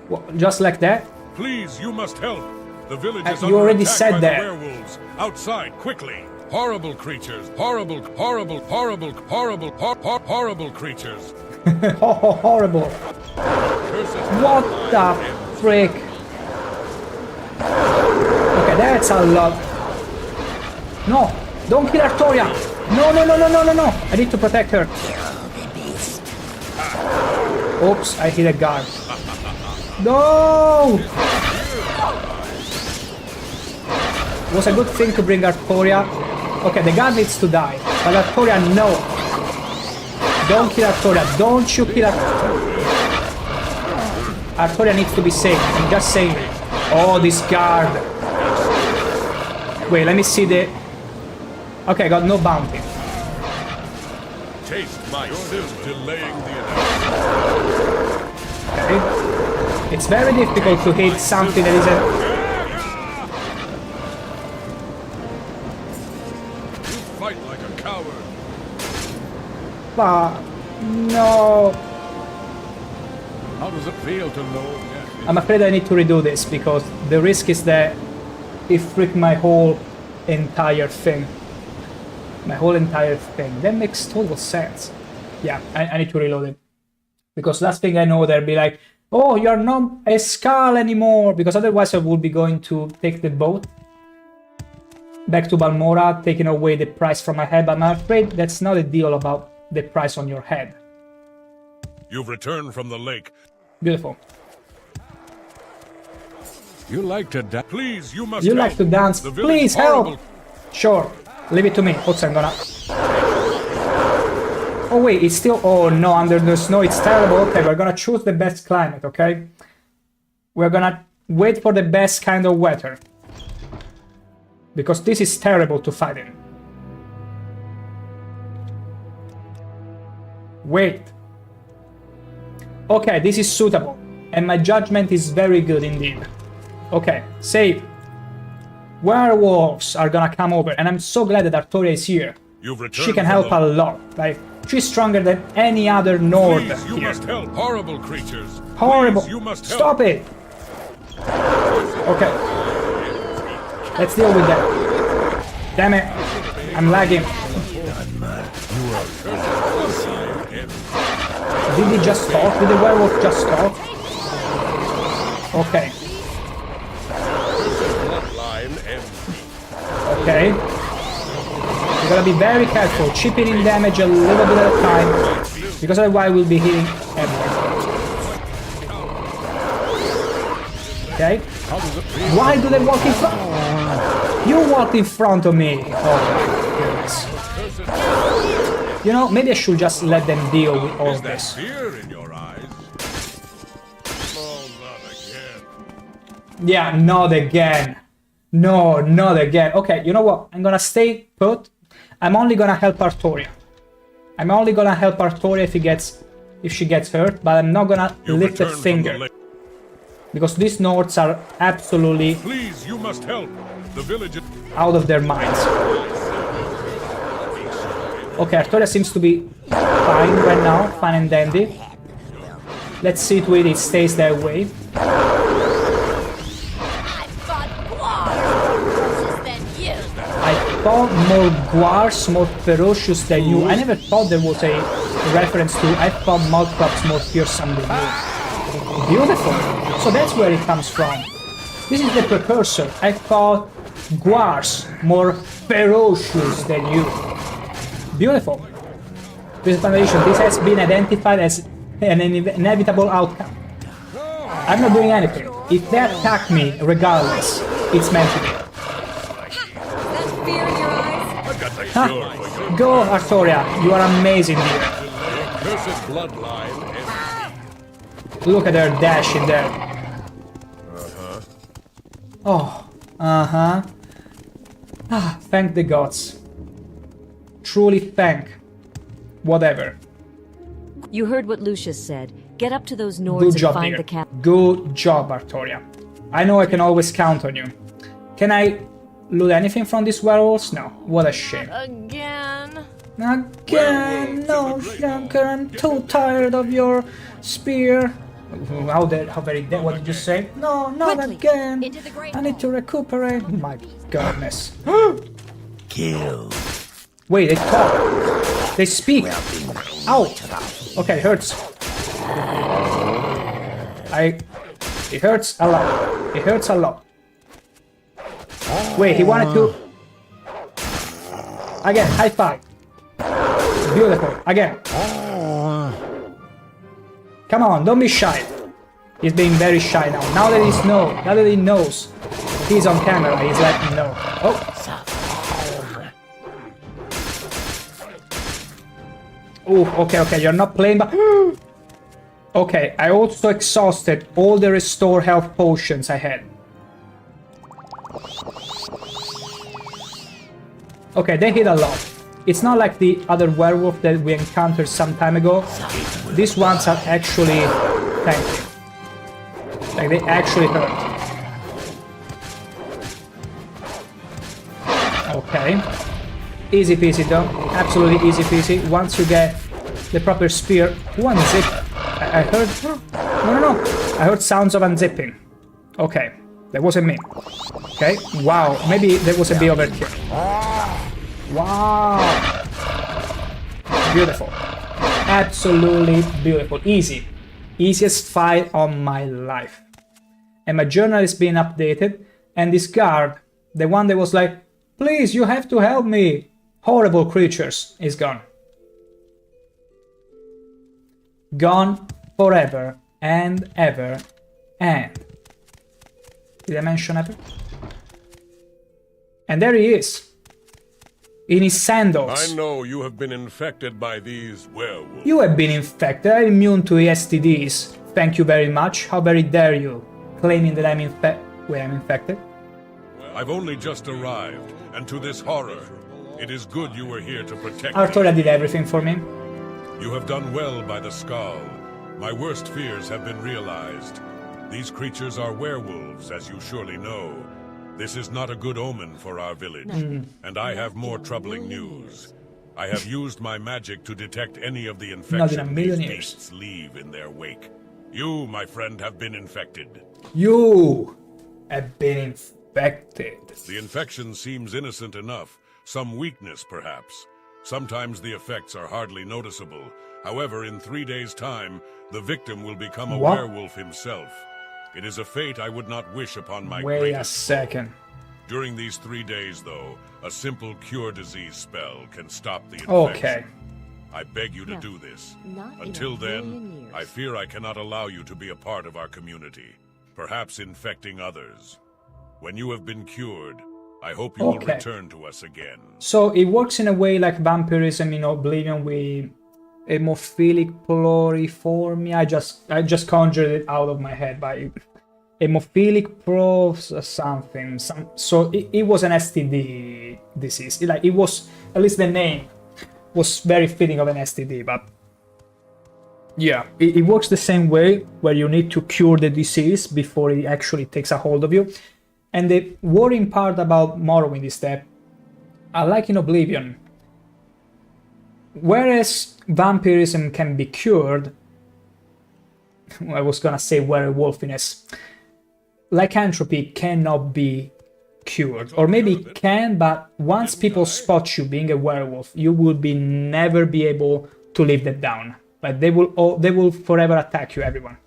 What, just like that? Please, you must help. The village is you under already attack said by that. the werewolves. Outside, quickly. Horrible creatures. Horrible creatures. Horrible. What the frick? Okay, that's a lot. No, don't kill Artoria. No. I need to protect her. Oops, I hit a guard. No! Was a good thing to bring Artoria. Okay, the guard needs to die. But Artoria, no. Don't kill Artoria. Don't you kill Artoria. Artoria needs to be saved. I'm just saying. Oh, this guard. Wait, let me see the... Okay, I got no bounty. Taste my sins delaying the Okay. It's very difficult to hit something that isn't... You fight like a coward. But... No... How does it feel to know? I'm afraid I need to redo this, because the risk is that it freaked my whole entire thing. That makes total sense. Yeah, I need to reload it. Because last thing I know, they'll be like, oh, you're not a skull anymore. Because otherwise I would be going to take the boat back to Balmora, taking away the price from my head. But I'm afraid that's not a deal about the price on your head. You've returned from the lake. Beautiful. You like to dance? Please, you must You help. like to dance? Please help! Sure. Leave it to me. Oops, I'm gonna... Oh wait, it's still... Oh no, under the snow, it's terrible. Okay, we're gonna choose the best climate, okay? We're gonna wait for the best kind of weather. Because this is terrible to fight in. Wait. Okay, this is suitable. And my judgment is very good indeed. Okay, save. Werewolves are gonna come over, and I'm so glad that Artoria is here. She can help a lot. Like, she's stronger than any other Nord Please, you here. must help. Horrible creatures. Horrible. Please, you must help. Stop it. Okay. Let's deal with that. Damn it. I'm lagging. Did he just talk? Did the werewolf just talk? Okay. Okay. You gotta be very careful, chipping in damage a little bit at a time, because otherwise we'll be hitting everything. Okay. Why do they walk in front? You walked in front of me. Oh my goodness. You know, maybe I should just let them deal with all this. Fear in your eyes. Oh, not again. Yeah, not again. No, not again. Okay, you know what? I'm gonna stay put. I'm only gonna help Artoria. I'm only gonna help Artoria if she gets hurt, but I'm not gonna lift a finger. Because these Nords are absolutely Please, you must help. The village out of their minds. Okay, Artoria seems to be fine right now, fine and dandy. Let's see to it stays that way. I thought more guars, more ferocious than you. I never thought there was a reference to I thought Mudcrabs more fearsome than you. Beautiful. So that's where it comes from. This is the precursor. I thought guars more ferocious than you. Beautiful. This foundation, this has been identified as an inevitable outcome. I'm not doing anything. If they attack me, regardless, it's meant to be. Huh? Go, Artoria. You are amazing here. cursed bloodline. Look at her dash in there. Oh, Ah, thank the gods. Truly thank. Whatever. You heard what Lucius said. Get up to those Nords Good and job, find dear. the cap. Good job, Artoria. I know I can always count on you. Can I loot anything from these werewolves? No. What a shame. Again. Again! No, Shanker, I'm too tired of your spear. How very dead? What did you say? No, not again. I need to recuperate. My goodness. killed. Wait, they talk. They speak. Ow! Okay, hurts. It hurts a lot. It hurts a lot. Wait, he wanted to... Again, high five. Beautiful. Again. Come on, don't be shy. He's being very shy now. Now that he knows he's on camera, he's letting me know. Oh. Oh, okay, you're not playing, but... Okay, I also exhausted all the restore health potions I had. Okay, they hit a lot. It's not like the other werewolf that we encountered some time ago. These ones are actually tanky. Like, they actually hurt. Okay. Easy peasy though. Absolutely easy peasy. Once you get the proper spear. Who unzipped? I heard... No. I heard sounds of unzipping. Okay. That wasn't me. Okay. Wow. Maybe there was a bit overkill. Wow. Beautiful. Absolutely beautiful. Easy. Easiest fight of my life. And my journal is being updated. And this guard, the one that was like, please, you have to help me. Horrible creatures, is gone. Gone forever and ever and... Did I mention ever? And there he is. In his sandals. I know you have been infected by these werewolves. You have been infected. I'm immune to STDs. Thank you very much. How very dare you, claiming that I'm infected. I've only just arrived, and to this horror, it is good you were here to protect Arthur did everything for me. You have done well by the skull. My worst fears have been realized. These creatures are werewolves, as you surely know. This is not a good omen for our village, and I have more troubling news. I have used my magic to detect any of the infection these beasts leave in their wake. You, my friend, have been infected. You have been infected. The infection seems innocent enough. Some weakness, perhaps. Sometimes the effects are hardly noticeable. However, in 3 days' time, the victim will become a werewolf himself. It is a fate I would not wish upon my greatest. Wait a second. During these 3 days, though, a simple cure disease spell can stop the infection. Okay. I beg you to do this. Until then, I fear I cannot allow you to be a part of our community, perhaps infecting others. When you have been cured, I hope you will return to us again. So it works in a way like vampirism in Oblivion with hemophilic pluriformia. I just conjured it out of my head by hemophilic pro something. So it was an STD disease. It was, at least the name was very fitting of an STD, but yeah, it works the same way, where you need to cure the disease before it actually takes a hold of you. And the worrying part about Morrowind is that, like in Oblivion, whereas vampirism can be cured, I was gonna say werewolfiness, lycanthropy cannot be cured. Or maybe it can, but once people spot you being a werewolf, you will never be able to live that down. Like they will forever attack you, everyone.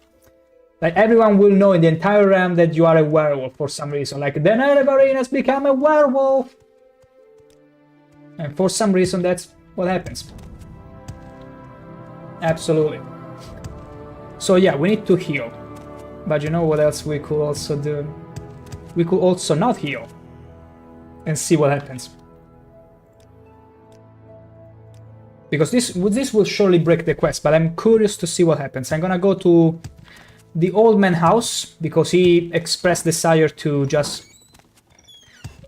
Like everyone will know in the entire realm that you are a werewolf for some reason. Like the Nerevarine has become a werewolf. And for some reason that's what happens. Absolutely. So yeah, we need to heal. But you know what else we could also do? We could also not heal. And see what happens. Because this will surely break the quest, but I'm curious to see what happens. I'm gonna go to the old man house, because he expressed desire to just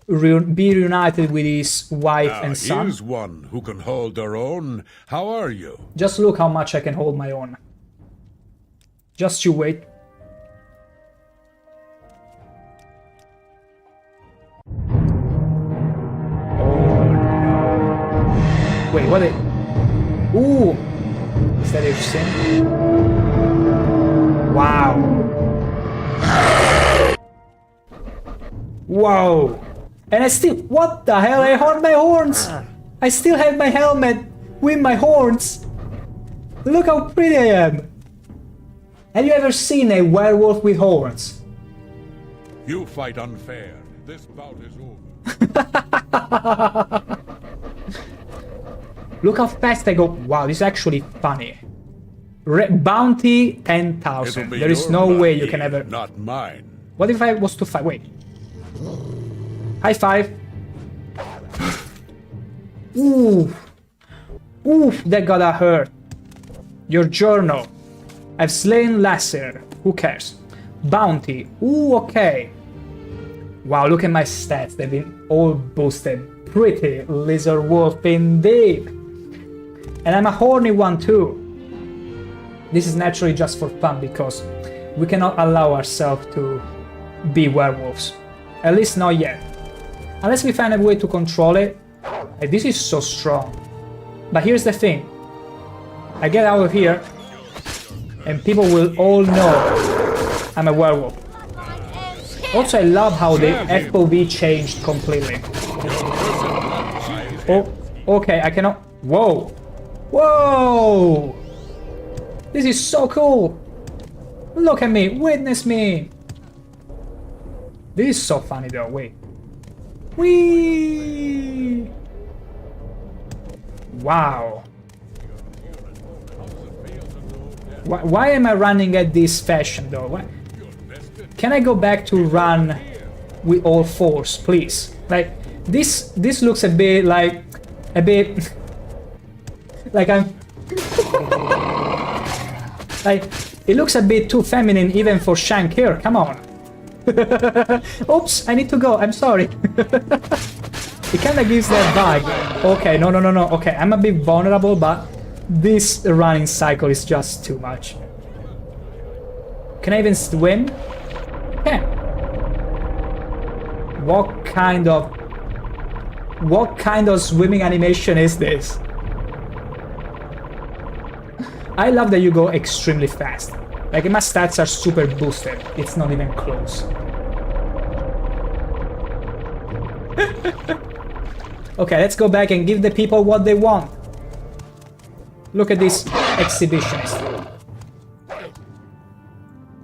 be reunited with his wife and son. Here's one who can hold their own. How are you? Just look how much I can hold my own. Just you wait. Oh no. Wait, what Ooh! Is that interesting? Wow. Whoa! And I still... What the hell? I heard my horns! I still have my helmet with my horns! Look how pretty I am! Have you ever seen a werewolf with horns? You fight unfair. This bout is over. Look how fast I go. Wow, this is actually funny. Bounty 10,000. There is no way you can ever... Not mine. What if I was to fight? Wait. High five. Ooh. Oof, that gotta hurt. Your journal. I've slain Lasser. Who cares? Bounty. Ooh, okay. Wow, look at my stats. They've been all boosted. Pretty lizard wolf indeed. And I'm a horny one too. This is naturally just for fun because we cannot allow ourselves to be werewolves. At least not yet. Unless we find a way to control it. And this is so strong. But here's the thing. I get out of here and people will all know I'm a werewolf. Also, I love how the FOV changed completely. Oh, okay, I cannot... Whoa! Whoa! This is so cool! Look at me, witness me! This is so funny though, wait. Whee! Wow. Why am I running at this fashion though? Why? Can I go back to run with all fours, please? Like, this looks a bit like... like I'm... like, it looks a bit too feminine even for ShankH-ER, come on. Oops, I need to go, I'm sorry. It kinda gives that vibe. Okay, no, okay, I'm a bit vulnerable, but this running cycle is just too much. Can I even swim? Yeah. What kind of swimming animation is this? I love that you go extremely fast. Like, my stats are super boosted. It's not even close. Okay, let's go back and give the people what they want. Look at this exhibitionist.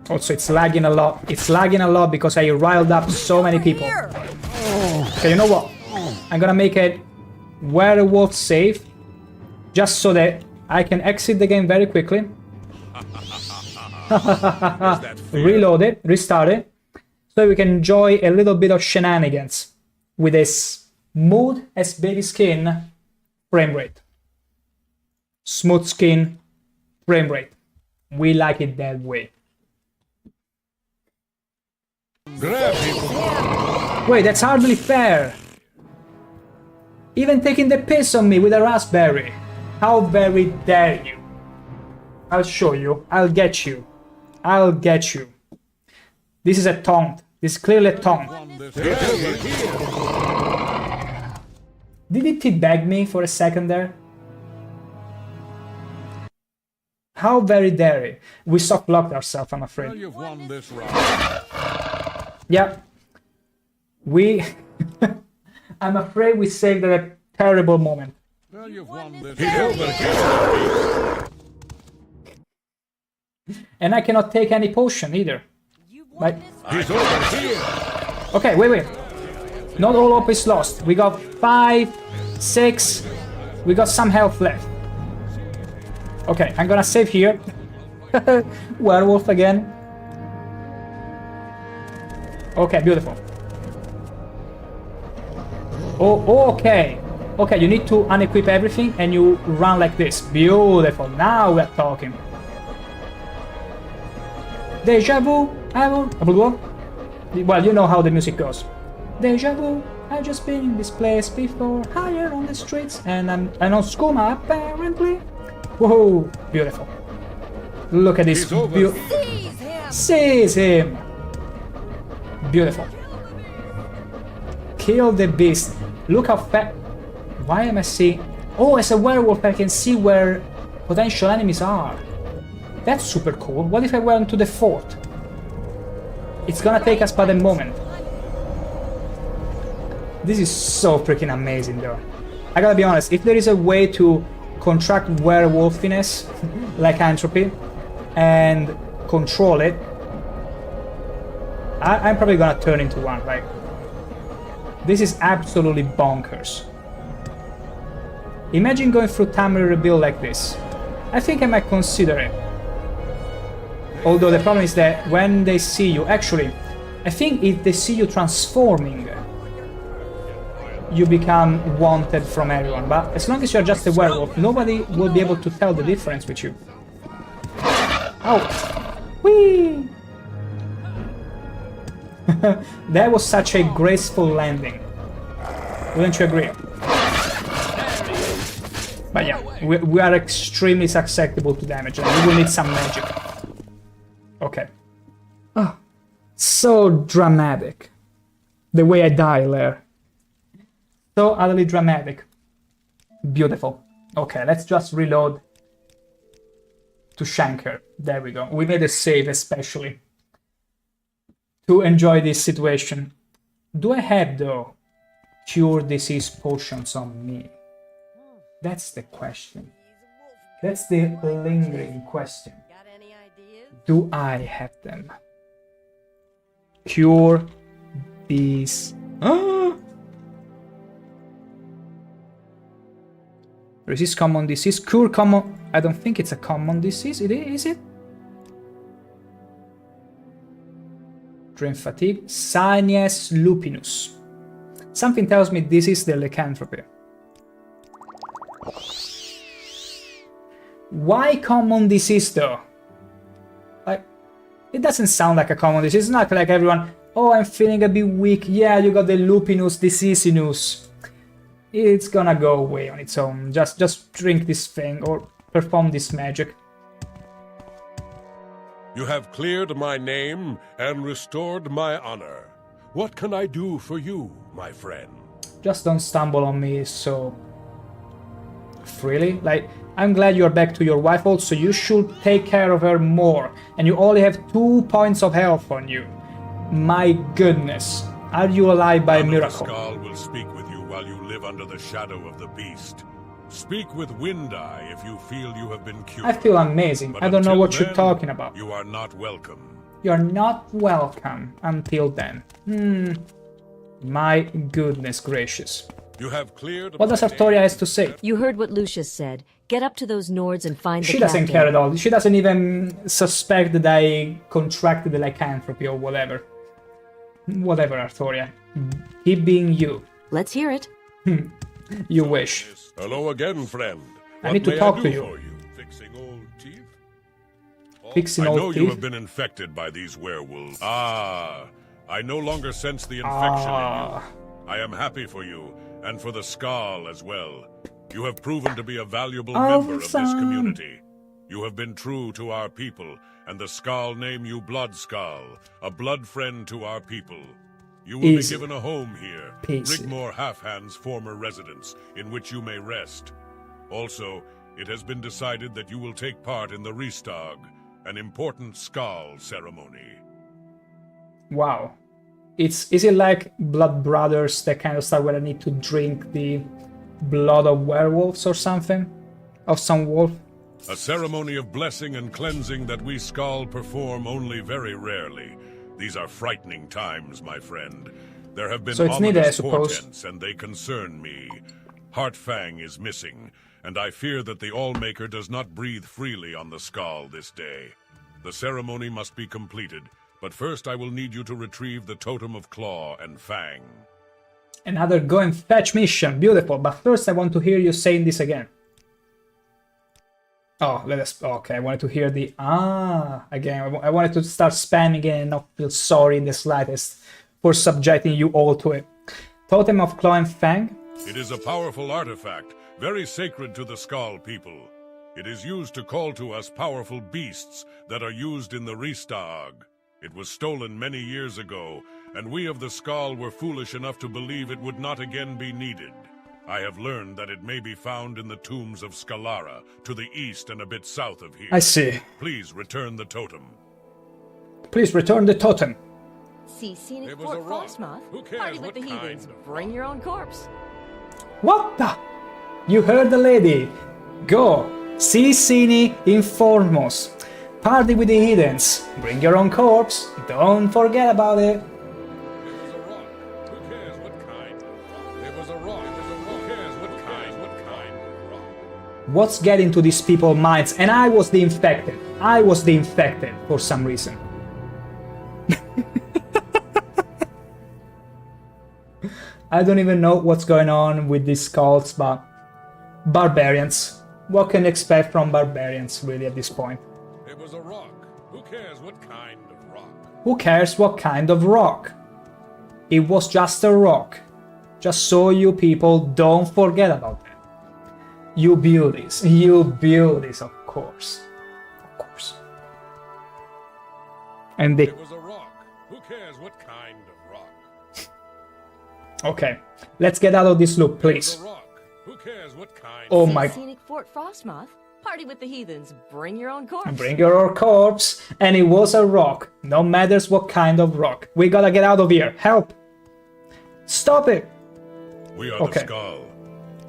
Also, it's lagging a lot. It's lagging a lot because I riled up so many people. Okay, you know what? I'm gonna make it werewolf safe, just so that I can exit the game very quickly. Reload it, restart it, so we can enjoy a little bit of shenanigans with a smooth as baby skin frame rate. Smooth skin frame rate. We like it that way. Wait, that's hardly fair. Even taking the piss on me with a raspberry. How very dare you. I'll show you. I'll get you. I'll get you. This is a taunt. This is clearly a taunt. Did he teabag me for a second there? How very dare he. We soft-locked ourselves, I'm afraid. Yeah. We... I'm afraid we saved a terrible moment. Well, you've won this. And I cannot take any potion either. Like... He's over here. Okay, wait. Not all hope is lost. We got 5, 6. We got some health left. Okay, I'm gonna save here. Werewolf again. Okay, beautiful. Oh, okay. Okay, you need to unequip everything and you run like this. Beautiful. Now we're talking. Deja vu. Well, you know how the music goes. Deja vu. I've just been in this place before. Higher on the streets, and I'm on skooma apparently. Whoa, beautiful. Look at this. Seize him. Beautiful. Kill the beast. Look how fast. Why am I seeing? Oh, as a werewolf, I can see where potential enemies are. That's super cool. What if I went to the fort? It's gonna take us but a moment. This is so freaking amazing, though. I gotta be honest, if there is a way to contract werewolfiness, lycanthropy, and control it, I'm probably gonna turn into one. Like, this is absolutely bonkers. Imagine going through Tamriel Rebuild like this. I think I might consider it. Although the problem is that when they see you, actually, I think if they see you transforming, you become wanted from everyone. But as long as you're just a werewolf, nobody will be able to tell the difference with you. Oh! Whee! That was such a graceful landing. Wouldn't you agree? But yeah, we are extremely susceptible to damage, and we will need some magic. Okay. Oh, so dramatic. The way I die there. So utterly dramatic. Beautiful. Okay, let's just reload to ShankH-ER. There we go. We made a save especially to enjoy this situation. Do I have, though, cure disease potions on me? That's the question. That's the lingering question. Do I have them? Cure these. Resist common disease. Cure common. I don't think it's a common disease. Is it? Drain fatigue. Sinus lupinus. Something tells me this is the lycanthropy. Why common disease though? Like, it doesn't sound like a common disease. It's not like everyone, oh, I'm feeling a bit weak. Yeah, you got the lupinus diseasinus. It's gonna go away on its own. Just drink this thing or perform this magic. You have cleared my name and restored my honor. What can I do for you, my friend? Just don't stumble on me so freely. Like, I'm glad you're back to your wife also. You should take care of her more. And you only have 2 points of health on you. My goodness. Are you alive by miracle? Skull will speak with you while you live under the shadow of the beast. Speak with Wind-Eye if you feel you have been cured. I feel amazing. But I don't know what then, you're talking about. You are not welcome. You're not welcome until then. My goodness gracious. You have cleared. What does Artoria has to say? You heard what Lucius said. Get up to those Nords and find the She doesn't captain. care at all. She doesn't even suspect that I contracted the lycanthropy or whatever. Whatever, Artoria. Keep being you. Let's hear it. You wish. Hello again, friend. I need to talk to you. For you? Fixing old teeth? Fixing I old know teeth? you have been infected by these werewolves. Ah, I no longer sense the infection in you. I am happy for you, and for the Skull as well. You have proven to be a valuable member of this community. You have been true to our people, and the Skull name you Blood Skull, a blood friend to our people. You will be given a home here, Rigmore Halfhand's former residence, in which you may rest. Also, it has been decided that you will take part in the Restag, an important Skull ceremony. Wow. Is it like Blood Brothers, that kind of stuff where I need to drink the blood of werewolves or something? Of some wolf? A ceremony of blessing and cleansing that we Skull perform only very rarely. These are frightening times, my friend. There have been ominous portents, and they concern me. Heartfang is missing, and I fear that the Allmaker does not breathe freely on the Skull this day. The ceremony must be completed, but first I will need you to retrieve the Totem of Claw and Fang. Another go and fetch mission. Beautiful, but first I want to hear you saying this again. Oh, let us... Okay, I wanted to hear the... again. I wanted to start spamming it and not feel sorry in the slightest for subjecting you all to it. Totem of Claw and Fang? It is a powerful artifact, very sacred to the Skull people. It is used to call to us powerful beasts that are used in the Restag. It was stolen many years ago, and we of the Skull were foolish enough to believe it would not again be needed. I have learned that it may be found in the tombs of Scalara, to the east and a bit south of here. I see. Please return the totem. Please return the totem. See scenic There was Fort a rock. Frostmoth? Who cares Party with what the kind heathens. of Bring your own corpse. What the? You heard the lady. Go. See Cine Informos. Party with the heathens. Bring your own corpse. Don't forget about it. What's getting to these people's minds? And I was the infected. I was the infected for some reason. I don't even know what's going on with these cults, but barbarians. What can you expect from barbarians, really, at this point? It was a rock. Who cares what kind of rock? Who cares what kind of rock? It was just a rock. Just so you people don't forget about that. You beauties, of course. Of course. And they... It was a rock. Who cares what kind of rock? Okay, let's get out of this loop, please. Who cares what kind Oh See my... scenic Fort Frostmoth? Party with the heathens. Bring your own corpse. Bring your corpse, and it was a rock. No matters what kind of rock. We gotta get out of here. Help! Stop it! We are Okay. the Skull.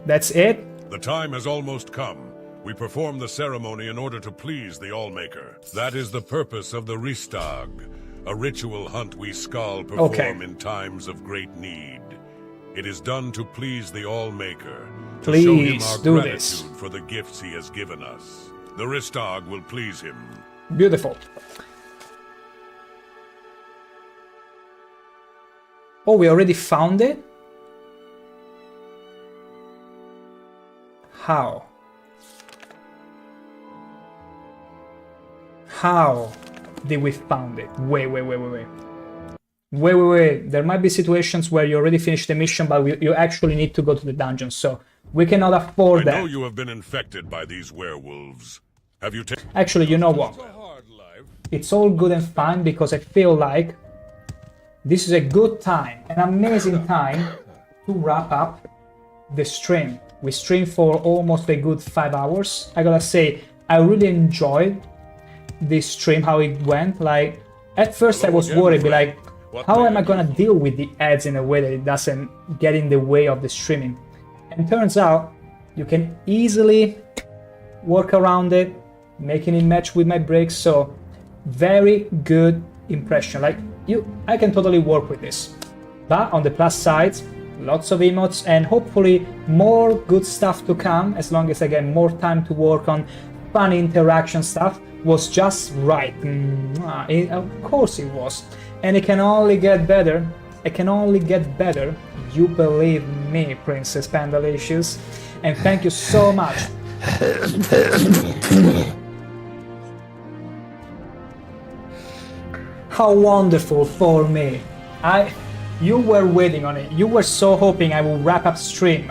That's it? The time has almost come. We perform the ceremony in order to please the Allmaker. That is the purpose of the Ristag, a ritual hunt we Skull perform in times of great need. It is done to please the Allmaker, to show him Please our do gratitude this. for the gifts he has given us. The Ristag will please him. Beautiful. Oh, we already found it? How? How did we found it? Wait. There might be situations where you already finished the mission, but you actually need to go to the dungeon, so we cannot afford I that. know you have been infected by these werewolves. Have you taken... Actually, you know what? It's all good and fine because I feel like this is a good time, an amazing time to wrap up the stream. We streamed for almost a good 5 hours. I gotta say, I really enjoyed this stream, how it went. Like, at first I was worried, like, how am I gonna deal with the ads in a way that it doesn't get in the way of the streaming? And turns out, you can easily work around it, making it match with my breaks, so very good impression. Like, I can totally work with this. But on the plus side, lots of emotes and hopefully more good stuff to come as long as I get more time to work on fun interaction stuff. Was just right. Of course it was. And it can only get better. It can only get better. You believe me, Princess Pandalicious. And thank you so much. How wonderful for me. You were waiting on it. You were so hoping I would wrap up stream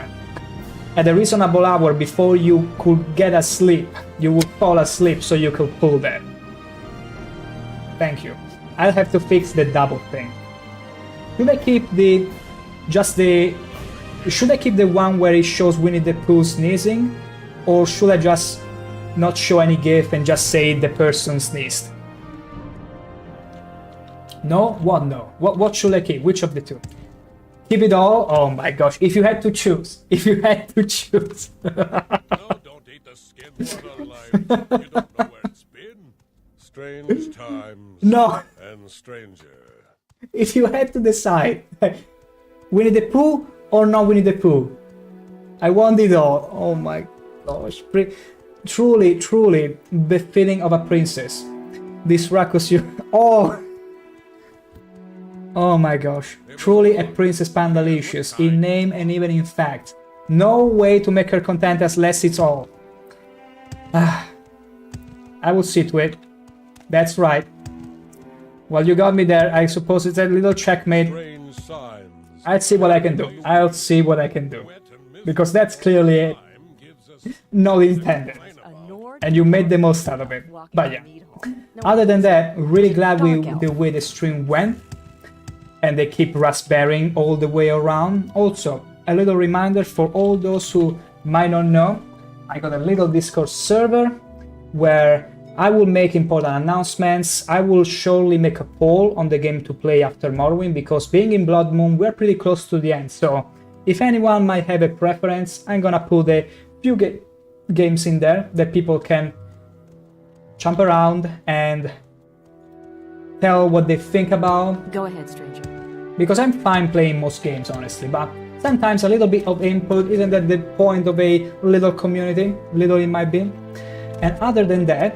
at a reasonable hour before you could get asleep. You would fall asleep so you could pull that. Thank you. I'll have to fix the double thing. Should I keep should I keep the one where it shows Winnie the Pooh sneezing? Or should I just not show any GIF and just say the person sneezed? No? What no? What should I keep? Which of the two? Keep it all? Oh my gosh, if you had to choose. If you had to choose. No, don't eat the skin water life. You don't know where it's been. Strange times. No. And stranger. If you had to decide, Winnie the Pooh or not Winnie the Pooh? I want it all. Oh my gosh. Truly, truly befitting of a princess. This Raccoon. Oh my gosh. Truly a Princess Pandalicious in name and even in fact. No way to make her content unless it's all. I will see to it. That's right. Well, you got me there. I suppose it's a little checkmate. I'll see what I can do. I'll see what I can do. Because that's clearly not intended. And you made the most out of it. But yeah. Other than that, really glad the way the stream went. And they keep raspberrying all the way around. Also, a little reminder for all those who might not know, I got a little Discord server where I will make important announcements. I will surely make a poll on the game to play after Morrowind, because being in Bloodmoon, we're pretty close to the end. So if anyone might have a preference, I'm gonna put a few games in there that people can jump around and tell what they think about. Go ahead, stranger. Because I'm fine playing most games, honestly, but sometimes a little bit of input isn't that the point of a little community, little it might be. And other than that,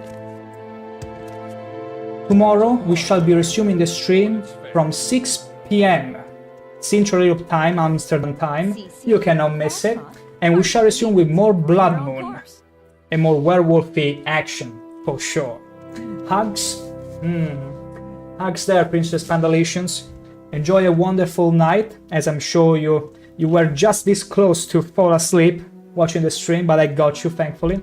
tomorrow we shall be resuming the stream from 6 p.m. Central Europe time, Amsterdam time. You cannot miss it. And we shall resume with more Bloodmoon and more werewolfy action, for sure. Hugs? Hugs there, Princess Pandalations. Enjoy a wonderful night, as I'm sure you were just this close to fall asleep watching the stream, but I got you, thankfully,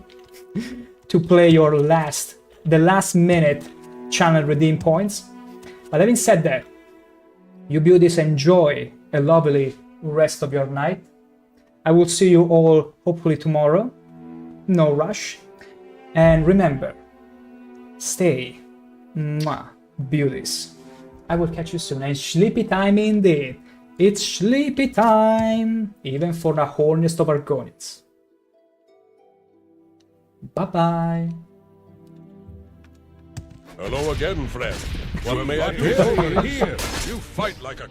to play your the last minute channel redeem points. But having said that, you beauties enjoy a lovely rest of your night. I will see you all hopefully tomorrow. No rush. And remember, stay beauties. I will catch you soon. And sleepy time indeed. It's sleepy time, even for the horniest of Argonians. Bye-bye. Hello again, friend. What may I do for you? Here, you fight like a